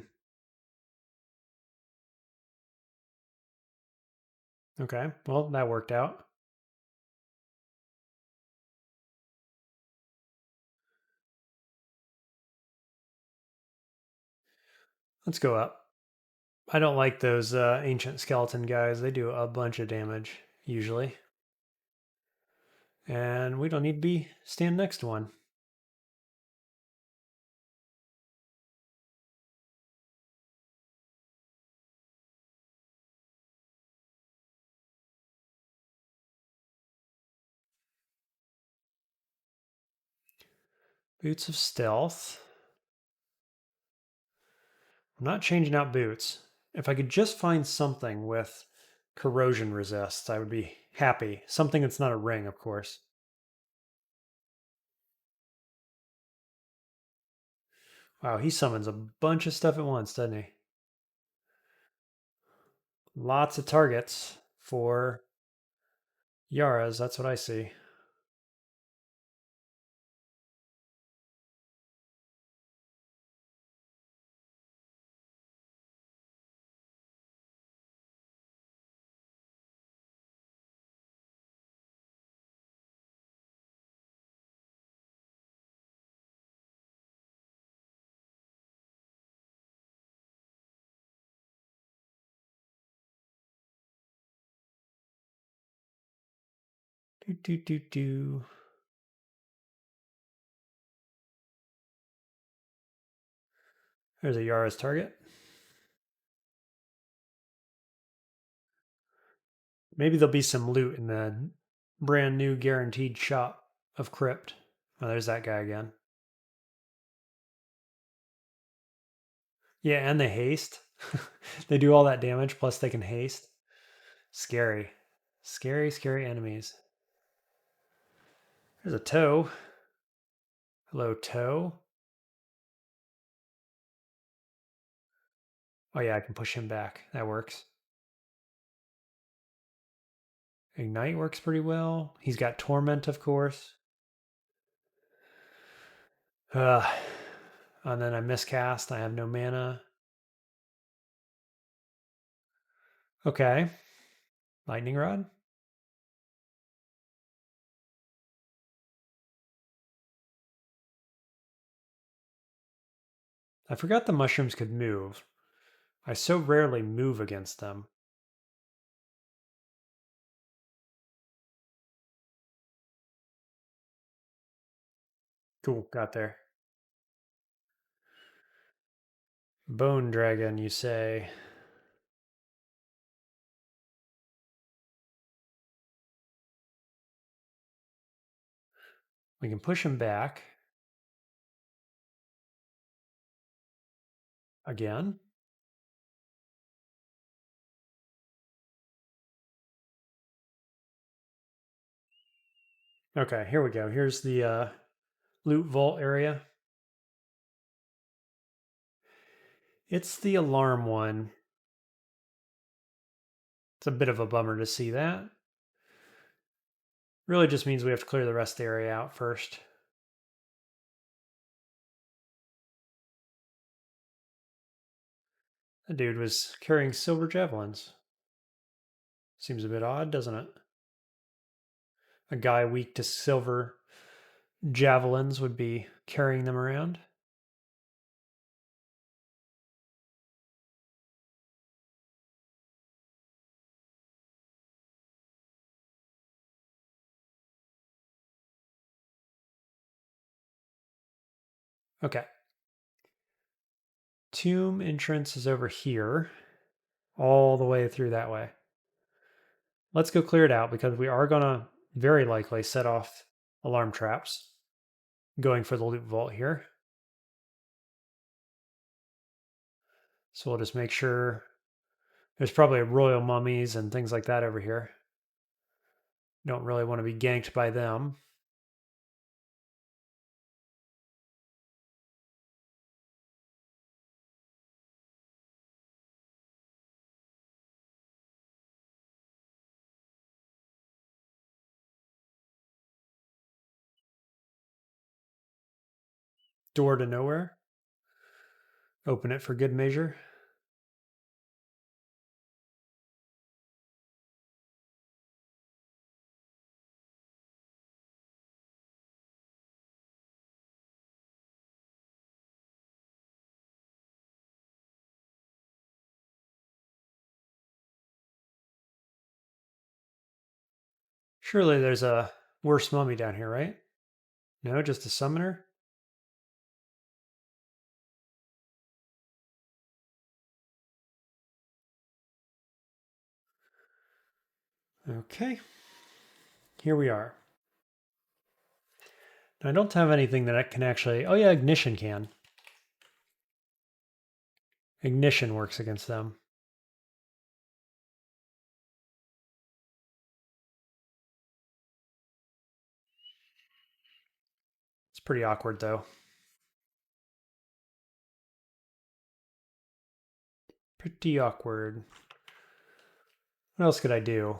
Speaker 1: Okay. Well, that worked out. Let's go up. I don't like those ancient skeleton guys. They do a bunch of damage, usually. And we don't need to be stand next to one. Boots of Stealth. I'm not changing out boots. If I could just find something with corrosion resist, I would be happy. Something that's not a ring, of course. Wow, he summons a bunch of stuff at once, doesn't he? Lots of targets for Yaras, that's what I see. Do do do do. There's a Yara's target. Maybe there'll be some loot in the brand new guaranteed shop of Crypt. Oh, there's that guy again. Yeah, and they haste. They do all that damage, plus they can haste. Scary. Scary, scary enemies. There's a toe. Hello, toe. Oh, yeah, I can push him back. That works. Ignite works pretty well. He's got Torment, of course. Uh, and then I miscast. I have no mana. Okay. Lightning Rod. I forgot the mushrooms could move. I so rarely move against them. Cool, got there. Bone Dragon, you say? We can push him back. Again. Okay, here we go. Here's the loot vault area. It's the alarm one. It's a bit of a bummer to see that. Really just means we have to clear the rest of the area out first. That dude was carrying silver javelins. Seems a bit odd, doesn't it? A guy weak to silver javelins would be carrying them around. Okay. Tomb entrance is over here, all the way through that way. Let's go clear it out because we are going to very likely set off alarm traps going for the loot vault here. So we'll just make sure there's probably royal mummies and things like that over here. Don't really want to be ganked by them. Door to nowhere. Open it for good measure. Surely there's a worse mummy down here, right? No, just a summoner? Okay. Here we are. Now, I don't have anything that I can actually... Oh yeah, ignition can. Ignition works against them. It's pretty awkward though. Pretty awkward. What else could I do?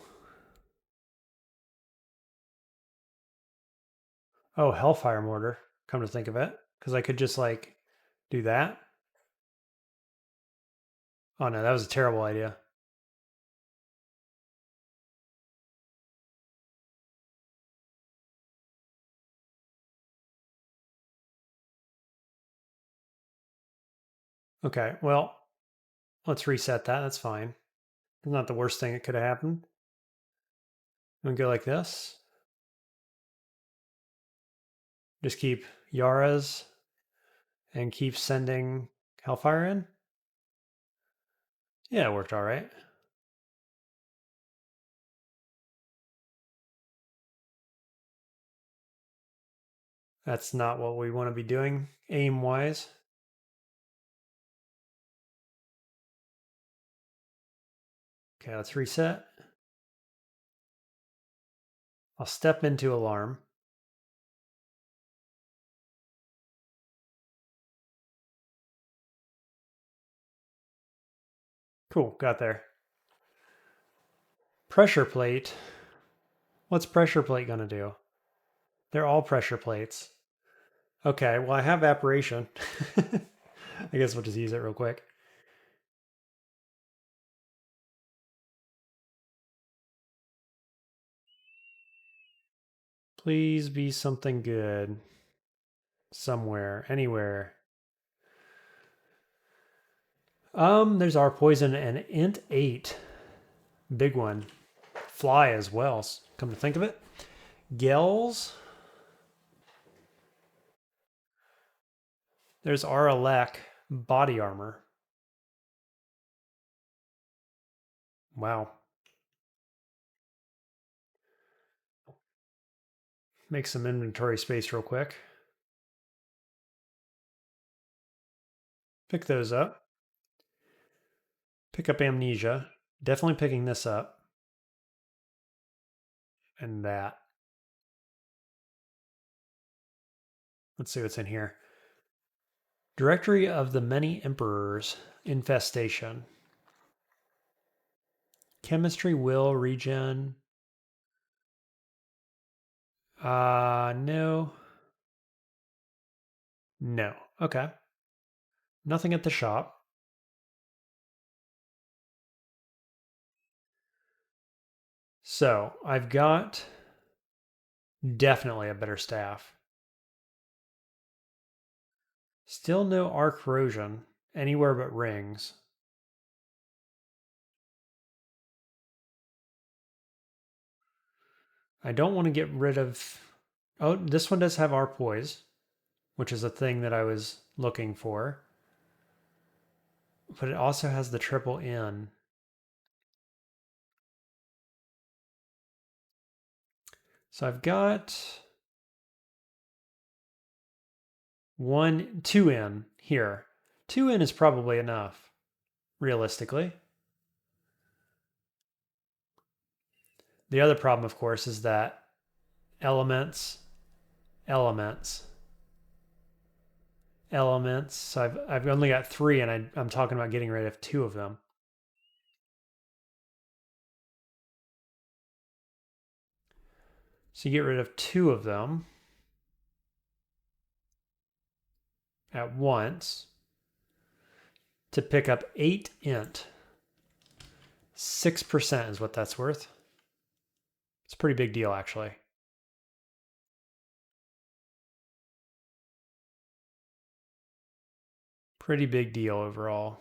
Speaker 1: Oh, Hellfire Mortar, come to think of it. Because I could just like do that. Oh no, that was a terrible idea. Okay, well, let's reset that. That's fine. It's not the worst thing that could have happened. I'm gonna go like this. Just keep Yara's and keep sending Hellfire in. Yeah, it worked all right. That's not what we want to be doing aim-wise. Okay, let's reset. I'll step into alarm. Cool, got there. Pressure plate. What's pressure plate gonna do? They're all pressure plates. Okay, well I have apparition. I guess we'll just use it real quick. Please be something good. Somewhere, anywhere. There's our poison and int 8. Big one. Fly as well, come to think of it. Gels. There's our elect body armor. Wow. make some inventory space real quick. Pick those up. Pick up amnesia. Definitely picking this up. And that. Let's see what's in here. Directory of the Many Emperors. Infestation. Chemistry, will, regen. No. No. Okay. Nothing at the shop. So I've got definitely a better staff. Still no arc corrosion anywhere but rings. I don't want to get rid of... Oh, this one does have arc poise, which is a thing that I was looking for. But it also has the triple N. So I've got 2N here. 2N is probably enough, realistically. The other problem, of course, is that elements. So I've only got 3, and I'm talking about getting rid of 2 of them. So you get rid of 2 of them at once to pick up 8 int. 6% is what that's worth. It's a pretty big deal, actually. Pretty big deal overall.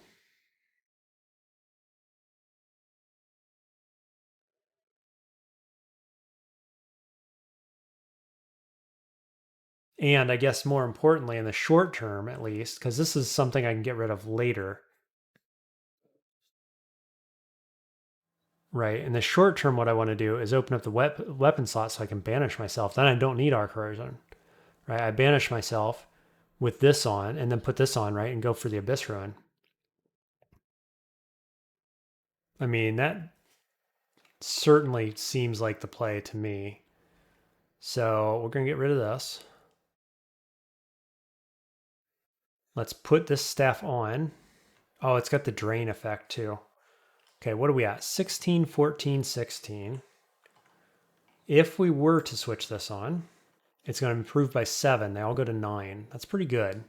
Speaker 1: And I guess more importantly, in the short term at least, because this is something I can get rid of later. Right. In the short term, what I want to do is open up the weapon slot so I can banish myself. Then I don't need arc corrosion. Right. I banish myself with this on and then put this on, right, and go for the Abyss Ruin. I mean, that certainly seems like the play to me. So we're going to get rid of this. Let's put this staff on. Oh, it's got the drain effect too. Okay, what are we at? 16, 14, 16. If we were to switch this on, it's going to improve by 7. They all go to 9. That's pretty good.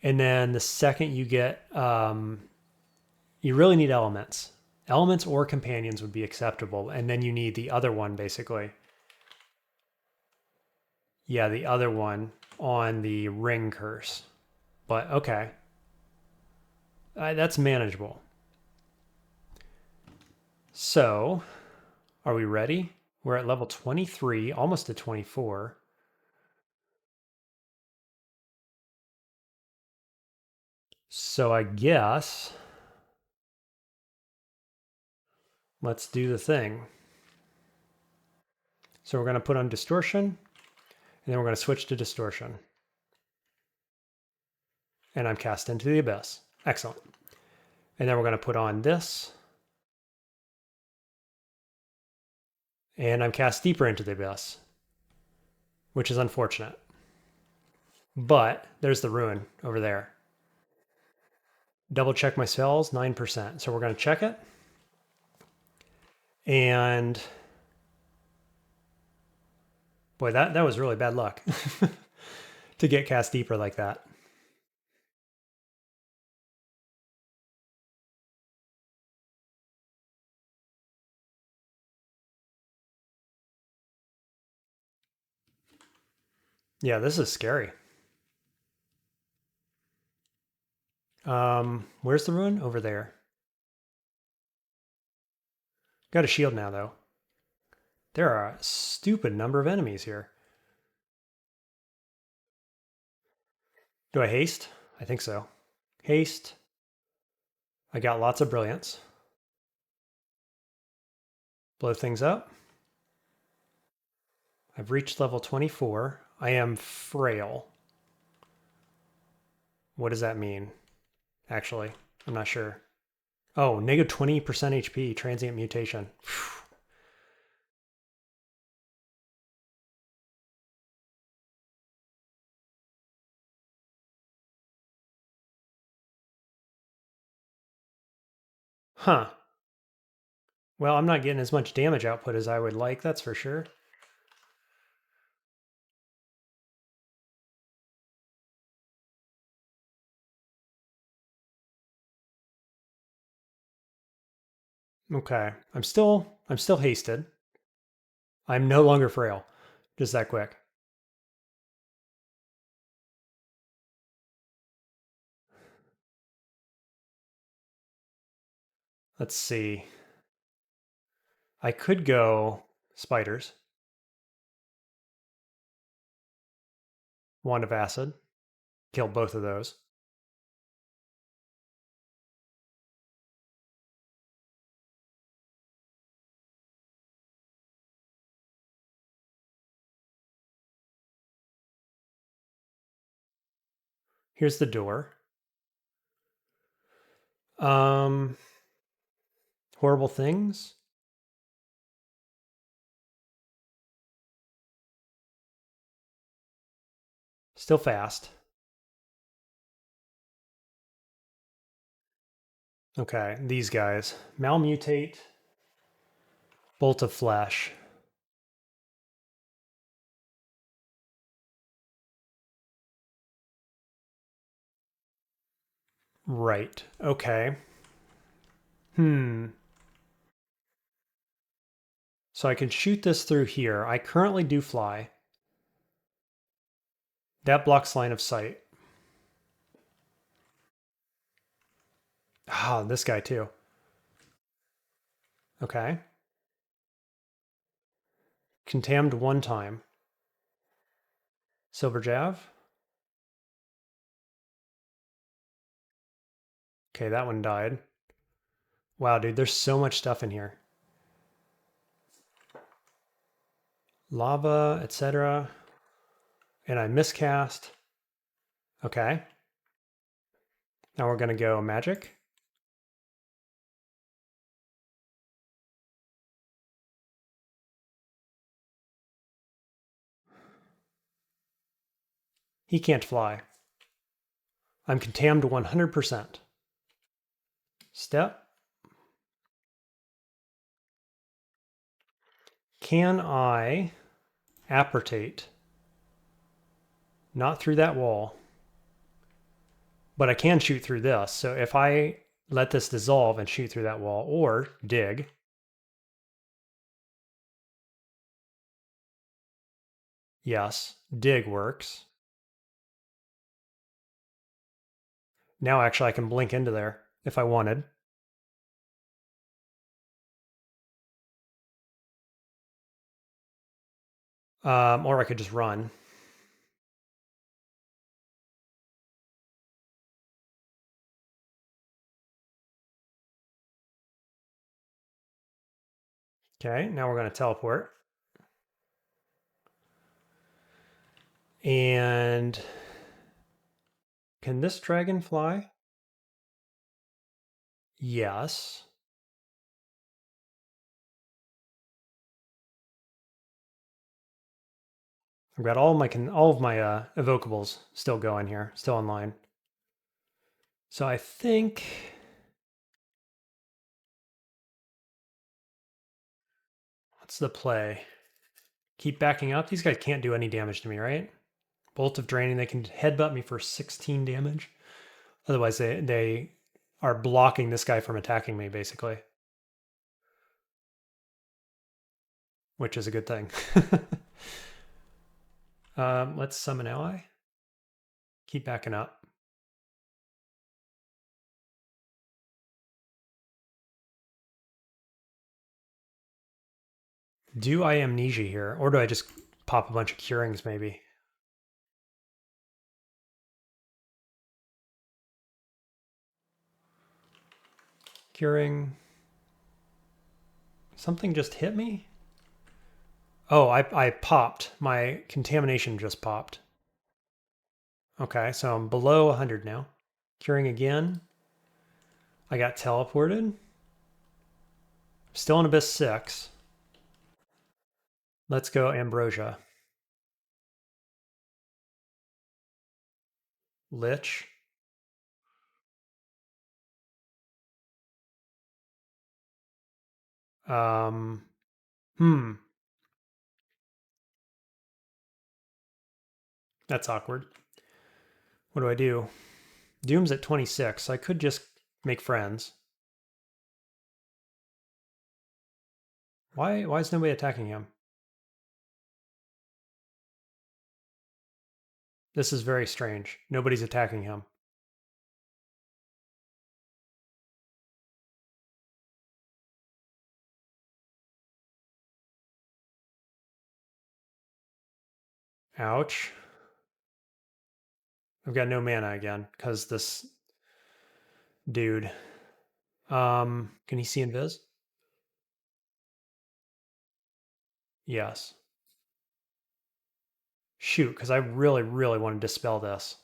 Speaker 1: And then the second you get, you really need elements. Elements or companions would be acceptable. And then you need the other one, basically. Yeah, the other one on the ring curse. But okay. That's manageable. So, are we ready? We're at level 23, almost to 24. So I guess let's do the thing. So we're going to put on distortion, and then we're going to switch to distortion. And I'm cast into the abyss. Excellent. And then we're going to put on this. And I'm cast deeper into the abyss, which is unfortunate. But there's the ruin over there. Double check my spells, 9%. So we're going to check it. And boy, that was really bad luck to get cast deeper like that. Yeah, this is scary. Where's the ruin? Over there. Got a shield now, though. There are a stupid number of enemies here. Do I haste? I think so. Haste. I got lots of brilliance. Blow things up. I've reached level 24. I am frail. What does that mean? Actually, I'm not sure. Oh, negative 20% HP, transient mutation. Huh. Well, I'm not getting as much damage output as I would like, that's for sure. Okay. I'm still hasted. I'm no longer frail. Just that quick. Let's see. I could go spiders. Wand of acid. Kill both of those. Here's the door. Horrible things. Still fast. Okay, these guys. Malmutate. Bolt of flesh. Right. Okay. So I can shoot this through here. I currently do fly. That blocks line of sight. Ah, this guy too. Okay. Contamed one time. Silver Jav. Okay, that one died. Wow, dude, there's so much stuff in here. Lava, etc. And I miscast. Okay. Now we're going to go magic. He can't fly. I'm contamed 100%. Step. Can I apportate? Not through that wall. But I can shoot through this. So if I let this dissolve and shoot through that wall, or dig. Yes, dig works. Now actually I can blink into there if I wanted. Or I could just run. Okay, now we're going to teleport. And can this dragon fly? Yes. I've got all of my evocables still going here, still online. So I think what's the play? Keep backing up. These guys can't do any damage to me, right? Bolt of draining. They can headbutt me for 16 damage. Otherwise, they are blocking this guy from attacking me, basically. Which is a good thing. Let's summon ally. Keep backing up. Do I amnesia here? Or do I just pop a bunch of curings, maybe? Curing. Something just hit me? Oh, I popped. My contamination just popped. Okay, so I'm below 100 now. Curing again. I got teleported. Still in Abyss 6. Let's go Ambrosia. Lich. Um, hmm. That's awkward. What do I do? Doom's at 26. So I could just make friends. Why is nobody attacking him? This is very strange. Nobody's attacking him. Ouch. I've got no mana again because this dude. Can he see invis? Yes. Shoot, because I really, really want to dispel this.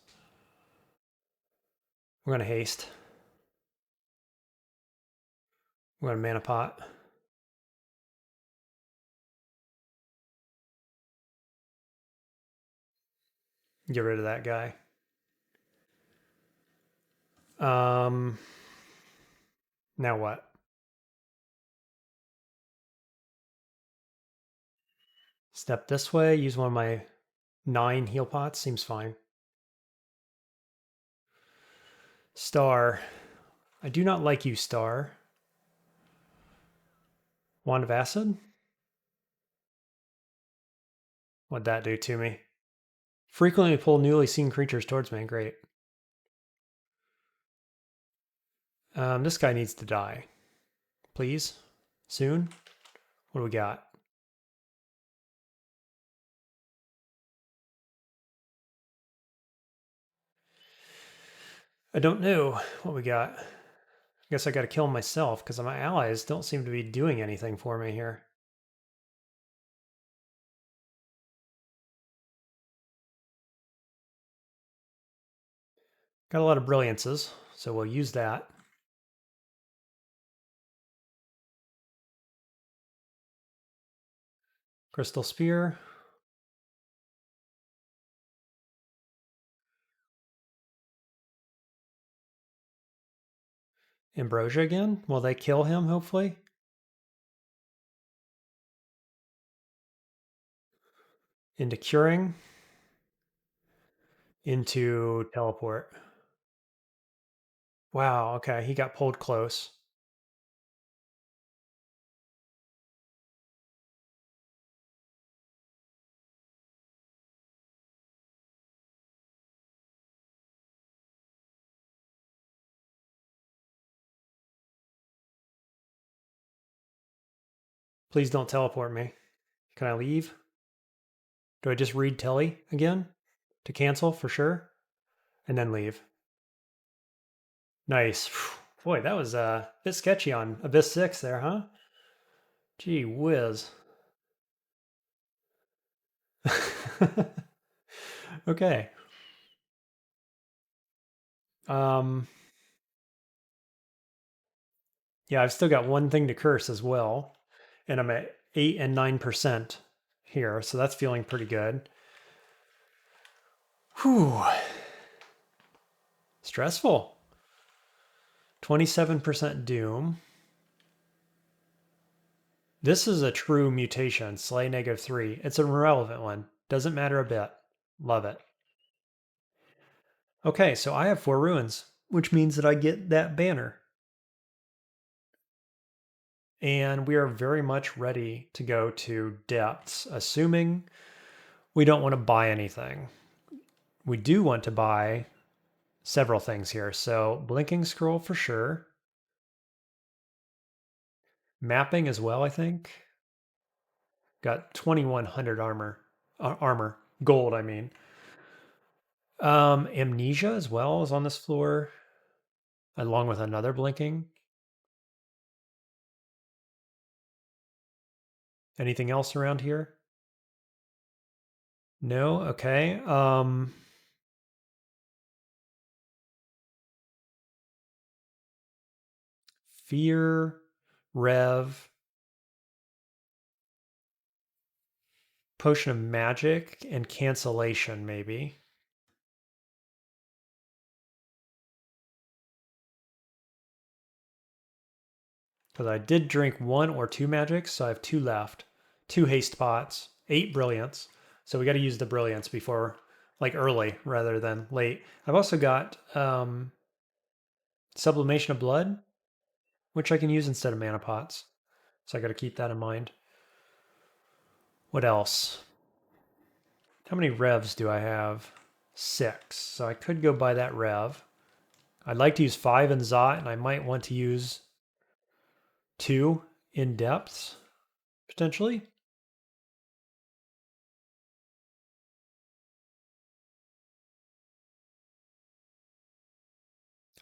Speaker 1: We're going to haste. We're going to mana pot. Get rid of that guy. Now what? Step this way, use one of my 9 heal pots. Seems fine. Star. I do not like you, Star. Wand of Acid? What'd that do to me? Frequently pull newly seen creatures towards me. Great. This guy needs to die. Please? Soon? What do we got? I don't know what we got. I guess I got to kill him myself because my allies don't seem to be doing anything for me here. Got a lot of brilliances, so we'll use that. Crystal Spear. Ambrosia again. Will they kill him, hopefully? Into curing. Into teleport. Wow, okay, he got pulled close. Please don't teleport me. Can I leave? Do I just read Telly again to cancel for sure? And then leave. Nice. Boy, that was a bit sketchy on Abyss 6 there, huh? Gee whiz. Okay. Um, yeah, I've still got one thing to curse as well. And I'm at 8 and 9% here, so that's feeling pretty good. Whew. Stressful. 27% Doom. This is a true mutation, Slay -3. It's a relevant one. Doesn't matter a bit. Love it. Okay, so I have 4 ruins, which means that I get that banner. And we are very much ready to go to depths, assuming we don't want to buy anything. We do want to buy several things here. So blinking scroll for sure. Mapping as well, I think. Got 2100 armor, gold, I mean. Amnesia as well is on this floor, along with another blinking. Anything else around here? No? Okay. Fear, Rev, Potion of Magic, and Cancellation, maybe. Because I did drink 1 or 2 magics, so I have 2 left. 2 haste pots, 8 brilliance. So we got to use the brilliance before, like early rather than late. I've also got Sublimation of Blood, which I can use instead of mana pots. So I got to keep that in mind. What else? How many revs do I have? 6. So I could go buy that rev. I'd like to use 5 in Zot, and I might want to use 2 in depths, potentially.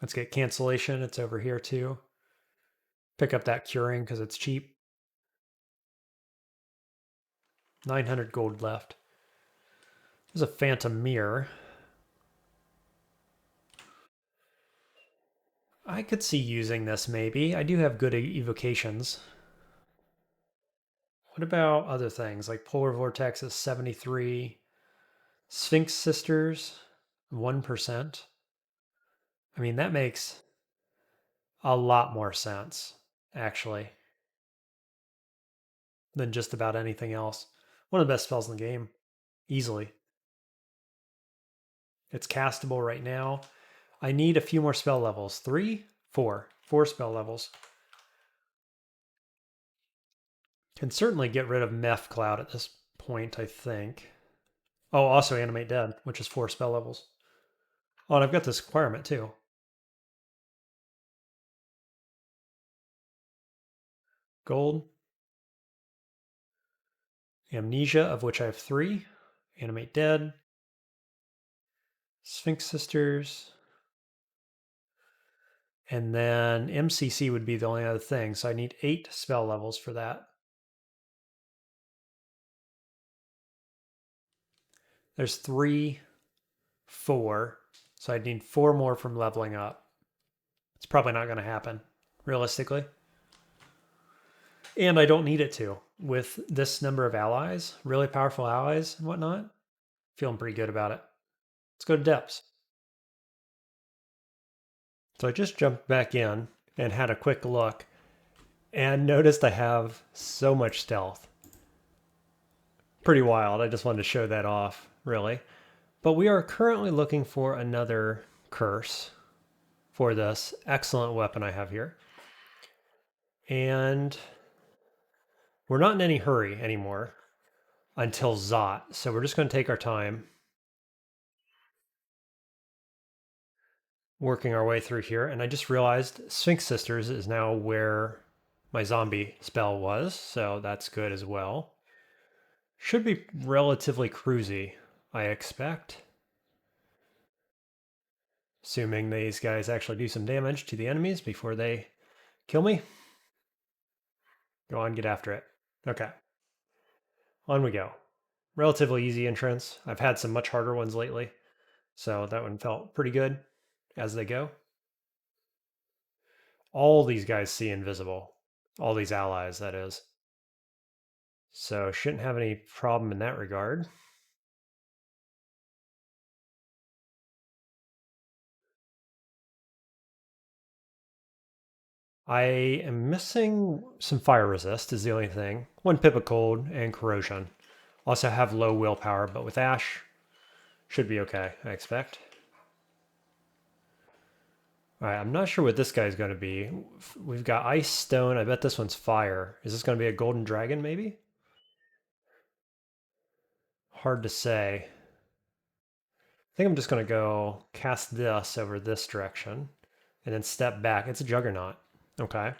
Speaker 1: Let's get cancellation. It's over here too. Pick up that curing because it's cheap. 900 gold left. There's a phantom mirror. I could see using this maybe. I do have good evocations. What about other things like Polar Vortex is 73, Sphinx Sisters 1%. I mean, that makes a lot more sense, actually, than just about anything else. One of the best spells in the game, easily. It's castable right now. I need a few more spell levels. 3? 4. 4 spell levels. Can certainly get rid of Meph Cloud at this point, I think. Oh, also Animate Dead, which is 4 spell levels. Oh, and I've got this requirement too. Gold. Amnesia, of which I have 3. Animate Dead. Sphinx Sisters. And then MCC would be the only other thing. So I need 8 spell levels for that. There's 3, 4. So I need 4 more from leveling up. It's probably not going to happen, realistically. And I don't need it to. With this number of allies, really powerful allies and whatnot, feeling pretty good about it. Let's go to depths. So I just jumped back in and had a quick look and noticed I have so much stealth. Pretty wild. I just wanted to show that off, really. But we are currently looking for another curse for this excellent weapon I have here. And we're not in any hurry anymore until Zot. So we're just going to take our time working our way through here. And I just realized Sphinx Sisters is now where my zombie spell was. So that's good as well. Should be relatively cruisy, I expect. Assuming these guys actually do some damage to the enemies before they kill me. Go on, get after it. Okay. On we go. Relatively easy entrance. I've had some much harder ones lately. So that one felt pretty good as they go. All these guys see invisible. All these allies, that is. So shouldn't have any problem in that regard. I am missing some fire resist is the only thing. 1 pip of cold and corrosion. Also have low willpower, but with Ash, should be okay, I expect. All right, I'm not sure what this guy's going to be. We've got ice, stone. I bet this one's fire. Is this going to be a golden dragon, maybe? Hard to say. I think I'm just going to go cast this over this direction and then step back. It's a juggernaut. Okay.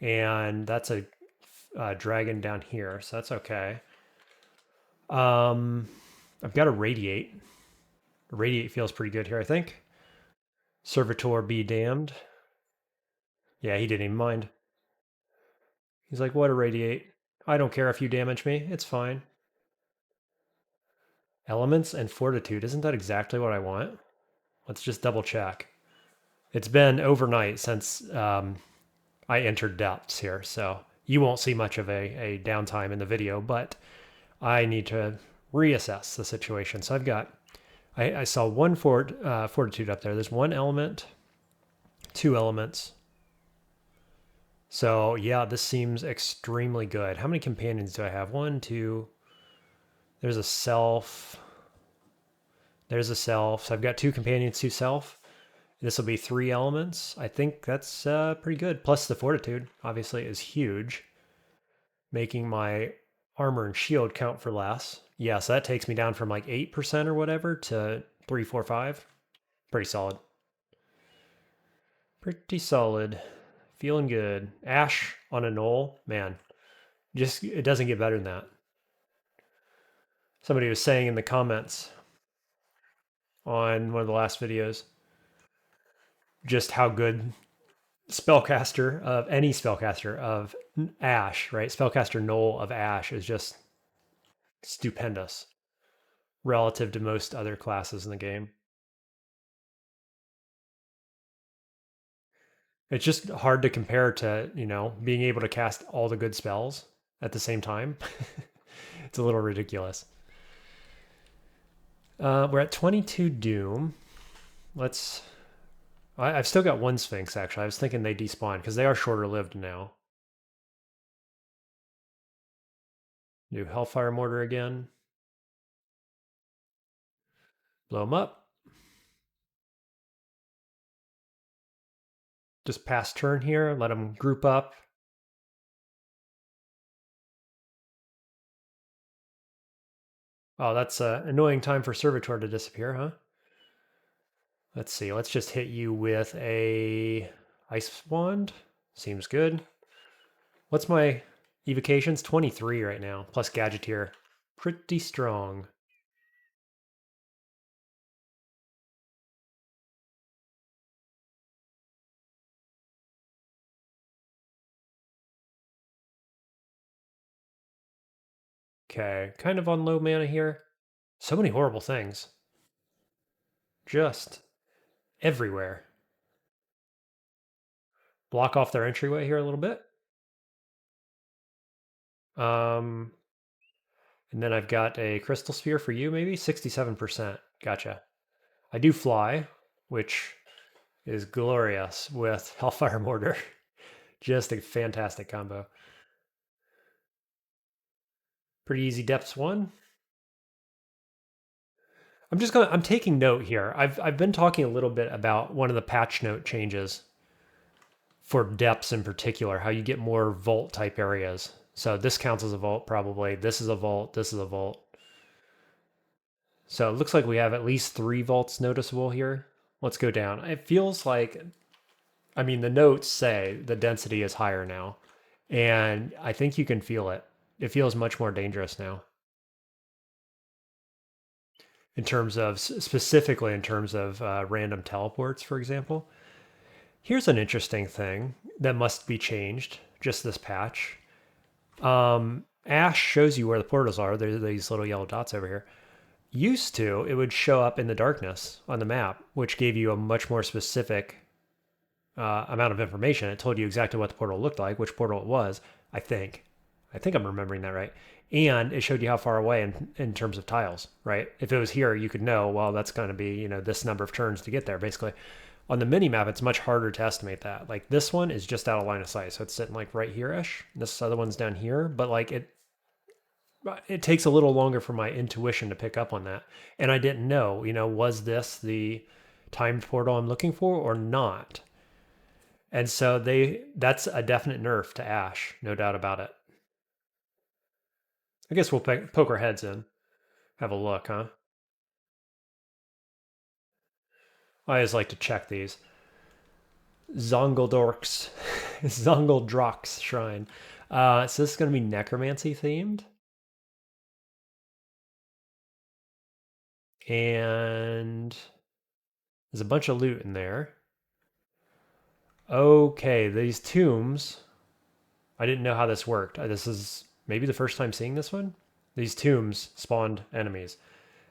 Speaker 1: And that's a dragon down here, so that's okay. I've got a radiate. Radiate feels pretty good here, I think. Servitor be damned. Yeah, he didn't even mind. He's like, what a radiate. I don't care if you damage me. It's fine. Elements and fortitude. Isn't that exactly what I want? Let's just double check. It's been overnight since I entered depths here, so you won't see much of a downtime in the video, but I need to reassess the situation. So I've got, I saw one fortitude up there. There's one element, two elements. So yeah, this seems extremely good. How many companions do I have? One, two. There's a self. There's a self. So I've got two companions, two self. This will be three elements. I think that's pretty good. Plus the fortitude, obviously, is huge, making my armor and shield count for less. Yeah, so that takes me down from like 8% or whatever to 3, 4, 5. Pretty solid. Pretty solid. Feeling good. Ash on a gnoll, man, just it doesn't get better than that. Somebody was saying in the comments on one of the last videos just how good spellcaster of any spellcaster of Ash, right? Spellcaster Gnoll of Ash is just stupendous relative to most other classes in the game. It's just hard to compare to, being able to cast all the good spells at the same time. It's a little ridiculous. We're at 22 Doom. I've still got one Sphinx, actually. I was thinking they despawn because they are shorter lived now. Do Hellfire Mortar again. Blow them up. Just pass turn here. Let them group up. Oh, that's an annoying time for Servitor to disappear, huh? Let's see. Let's just hit you with a Ice Wand. Seems good. What's my evocations? 23 right now, plus Gadgeteer. Pretty strong. Okay, kind of on low mana here. So many horrible things. Just everywhere. Block off their entryway here a little bit. And then I've got a Crystal Sphere for you, maybe? 67%. Gotcha. I do fly, which is glorious with Hellfire Mortar. Just a fantastic combo. Pretty easy depths one. I'm taking note here. I've been talking a little bit about one of the patch note changes for depths in particular, how you get more vault type areas. So this counts as a vault probably. This is a vault, this is a vault. So it looks like we have at least 3 vaults noticeable here. Let's go down. It feels like, I mean, the notes say the density is higher now. And I think you can feel it. It feels much more dangerous now. In terms of, specifically in terms of random teleports, for example. Here's an interesting thing that must be changed just this patch. Ash shows you where the portals are. There's these little yellow dots over here. Used to, it would show up in the darkness on the map, which gave you a much more specific amount of information. It told you exactly what the portal looked like, which portal it was, I think. I think I'm remembering that right. And it showed you how far away in terms of tiles, right? If it was here, you could know, well, that's going to be, this number of turns to get there, basically. On the mini map, it's much harder to estimate that. Like this one is just out of line of sight, so it's sitting like right here-ish. This other one's down here, but like it takes a little longer for my intuition to pick up on that. And I didn't know, was this the timed portal I'm looking for or not? And so that's a definite nerf to Ash, no doubt about it. I guess we'll poke our heads in, have a look, huh? I always like to check these. Zongeldork's Zongeldrock's shrine. So this is going to be necromancy themed. And there's a bunch of loot in there. Okay, these tombs. I didn't know how this worked. This is Maybe the first time seeing this one? These tombs spawned enemies.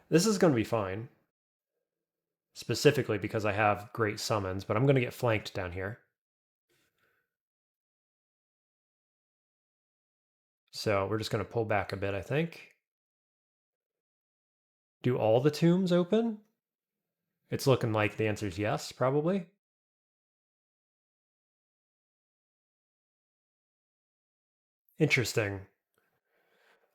Speaker 1: This is going to be fine, specifically because I have great summons, but I'm going to get flanked down here. So we're just going to pull back a bit, I think. Do all the tombs open? It's looking like the answer is yes, probably. Interesting.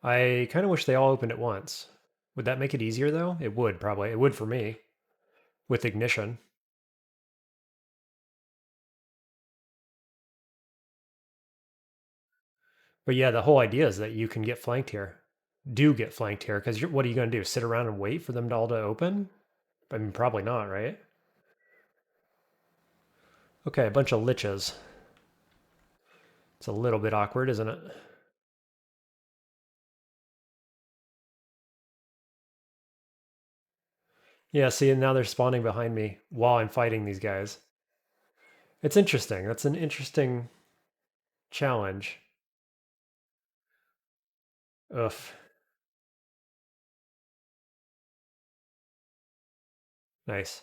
Speaker 1: I kind of wish they all opened at once. Would that make it easier, though? It would, probably. It would for me, with ignition. But yeah, the whole idea is that you can get flanked here. Do get flanked here, because what are you going to do? Sit around and wait for them all to open? I mean, probably not, right? Okay, a bunch of liches. It's a little bit awkward, isn't it? Yeah, see, and now they're spawning behind me while I'm fighting these guys. It's interesting. That's an interesting challenge. Ugh. Nice.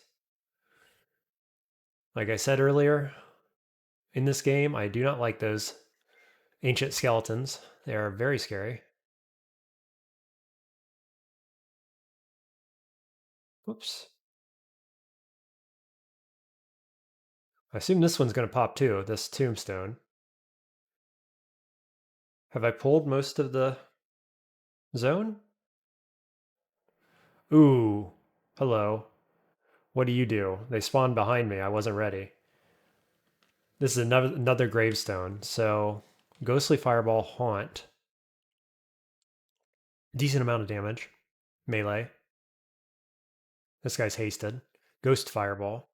Speaker 1: Like I said earlier, in this game, I do not like those ancient skeletons. They are very scary. Whoops. I assume this one's going to pop too, this tombstone. Have I pulled most of the zone? Ooh. Hello. What do you do? They spawned behind me. I wasn't ready. This is another gravestone. So, Ghostly Fireball, Haunt. Decent amount of damage. Melee. This guy's hasted. Ghost Fireball.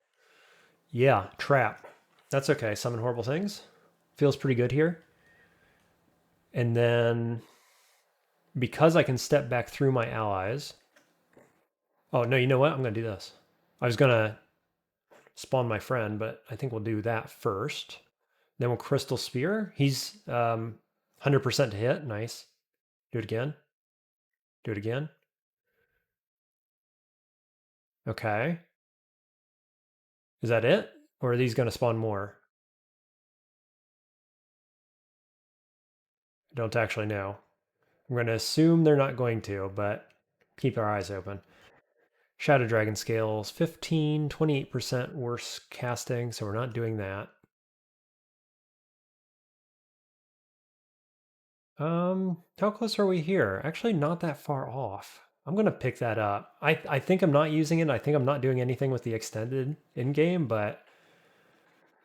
Speaker 1: Yeah, Trap. That's okay. Summon Horrible Things. Feels pretty good here. And then, because I can step back through my allies. Oh, no, you know what? I'm going to do this. I was going to spawn my friend, but I think we'll do that first. Then we'll Crystal Spear. He's 100% to hit. Nice. Do it again. Do it again. Okay. Is that it? Or are these going to spawn more? I don't actually know. I'm going to assume they're not going to, but keep our eyes open. Shadow Dragon scales 15, 28% worse casting, so we're not doing that. How close are we here? Actually, not that far off. I'm gonna pick that up. I think I'm not using it. I think I'm not doing anything with the extended in game, but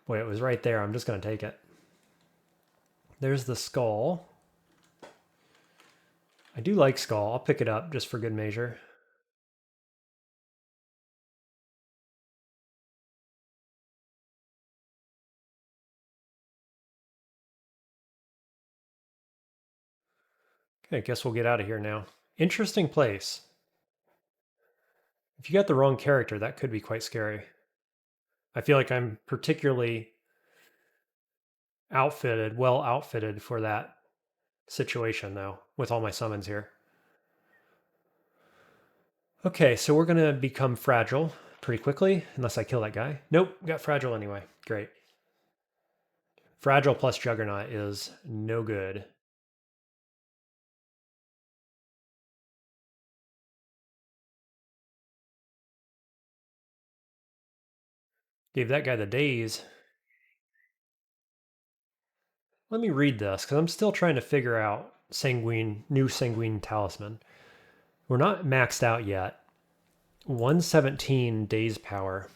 Speaker 1: wait, it was right there. I'm just gonna take it. There's the skull. I do like skull. I'll pick it up just for good measure. Okay, I guess we'll get out of here now. Interesting place. If you got the wrong character, that could be quite scary. I feel like I'm particularly outfitted, well outfitted for that situation, though, with all my summons here. Okay, so we're going to become fragile pretty quickly, unless I kill that guy. Nope, got fragile anyway. Great. Fragile plus Juggernaut is no good. Gave that guy the daze. Let me read this, because I'm still trying to figure out new Sanguine Talisman. We're not maxed out yet. 117 daze power.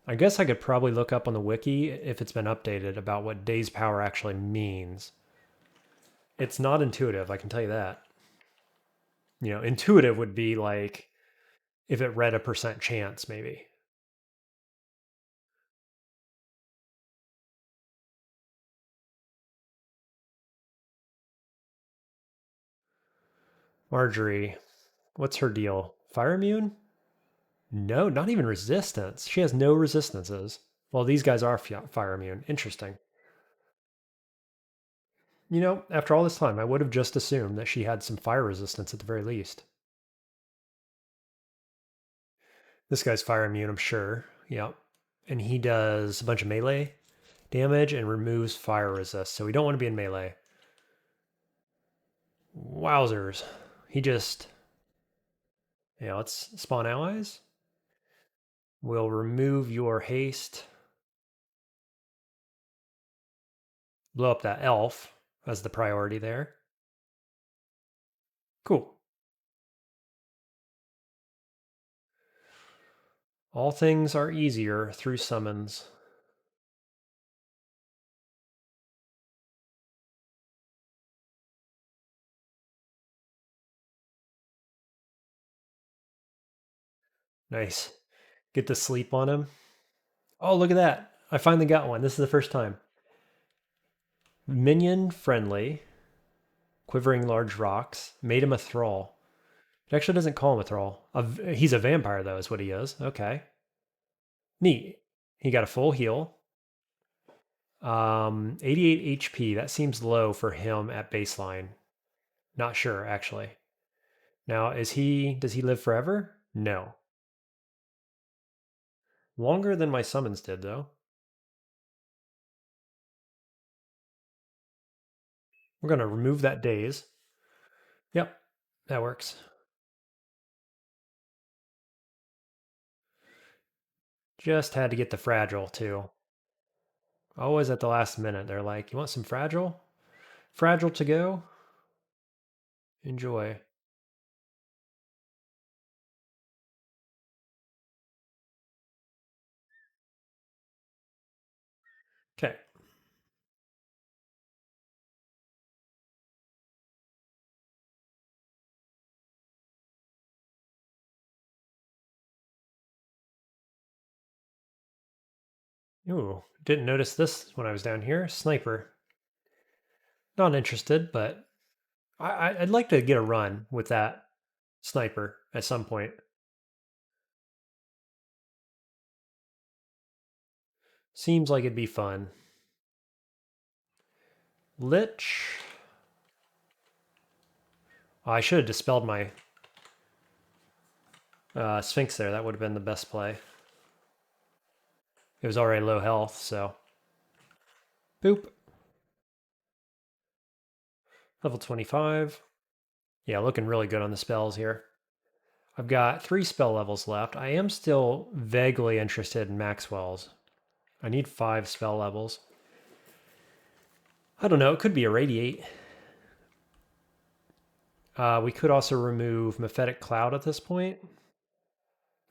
Speaker 1: I guess I could probably look up on the wiki if it's been updated about what daze power actually means. It's not intuitive, I can tell you that. You know, intuitive would be like if it read a percent chance, maybe. Marjorie, what's her deal? Fire immune? No, not even resistance. She has no resistances. Well, these guys are fire immune. Interesting. You know, after all this time, I would have just assumed that she had some fire resistance at the very least. This guy's fire immune, I'm sure. Yep. And he does a bunch of melee damage and removes fire resist, so we don't want to be in melee. Wowzers. He just... Yeah, let's spawn allies. We'll remove your haste. Blow up that elf as the priority there. Cool. All things are easier through summons. Nice. Get to sleep on him. Oh, look at that. I finally got one. This is the first time. Minion friendly. Quivering large rocks. Made him a thrall. It actually doesn't call him a thrall. He's a vampire, though, is what he is. Okay. Neat. He got a full heal. 88 HP. That seems low for him at baseline. Not sure, actually. Now, does he live forever? No. Longer than my summons did, though. We're going to remove that daze. Yep, that works. Just had to get the fragile, too. Always at the last minute, they're like, you want some fragile? Fragile to go? Enjoy. Okay. Ooh, didn't notice this when I was down here. Sniper. Not interested, but I'd like to get a run with that sniper at some point. Seems like it'd be fun. Lich. Oh, I should have dispelled my Sphinx there. That would have been the best play. It was already low health, so. Boop. Level 25. Yeah, looking really good on the spells here. I've got 3 spell levels left. I am still vaguely interested in Maxwell's. I need 5 spell levels. I don't know, it could be Irradiate. We could also remove Mephetic Cloud at this point.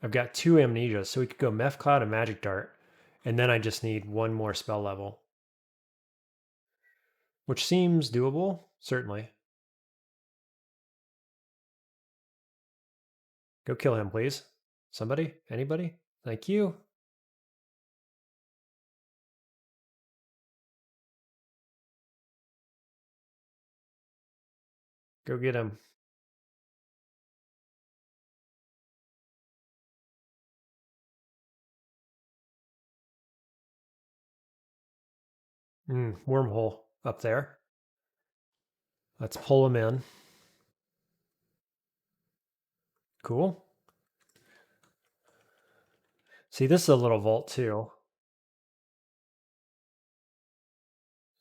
Speaker 1: I've got 2 Amnesias, so we could go Meph Cloud and Magic Dart. And then I just need 1 more spell level. Which seems doable, certainly. Go kill him, please. Somebody? Anybody? Thank you. Go get him. Wormhole up there. Let's pull him in. Cool. See, this is a little vault too.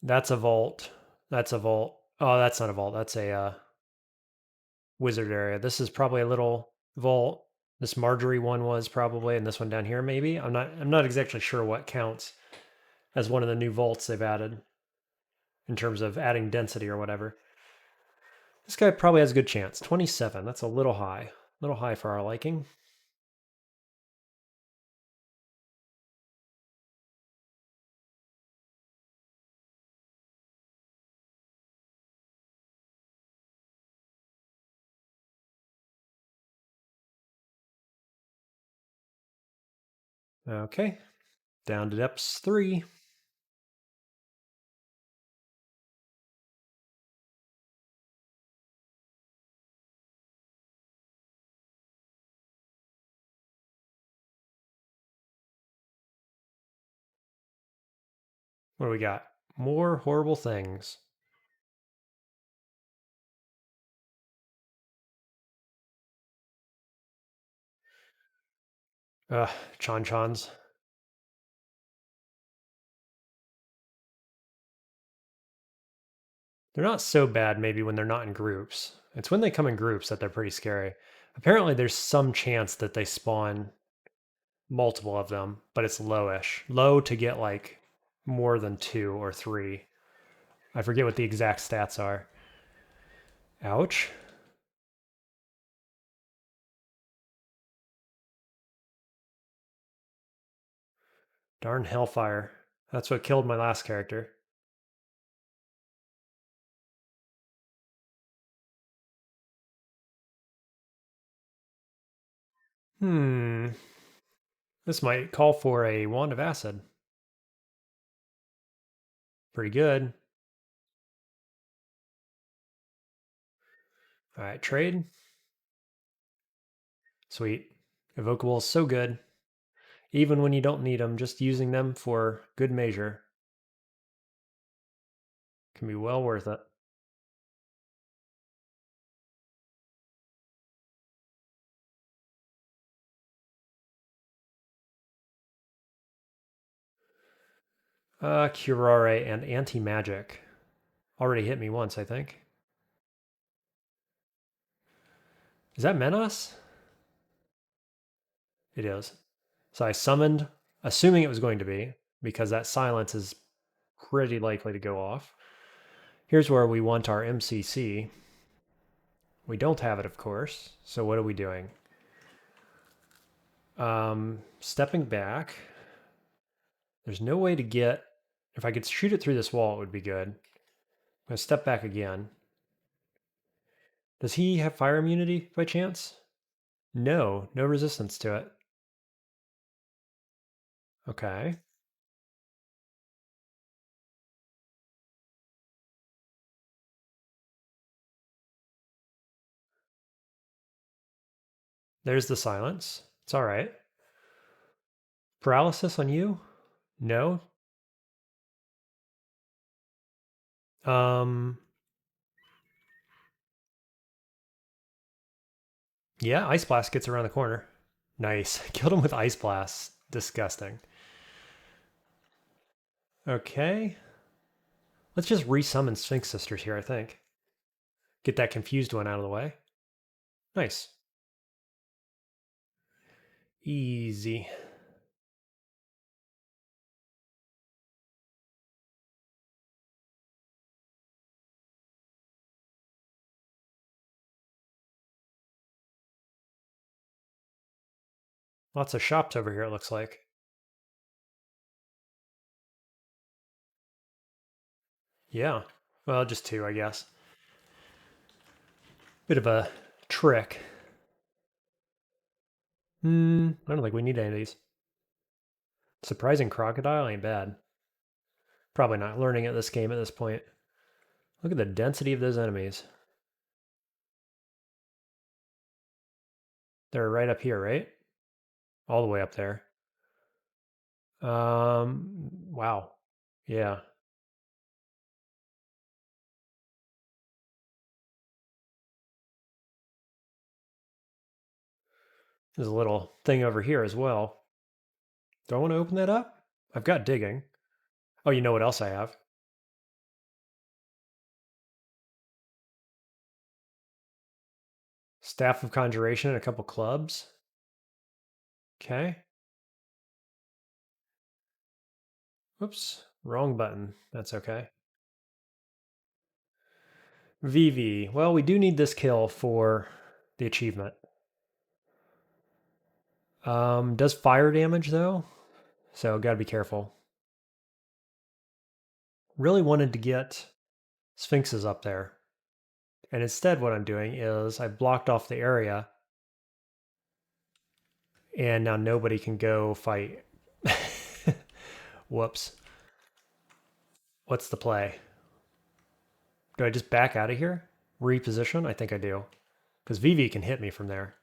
Speaker 1: That's a vault. That's a vault. Oh, that's not a vault. That's a wizard area. This is probably a little vault. This Marjorie one was probably, and this one down here maybe. I'm not exactly sure what counts as one of the new vaults they've added in terms of adding density or whatever. This guy probably has a good chance. 27. That's a little high. A little high for our liking. Okay. Down to depths 3. What do we got? More horrible things. Ugh, Chon-Chons. They're not so bad maybe when they're not in groups. It's when they come in groups that they're pretty scary. Apparently there's some chance that they spawn multiple of them, but it's lowish. Low to get like more than 2 or 3. I forget what the exact stats are. Ouch. Darn hellfire. That's what killed my last character. Hmm. This might call for a wand of acid. Pretty good. All right, trade. Sweet. Evocable is so good. Even when you don't need them, just using them for good measure can be well worth it. Curare and anti-magic. Already hit me once, I think. Is that Menos? It is. So I summoned, assuming it was going to be, because that silence is pretty likely to go off. Here's where we want our MCC. We don't have it, of course. So what are we doing? Stepping back. There's no way to get... If I could shoot it through this wall, it would be good. I'm going to step back again. Does he have fire immunity by chance? No, no resistance to it. Okay. There's the silence. It's all right. Paralysis on you? No. Um, yeah, Ice Blast gets around the corner. Nice. Killed him with Ice Blast. Disgusting. Okay. Let's just resummon Sphinx Sisters here, I think. Get that confused one out of the way. Nice. Easy. Lots of shops over here, it looks like. Yeah. Well, just 2, I guess. Bit of a trick. I don't think we need any of these. Surprising crocodile ain't bad. Probably not learning at this game at this point. Look at the density of those enemies. They're right up here, right? All the way up there. Wow. Yeah. There's a little thing over here as well. Do I want to open that up? I've got digging. Oh, you know what else I have? Staff of Conjuration and a couple clubs. Okay. Whoops. Wrong button. That's okay. VV. Well, we do need this kill for the achievement. Does fire damage though, so gotta be careful. Really wanted to get Sphinxes up there. And instead what I'm doing is I blocked off the area and now nobody can go fight. Whoops. What's the play? Do I just back out of here? Reposition? I think I do. Because VV can hit me from there.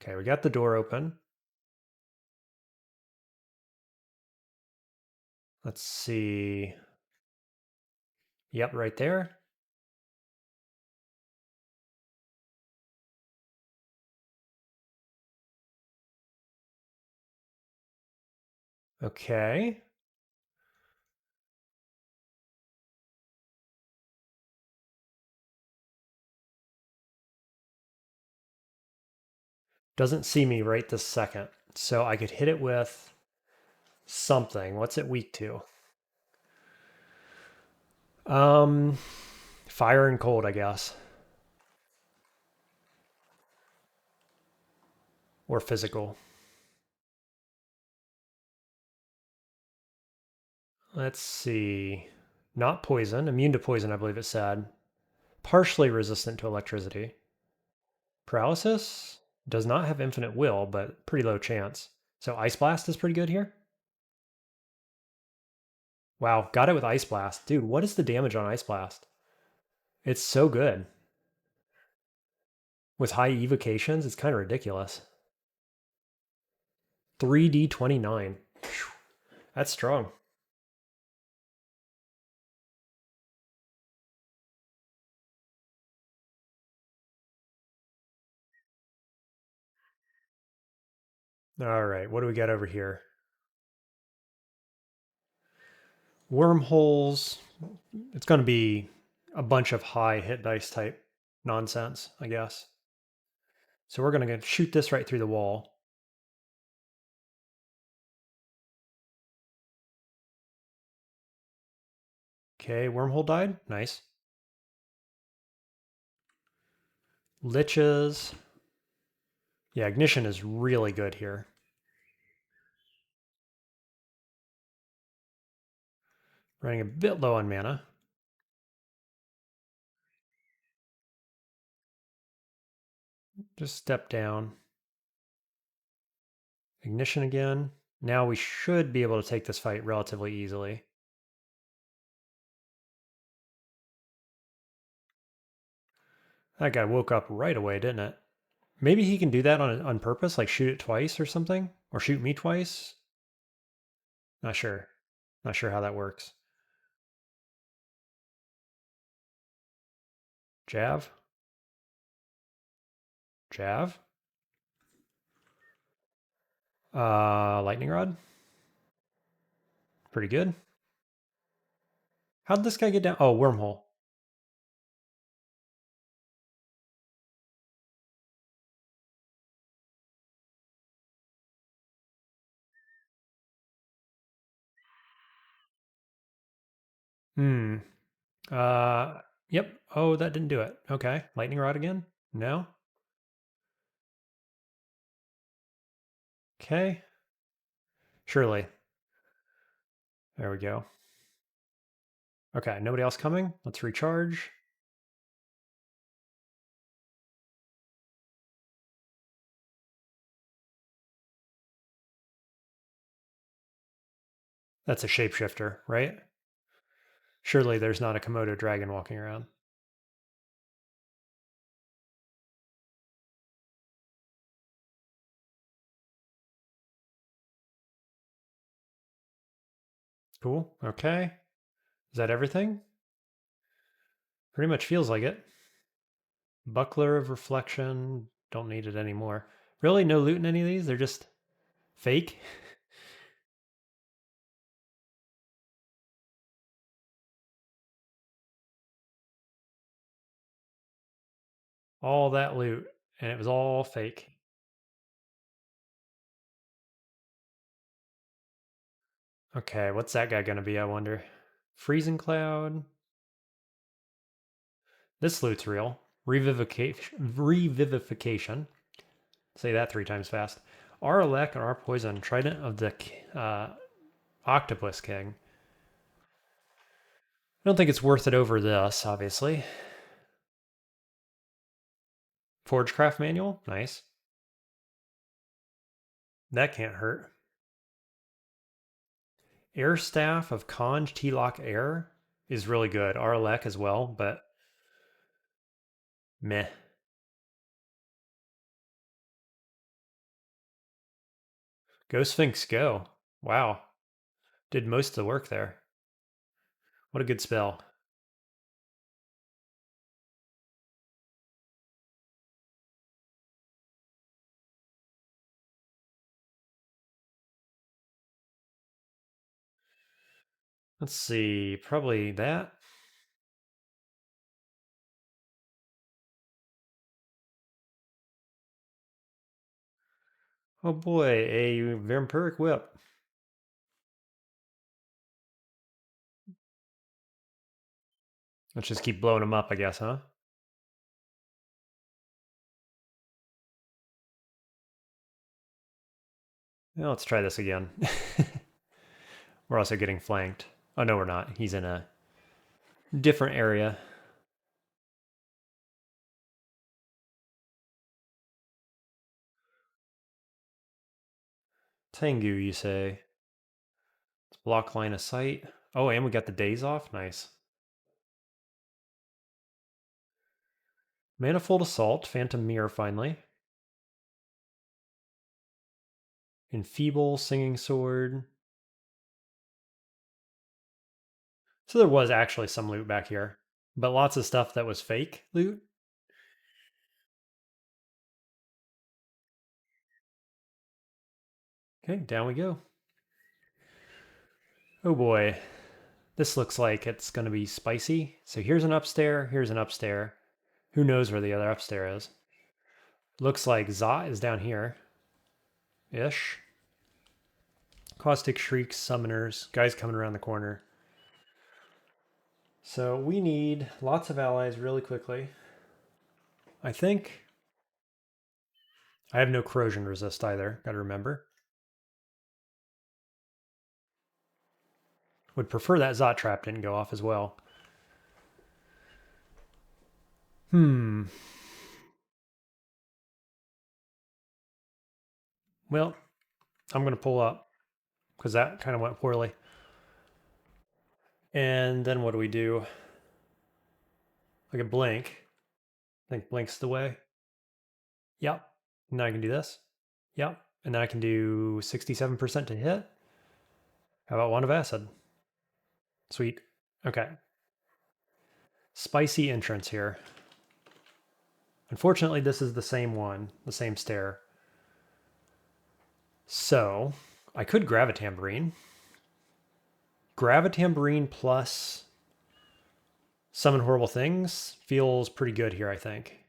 Speaker 1: Okay, we got the door open. Let's see. Yep, right there. Okay. Doesn't see me right this second. So I could hit it with something. What's it weak to? Um, fire and cold, I guess. Or physical. Let's see. Not poison. Immune to poison, I believe it said. Partially resistant to electricity. Paralysis does not have infinite will, but pretty low chance. So Ice Blast is pretty good here. Wow, got it with Ice Blast. Dude, what is the damage on Ice Blast? It's so good. With high evocations, it's kind of ridiculous. 3d29. That's strong. All right, what do we got over here? Wormholes. It's going to be a bunch of high hit dice type nonsense, I guess. So we're going to shoot this right through the wall. Okay, wormhole died. Nice. Liches. Yeah, ignition is really good here. Running a bit low on mana. Just step down. Ignition again. Now we should be able to take this fight relatively easily. That guy woke up right away, didn't it? Maybe he can do that on purpose, like shoot it twice or something? Or shoot me twice? Not sure. Not sure how that works. Jav? Jav? Lightning Rod? Pretty good. How'd this guy get down? Oh, wormhole. Hmm. Yep. Oh, that didn't do it. Okay. Lightning Rod again? No? Okay. Surely. There we go. Okay, nobody else coming? Let's recharge. That's a shapeshifter, right? Surely there's not a Komodo dragon walking around. Cool. Okay. Is that everything? Pretty much feels like it. Buckler of Reflection. Don't need it anymore. Really? No loot in any of these? They're just fake? All that loot, and it was all fake. Okay, what's that guy gonna be, I wonder? Freezing Cloud. This loot's real. Revivification. Say that 3 times fast. Our elect and our poison. Trident of the Octopus King. I don't think it's worth it over this, obviously. Forgecraft manual. Nice. That can't hurt. Air Staff of Conj T-Lock Air is really good. Arlek as well, but meh. Ghost Sphinx Go. Wow. Did most of the work there. What a good spell. Let's see, probably that. Oh boy, a vampiric whip. Let's just keep blowing them up, I guess, huh? Yeah, let's try this again. We're also getting flanked. Oh, no, we're not. He's in a different area. Tengu, you say? Let's block line of sight. Oh, and we got the days off? Nice. Manifold Assault, Phantom Mirror finally. Enfeeble, Singing Sword. So there was actually some loot back here, but lots of stuff that was fake loot. Okay, down we go. Oh boy. This looks like it's going to be spicy. So here's an upstairs, here's an upstairs. Who knows where the other upstairs is? Looks like Zot is down here. Ish. Caustic Shrieks, Summoners, guys coming around the corner. So we need lots of allies really quickly. I think I have no corrosion resist either, gotta remember. Would prefer that Zot trap didn't go off as well. Well, I'm gonna pull up because that kind of went poorly. And then what do we do? Like a blink. I think blink's the way. Yep. Now I can do this. Yep. And then I can do 67% to hit. How about wand of acid? Sweet. Okay. Spicy entrance here. Unfortunately, this is the same one, the same stair. So I could grab a tambourine. Grab a tambourine plus summon horrible things feels pretty good here, I think.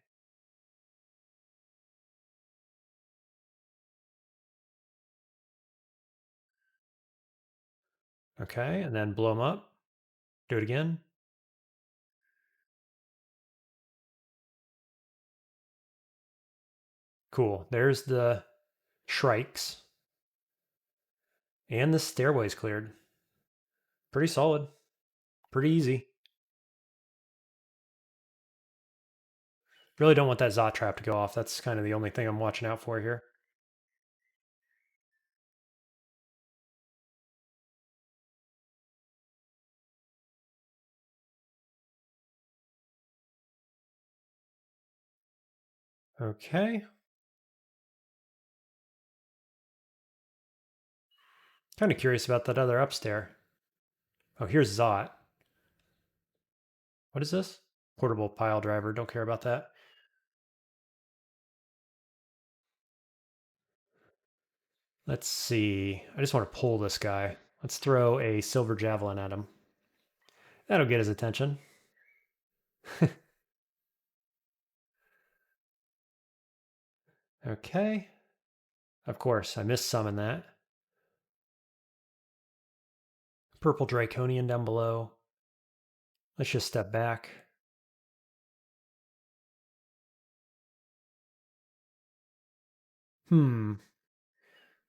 Speaker 1: Okay, and then blow them up. Do it again. Cool. There's the shrikes. And the stairway's cleared. Pretty solid. Pretty easy. Really don't want that Zot trap to go off. That's kind of the only thing I'm watching out for here. Okay. Kind of curious about that other upstairs. Oh, here's Zot. What is this? Portable pile driver. Don't care about that. Let's see. I just want to pull this guy. Let's throw a silver javelin at him. That'll get his attention. Okay. Of course, I missed summon that. Purple Draconian down below. Let's just step back.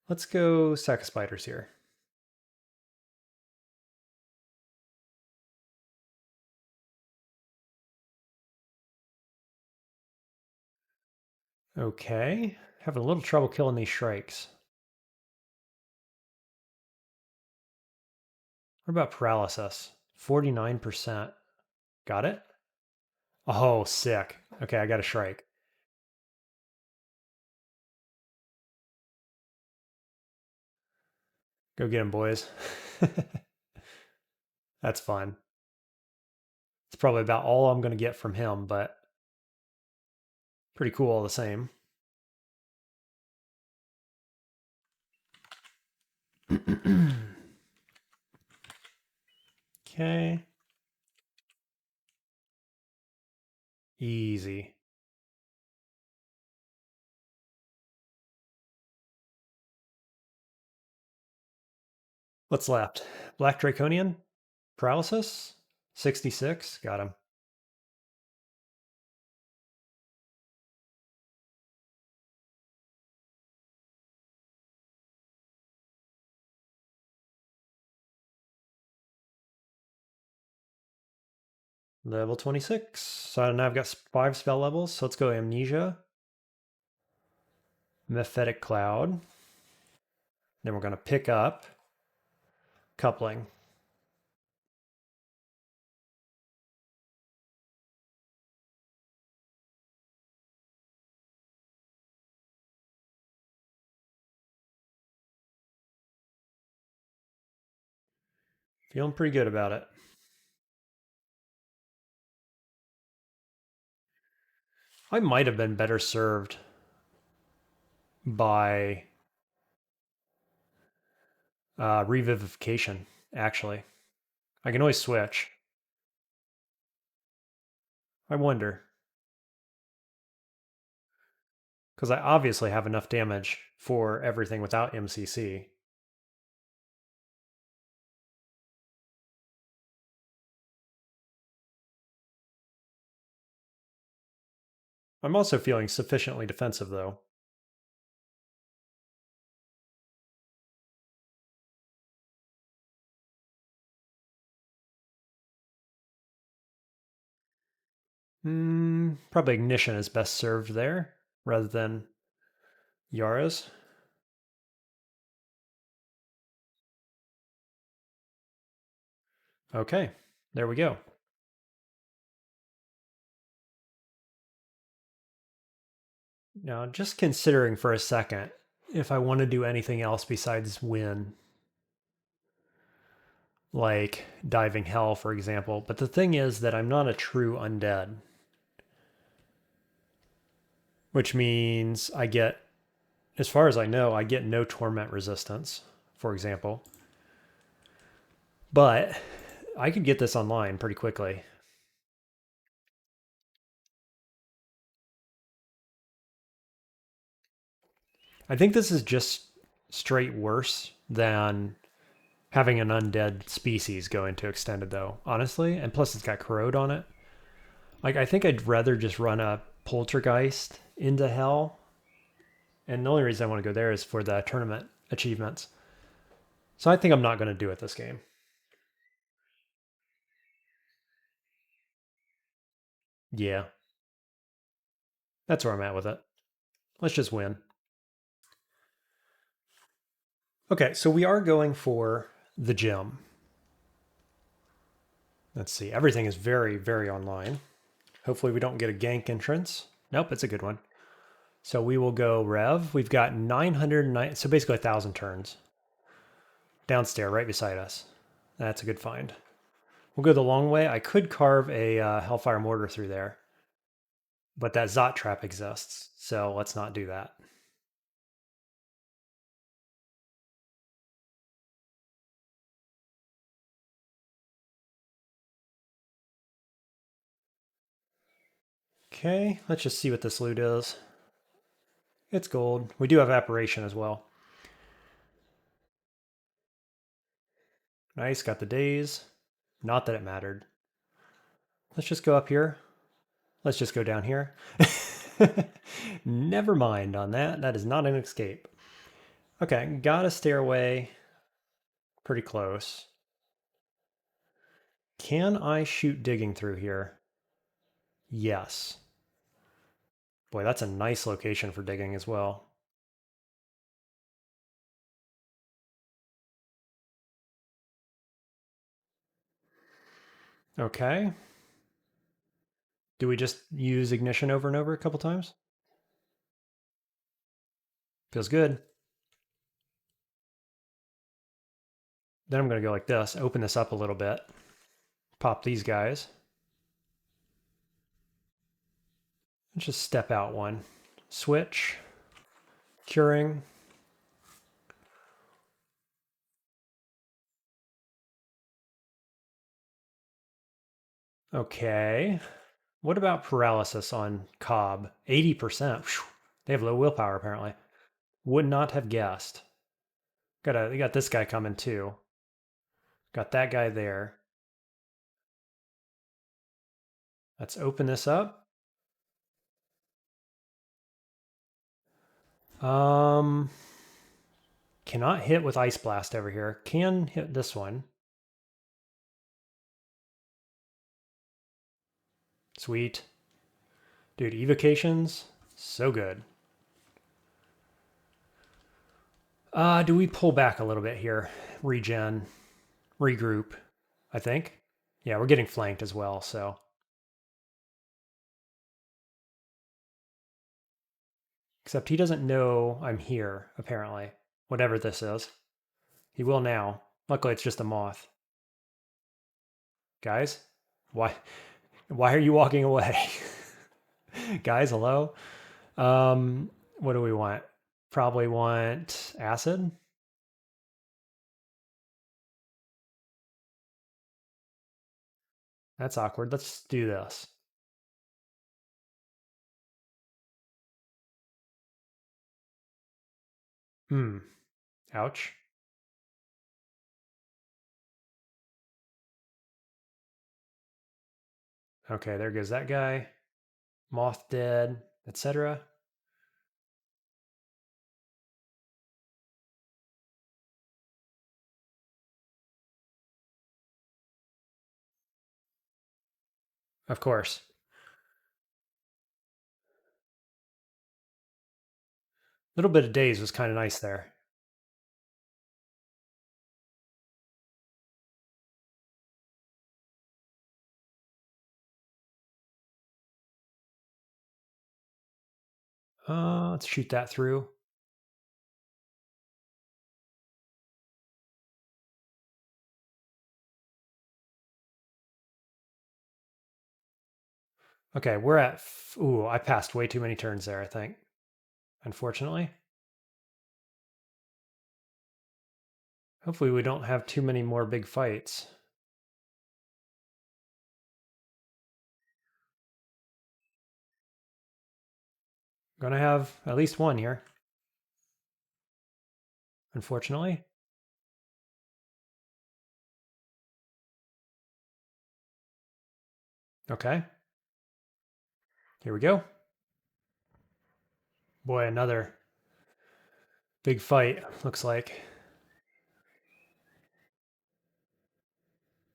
Speaker 1: Let's go sack of spiders here. Okay. Having a little trouble killing these shrikes. What about paralysis? 49%. Got it? Oh, sick. Okay, I got a shrike. Go get him, boys. That's fun. It's probably about all I'm going to get from him, but pretty cool all the same. Okay. Easy. What's left? Black Draconian? Paralysis? 66? Got him. Level 26. So now I've got 5 spell levels. So let's go Amnesia. Mephetic Cloud. Then we're going to pick up Coupling. Feeling pretty good about it. I might have been better served by Revivification, actually. I can always switch. I wonder. Because I obviously have enough damage for everything without MCC. I'm also feeling sufficiently defensive, though. Probably Ignition is best served there rather than Yara's. Okay, there we go. Now, just considering for a second if I want to do anything else besides win, like Diving Hell, for example. But the thing is that I'm not a true undead, which means I get, as far as I know, I get no torment resistance, for example. But I could get this online pretty quickly. I think this is just straight worse than having an undead species go into extended, though, honestly. And plus, it's got corrode on it. Like, I think I'd rather just run a poltergeist into hell. And the only reason I want to go there is for the tournament achievements. So I think I'm not going to do it this game. Yeah, that's where I'm at with it. Let's just win. Okay, so we are going for the gem. Let's see. Everything is very, very online. Hopefully we don't get a gank entrance. Nope, it's a good one. So we will go Rev. We've got 909, so basically 1,000 turns. Downstairs, right beside us. That's a good find. We'll go the long way. I could carve a Hellfire Mortar through there, but that Zot Trap exists, so let's not do that. Okay, let's just see what this loot is. It's gold. We do have Apparition as well. Nice, got the days. Not that it mattered. Let's just go up here. Let's just go down here. Never mind on that. That is not an escape. Okay, got a stairway pretty close. Can I shoot digging through here? Yes. Boy, that's a nice location for digging as well. Okay. Do we just use ignition over and over a couple times? Feels good. Then I'm going to go like this, open this up a little bit, pop these guys. Let's just step out one. Switch. Curing. Okay. What about paralysis on Cobb? 80%. Whew. They have low willpower, apparently. Would not have guessed. You got this guy coming too. Got that guy there. Let's open this up. Cannot hit with Ice Blast over here. Can hit this one. Sweet. Dude, evocations, so good. Do we pull back a little bit here? Regen, regroup, I think. Yeah, we're getting flanked as well, so. Except he doesn't know I'm here, apparently. Whatever this is. He will now. Luckily, it's just a moth. Guys, why are you walking away? Guys, hello? What do we want? Probably want acid. That's awkward. Let's do this. Ouch. Okay, there goes that guy. Moth dead, etc. Of course. A little bit of daze was kind of nice there. Let's shoot that through. Okay, we're at. Ooh, I passed way too many turns there, I think. Unfortunately. Hopefully, we don't have too many more big fights. Gonna have at least one here. Unfortunately. Okay. Here we go. Boy, another big fight, looks like.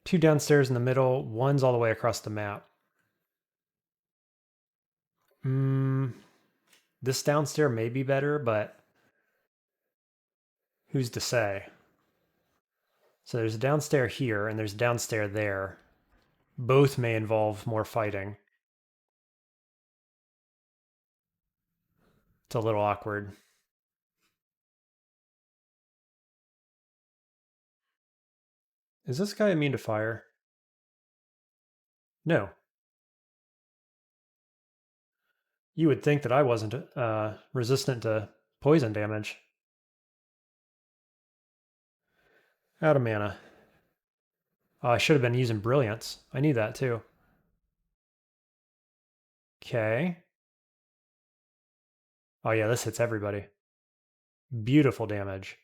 Speaker 1: Two downstairs in the middle, one's all the way across the map. This downstairs may be better, but who's to say? So there's a downstairs here, and there's a downstairs there. Both may involve more fighting. It's a little awkward. Is this guy immune to fire? No. You would think that I wasn't resistant to poison damage. Out of mana. Oh, I should have been using Brilliance. I knew that too. Okay. Oh yeah, this hits everybody. Beautiful damage.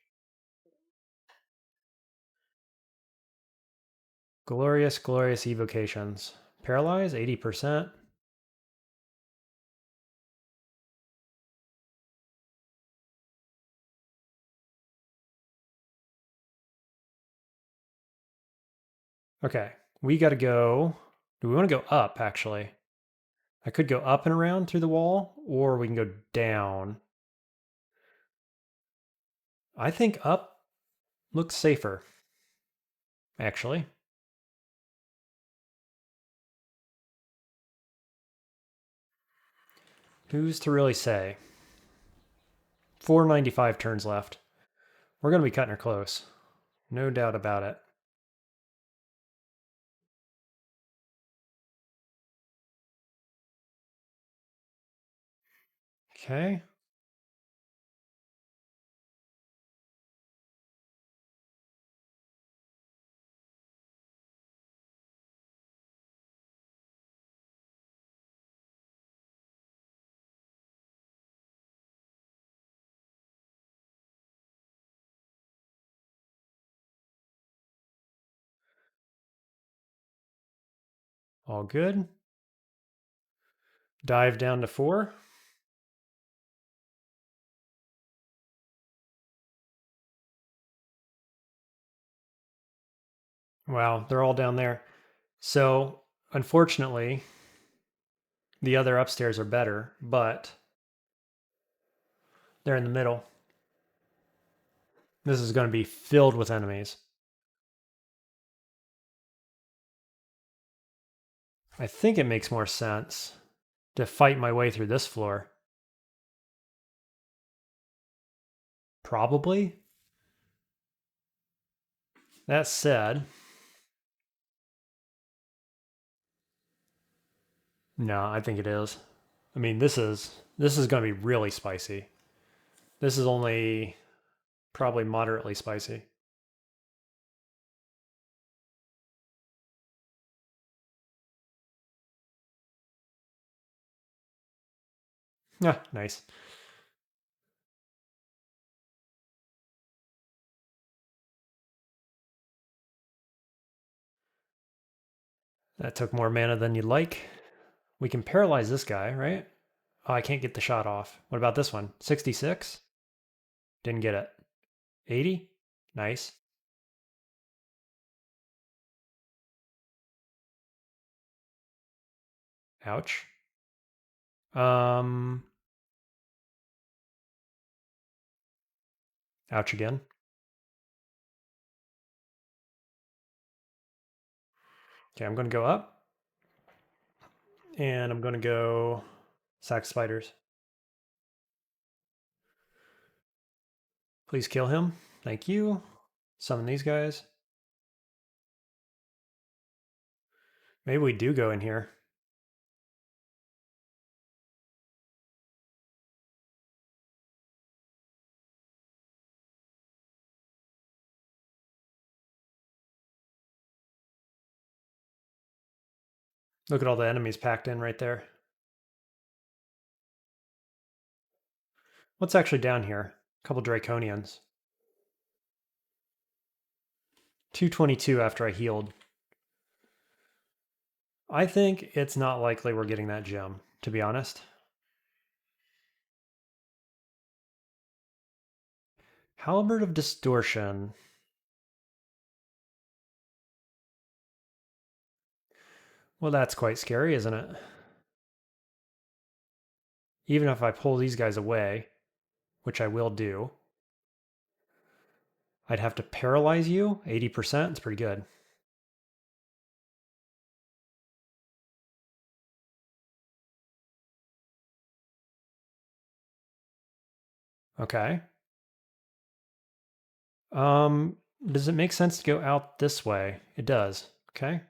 Speaker 1: Glorious, glorious evocations. Paralyze, 80%. Okay, we got to go. Do we want to go up, actually? I could go up and around through the wall, or we can go down. I think up looks safer, actually. Who's to really say? 495 turns left. We're going to be cutting her close. No doubt about it. Okay. All good. Dive down to 4. Wow, they're all down there. So, unfortunately, the other upstairs are better, but they're in the middle. This is going to be filled with enemies. I think it makes more sense to fight my way through this floor. Probably. That said, no, I think it is. I mean, this is going to be really spicy. This is only probably moderately spicy. Yeah, nice. That took more mana than you'd like. We can paralyze this guy, right? Oh, I can't get the shot off. What about this one? 66? Didn't get it. 80? Nice. Ouch. Um, ouch again. Okay, I'm going to go up. And I'm going to go sack spiders. Please kill him. Thank you. Summon these guys. Maybe we do go in here. Look at all the enemies packed in right there. What's actually down here? A couple Draconians. 222 after I healed. I think it's not likely we're getting that gem, to be honest. Halberd of Distortion. Well, that's quite scary, isn't it? Even if I pull these guys away, which I will do, I'd have to paralyze you. 80%? It's pretty good. Okay. Does it make sense to go out this way? It does. Okay.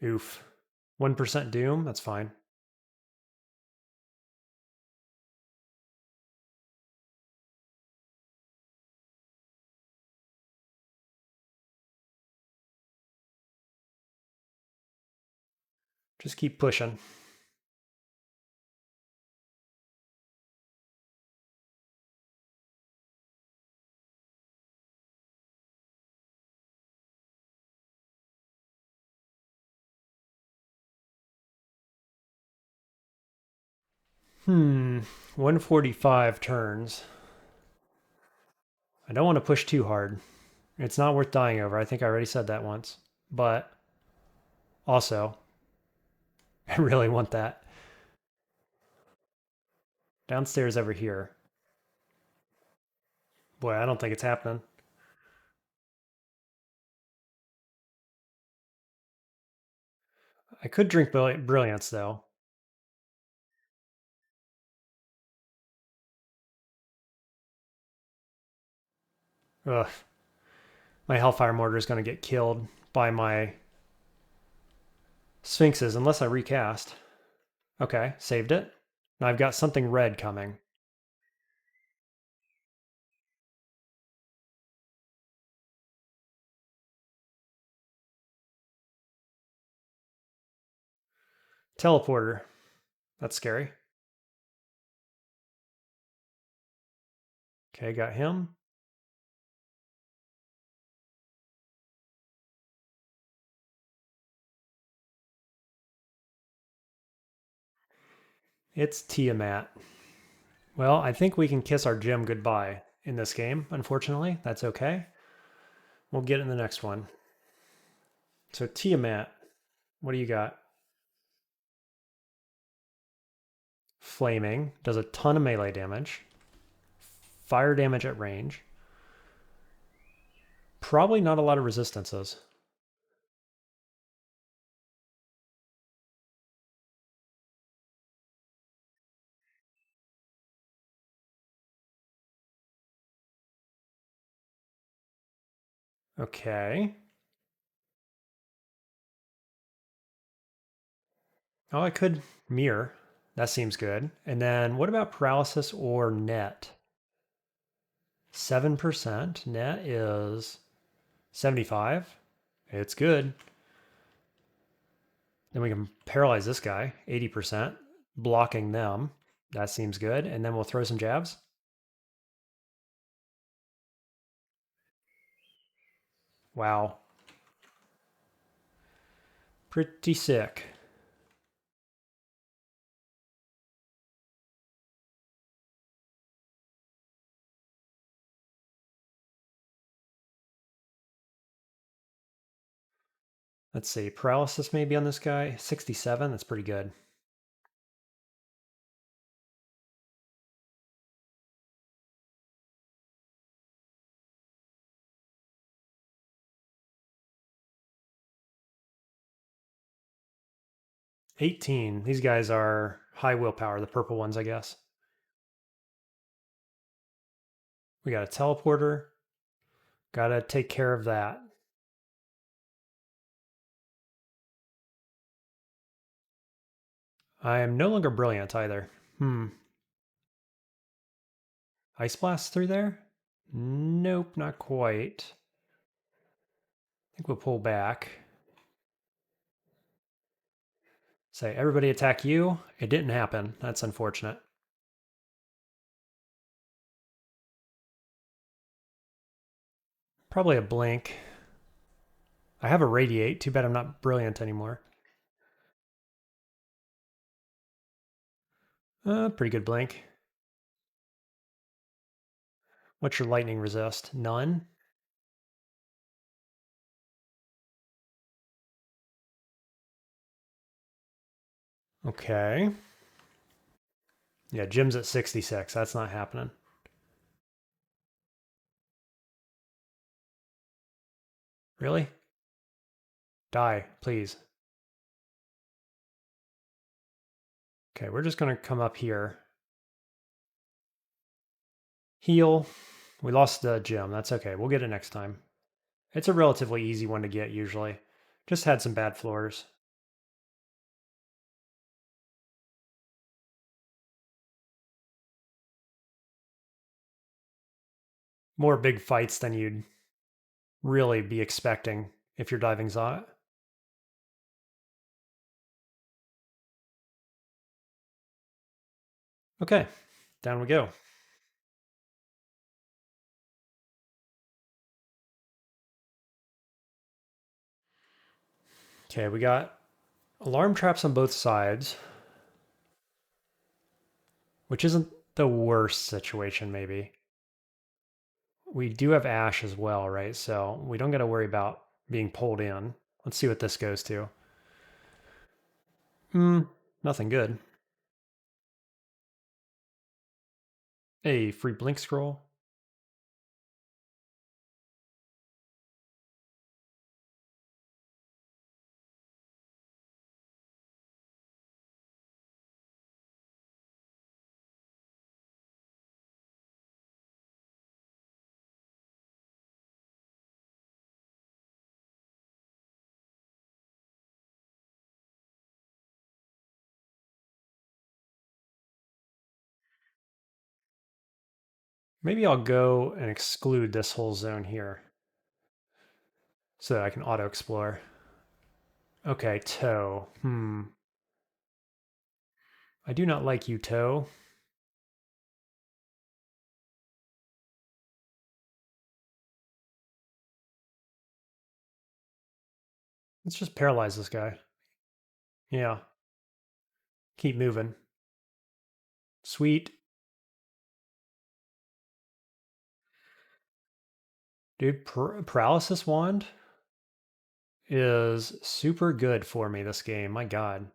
Speaker 1: Oof. 1% doom? That's fine. Just keep pushing. Hmm. 145 turns. I don't want to push too hard. It's not worth dying over. I think I already said that once. But also, I really want that. Downstairs over here. Boy, I don't think it's happening. I could drink Brilliance, though. Ugh. My Hellfire Mortar is going to get killed by my Sphinxes unless I recast. Okay, saved it. Now I've got something red coming. Teleporter. That's scary. Okay, got him. It's Tiamat. Well, I think we can kiss our gem goodbye in this game, unfortunately. That's okay. We'll get in the next one. So Tiamat, what do you got? Flaming, does a ton of melee damage. Fire damage at range. Probably not a lot of resistances. Okay. Oh, I could mirror. That seems good. And then what about paralysis or net? 7%. Net is 75. It's good. Then we can paralyze this guy, 80%, blocking them. That seems good. And then we'll throw some jabs. Wow. Pretty sick. Let's see. Paralysis maybe on this guy. 67. That's pretty good. $18. These guys are high willpower, the purple ones, I guess. We got a teleporter. Gotta take care of that. I am no longer brilliant either. Ice blast through there? Nope, not quite. I think we'll pull back. Say, everybody attack you. It didn't happen. That's unfortunate. Probably a blink. I have a radiate. Too bad I'm not brilliant anymore. Pretty good blink. What's your lightning resist? None? Okay. Yeah, Jim's at 66. That's not happening. Really? Die, please. Okay, we're just going to come up here. Heal. We lost the gem. That's okay. We'll get it next time. It's a relatively easy one to get usually. Just had some bad floors. More big fights than you'd really be expecting if you're diving Zot. Okay, down we go. Okay, we got alarm traps on both sides, which isn't the worst situation, maybe. We do have Ash as well, right? So we don't got to worry about being pulled in. Let's see what this goes to. Nothing good. A free blink scroll. Maybe I'll go and exclude this whole zone here so that I can auto explore. Okay, toe. I do not like you, Toe. Let's just paralyze this guy. Yeah. Keep moving. Sweet. Dude, Paralysis Wand is super good for me this game. My god.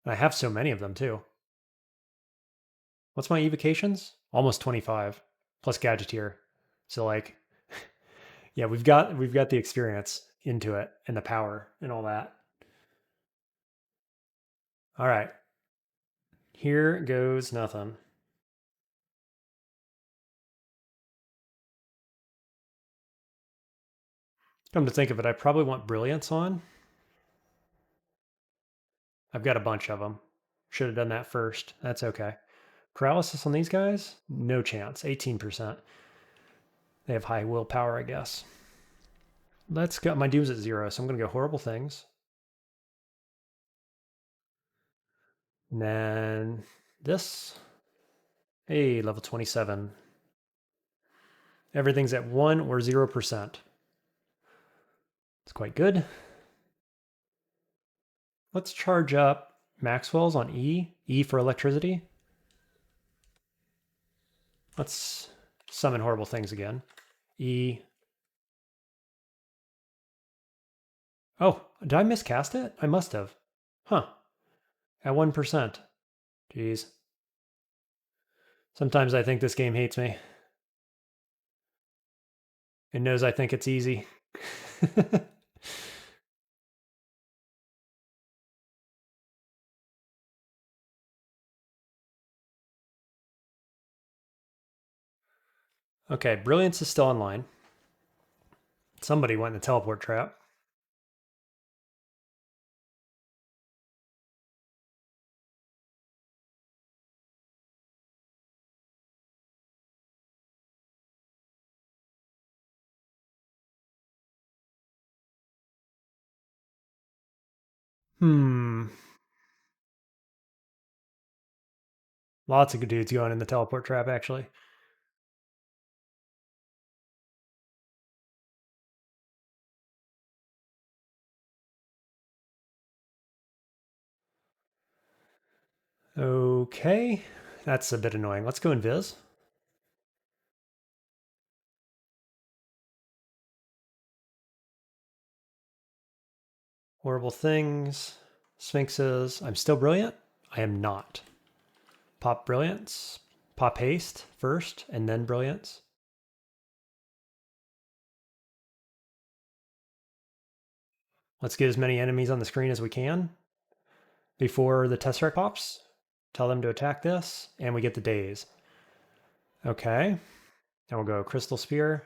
Speaker 1: I have so many of them too. What's my evocations? Almost 25 plus Gadgeteer. So like yeah, we've got the experience into it and the power and all that. All right. Here goes nothing. Come to think of it, I probably want Brilliance on. I've got a bunch of them. Should have done that first. That's okay. Paralysis on these guys? No chance. 18%. They have high willpower, I guess. Let's go. My doom's at 0, so I'm going to go Horrible Things. And then this. Hey, level 27. Everything's at 1 or 0%. It's quite good. Let's charge up Maxwell's on E. E for electricity. Let's summon Horrible Things again. E. Oh, did I miscast it? I must have. Huh. At 1%. Jeez. Sometimes I think this game hates me. It knows I think it's easy. Okay, Brilliance is still online. Somebody went in the teleport trap. Lots of good dudes going in the teleport trap, actually. Okay, that's a bit annoying. Let's go invis. Horrible things. Sphinxes. I'm still brilliant? I am not. Pop brilliance. Pop haste first, and then brilliance. Let's get as many enemies on the screen as we can before the Tesseract pops. Tell them to attack this, and we get the daze. Okay. And we'll go Crystal Spear.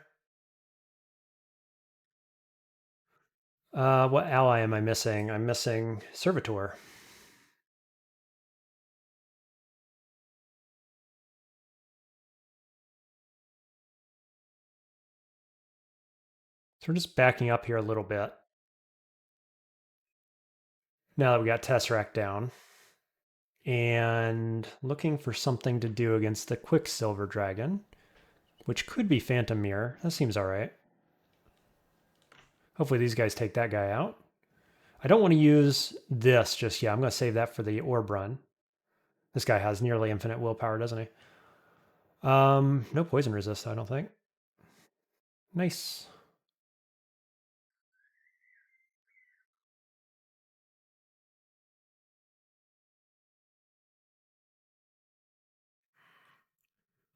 Speaker 1: What ally am I missing? I'm missing Servitor. So we're just backing up here a little bit. Now that we got Tesseract down. And looking for something to do against the Quicksilver Dragon, which could be Phantom Mirror. That seems all right. Hopefully these guys take that guy out. I don't want to use this just yet. I'm going to save that for the Orb Run. This guy has nearly infinite willpower, doesn't he? No poison resist, I don't think. Nice.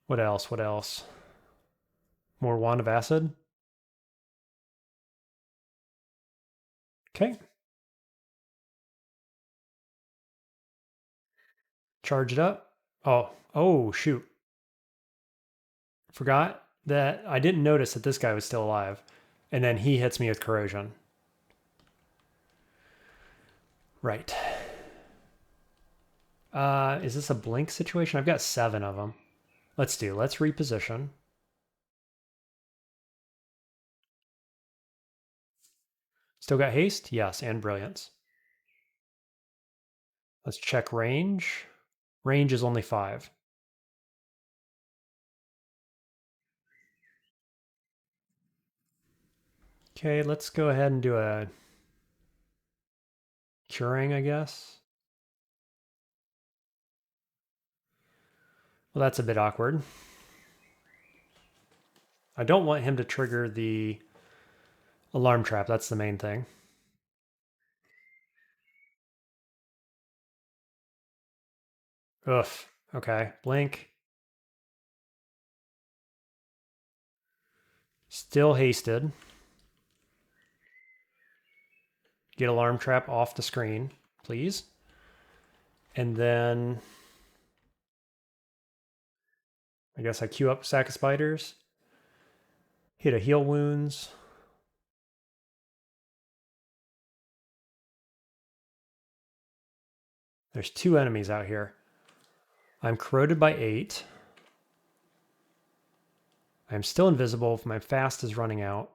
Speaker 1: What else? What else? More Wand of Acid. Okay. Charge it up. Oh, shoot. Forgot that I didn't notice that this guy was still alive. And then he hits me with corrosion. Right. Is this a blink situation? I've got 7 of them. Let's reposition. Still got haste? Yes, and brilliance. Let's check range. Range is only 5. Okay, let's go ahead and do a curing, I guess. Well, that's a bit awkward. I don't want him to trigger the alarm trap. That's the main thing. Ugh. Okay. Blink. Still hasted. Get alarm trap off the screen, please. And then I guess I queue up Sack of Spiders. Hit a heal wounds. There's 2 enemies out here. I'm corroded by 8. I'm still invisible. My fast is running out.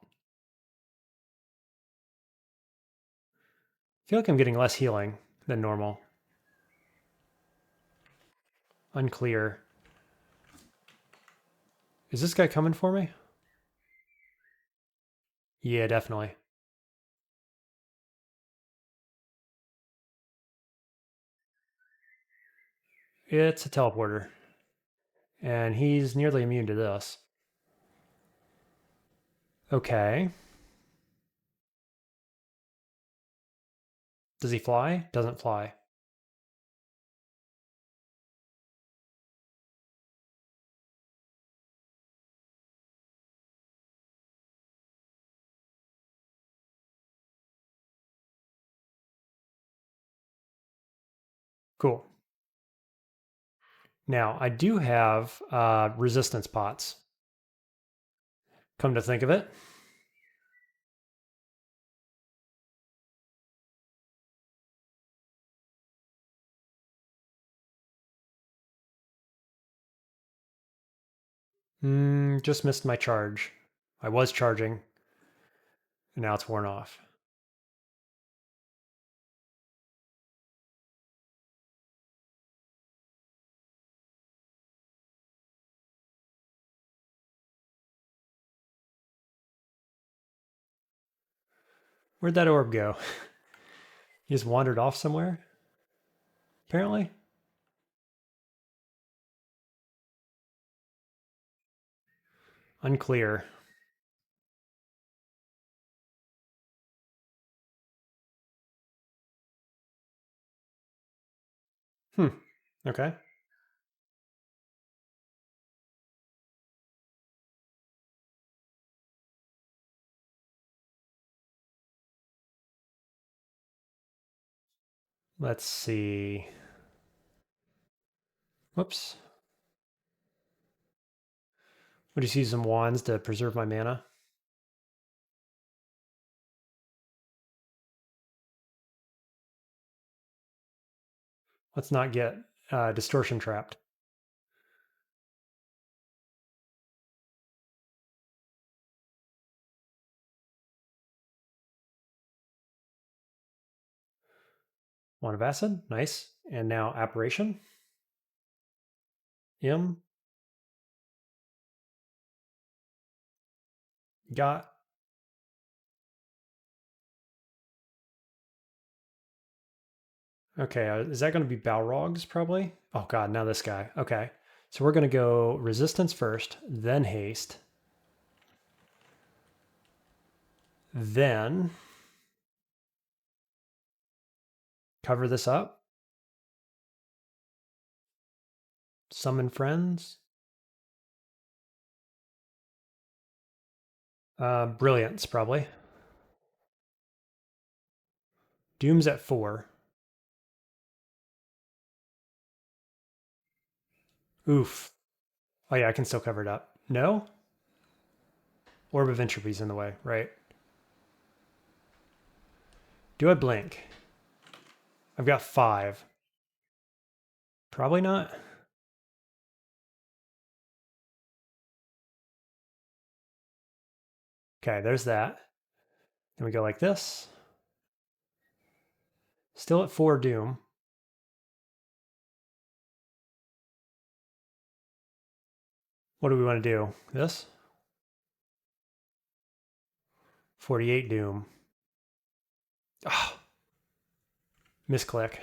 Speaker 1: I feel like I'm getting less healing than normal. Unclear. Is this guy coming for me? Yeah, definitely. It's a teleporter. And he's nearly immune to this. Okay. Does he fly? Doesn't fly. Cool. Now, I do have resistance pots. Come to think of it. Just missed my charge. I was charging, and now it's worn off. Where'd that orb go? He just wandered off somewhere, apparently. Unclear. Okay. Let's see. Whoops. Would you use some wands to preserve my mana? Let's not get distortion trapped. Wand of Acid, nice. And now Apparition. M. Got. Okay, is that going to be Balrogs probably? Oh god, now this guy. Okay, so we're going to go Resistance first, then Haste. Then cover this up. Summon friends. Brilliance, probably. Doom's at 4. Oof. Oh yeah, I can still cover it up. No? Orb of Entropy's in the way, right? Do I blink? I've got 5. Probably not. Okay, there's that. Then we go like this. Still at 4 Doom. What do we want to do? This? 48 Doom. Oh, misclick.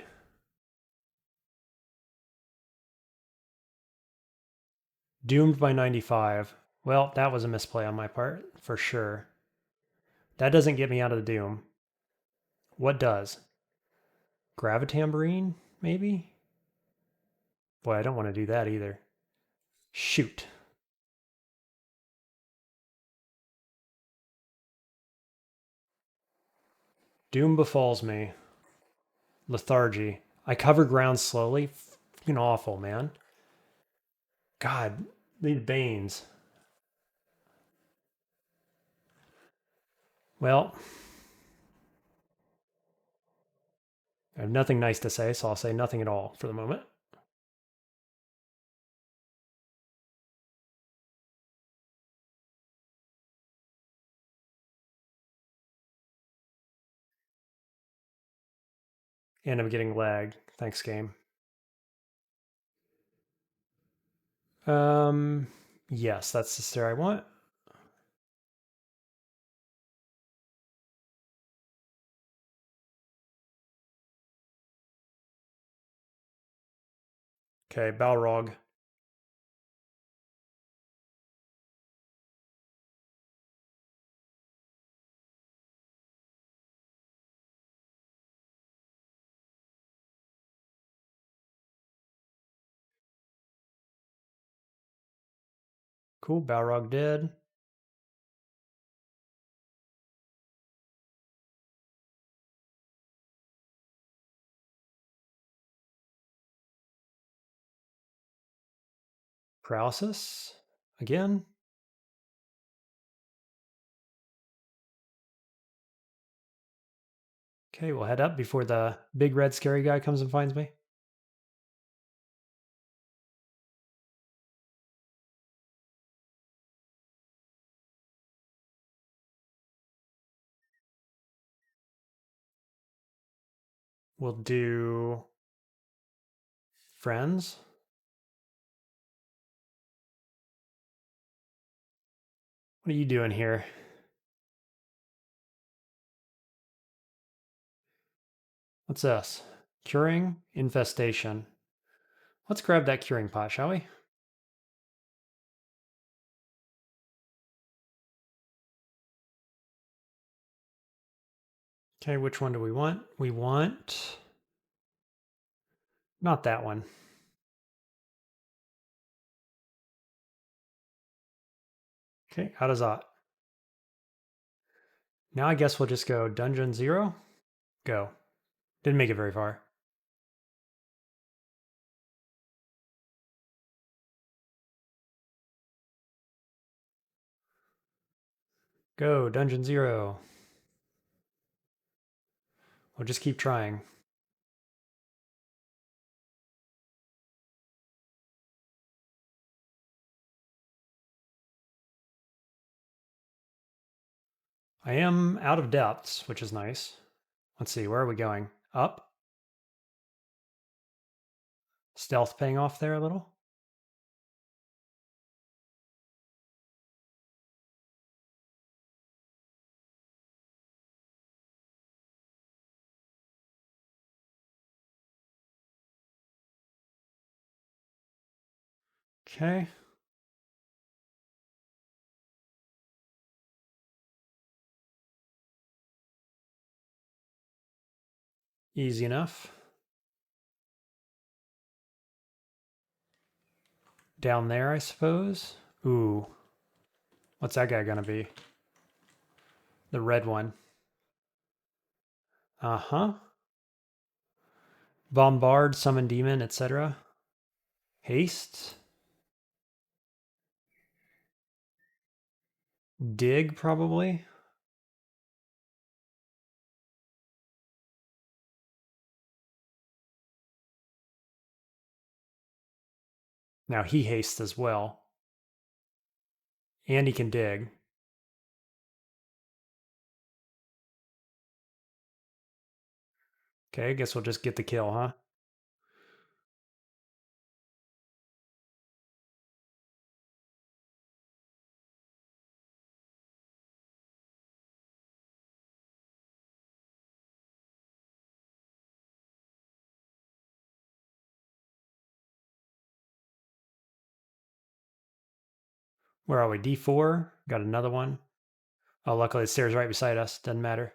Speaker 1: Doomed by 95. Well, that was a misplay on my part, for sure. That doesn't get me out of the Doom. What does? Gravitambrine, maybe? Boy, I don't want to do that either. Shoot. Doom befalls me. Lethargy. I cover ground slowly. Fucking awful, man. God, these Banes. Well, I have nothing nice to say, so I'll say nothing at all for the moment. And I'm getting lagged. Thanks, game. Yes, that's the stair I want. Okay, Balrog. Cool, Balrog dead. Paralysis. Again. Okay, we'll head up before the big red scary guy comes and finds me. We'll do friends. What are you doing here? What's this? Curing infestation. Let's grab that curing pot, shall we? Okay, which one do we want? We want... not that one. Okay, how does that? Now I guess we'll just go Dungeon 0. Go. Didn't make it very far. Go, Dungeon 0. We'll just keep trying. I am out of depths, which is nice. Let's see, where are we going? Up? Stealth paying off there a little? Okay. Easy enough. Down there, I suppose. Ooh. What's that guy gonna be? The red one. Uh-huh. Bombard, summon demon, etc. Haste. Dig, probably. Now he hastes as well. And he can dig.
Speaker 2: Okay, I guess we'll just get the kill, huh? Where are we? D4. Got another one. Oh, luckily the stairs right beside us. Doesn't matter.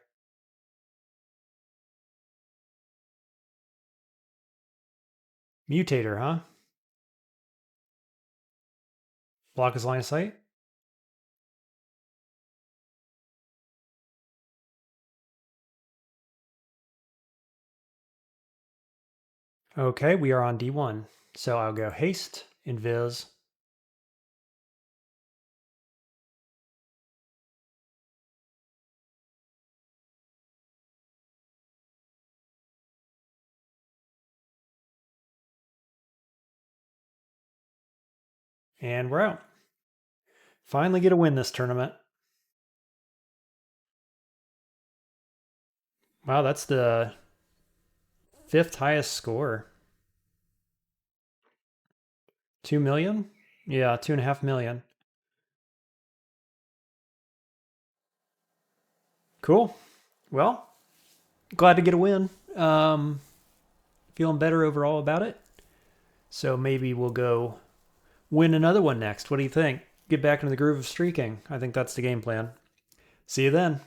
Speaker 2: Mutator, huh? Block his line of sight. Okay, we are on D1. So I'll go haste, invis. And we're out. Finally get a win this tournament. Wow, that's the 5th highest score. 2 million? Yeah, 2.5 million. Cool. Well, glad to get a win. Feeling better overall about it. So maybe we'll go win another one next. What do you think? Get back into the groove of streaking. I think that's the game plan. See you then.